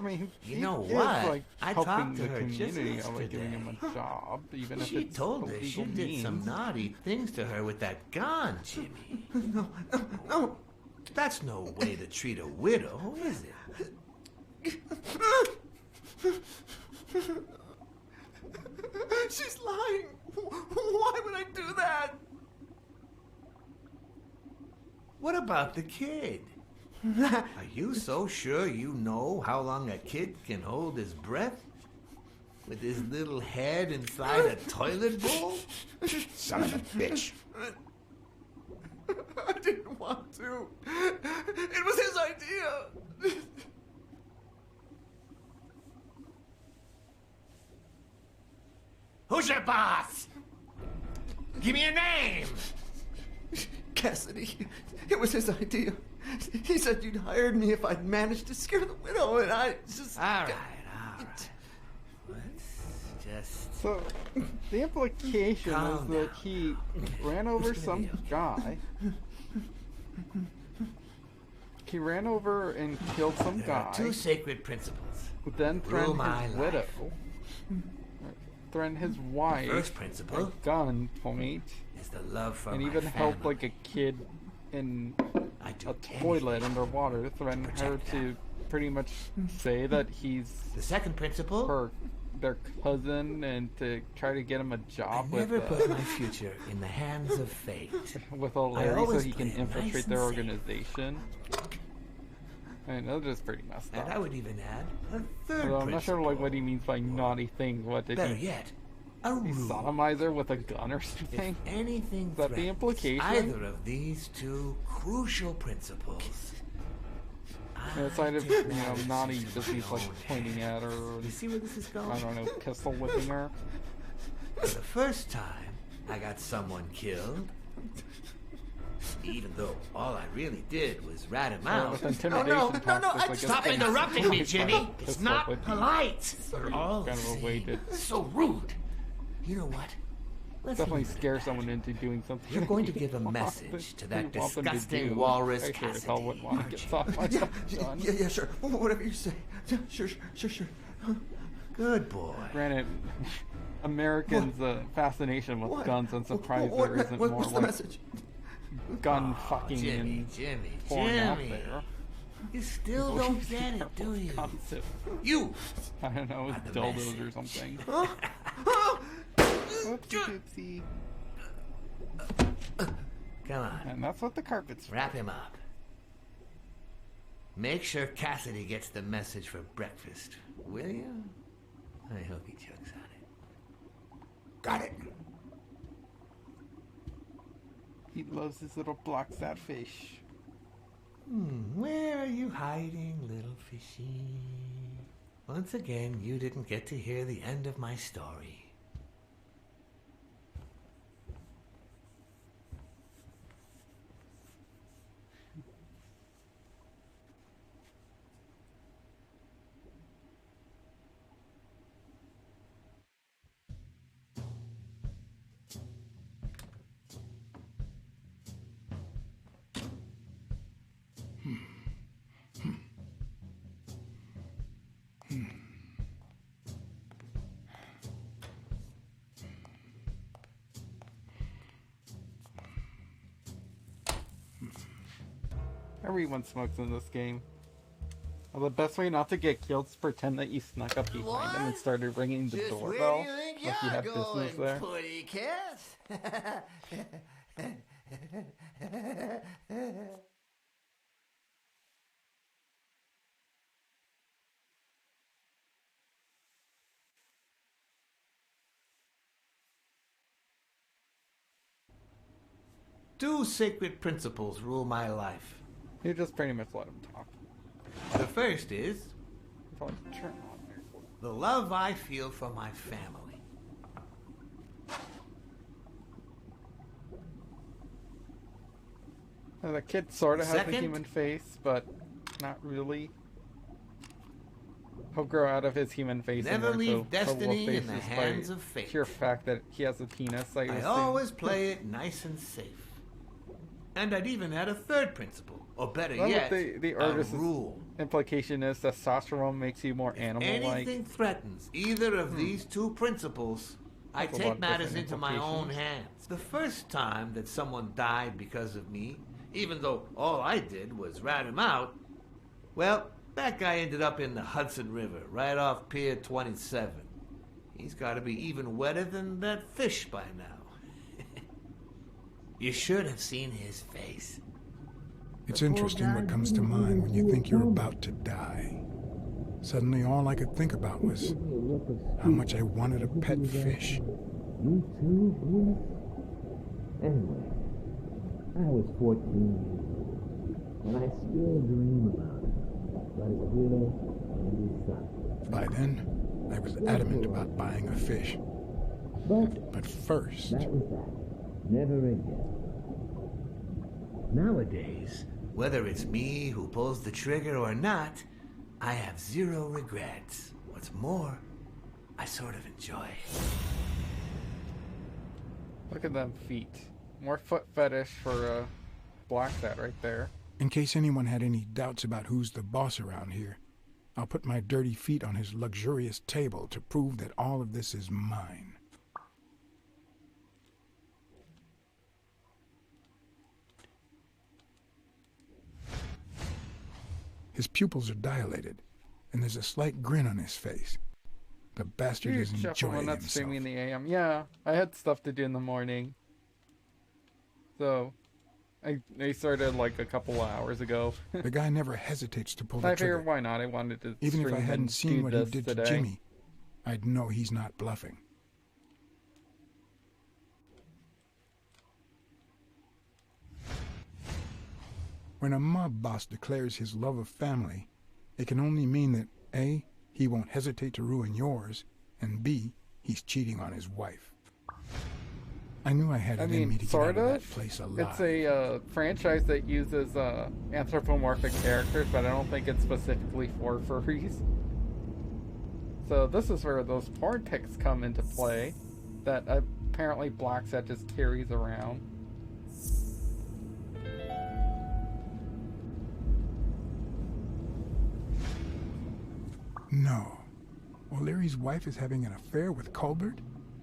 mean, you know he what? is, like, I helping talked to the her just community, like giving him yesterday. a job, even if She it's told us you illegal did some means. naughty things to her with that gun, Jimmy. No. That's no way to treat a widow, is it? She's lying. Why would I do that? What about the kid? Are you so sure you know how long a kid can hold his breath? With his little head inside a toilet bowl? Son of a bitch. I didn't want to. It was his idea. Who's your boss? Give me a name! Cassidy. It was his idea. He said you'd hired me if I'd managed to scare the widow, and I just... All right. Let's just... So, the implication Calm is that down. he ran over some guy. He ran over and killed some There guy. are two sacred principles. Then Rule threatened my his life. widow. Threatened his wife. First principle at gunpoint. is the love for And my even helped family. like a kid in I do a toilet underwater. Threatened her protect to pretty much say that he's The second principle, their cousin and to try to get him a I job never with put my future in the hands of fate. with I O'Leary so always he can play it nice infiltrate and their safe. organization. I know that's pretty messed up. And I would even add a third Although I'm not sure principle. like what he means by naughty things. What did Better he? yet, a He rule. sodomize her with a gun or something? If anything Is that the threatens implication? either of these two crucial principles, Outside of, you know, naughty, just he's like pointing at her. You see where this is going? I don't know, pistol whipping her. For the first time, I got someone killed. Even though all I really did was rat him out. with intimidation tactics, Stop interrupting me, Jimmy. It's Pistol not whipping. polite. We're all Kind of a way to so rude. You know what? Let's definitely leave it scare someone into doing something. You're going to you give a want message to that you want them to disgusting do. walrus I sure as Cassidy, hell wouldn't want to get soft my gun. Yeah, sure. Whatever you say. Yeah, sure. Good boy. Granted, Americans' fascination with What? guns, I'm surprised What- there isn't what- more what's the like message? gun fucking Jimmy, and porn out there. You still People don't use get terrible it, do you? concept. You! I don't know, are it's the dildos message. or something. Oopsie doopsie. Come on. And that's what the carpet's for. Wrap him up. Make sure Cassidy gets the message for breakfast, will you? I hope he chugs on it. Got it. He loves his little Blacksad fish. Where are you hiding, little fishy? Once again, you didn't get to hear the end of my story. Everyone smokes in this game. Well, the best way not to get killed is pretend that you snuck up behind them and started ringing the doorbell. Like you had business there. Putty cat? Two sacred principles rule my life. You just pretty much let him talk. The first is Probably turn on there. the love I feel for my family. The kid sort of has a Second? human face, but not really. He'll grow out of his human face Never and learn leave to destiny love in the faces hands by of fate. sheer fact that he has a penis. I I assume. always play it nice and safe. And I'd even add a third principle, or better Well, yet, the a artist's rule. implication is testosterone makes you more animal-like. Anything threatens either of these two principles, I That's a lot take of matters different into my own implications. hands. The first time that someone died because of me, even though all I did was rat him out, well, that guy ended up in the Hudson River, right off Pier 27. He's got to be even wetter than that fish by now. You should have seen his face. It's interesting what comes to mind when you think you're about to die. Suddenly, all I could think about was how much I wanted a pet fish. You too, Bruce? Anyway, I was 14 and I still dream about it. Right here in the sun. By then, I was adamant about buying a fish. But first... That was that. Never again. Nowadays, whether it's me who pulls the trigger or not, I have zero regrets. What's more, I sort of enjoy it. Look at them feet. More foot fetish for Blacksad right there. In case anyone had any doubts about who's the boss around here, I'll put my dirty feet on his luxurious table to prove that all of this is mine. His pupils are dilated, and there's a slight grin on his face. The bastard is enjoying not himself. streaming in the AM. Yeah, I had stuff to do in the morning. So, I started like a couple of hours ago. The guy never hesitates to pull I the trigger. figured why not? I wanted to Even if I stream hadn't and seen do what he this did today. to Jimmy, I'd know he's not bluffing. When a mob boss declares his love of family, it can only mean that A, he won't hesitate to ruin yours, and B, he's cheating on his wife. I knew I had it in me to get out of that place alive. It's a franchise that uses anthropomorphic characters, but I don't think it's specifically for furries. So this is where those porn pics come into play that apparently Blacksad just carries around. No. O'Leary's wife is having an affair with Colbert?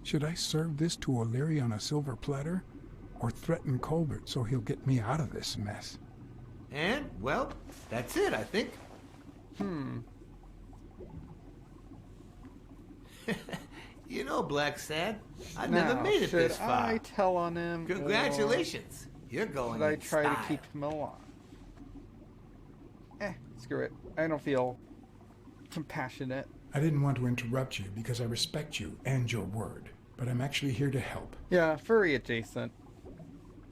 Should I serve this to O'Leary on a silver platter? Or threaten Colbert so he'll get me out of this mess? And, well, that's it, I think. You know, Blacksad, I never Now, made it this should far. I tell on him? Congratulations. You're going Should I in try style. to keep him alive? Screw it. I don't feel compassionate. I didn't want to interrupt you because I respect you and your word, but I'm actually here to help. Yeah, furry adjacent.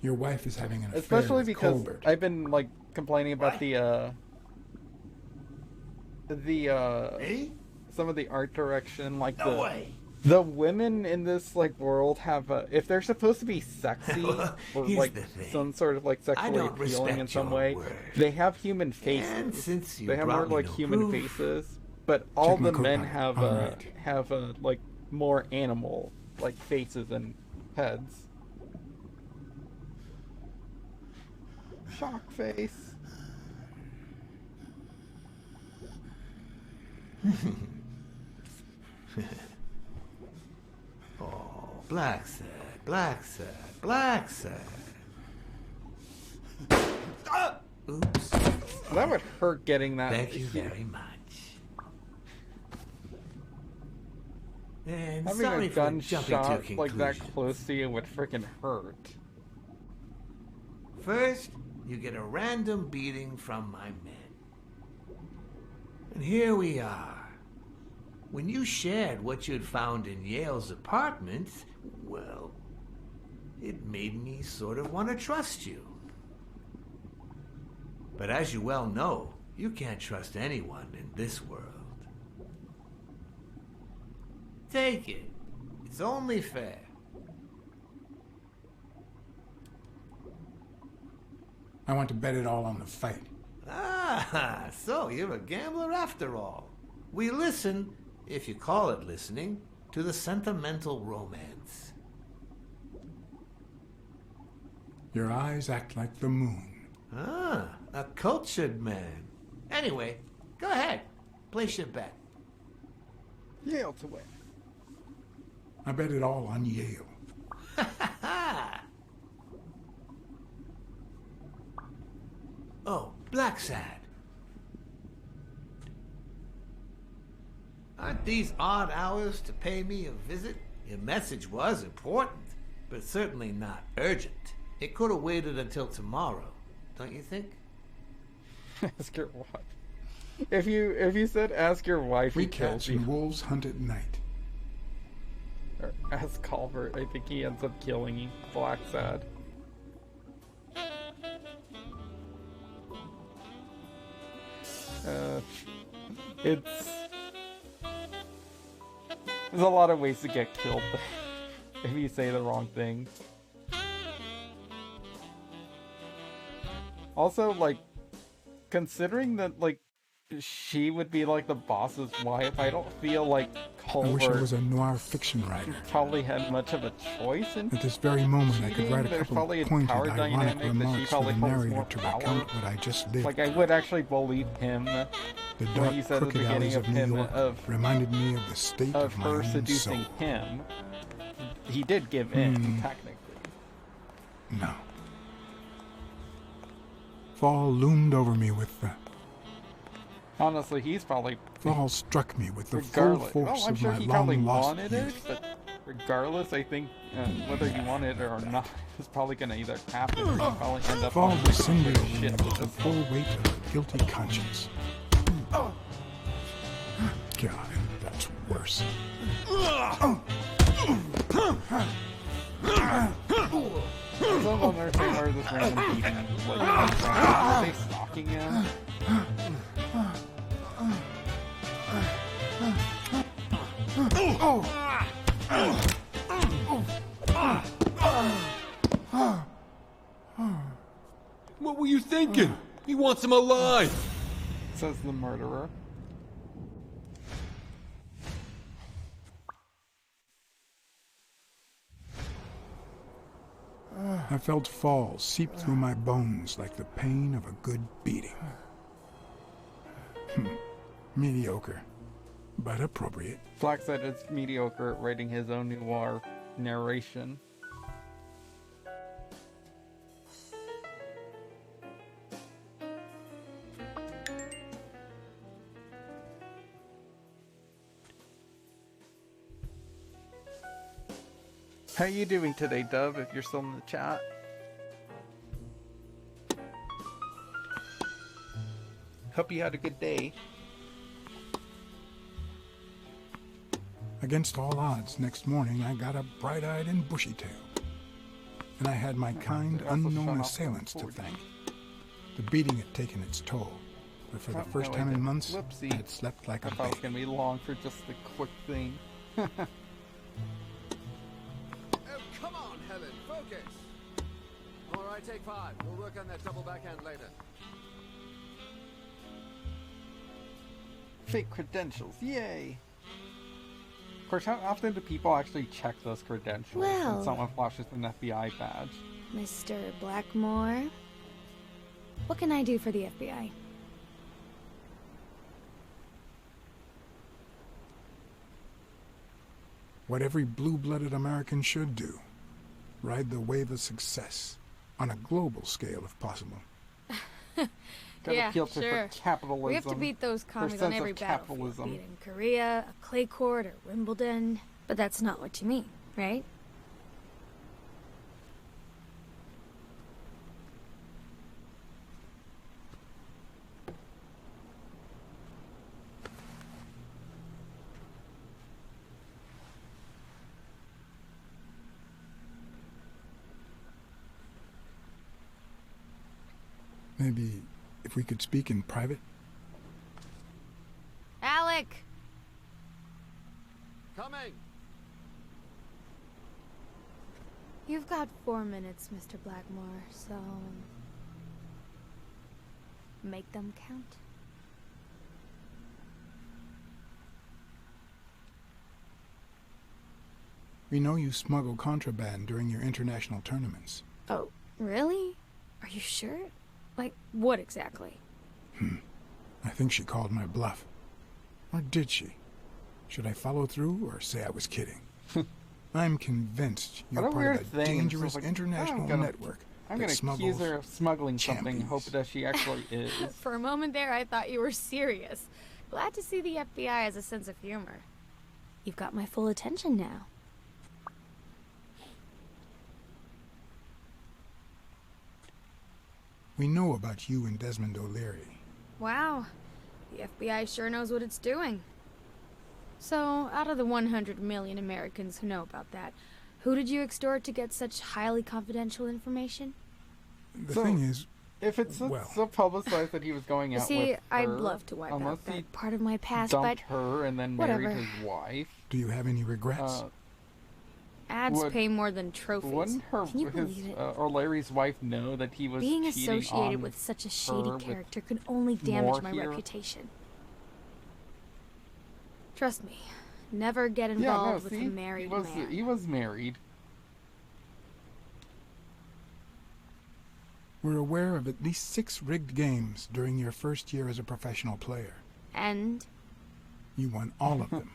Your wife is having an affair Especially with because Colbert. I've been like complaining about some of the art direction, like No way. The women in this like world have if they're supposed to be sexy or Here's like the thing. some sort of like I sexually don't appealing in respect some your way, word. they have human faces. And since you they have more brought me like no human proof- faces, but all Check my the coat men pocket. have All right. have like more animal like faces and heads. Shock face. Oh, Blacksad, Blacksad, Blacksad. Oops. That would hurt getting that. Thank you very much. And Having sorry a for gun jumping shot to like that conclusions. close to you would freaking hurt. First, you get a random beating from my men. And here we are. When you shared what you'd found in Yale's apartment, well, it made me sort of want to trust you. But as you well know, you can't trust anyone in this world. Take it. It's only fair. I want to bet it all on the fight. Ah, so you're a gambler after all. We listen, if you call it listening, to the sentimental romance. Your eyes act like the moon. Ah, a cultured man. Anyway, go ahead. Place your bet. Yale to win. I bet it all on Yale. Oh, Blacksad. Aren't these odd hours to pay me a visit? Your message was important, but certainly not urgent. It could have waited until tomorrow, don't you think? Ask your wife. If you said ask your wife, Three he kills cats you. and wolves hunt at night. Or ask Colbert. I think he ends up killing Blacksad. It's there's a lot of ways to get killed if you say the wrong thing. Also, like, considering that, like, she would be, like, the boss's wife, I don't feel like I wish I Colbert was a noir fiction writer. probably had much of a choice in At this very moment, I could write a There's couple probably of a pointed, power ironic dynamic that she remarks for probably the holds narrator more to power. recount what I just lived. Like, I would actually believe him The when dark, he said at the crooked beginning alleys of of New him York reminded me of the state of of my her own seducing soul. him. He did give in, technically. No. Fall loomed over me with the... Honestly, he's probably Fall struck me with the full regardless. force Well, I'm of sure my he probably long-lost wanted it, youth. but regardless, I think whether you want it or not is probably gonna either happen or you probably end up Fall on was singularly shit with with the this. full weight of a guilty conscience. God, that's worse. I don't understand where this random beating like comes from. Are they stalking him? What were you thinking? He wants him alive! Says the murderer. I felt falls seep through my bones like the pain of a good beating. Mediocre, but appropriate. Blacksad is mediocre at writing his own noir narration. How you doing today, Dove, if you're still in the chat? Hope you had a good day. Against all odds, next morning I got up bright-eyed and bushy-tailed. And I had my kind, unknown assailants to thank. The beating had taken its toll, but for the first time in months, I had slept like a I thought it was baby. gonna be long for just a quick thing. Oh, come on, Helen, focus! All right, take 5. We'll work on that double backhand later. Fake credentials, yay! Of course, how often do people actually check those credentials Well. when someone flashes an FBI badge? Mr. Blackmore, what can I do for the FBI? What every blue-blooded American should do. Ride the wave of success, on a global scale if possible. Gotta Yeah, appeal to her sure. capitalism. We have to beat those her commies sense on of every battlefield. capitalism. Beat in Korea, a clay court, or Wimbledon. But that's not what you mean, right? Maybe if we could speak in private? Aleck! Coming! You've got 4 minutes, Mr. Blackmore, so... make them count. We know you smuggle contraband during your international tournaments. Oh, really? Are you sure? Like, what exactly? I think she called my bluff. Or did she? Should I follow through or say I was kidding? I'm convinced you're What a part weird of a thing. dangerous It's like, international I'm gonna- network I'm that gonna smuggles accuse her of smuggling something, champions. hope that she actually is. For a moment there, I thought you were serious. Glad to see the FBI has a sense of humor. You've got my full attention now. We know about you and Desmond O'Leary. Wow, the FBI sure knows what it's doing. So, out of the 100 million Americans who know about that, who did you extort to get such highly confidential information? The So, thing is, If it's so, well. so publicized that he was going You out see, with her, I'd love to wipe unless out he that part of my past, dumped but her and then whatever. married his wife. Do you have any regrets? ads would- pay more than trophies. Wouldn't her, Can you his, believe it? or Larry's wife know that he was Being cheating associated on with such a shady her with character could only damage my here? reputation. Trust me, never get Yeah, involved no, with see, a married he was, man. He was married. We're aware of at least 6 rigged games during your first year as a professional player. And You won all of them.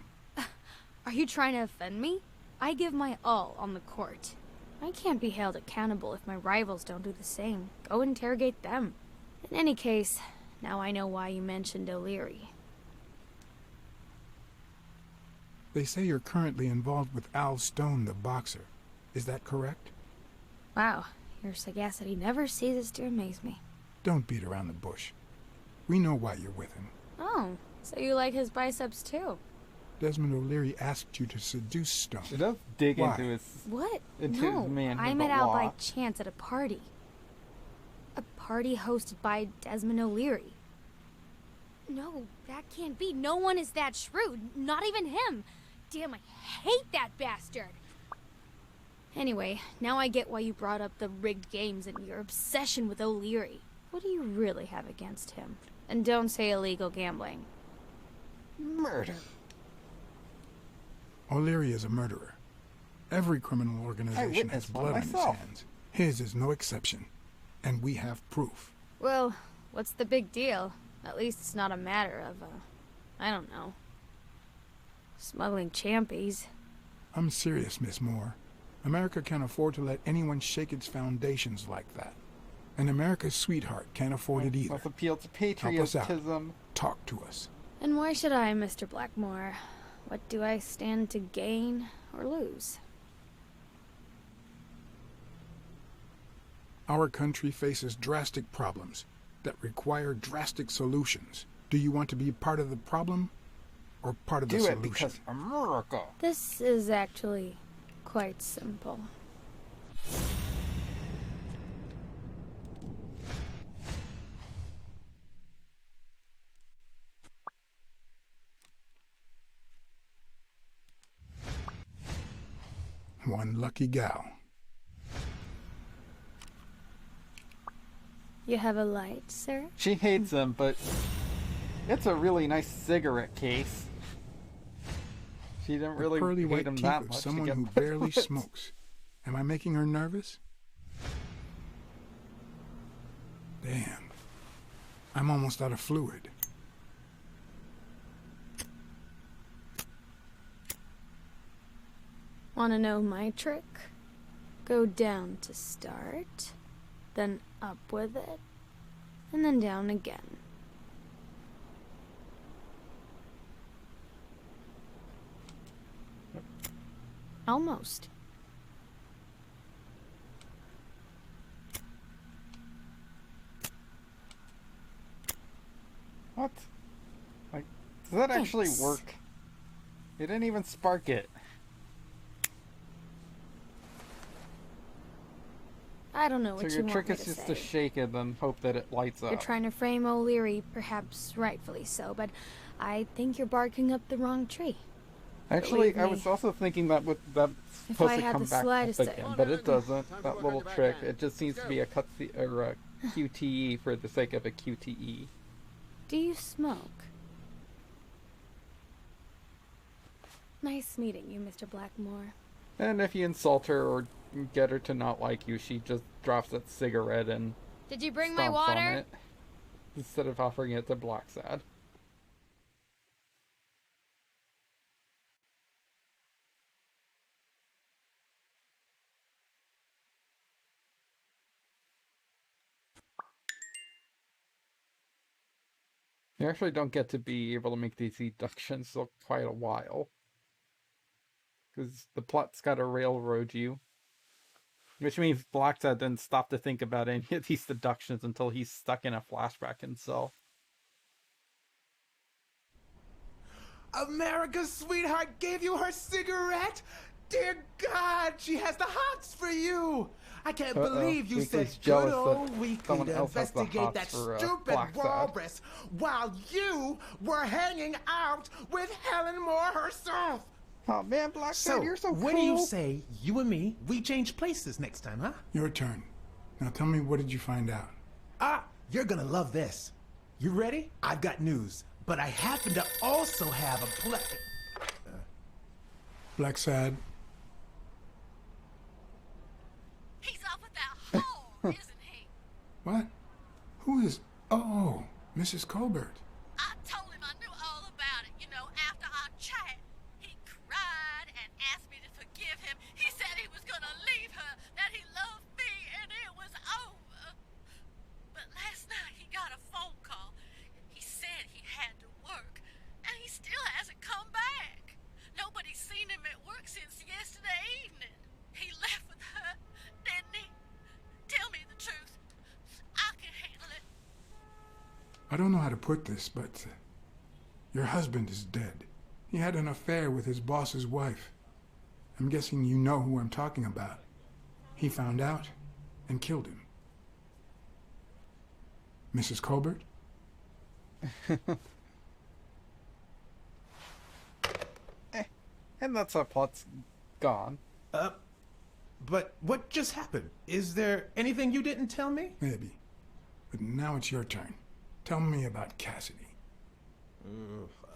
are you trying to offend me? I give my all on the court. I can't be held accountable if my rivals don't do the same. Go interrogate them. In any case, now I know why you mentioned O'Leary. They say you're currently involved with Al Stone, the boxer. Is that correct? Wow, your sagacity never ceases to amaze me. Don't beat around the bush. We know why you're with him. Oh, so you like his biceps too? Desmond O'Leary asked you to seduce Stone. It does dig Why? into his... What? Into No, his manhood, I but met out why? by chance at a party. A party hosted by Desmond O'Leary. No, that can't be. No one is that shrewd. Not even him. Damn, I hate that bastard. Anyway, now I get why you brought up the rigged games and your obsession with O'Leary. What do you really have against him? And don't say illegal gambling. Murder. O'Leary is a murderer. Every criminal organization has witnessed one blood on its myself. hands. His is no exception. And we have proof. Well, what's the big deal? At least it's not a matter of, I don't know, smuggling champies. I'm serious, Miss Moore. America can't afford to let anyone shake its foundations like that. And America's sweetheart can't afford it either. Let's appeal to Help us out. patriotism. Talk to us. And why should I, Mr. Blackmore? What do I stand to gain or lose? Our country faces drastic problems that require drastic solutions. Do you want to be part of the problem or part of the Do solution? it because America. This is actually quite simple. One lucky gal. You have a light, sir? She hates him, but it's a really nice cigarette case. She didn't really The pearly hate white him teeth that of much. someone to who get barely bullets. smokes. Am I making her nervous? Damn. I'm almost out of fluid. Wanna know my trick? Go down to start, then up with it, and then down again. Almost. What? Like, does that actually Thanks. work? It didn't even spark it. I don't know So what your you trick want is me to just say. to shake it and hope that it lights You're up. trying to frame O'Leary, perhaps rightfully so, but I think you're barking up the wrong tree. Actually, Believe I me. was also thinking that's If supposed I to had come the back up slightest again, but it doesn't. That little trick, it just seems to be a cutscene or a QTE for the sake of a QTE. Do you smoke? Nice meeting you, Mr. Blackmore. And if you insult her or get her to not like you, she just drops that cigarette and Did you bring stomps my on water? it instead of offering it to Blacksad. You actually don't get to be able to make these deductions for quite a while. Because the plot's got to railroad you. Which means Blacksad didn't stop to think about any of these deductions until he's stuck in a flashback himself. America's sweetheart gave you her cigarette? Dear God, she has the hots for you! I can't believe you said Weekly's good jealous old that Weekly someone to else has the investigate hots that for, stupid Blacksad. walrus while you were hanging out with Helen Moore herself! Oh man, Blacksad, you're so what cool. do you say, you and me, we change places next time, huh? Your turn. Now tell me, what did you find out? Ah, you're gonna love this. You ready? I've got news, but I happen to also have a Blacksad. He's up with that whore, isn't he? What? Who is... Oh, Mrs. Colbert. I told him I knew all about it, you know, after our chat. He cried and asked me to forgive him. He said he was gonna leave her, that he loved me, and it was over. But last night he got a phone call. He said he had to work, and he still hasn't come back. Nobody I don't know how to put this, but your husband is dead. He had an affair with his boss's wife. I'm guessing you know who I'm talking about. He found out and killed him. Mrs. Colbert? And that's our plot's gone. But what just happened? Is there anything you didn't tell me? Maybe. But now it's your turn. Tell me about Cassidy.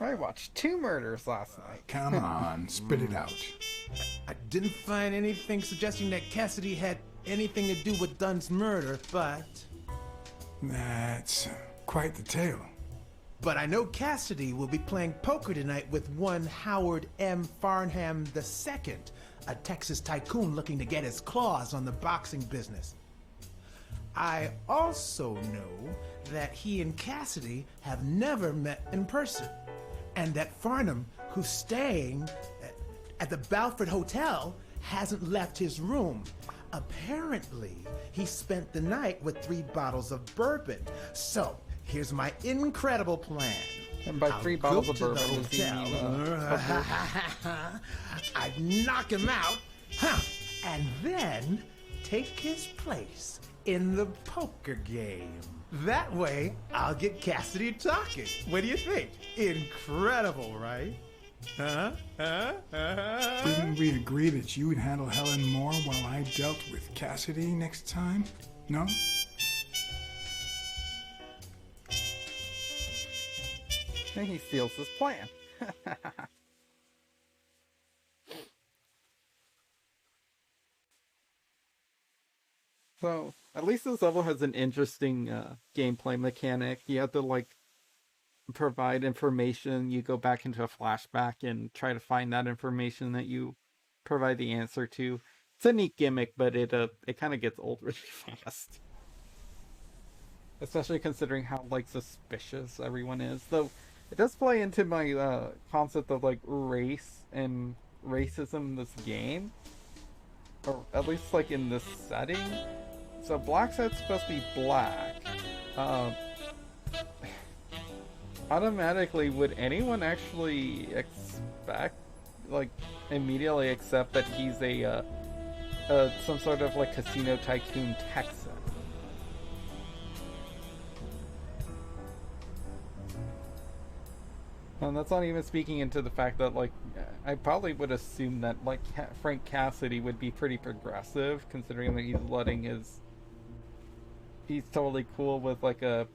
I watched 2 murders last night. Come on, spit it out. I didn't find anything suggesting that Cassidy had anything to do with Dunn's murder, but... That's quite the tale. But I know Cassidy will be playing poker tonight with one Howard M. Farnham II, a Texas tycoon looking to get his claws on the boxing business. I also know that he and Cassidy have never met in person, and that Farnham, who's staying at the Balford Hotel, hasn't left his room. Apparently, he spent the night with 3 bottles of bourbon. So, here's my incredible plan. And by 3 bottles of bourbon, does he mean? I'd knock him out, and then take his place in the poker game. That way, I'll get Cassidy talking. What do you think? Incredible, right? Didn't we agree that you would handle Helen Moore while I dealt with Cassidy next time? No? And he steals his plan. So, at least this level has an interesting gameplay mechanic. You have to, like, provide information. You go back into a flashback and try to find that information that you provide the answer to. It's a neat gimmick, but it kind of gets old really fast. Especially considering how, like, suspicious everyone is. Though, it does play into my concept of, like, race and racism in this game. Or at least, like, in this setting. So Blacksad's supposed to be black. Automatically, would anyone actually expect, like, immediately accept that he's a some sort of, like, casino tycoon Texan? And that's not even speaking into the fact that, like, I probably would assume that, like, Frank Cassidy would be pretty progressive, considering that he's letting his... He's totally cool with, like, a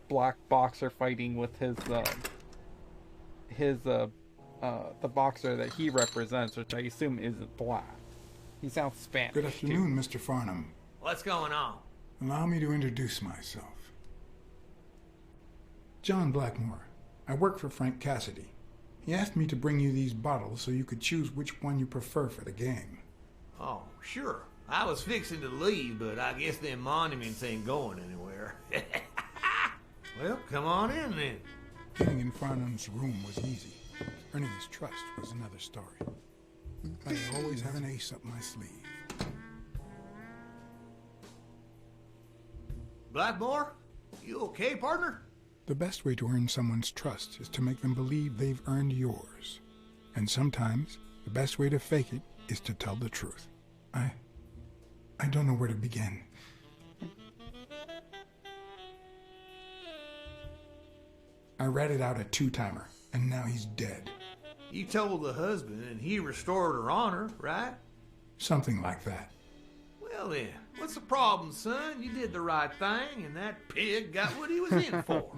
black boxer fighting with the boxer that he represents, which I assume isn't black. He sounds Spanish. Good afternoon, Mr. Farnham. What's going on? Allow me to introduce myself. John Blackmore. I work for Frank Cassidy. He asked me to bring you these bottles so you could choose which one you prefer for the game. Oh, sure. I was fixing to leave, but I guess them monuments ain't going anywhere. Well, come on in then. Getting in Farnham's room was easy. Earning his trust was another story. I always have an ace up my sleeve. Blackmore? You okay, partner? The best way to earn someone's trust is to make them believe they've earned yours. And sometimes, the best way to fake it is to tell the truth. I don't know where to begin. I ratted out a 2-timer, and now he's dead. You told the husband, and he restored her honor, right? Something like that. Well then, what's the problem, son? You did the right thing, and that pig got what he was in for.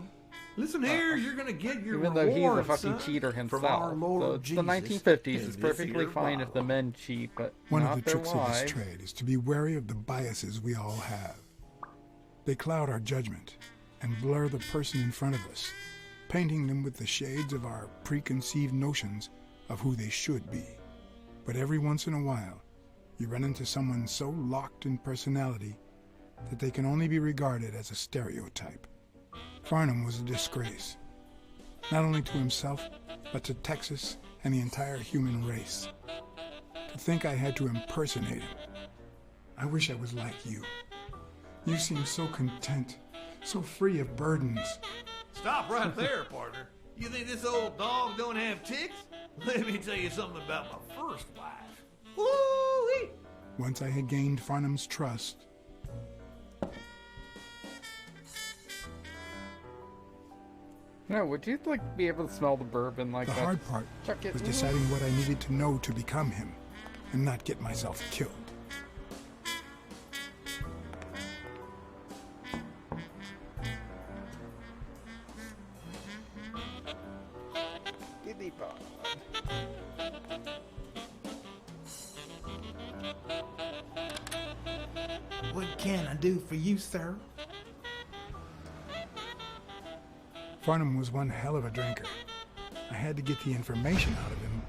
Listen here, you're gonna get your even reward, though he's a fucking son, cheater himself. from our Lord So it's the Jesus 1950s. It's and perfectly this fine here if the men cheat, but One not of the their tricks of wives. this trade is to be wary of the biases we all have. They cloud our judgment and blur the person in front of us, painting them with the shades of our preconceived notions of who they should be. But every once in a while, you run into someone so locked in personality that they can only be regarded as a stereotype. Farnham was a disgrace, not only to himself, but to Texas and the entire human race. To think I had to impersonate him. I wish I was like you. You seem so content, so free of burdens. Stop right there, partner. You think this old dog don't have ticks? Let me tell you something about my first wife. Woo-wee! Once I had gained Farnham's trust, No, would you like be able to smell the bourbon like the that? hard part Chuck it. was deciding what I needed to know to become him and not get myself killed. Giddy Bob. What can I do for you, sir? Farnham was one hell of a drinker. I had to get the information out of him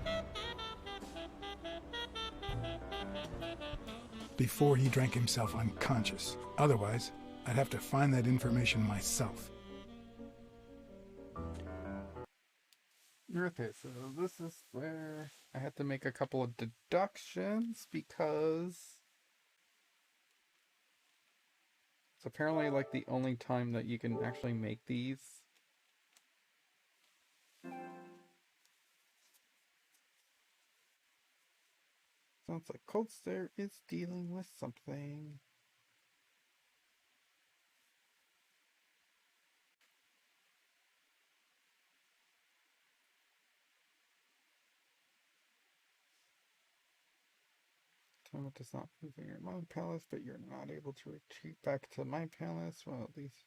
before he drank himself unconscious. Otherwise, I'd have to find that information myself. Okay, so this is where I had to make a couple of deductions because it's apparently like the only time that you can actually make these. Sounds like Cold Stare is dealing with something. Time does not move in your mind palace, but you're not able to retreat back to my palace. Well, at least.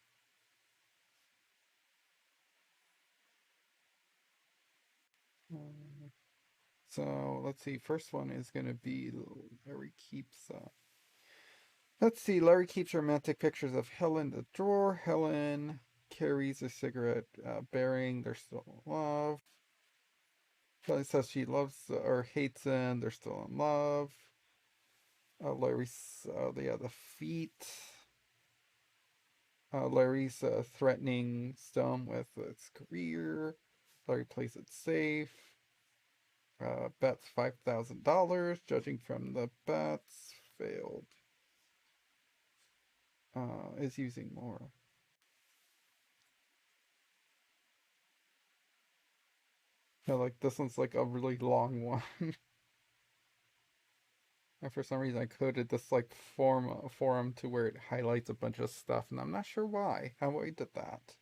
So let's see. First one is going to be Larry keeps. Let's see. Larry keeps romantic pictures of Helen in the drawer. Helen carries a cigarette bearing. They're still in love. Helen says she loves or hates him. They're still in love. Larry's the feet. Larry's threatening Stone with his career. Larry plays it safe. Bets $5,000. Judging from the bets, failed. Is using more. Yeah, like this one's like a really long one. And for some reason I coded this like forum to where it highlights a bunch of stuff, and I'm not sure why. How I did that.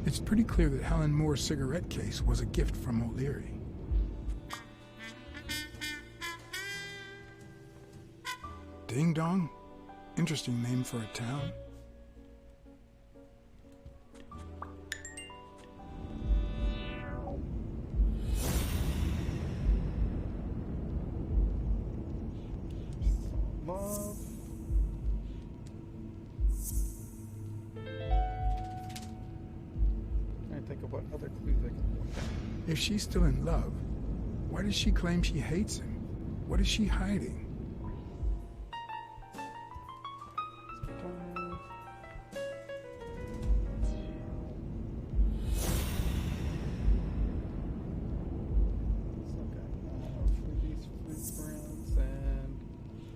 It's pretty clear that Helen Moore's cigarette case was a gift from O'Leary. Ding Dong? Interesting name for a town. Love. I think of what other clues I can look at. If she's still in love, why does she claim she hates him? What is she hiding?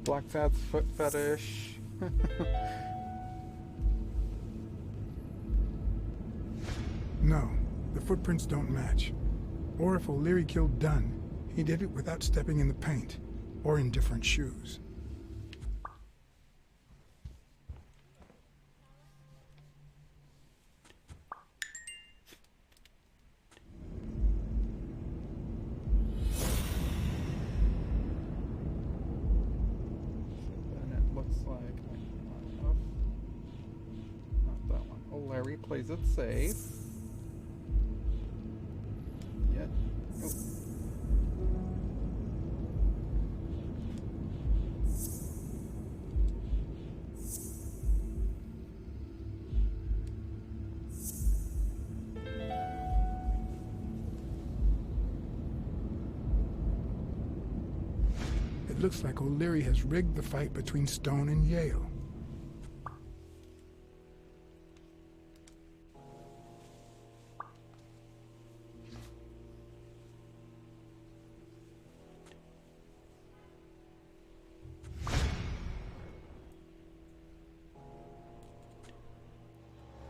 Blacksad's foot fetish. No, the footprints don't match. Or if O'Leary killed Dunn, he did it without stepping in the paint, or in different shoes. Larry plays it safe. Yet. Nope. looks like O'Leary has rigged the fight between Stone and Yale.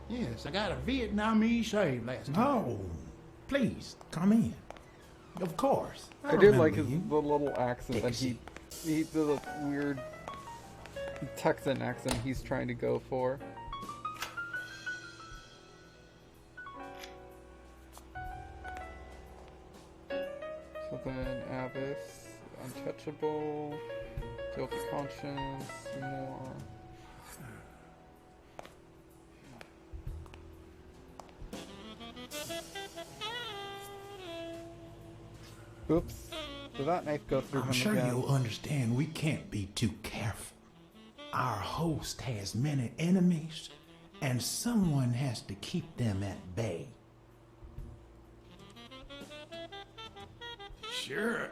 Yes, I got a Vietnamese shave last night. Oh, please, come in. Of course. I did like the little accent that he did a weird Texan accent he's trying to go for. So then Abyss, Untouchable, Guilty Conscience, more. Oops. Did that knife go through him I'm sure again? you'll understand we can't be too careful. Our host has many enemies, and someone has to keep them at bay. Sure,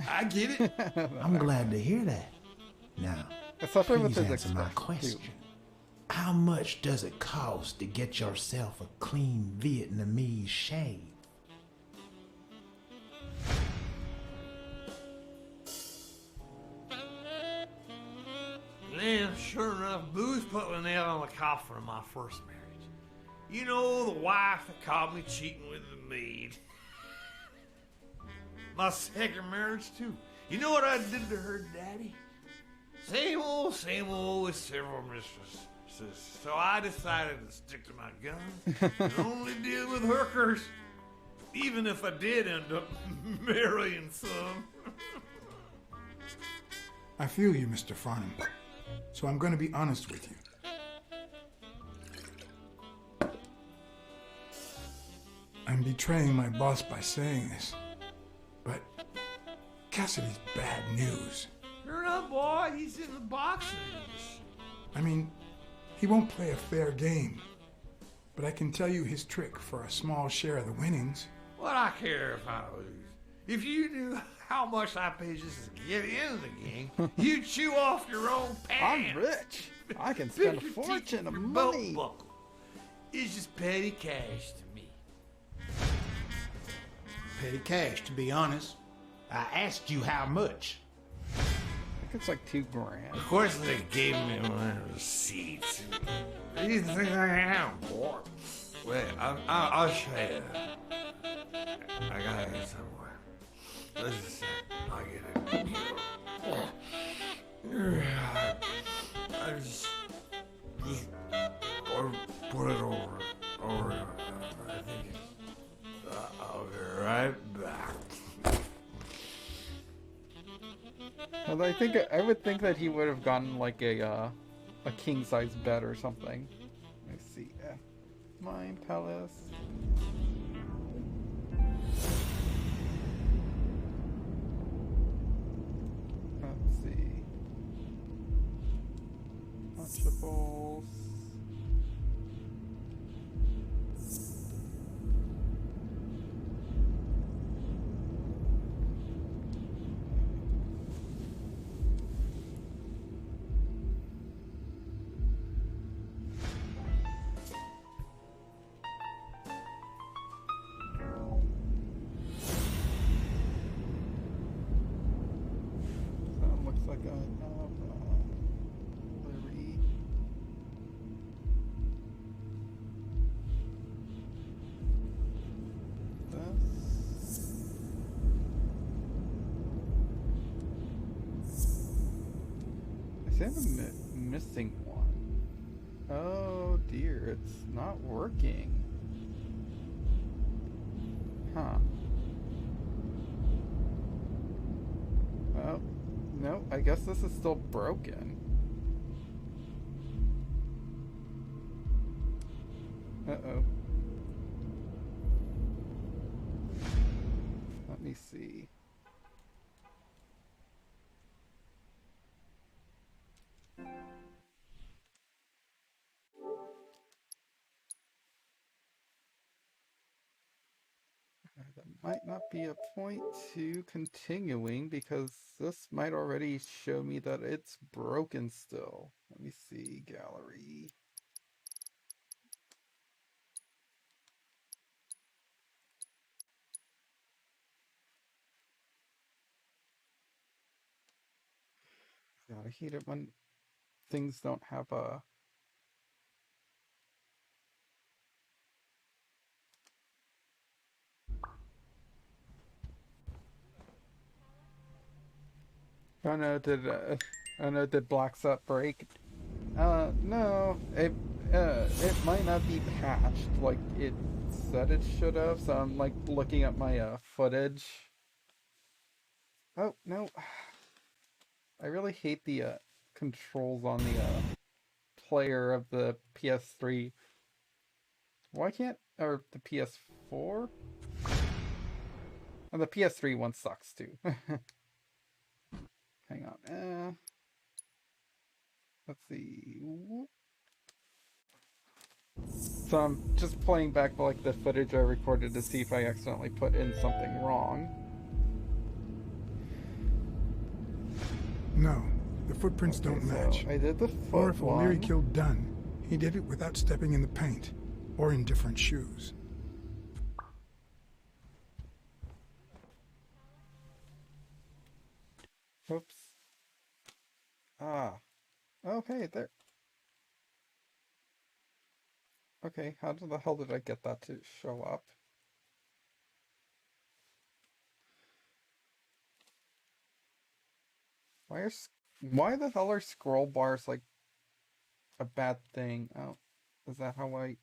I get it. I'm glad to hear that. Now, Especially with please his answer my expression, question. How much does it cost to get yourself a clean Vietnamese shave? Man, sure enough, booze put the nail on the coffin of my first marriage. You know, the wife that caught me cheating with the maid. My second marriage, too. You know what I did to her daddy? Same old with several mistresses. So I decided to stick to my guns and only deal with hookers. Even if I did end up marrying some. I feel you, Mr. Farnham. So I'm going to be honest with you. I'm betraying my boss by saying this, but Cassidy's bad news. Sure enough, boy, he's in the boxing. I mean, he won't play a fair game, but I can tell you his trick for a small share of the winnings. What I care if I lose? If you knew how much I pay just to get in the game, you'd chew off your own pants. I'm rich. I can spend a fortune of money. It's just petty cash to me. Petty cash, to be honest. I asked you how much. I think it's like $2,000. Of course they gave me one of the receipts. These things I am, boy. Wait, I'll show you. I got it somewhere. Let's just say, I'll get it. I just put it over. I think it's, I'll be right back. Well, I would think that he would have gotten like a king size bed or something. Let me see. Mine Palace. Let's see. Vegetables. Like I have Larry. This. I see I'm missing one. Oh dear, it's not working. Huh. Well. No, I guess this is still broken. Uh-oh. Let me see. That might not be a point to continuing because this might already show me that it's broken still. Let me see, gallery. God, I hate it when things don't have a... Oh no, did Blacksad break? No, it might not be patched like it said it should have, so I'm like looking at my footage. Oh, no. I really hate the controls on the player of the PS3. Why can't, or the PS4? And the PS3 one sucks too. Hang on. Let's see. So I'm just playing back like the footage I recorded to see if I accidentally put in something wrong. No, the footprints don't match. I did the foot Or if O'Leary one. killed Dunn, he did it without stepping in the paint, or in different shoes. Oops. Ah. Okay, there. Okay, how the hell did I get that to show up? Why the hell are scroll bars like a bad thing? Oh, is that how I...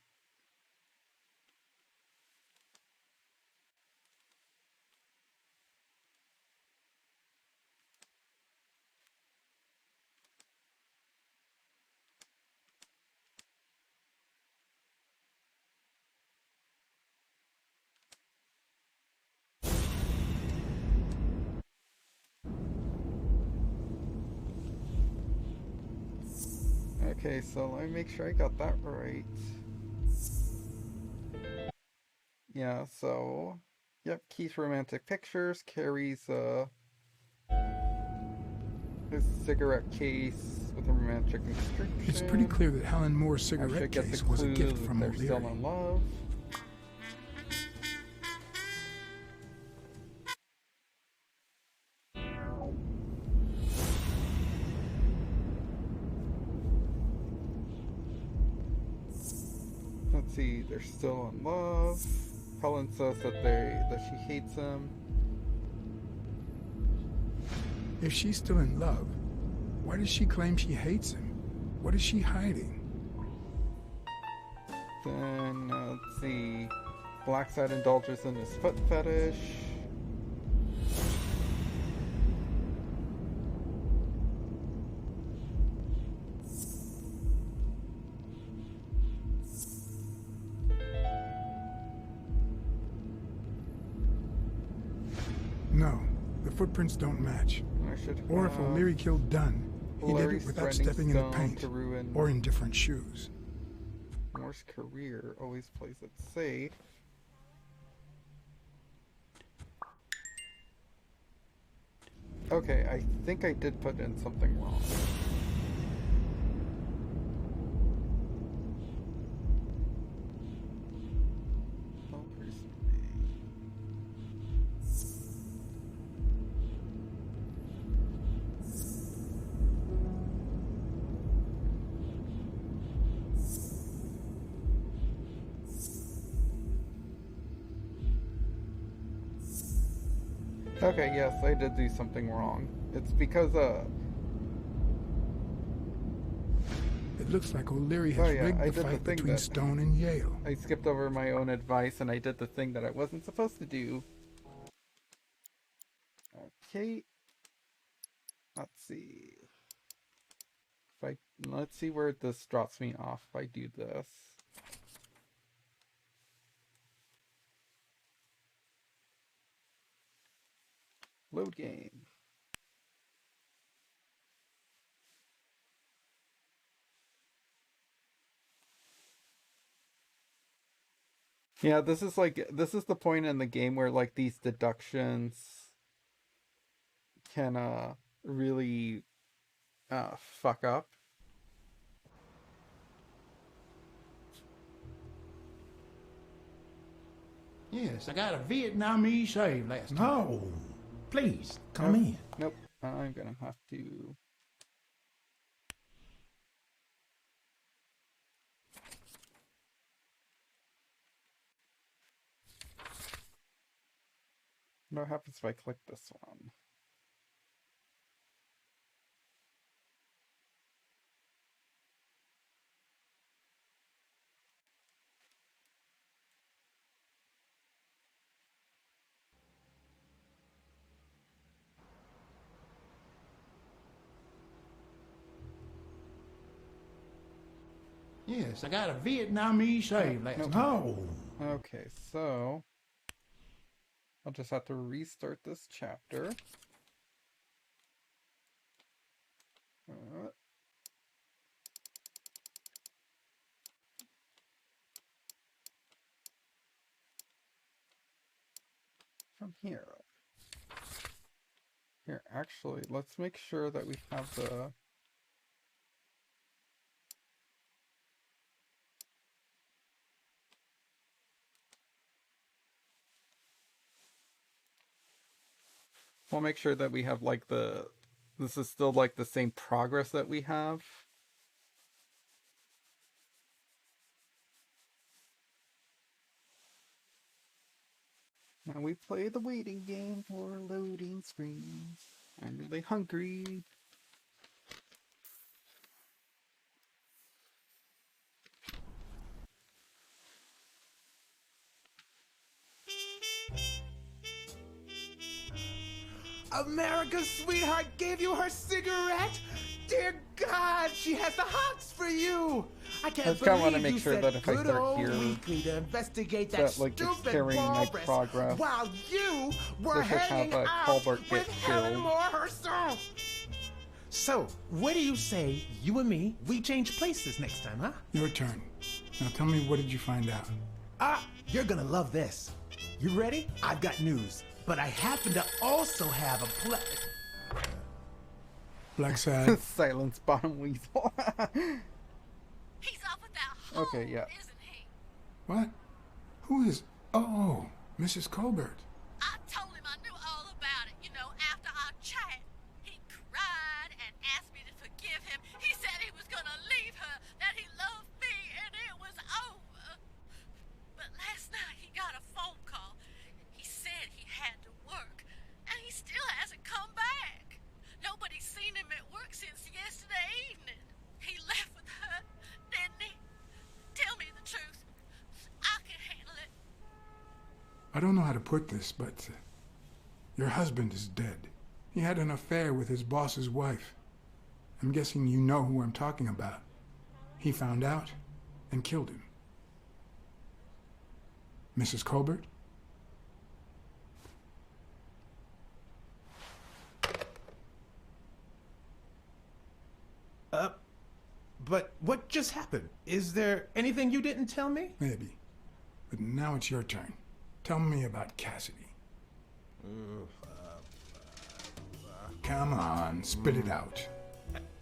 Okay, so let me make sure I got that right. Yeah, so... Yep, Keith's romantic pictures, Carrie's, his cigarette case with a romantic inscription. It's pretty clear that Helen Moore's cigarette case was a gift from they're O'Leary. still in love. Let's see, they're still in love. Helen says that she hates him. If she's still in love, why does she claim she hates him? What is she hiding? Then, let's see. Blacksad indulges in his foot fetish. No, the footprints don't match. Or if O'Leary killed Dunn, he did it without stepping in the paint, or in different shoes. Moore's career always plays it safe. Okay, I think I did put in something wrong. Okay, yes, I did do something wrong. It's because, It looks like O'Leary has rigged the fight between Stone and Yale. I skipped over my own advice and I did the thing that I wasn't supposed to do. Okay. Let's see. Let's see where this drops me off if I do this. Load game. Yeah, this is the point in the game where like these deductions can really fuck up. Yes, I got a Vietnamese shave last time. No, please, come in. Nope, I'm gonna have to... What happens if I click this one? Yes, I got a Vietnamese shave last time. No. Okay, so I'll just have to restart this chapter. From here. Here, actually, let's make sure that we have the... We'll make sure that we have like the... This is still like the same progress that we have. Now we play the waiting game for loading screens. I'm really hungry. America's sweetheart gave you her cigarette? Dear God, she has the hots for you. I can't believe you said good old Weekly to investigate that stupid walrus while you were hanging out with Helen Moore herself. So, what do you say, you and me, we change places next time, huh? Your turn. Now tell me, what did you find out? Ah, you're gonna love this. You ready? I've got news. But I happen to also have a Blacksad. Silence bottom weasel. He's up at that hole, okay, yeah. isn't he? What? Who is... Oh, Mrs. Colbert. I told him I knew all about it, you know, after our chat. He cried and asked me to forgive him. He said he was gonna leave her, that he loved me, and it was over. But last night he got a phone call. He said he had to work, and he still hasn't come back. Nobody's seen him at work since yesterday evening. He left with her, didn't he? Tell me the truth. I can handle it. I don't know how to put this, but your husband is dead. He had an affair with his boss's wife. I'm guessing you know who I'm talking about. He found out and killed him. Mrs. Colbert? But what just happened? Is there anything you didn't tell me? Maybe. But now it's your turn. Tell me about Cassidy. Come on, spit it out.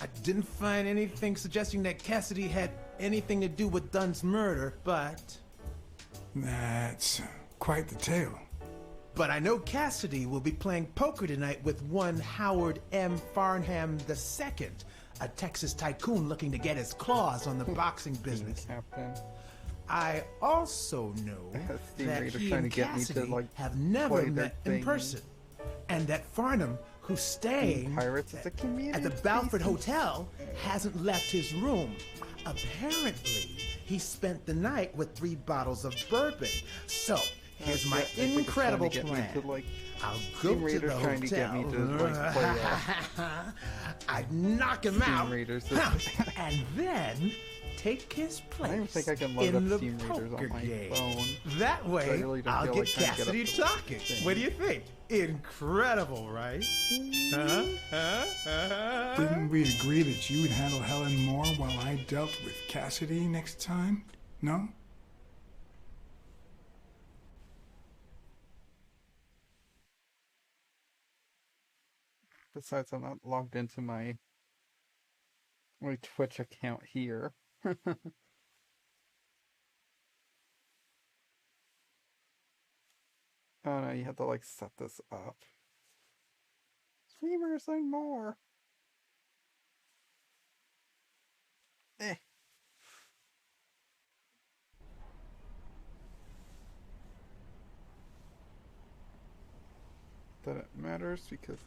I didn't find anything suggesting that Cassidy had anything to do with Dunn's murder, but... That's quite the tale. But I know Cassidy will be playing poker tonight with one Howard M. Farnham II, a Texas tycoon looking to get his claws on the boxing business. I also know that he and Cassidy have never met in person, and that Farnham, who's staying at the Balford Hotel, hasn't left his room. Apparently, he spent the night with 3 bottles of bourbon. So, here's my incredible plan. I'll go to the hotel. I'd knock him out, and then take his place in the poker game. That way, I'll get Cassidy talking. What do you think? Incredible, right? Didn't we agree that you would handle Helen Moore while I dealt with Cassidy next time? No? Besides, I'm not logged into my Twitch account here. Oh no, you have to like set this up. Streamers and more. Eh. That it matters because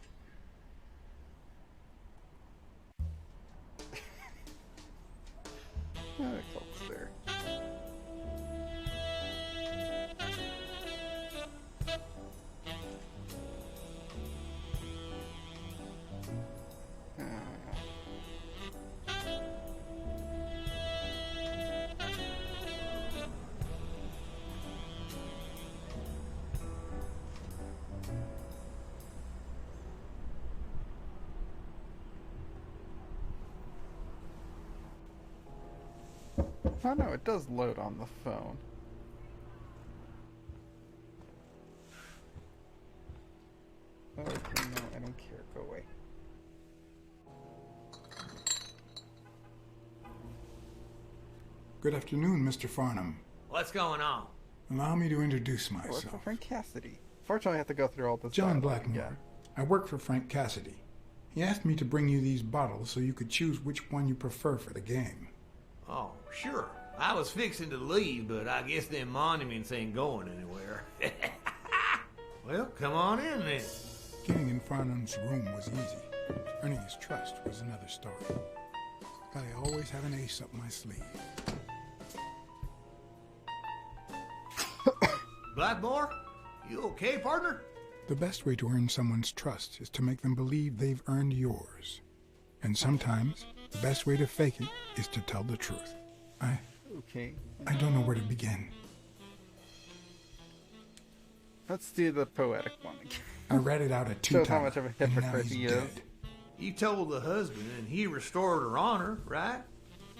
close there. Oh no, it does load on the phone. Okay, no, I don't care. Go away. Good afternoon, Mr. Farnham. What's going on? Allow me to introduce I work myself. for Frank Cassidy. Fortunately, I have to go through all this. John dialogue Blackmore. again. I work for Frank Cassidy. He asked me to bring you these bottles so you could choose which one you prefer for the game. Oh, sure. I was fixing to leave, but I guess them monuments ain't going anywhere. Well, come on in then. Getting in Farnham's room was easy. Earning his trust was another story. But I always have an ace up my sleeve. Blackmore? You okay, partner? The best way to earn someone's trust is to make them believe they've earned yours. And sometimes, the best way to fake it is to tell the truth. I don't know where to begin. Let's do the poetic one again. I read it out at 2 Shows how much of a hypocrite he is. You told the husband and he restored her honor, right?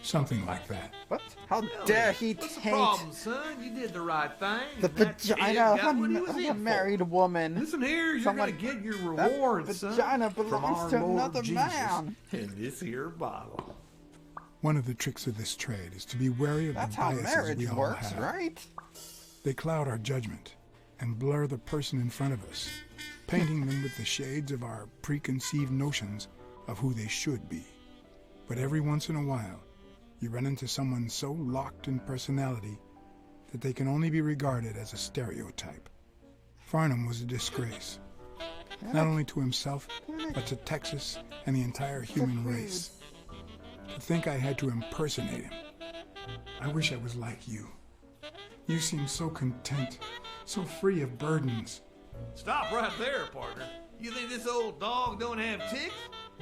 Something like that. What? How dare he What's the taint problem, son? You did the right thing. the That kid vagina got of what he was a in for. married woman? Listen here, you're Someone- gonna get your that reward, son. vagina from belongs our to Lord another Jesus man. in this here bottle. One of the tricks of this trade is to be wary of That's the how biases marriage we all works, have. right? They cloud our judgment and blur the person in front of us, painting them with the shades of our preconceived notions of who they should be. But every once in a while, you run into someone so locked in personality that they can only be regarded as a stereotype. Farnham was a disgrace, not only to himself, but to Texas and the entire human race. To think I had to impersonate him. I wish I was like you. You seem so content, so free of burdens. Stop right there, partner. You think this old dog don't have ticks?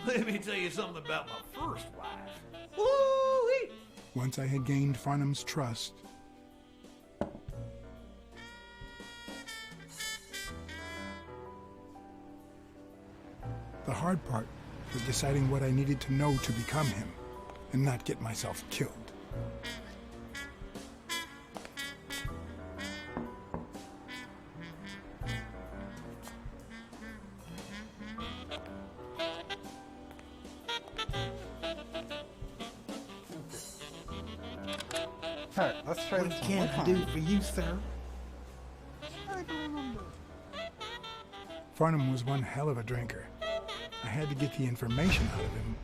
Let me tell you something about my first wife. Woo-wee! Once I had gained Farnham's trust, the hard part was deciding what I needed to know to become him and not get myself killed. Alright, let's try What this can one I more do time. for you, sir? I don't remember. Farnham was one hell of a drinker. I had to get the information out of him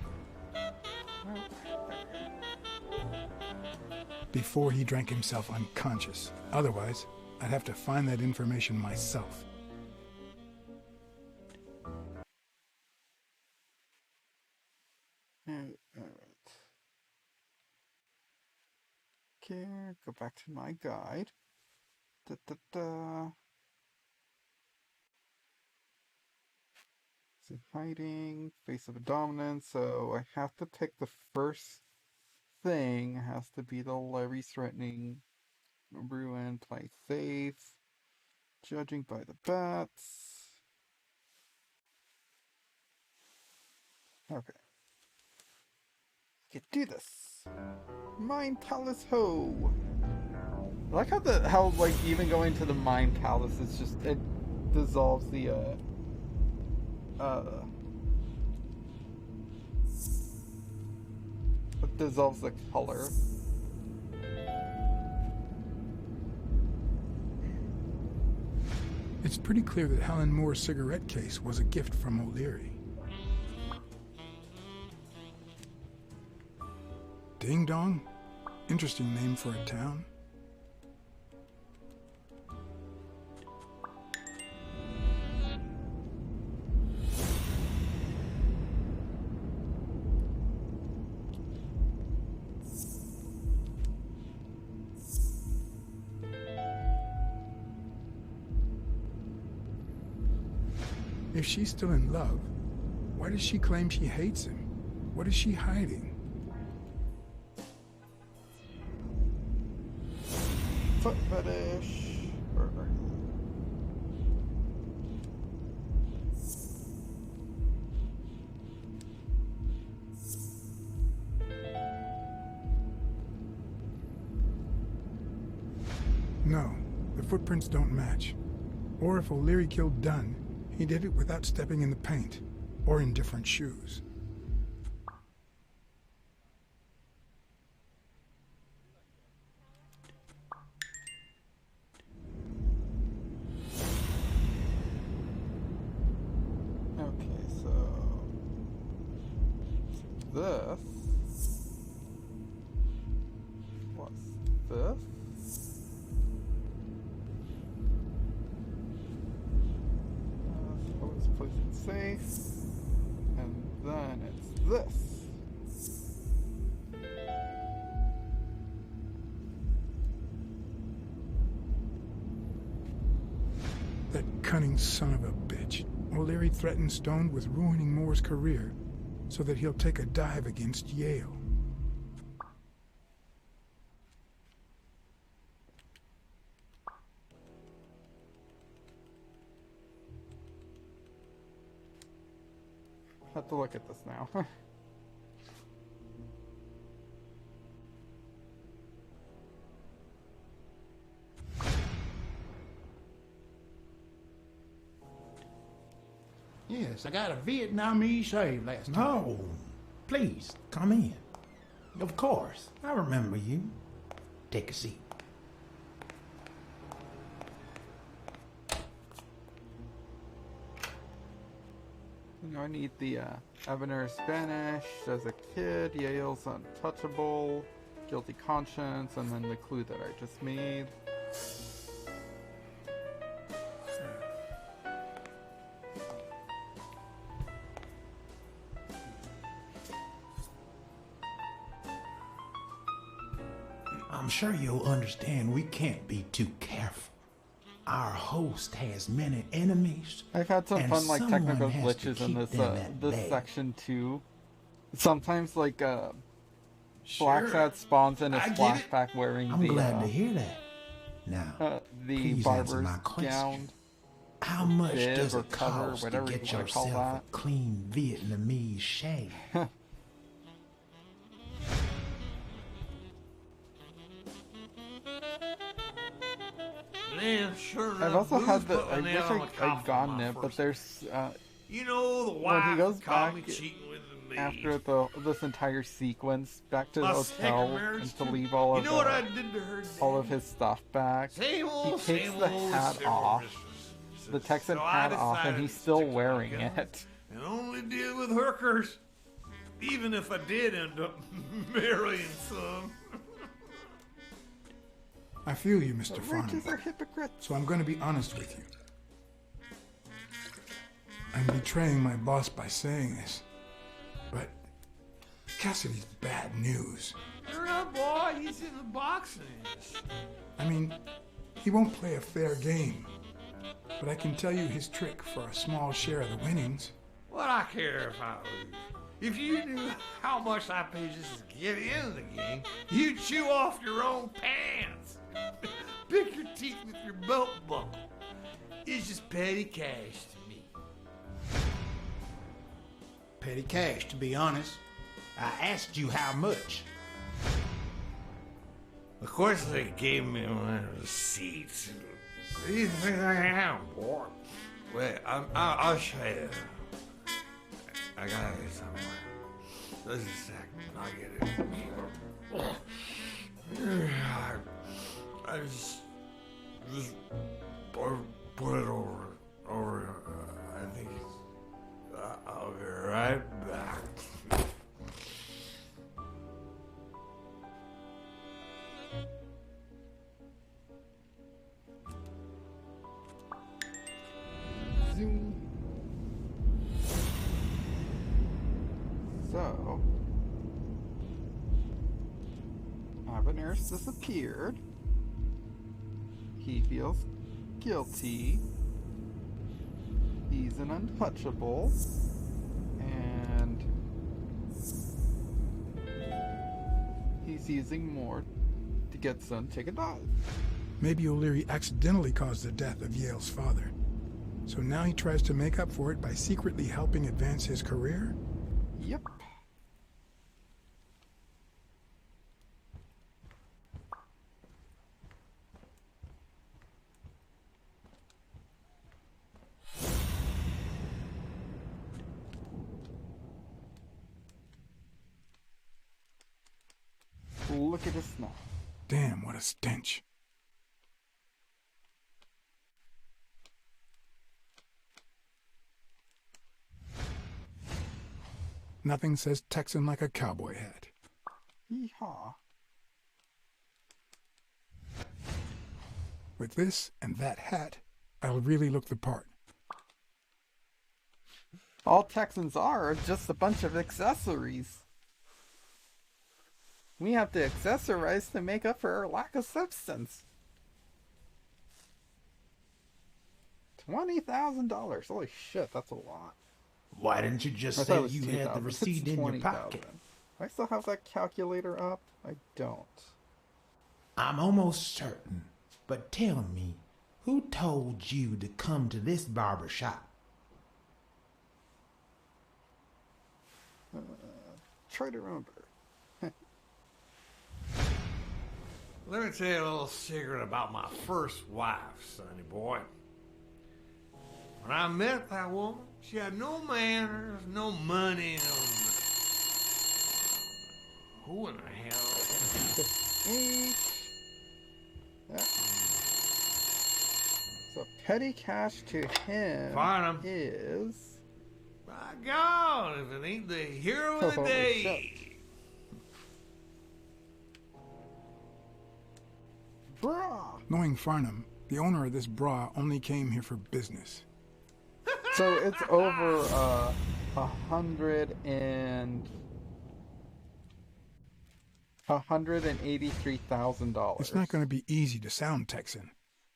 before he drank himself unconscious. Otherwise, I'd have to find that information myself. Alright. Okay, go back to my guide. See, hiding, face of a dominance, so I have to pick the first thing. It has to be the Larry threatening ruin, play safe, judging by the bats. Okay. You can do this. Mine Palace Ho! I like how like even going to the Mine Palace is just it dissolves the It dissolves the color. It's pretty clear that Helen Moore's cigarette case was a gift from O'Leary. Ding Dong? Interesting name for a town. If she's still in love, why does she claim she hates him? What is she hiding? Foot fetish. No, the footprints don't match. Or if O'Leary killed Dunn, he did it without stepping in the paint, or in different shoes. Okay, so this was this. Always place it safe, and then it's this. That cunning son of a bitch. O'Leary threatened Stone with ruining Moore's career so that he'll take a dive against Yale. Have to look at this now. Yes, I got a Vietnamese shave last time. No, please, come in. Of course, I remember you. Take a seat. I need the Ebener Spanish as a kid, Yale's Untouchable, Guilty Conscience, and then the clue that I just made. I'm sure you'll understand we can't be too careful. Our host has many enemies. I've had some fun like technical glitches in this section too. Sometimes like Blacksad spawns in his flashback wearing I'm glad to hear that. Now, the please barber's answer my question. gown. How much bib does or it cover, cost to whatever you get wanna call yourself a that. clean Vietnamese shave? Man, sure I've enough, also had Boo's the. put I the wish nail on the I'd coffin gone on my it, but first there's. You know, the when wife he goes caught back me cheating with the maid. after this entire sequence back to the My hotel second marriage, and to too. leave all You of know what I did to her, all of his stuff back. Same old, he takes same the old, hat several off, mistresses. the Texan So I hat off, and decided he's to still stick to my wearing guns it. And only deal with hookers. Even if I did end up marrying some. I feel you, Mr. The riches Farnham. are hypocrites. So I'm going to be honest with you. I'm betraying my boss by saying this, but Cassidy's bad news. Hurry up, boy. He's in the boxing. I mean, he won't play a fair game, but I can tell you his trick for a small share of the winnings. What I care if I lose. If you knew how much I paid just to get in the game, you'd chew off your own pants. Pick your teeth with your belt buckle. It's just petty cash to me. Petty cash, to be honest. I asked you how much. Of course, they gave me my receipts. What do you think I am, boy? Wait, I'll show you. I got it somewhere. Just a sec. I'll get it. I just put it over. I think it's. I'll be right back. Zoom. So, Habaneros disappeared. He feels guilty. He's an untouchable. And he's using more to get Son to take a dive. Maybe O'Leary accidentally caused the death of Yale's father. So now he tries to make up for it by secretly helping advance his career? Yep. Look at this now. Damn, what a stench. Nothing says Texan like a cowboy hat. Yeehaw. With this and that hat, I'll really look the part. All Texans are just a bunch of accessories. We have to accessorize to make up for our lack of substance. $20,000. Holy shit, that's a lot. Why didn't you just say you had the receipt in your pocket? I still have that calculator up? I don't. I'm almost certain. But tell me, who told you to come to this barber shop? Try to remember. Let me tell you a little secret about my first wife, sonny boy. When I met that woman, she had no manners, no money, no... Who in the hell? Yeah. So petty cash to him Farnham is... My God, if it ain't the hero of the day. Shit. Bra. Knowing Farnham, the owner of this bra only came here for business. So it's over $183,000. It's not going to be easy to sound Texan,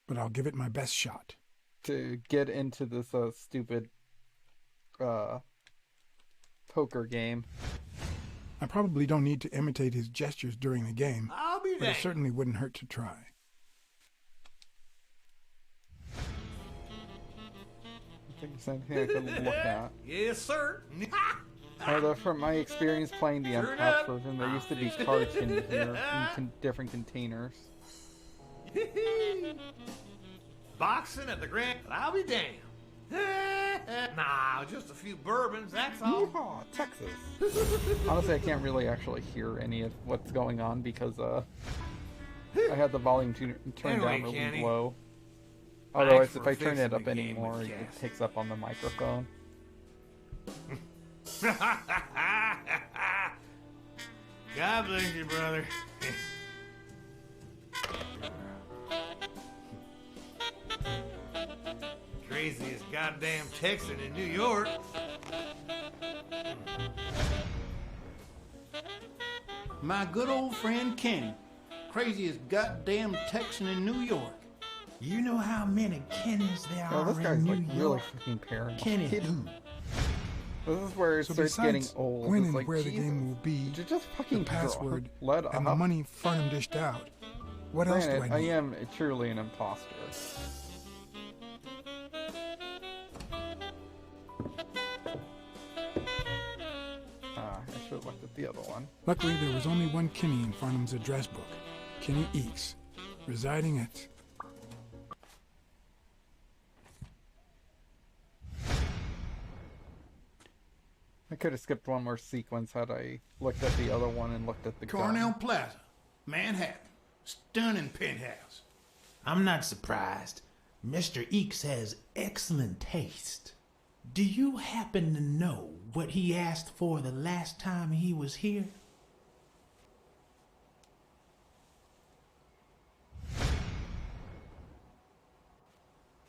but I'll give it my best shot. To get into this stupid poker game. I probably don't need to imitate his gestures during the game, I'll be but there. it certainly wouldn't hurt to try. I think there's anything I can look at. Yes, sir. Although from my experience playing the Turn unpatched up. version, there used to be cards in here in different containers. Boxing at the Grand, I'll be damned. Nah, just a few bourbons, that's all. Yeehaw, Texas. Honestly, I can't really actually hear any of what's going on because I had the volume turned down really Kenny. low. Otherwise, Thanks if for I turn it fixing up the game anymore, with it Cass. picks up on the microphone. God bless you, brother. Craziest goddamn Texan in New York. My good old friend Kenny, craziest goddamn Texan in New York. You know how many Kennys there Oh, are this guy's in like New really York? fucking paranoid. Kenny who? This is where it So starts getting besides old. when It's and like, where the Jesus, game will be, did you just fucking the password, let and the up? money Farnham dished out, what else do I Granted, I need? am truly an imposter. I should have looked at the other one. Luckily, there was only one Kenny in Farnham's address book, Kenny Eakes, residing at... could have skipped one more sequence had I looked at the other one and looked at the Cornell gun. Plaza, Manhattan. Stunning penthouse. I'm not surprised. Mr. Eeks has excellent taste. Do you happen to know what he asked for the last time he was here?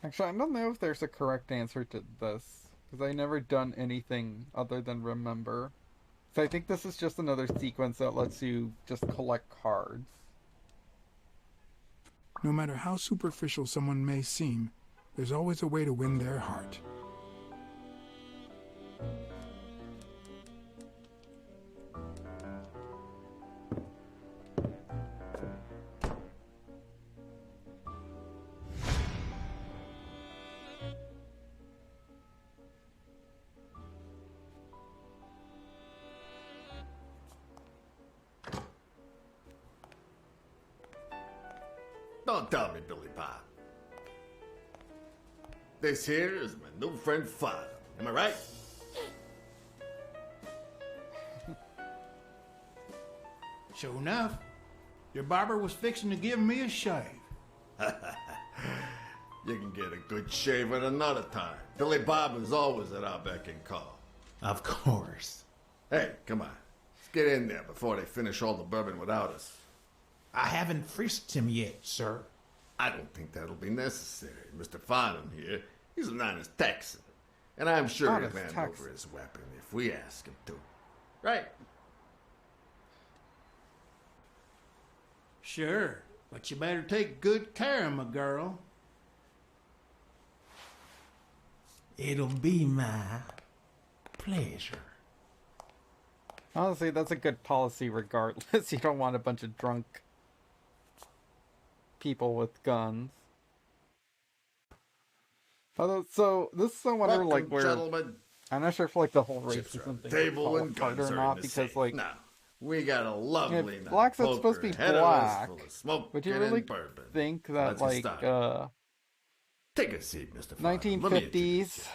Actually, I don't know if there's a correct answer to this, because I never done anything other than remember. So I think this is just another sequence that lets you just collect cards. No matter how superficial someone may seem, there's always a way to win their heart. Don't tell me, Billy Bob. This here is my new friend Father. Am I right? Sure enough, your barber was fixing to give me a shave. You can get a good shave at another time. Billy Bob is always at our beck and call. Of course. Hey, come on. Let's get in there before they finish all the bourbon without us. I haven't frisked him yet, sir. I don't think that'll be necessary. Mr. Farnham here, he's an honest Texan. And I'm sure he'll hand over his weapon if we ask him to. Right? Sure, but you better take good care of my girl. It'll be my pleasure. Honestly, that's a good policy regardless. You don't want a bunch of drunk people with guns. Although, so this is one where, like, where gentlemen. I'm not sure if like the whole race Chips is are on the something table and part guns or are not, in the because safe. like Now, we got a lovely if night. Blacksad's supposed to be Poker ahead of us black, full of smoke would you and really bourbon. think So that let's get like started. Take a seat, Mr. Farnham. Let me 1950s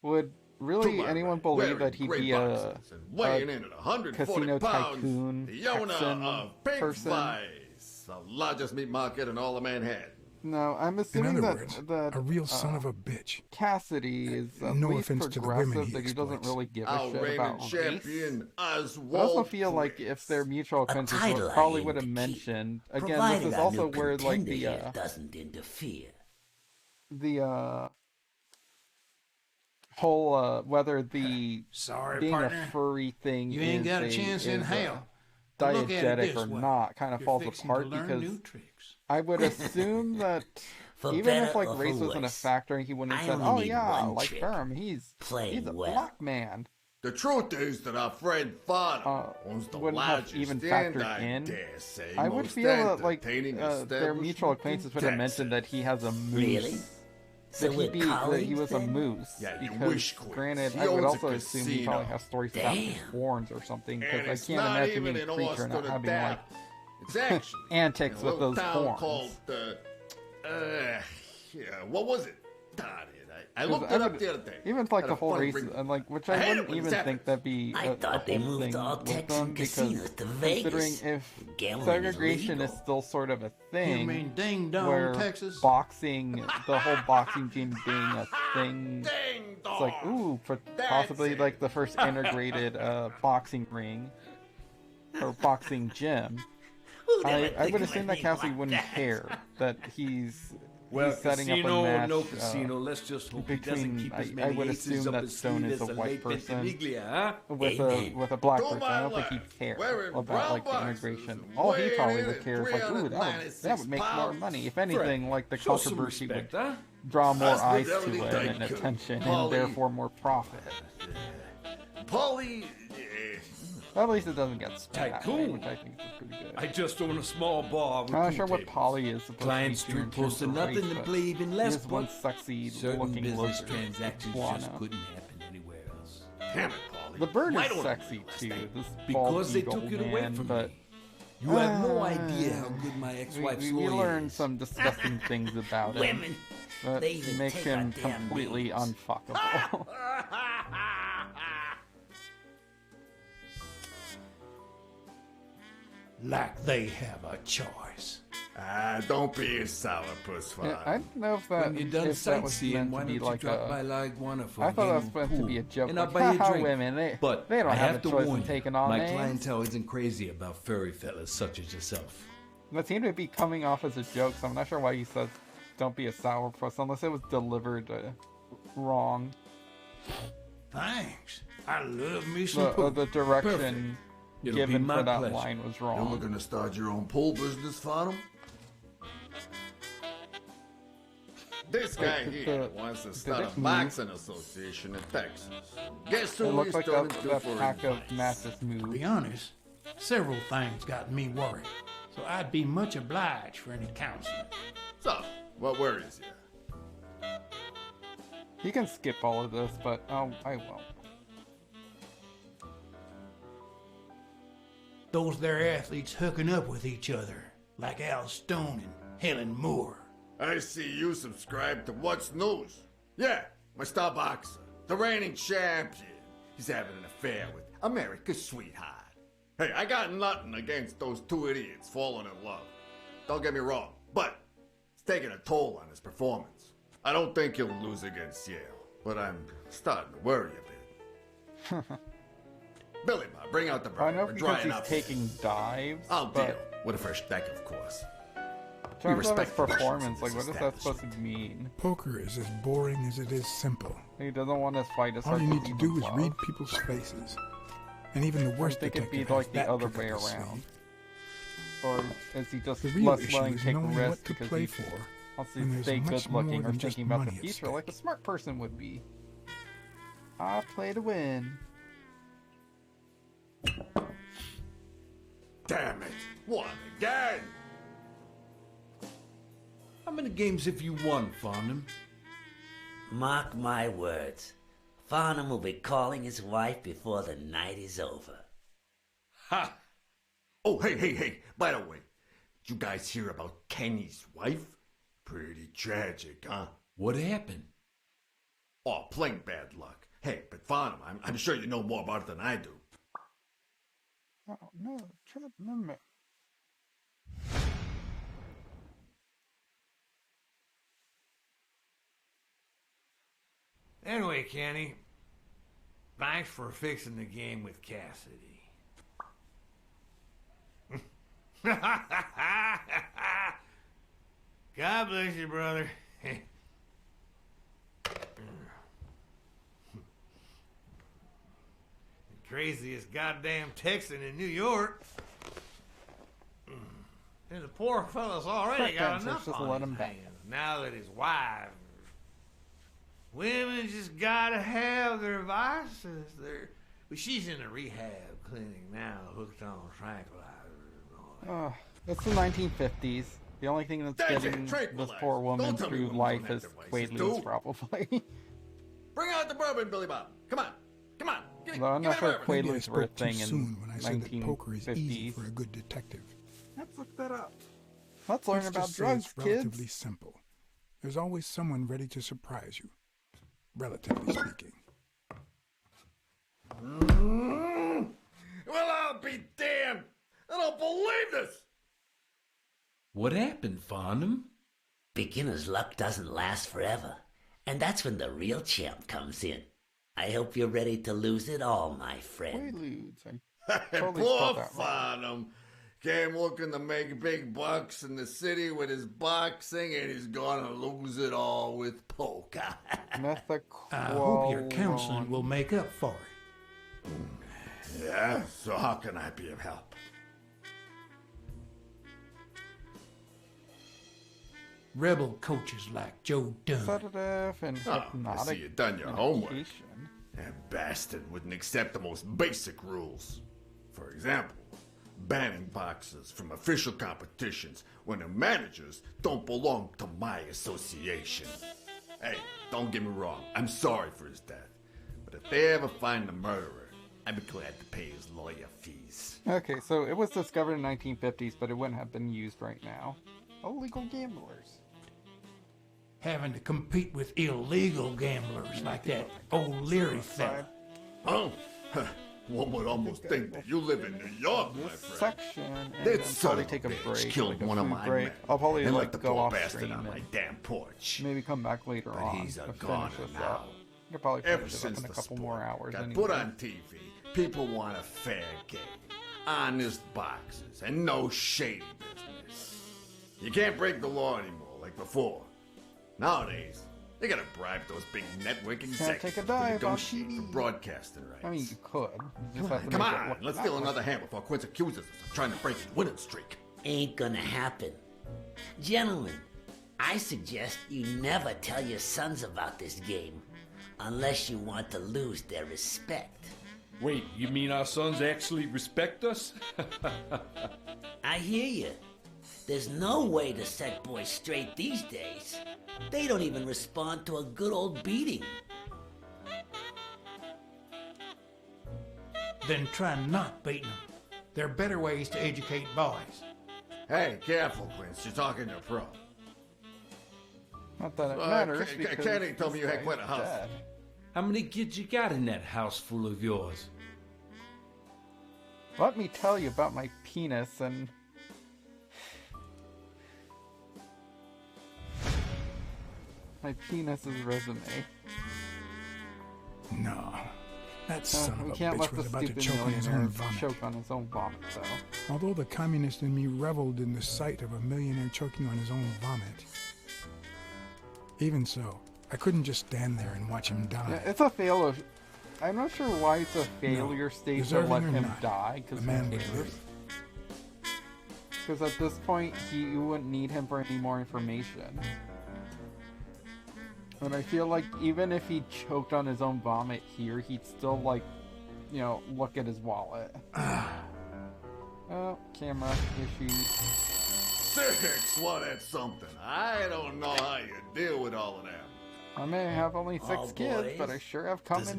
would really To my anyone right, believe wearing that he'd gray be boxes and weighing in at a 140 casino pounds, tycoon the owner Texan of Pink person? Vice, the largest meat market in all of Manhattan. No, I'm In assuming other that words, that a real son of a bitch. Cassidy is at No least offense to the progressive, women he that he doesn't exploits. really give a Our shit reigning about race. champion, But I Oswald also feel like if their mutual acquaintances title I probably aim would have to keep, mentioned again. provided This is our also new where like contender the here doesn't interfere. whole whether the Sorry, being partner. a furry thing You ain't is got a chance in is, hell. But look at it diegetic this or way. not kind of You're falls fixing apart to learn because new tricks. I would assume that For even if better like or race for wasn't a worse, factor, he wouldn't have I said, only "Oh need yeah, one like trick. Ferm, he's Playing a well. black man." The truth is that our friend Farnham owns the Wouldn't have largest even and factored I in. dare say I would most feel that like entertaining their establishment mutual in acquaintances would have Texas. mentioned that he has a moose. Really? So That we're that he colleagues was a then? moose. Yeah, you because wish, Quince. granted, He I would owns a also assume he probably casino. has stories about his Damn. horns or something. Because And I it's can't not imagine even being a in creature not Austin having like Adapt. It's actually antics in a with little those town horns. called what was it? Darn it! I looked I it up would- the other day. Even like Had the a whole funny race, ring. and like which I I hate it wouldn't when even this think happens. that'd be I a thought they whole moved thing all with Texan them because casinos to considering Vegas. if Gambling segregation is is still sort of a You thing, mean Ding Dong, where Texas? boxing, the whole boxing gym being a thing, Ding it's like dong. possibly it. like the first integrated boxing ring or boxing gym. Who'd ever I think would of assume my that Cassidy name like wouldn't that? care that he's Well, setting up casino a or match. no casino, let's just hope he doesn't between keep as I many would aces assume up that his Stone sleeve is a as the white late person Ventimiglia, huh? with a black To person. my I don't think left, he'd care wearing about brown like the boxes integration. and All he weighing probably in would at care is like, ooh, that would make more pounds. money. If anything, like the Show some controversy would respect, huh? draw more eyes to Hospitality it and tycoon, attention, and Polly. therefore more profit. Paulie, At least it doesn't get spit out, Tycoon. which I think is pretty good. I just own a small bar with I'm not two sure what tables. Polly is supposed Client to be doing street close to in terms of nothing race, to but play even he less, is one but sexy certain looking business lizard. transactions Iguana. just couldn't happen anywhere else. damn it, Paulie. The bird Why is don't I sexy know too. this This Because bald they eagle took it man, away from but me. You have no idea how good my ex-wife's we lawyer learned is. some disgusting things about him Women. that They even make take him our damn completely names. unfuckable. Like they have a choice. Don't be a sourpuss, Father. Yeah, I don't know if that, When you're done if that was sightseeing, meant why to don't be you like drop a... by Laguna for I a thought game that was of meant to pool, be a joke. and Like, I'll buy you a haha, drink. women, they But don't I have have a to choice warn in you, taking on my names. clientele isn't crazy about furry fellas such as yourself. That seemed to be coming off as a joke, so I'm not sure why he says don't be a sourpuss, unless it was delivered wrong. Thanks. I love me some pool. The direction Perfect. It'll given be my for that pleasure. line was You're wrong. looking to start your own pool business, Farnham? This guy here wants to start a boxing association in Texas. Guess It who looks he's like turning that to for pack of advice? masses To move. be honest, several things got me worried, so I'd be much obliged for any counseling. So, what worries you? You can skip all of this, but I won't. Those there athletes hooking up with each other, like Al Stone and Helen Moore. I see you subscribe to What's News. Yeah, my star boxer, the reigning champion. He's having an affair with America's sweetheart. Hey, I got nothing against those two idiots falling in love. Don't get me wrong, but it's taking a toll on his performance. I don't think he'll lose against Yale, but I'm starting to worry a bit. Billy Bob, bring out the I brother. know We're because drying he's up. taking dives, I'll but deal with a fresh deck, of course. in terms of his respect the wishes performance, of like, this what is that supposed to mean? Poker is as boring as it is simple. He doesn't want his fight to All start you need with to even do is love. read people's faces. And even the worst I think it'd detective be has like the that other trick way up his around. sleeve. Or is he just The real less issue willing is to take knowing risks what to because play he for, wants and to there's stay much good looking more or than just thinking about the money at future like a stake. smart person would be? I play to win. Damn it! Won again! How many games have you won, Farnham? Mark my words. Farnham will be calling his wife before the night is over. Ha! Oh, hey, by the way, did you guys hear about Kenny's wife? Pretty tragic, huh? What happened? Oh, plain bad luck. Hey, but Farnham, I'm sure you know more about it than I do. Oh no, trip limit. Anyway, Kenny, thanks for fixing the game with Cassidy. God bless you, brother. The craziest goddamn Texan in New York. And the poor fella's already got enough just on let his him back. hands now that his wife. Women just gotta have their vices. But she's in a rehab clinic now, hooked on tranquilizers and all that. It's the 1950s. The only thing that's That's it, getting this tranquilize. poor woman Don't tell me through women life don't have is devices, Quaaludes, dude. probably. Bring out the bourbon, Billy Bob. Come on. Though I'm not sure Maybe I Quaaludes were a spoke too thing in soon when I said that poker is easy 1950s. for a good detective. Let's look that up. Let's learn Let's about just say drugs, it's relatively kids. simple. There's always someone ready to surprise you, relatively speaking. Well, I'll be damned. I don't believe this. What happened, Farnham? Beginner's luck doesn't last forever, and that's when the real champ comes in. I hope you're ready to lose it all, my friend. Quaaludes. I totally Poor spelled that wrong. Farnham. Came looking to make big bucks in the city with his boxing, and he's gonna lose it all with poker. I hope your counseling will make up for it. Yeah, so how can I be of help? Rebel coaches like Joe Dunn. Sedative and Oh, I hypnotic see you done your homework. medication. That bastard wouldn't accept the most basic rules. For example, banning boxers from official competitions when the managers don't belong to my association. Hey, don't get me wrong, I'm sorry for his death. But if they ever find the murderer, I'd be glad to pay his lawyer fees. Okay, so it was discovered in 1950s, but it wouldn't have been used right now. Illegal gamblers. Having to compete with illegal gamblers like that old Leary fella. Oh, One would almost think that you live in New York, my this friend. section, and That then son probably of a take a bitch break, killed like a one of food my break. men I'll probably and like left the go poor off bastard stream on my and damn porch. maybe come back later But on he's a to finish goner this now. up. You'll probably Ever finish it up since in a the couple sport more hours got anyway. put on TV, people want a fair game, honest boxes, and no shady business. You can't break the law anymore like before. Nowadays, they gotta bribe those big network Can't executives take a dive to on negotiate TV. for broadcasting rights. I mean, you could. You just have to Come make it on, look let's that steal way. another hand before Quince accuses us of trying to break his winning streak. Ain't gonna happen. Gentlemen, I suggest you never tell your sons about this game unless you want to lose their respect. Wait, you mean our sons actually respect us? I hear you. There's no way to set boys straight these days. They don't even respond to a good old beating. Then try not beating them. There are better ways to educate boys. Hey, careful, Quince. You're talking to a pro. Not that it matters, Kenny because told me you this had quite a guy's house. dead. How many kids you got in that house full of yours? Let me tell you about my penis and... my penis's resume. No. That son of We a can't bitch let the was about to stupid choke on his millionaire own vomit. choke on his own vomit, though. Although the communist in me reveled in the sight of a millionaire choking on his own vomit. Even so, I couldn't just stand there and watch him die. Yeah, it's a fail of... I'm not sure why it's a failure state to deserving let or him not, die, because the man who would cares? live. Because at this point, you wouldn't need him for any more information. And I feel like even if he choked on his own vomit here, he'd still, like, you know, look at his wallet. Oh, camera issues. Six, well, that's something. I don't know how you deal with all of that. I may have only 6 kids, but I sure have come in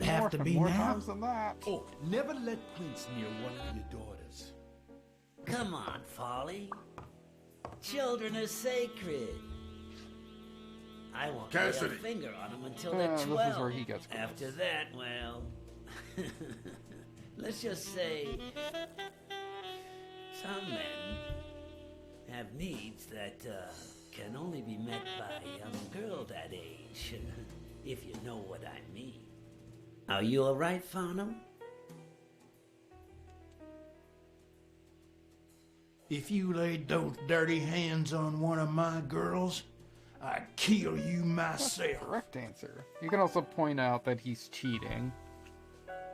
more times than that. Oh, never let Quince near one of your daughters. Come on, Folly. Children are sacred. I won't lay a Cassidy. finger on them until they're This is 12. where he gets gross. After that, well... let's just say... some men have needs that can only be met by a young girl that age, if you know what I mean. Are you alright, Farnham? If you laid those dirty hands on one of my girls, I'd kill you That's the myself. correct answer. You can also point out that he's cheating.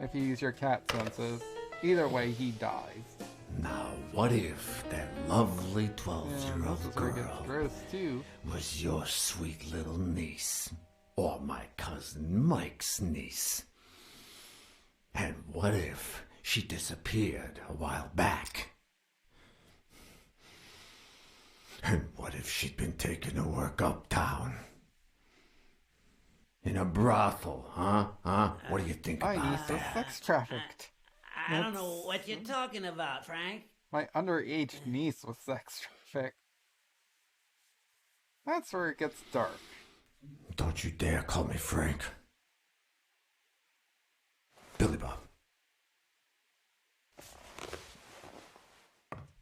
If you use your cat senses. Either way, he dies. Now, what if that lovely And 12-year-old this is where it girl gets gross, too. was your sweet little niece? Or my cousin Mike's niece? And what if she disappeared a while back? And what if she'd been taken to work uptown? In a brothel, huh? What do you think My about niece is that? sex trafficked. I don't know what you're talking about, Frank. My underage niece was sex trafficked. That's where it gets dark. Don't you dare call me Frank. Billy Bob.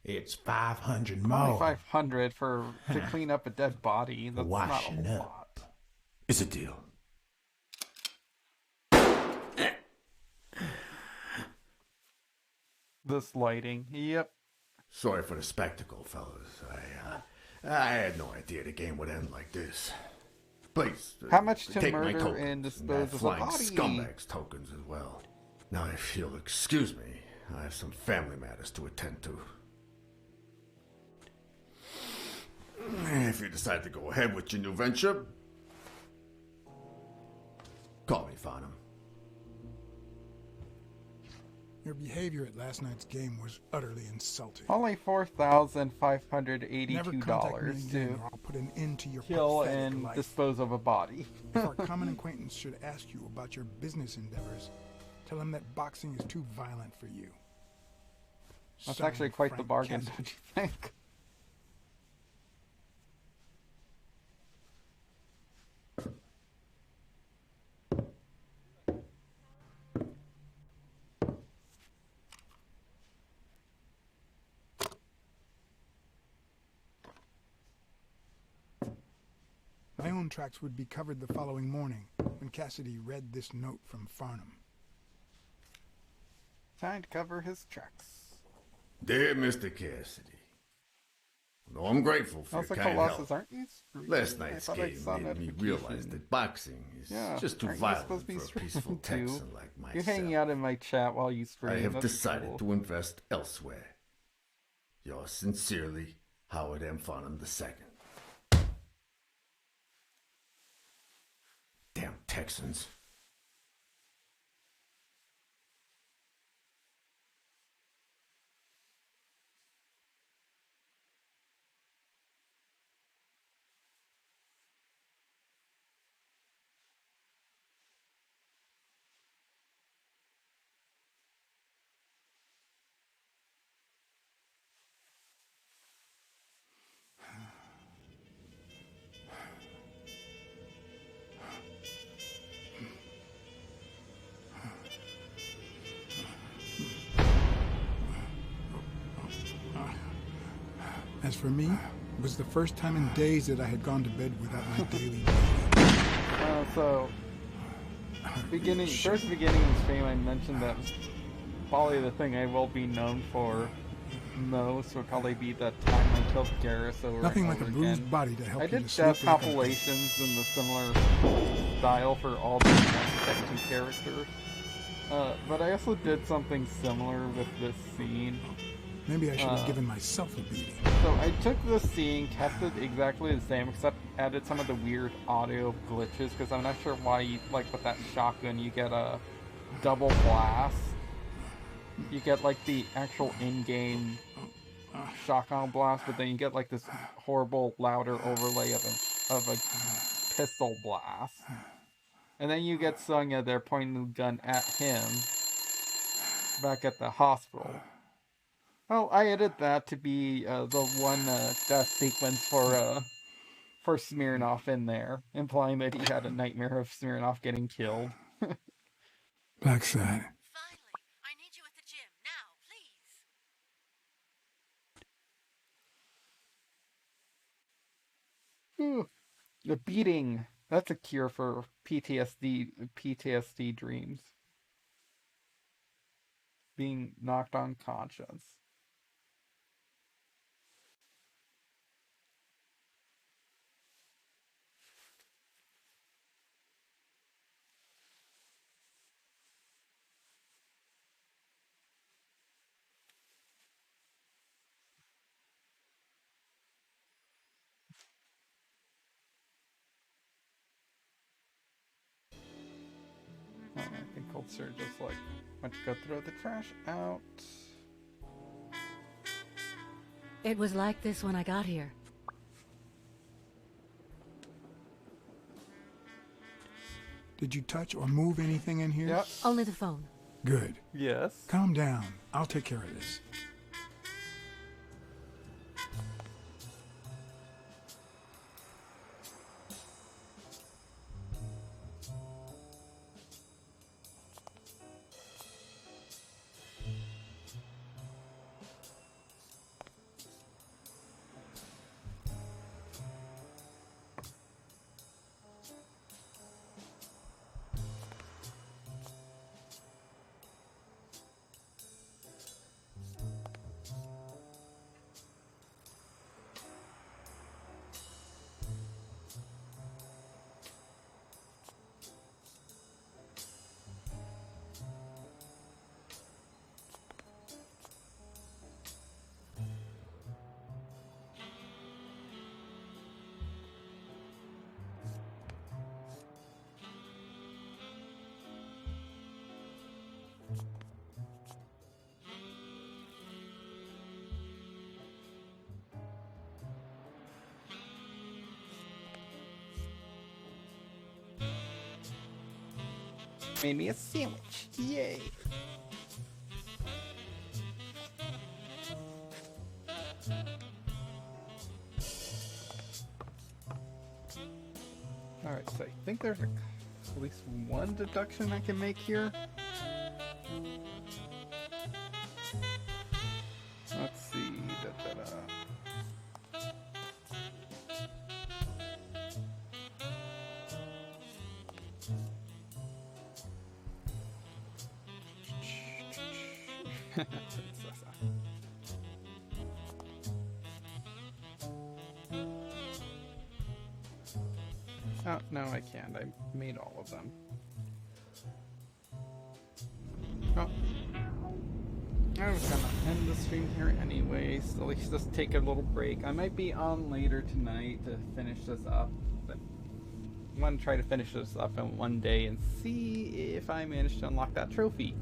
It's 500 Only more. 500 to clean up a dead body. That's not a Washing whole up. lot. It's a deal. This lighting. Yep. Sorry for the spectacle, fellas. I had no idea the game would end like this. Please. How much to take my murder tokens and that dispose of a flying body? scumbags tokens as well. Now, if you'll excuse me, I have some family matters to attend to. If you decide to go ahead with your new venture, call me Farnham. Your behavior at last night's game was utterly insulting. Only $4,582 Never contact me again, to or I'll put an end to your kill pathetic and life. dispose of a body. If our common acquaintance should ask you about your business endeavors, tell him that boxing is too violent for you. That's Sorry, actually quite the Frank bargain, Cassidy. don't you think? My own tracks would be covered the following morning when Cassidy read this note from Farnham. Time to cover his tracks. Dear Mr. Cassidy, though I'm grateful for your kind help, last night's game made me realize that boxing is just too violent for a peaceful Texan like myself. You're hanging out in my chat while you stream. I have decided to invest elsewhere. Yours sincerely, Howard M. Farnham II. Damn Texans. As for me, it was the first time in days that I had gone to bed without my daily so, first beginning of the stream, I mentioned that probably the thing I will be known for most would probably be that time I killed Garrus over Nothing and like over a bruised again. body to help I you did to sleep death like a compilations in the similar style for all the Section characters. But I also did something similar with this scene. Maybe I should have given myself a beating. So I took this scene, kept it exactly the same, except added some of the weird audio glitches, because I'm not sure why, like with that shotgun, you get a double blast. You get like the actual in-game shotgun blast, but then you get like this horrible, louder overlay of a pistol blast. And then you get Sonya there pointing the gun at him back at the hospital. Well, I edited that to be the one death sequence for Smirnoff in there, implying that he had a nightmare of Smirnoff getting killed. Blacksad. I need you at the gym now, please. Ooh, the beating. That's a cure for PTSD dreams. Being knocked unconscious. I think Cold Surge just like, why don't you go throw the trash out? It was like this when I got here. Did you touch or move anything in here? Yep. Only the phone. Good. Yes. Calm down. I'll take care of this. Made me a sandwich. Yay. Alright, so I think there's at least one deduction I can make here. Let's see. Oh, no, I can't. I made all of them. Oh. I was gonna end the stream here anyways. At least just take a little break. I might be on later tonight to finish this up, but I want to try to finish this up in one day and see if I manage to unlock that trophy.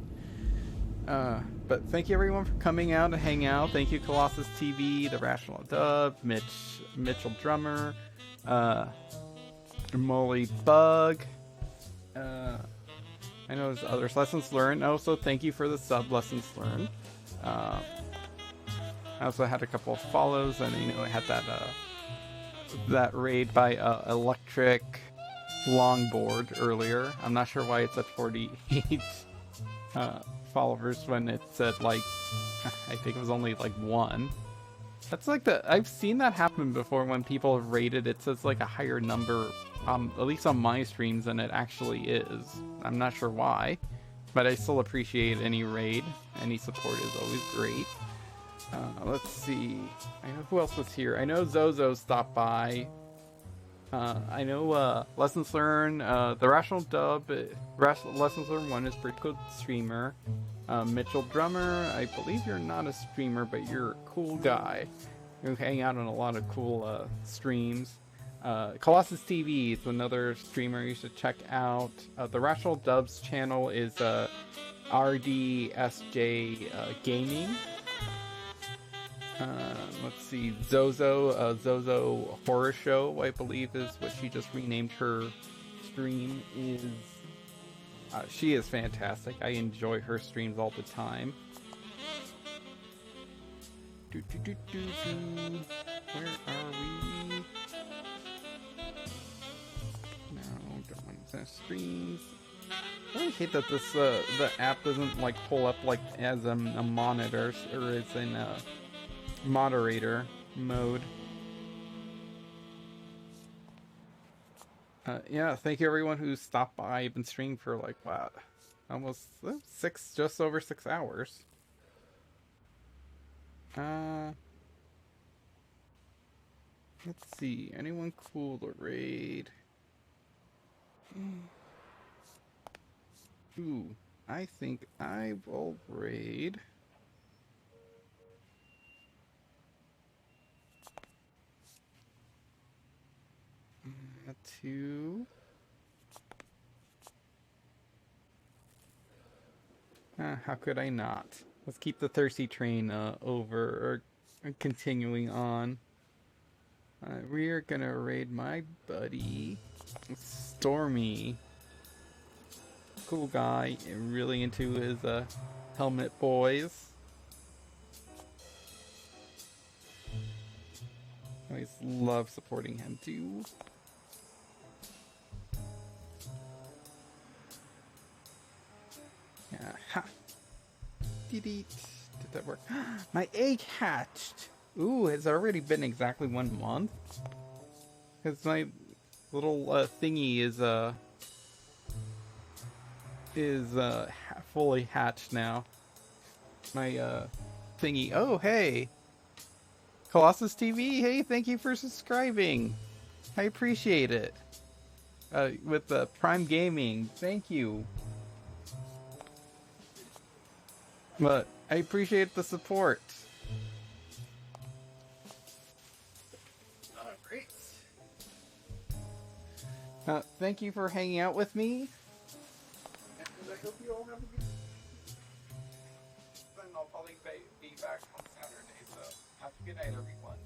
But thank you everyone for coming out to hang out. Thank you Colossus TV, The Rational Dub, Mitchell Drummer, Molly Bug. I know there's others. Lessons Learned. Also, thank you for the sub, Lessons Learned. I also had a couple of follows, and I had that raid by Electric Longboard earlier. I'm not sure why it's at 48 followers when it said like I think it was only like 1. That's like I've seen that happen before when people have rated. It says like a higher number, at least on my streams, than it actually is. I'm not sure why, but I still appreciate any raid. Any support is always great. Let's see. I know who else was here. I know Zozo stopped by. I know Lessons Learned, the Rational Dub, Lessons Learned 1 is pretty good streamer. Mitchell Drummer, I believe you're not a streamer, but you're a cool guy. You hang out on a lot of cool streams. Colossus TV is another streamer you should check out. The Rational Dub's channel is RDSJ Gaming. Let's see, Zozo Horror Show, I believe is what she just renamed her stream. She is fantastic. I enjoy her streams all the time. Where are we? No, don't want to streams. I really hate that this the app doesn't like pull up like as a monitor or it's in moderator mode. Yeah, thank you everyone who stopped by. I've been streaming for like what, almost just over 6 hours. Let's see, anyone cool to raid? Ooh, I think I will raid. How could I not? Let's keep the thirsty train continuing on. We are gonna raid my buddy Stormy. Cool guy, really into his helmet boys. I always love supporting him too. Yeah, ha! Did that work? My egg hatched! Ooh, it's already been exactly 1 month? Because my little thingy is fully hatched now. My thingy. Oh, hey! Colossus TV, hey, thank you for subscribing! I appreciate it. With Prime Gaming, thank you. But I appreciate the support. Great. Thank you for hanging out with me. And I hope you all have a good. Then I'll probably be back on Saturday. So have a good night, everyone.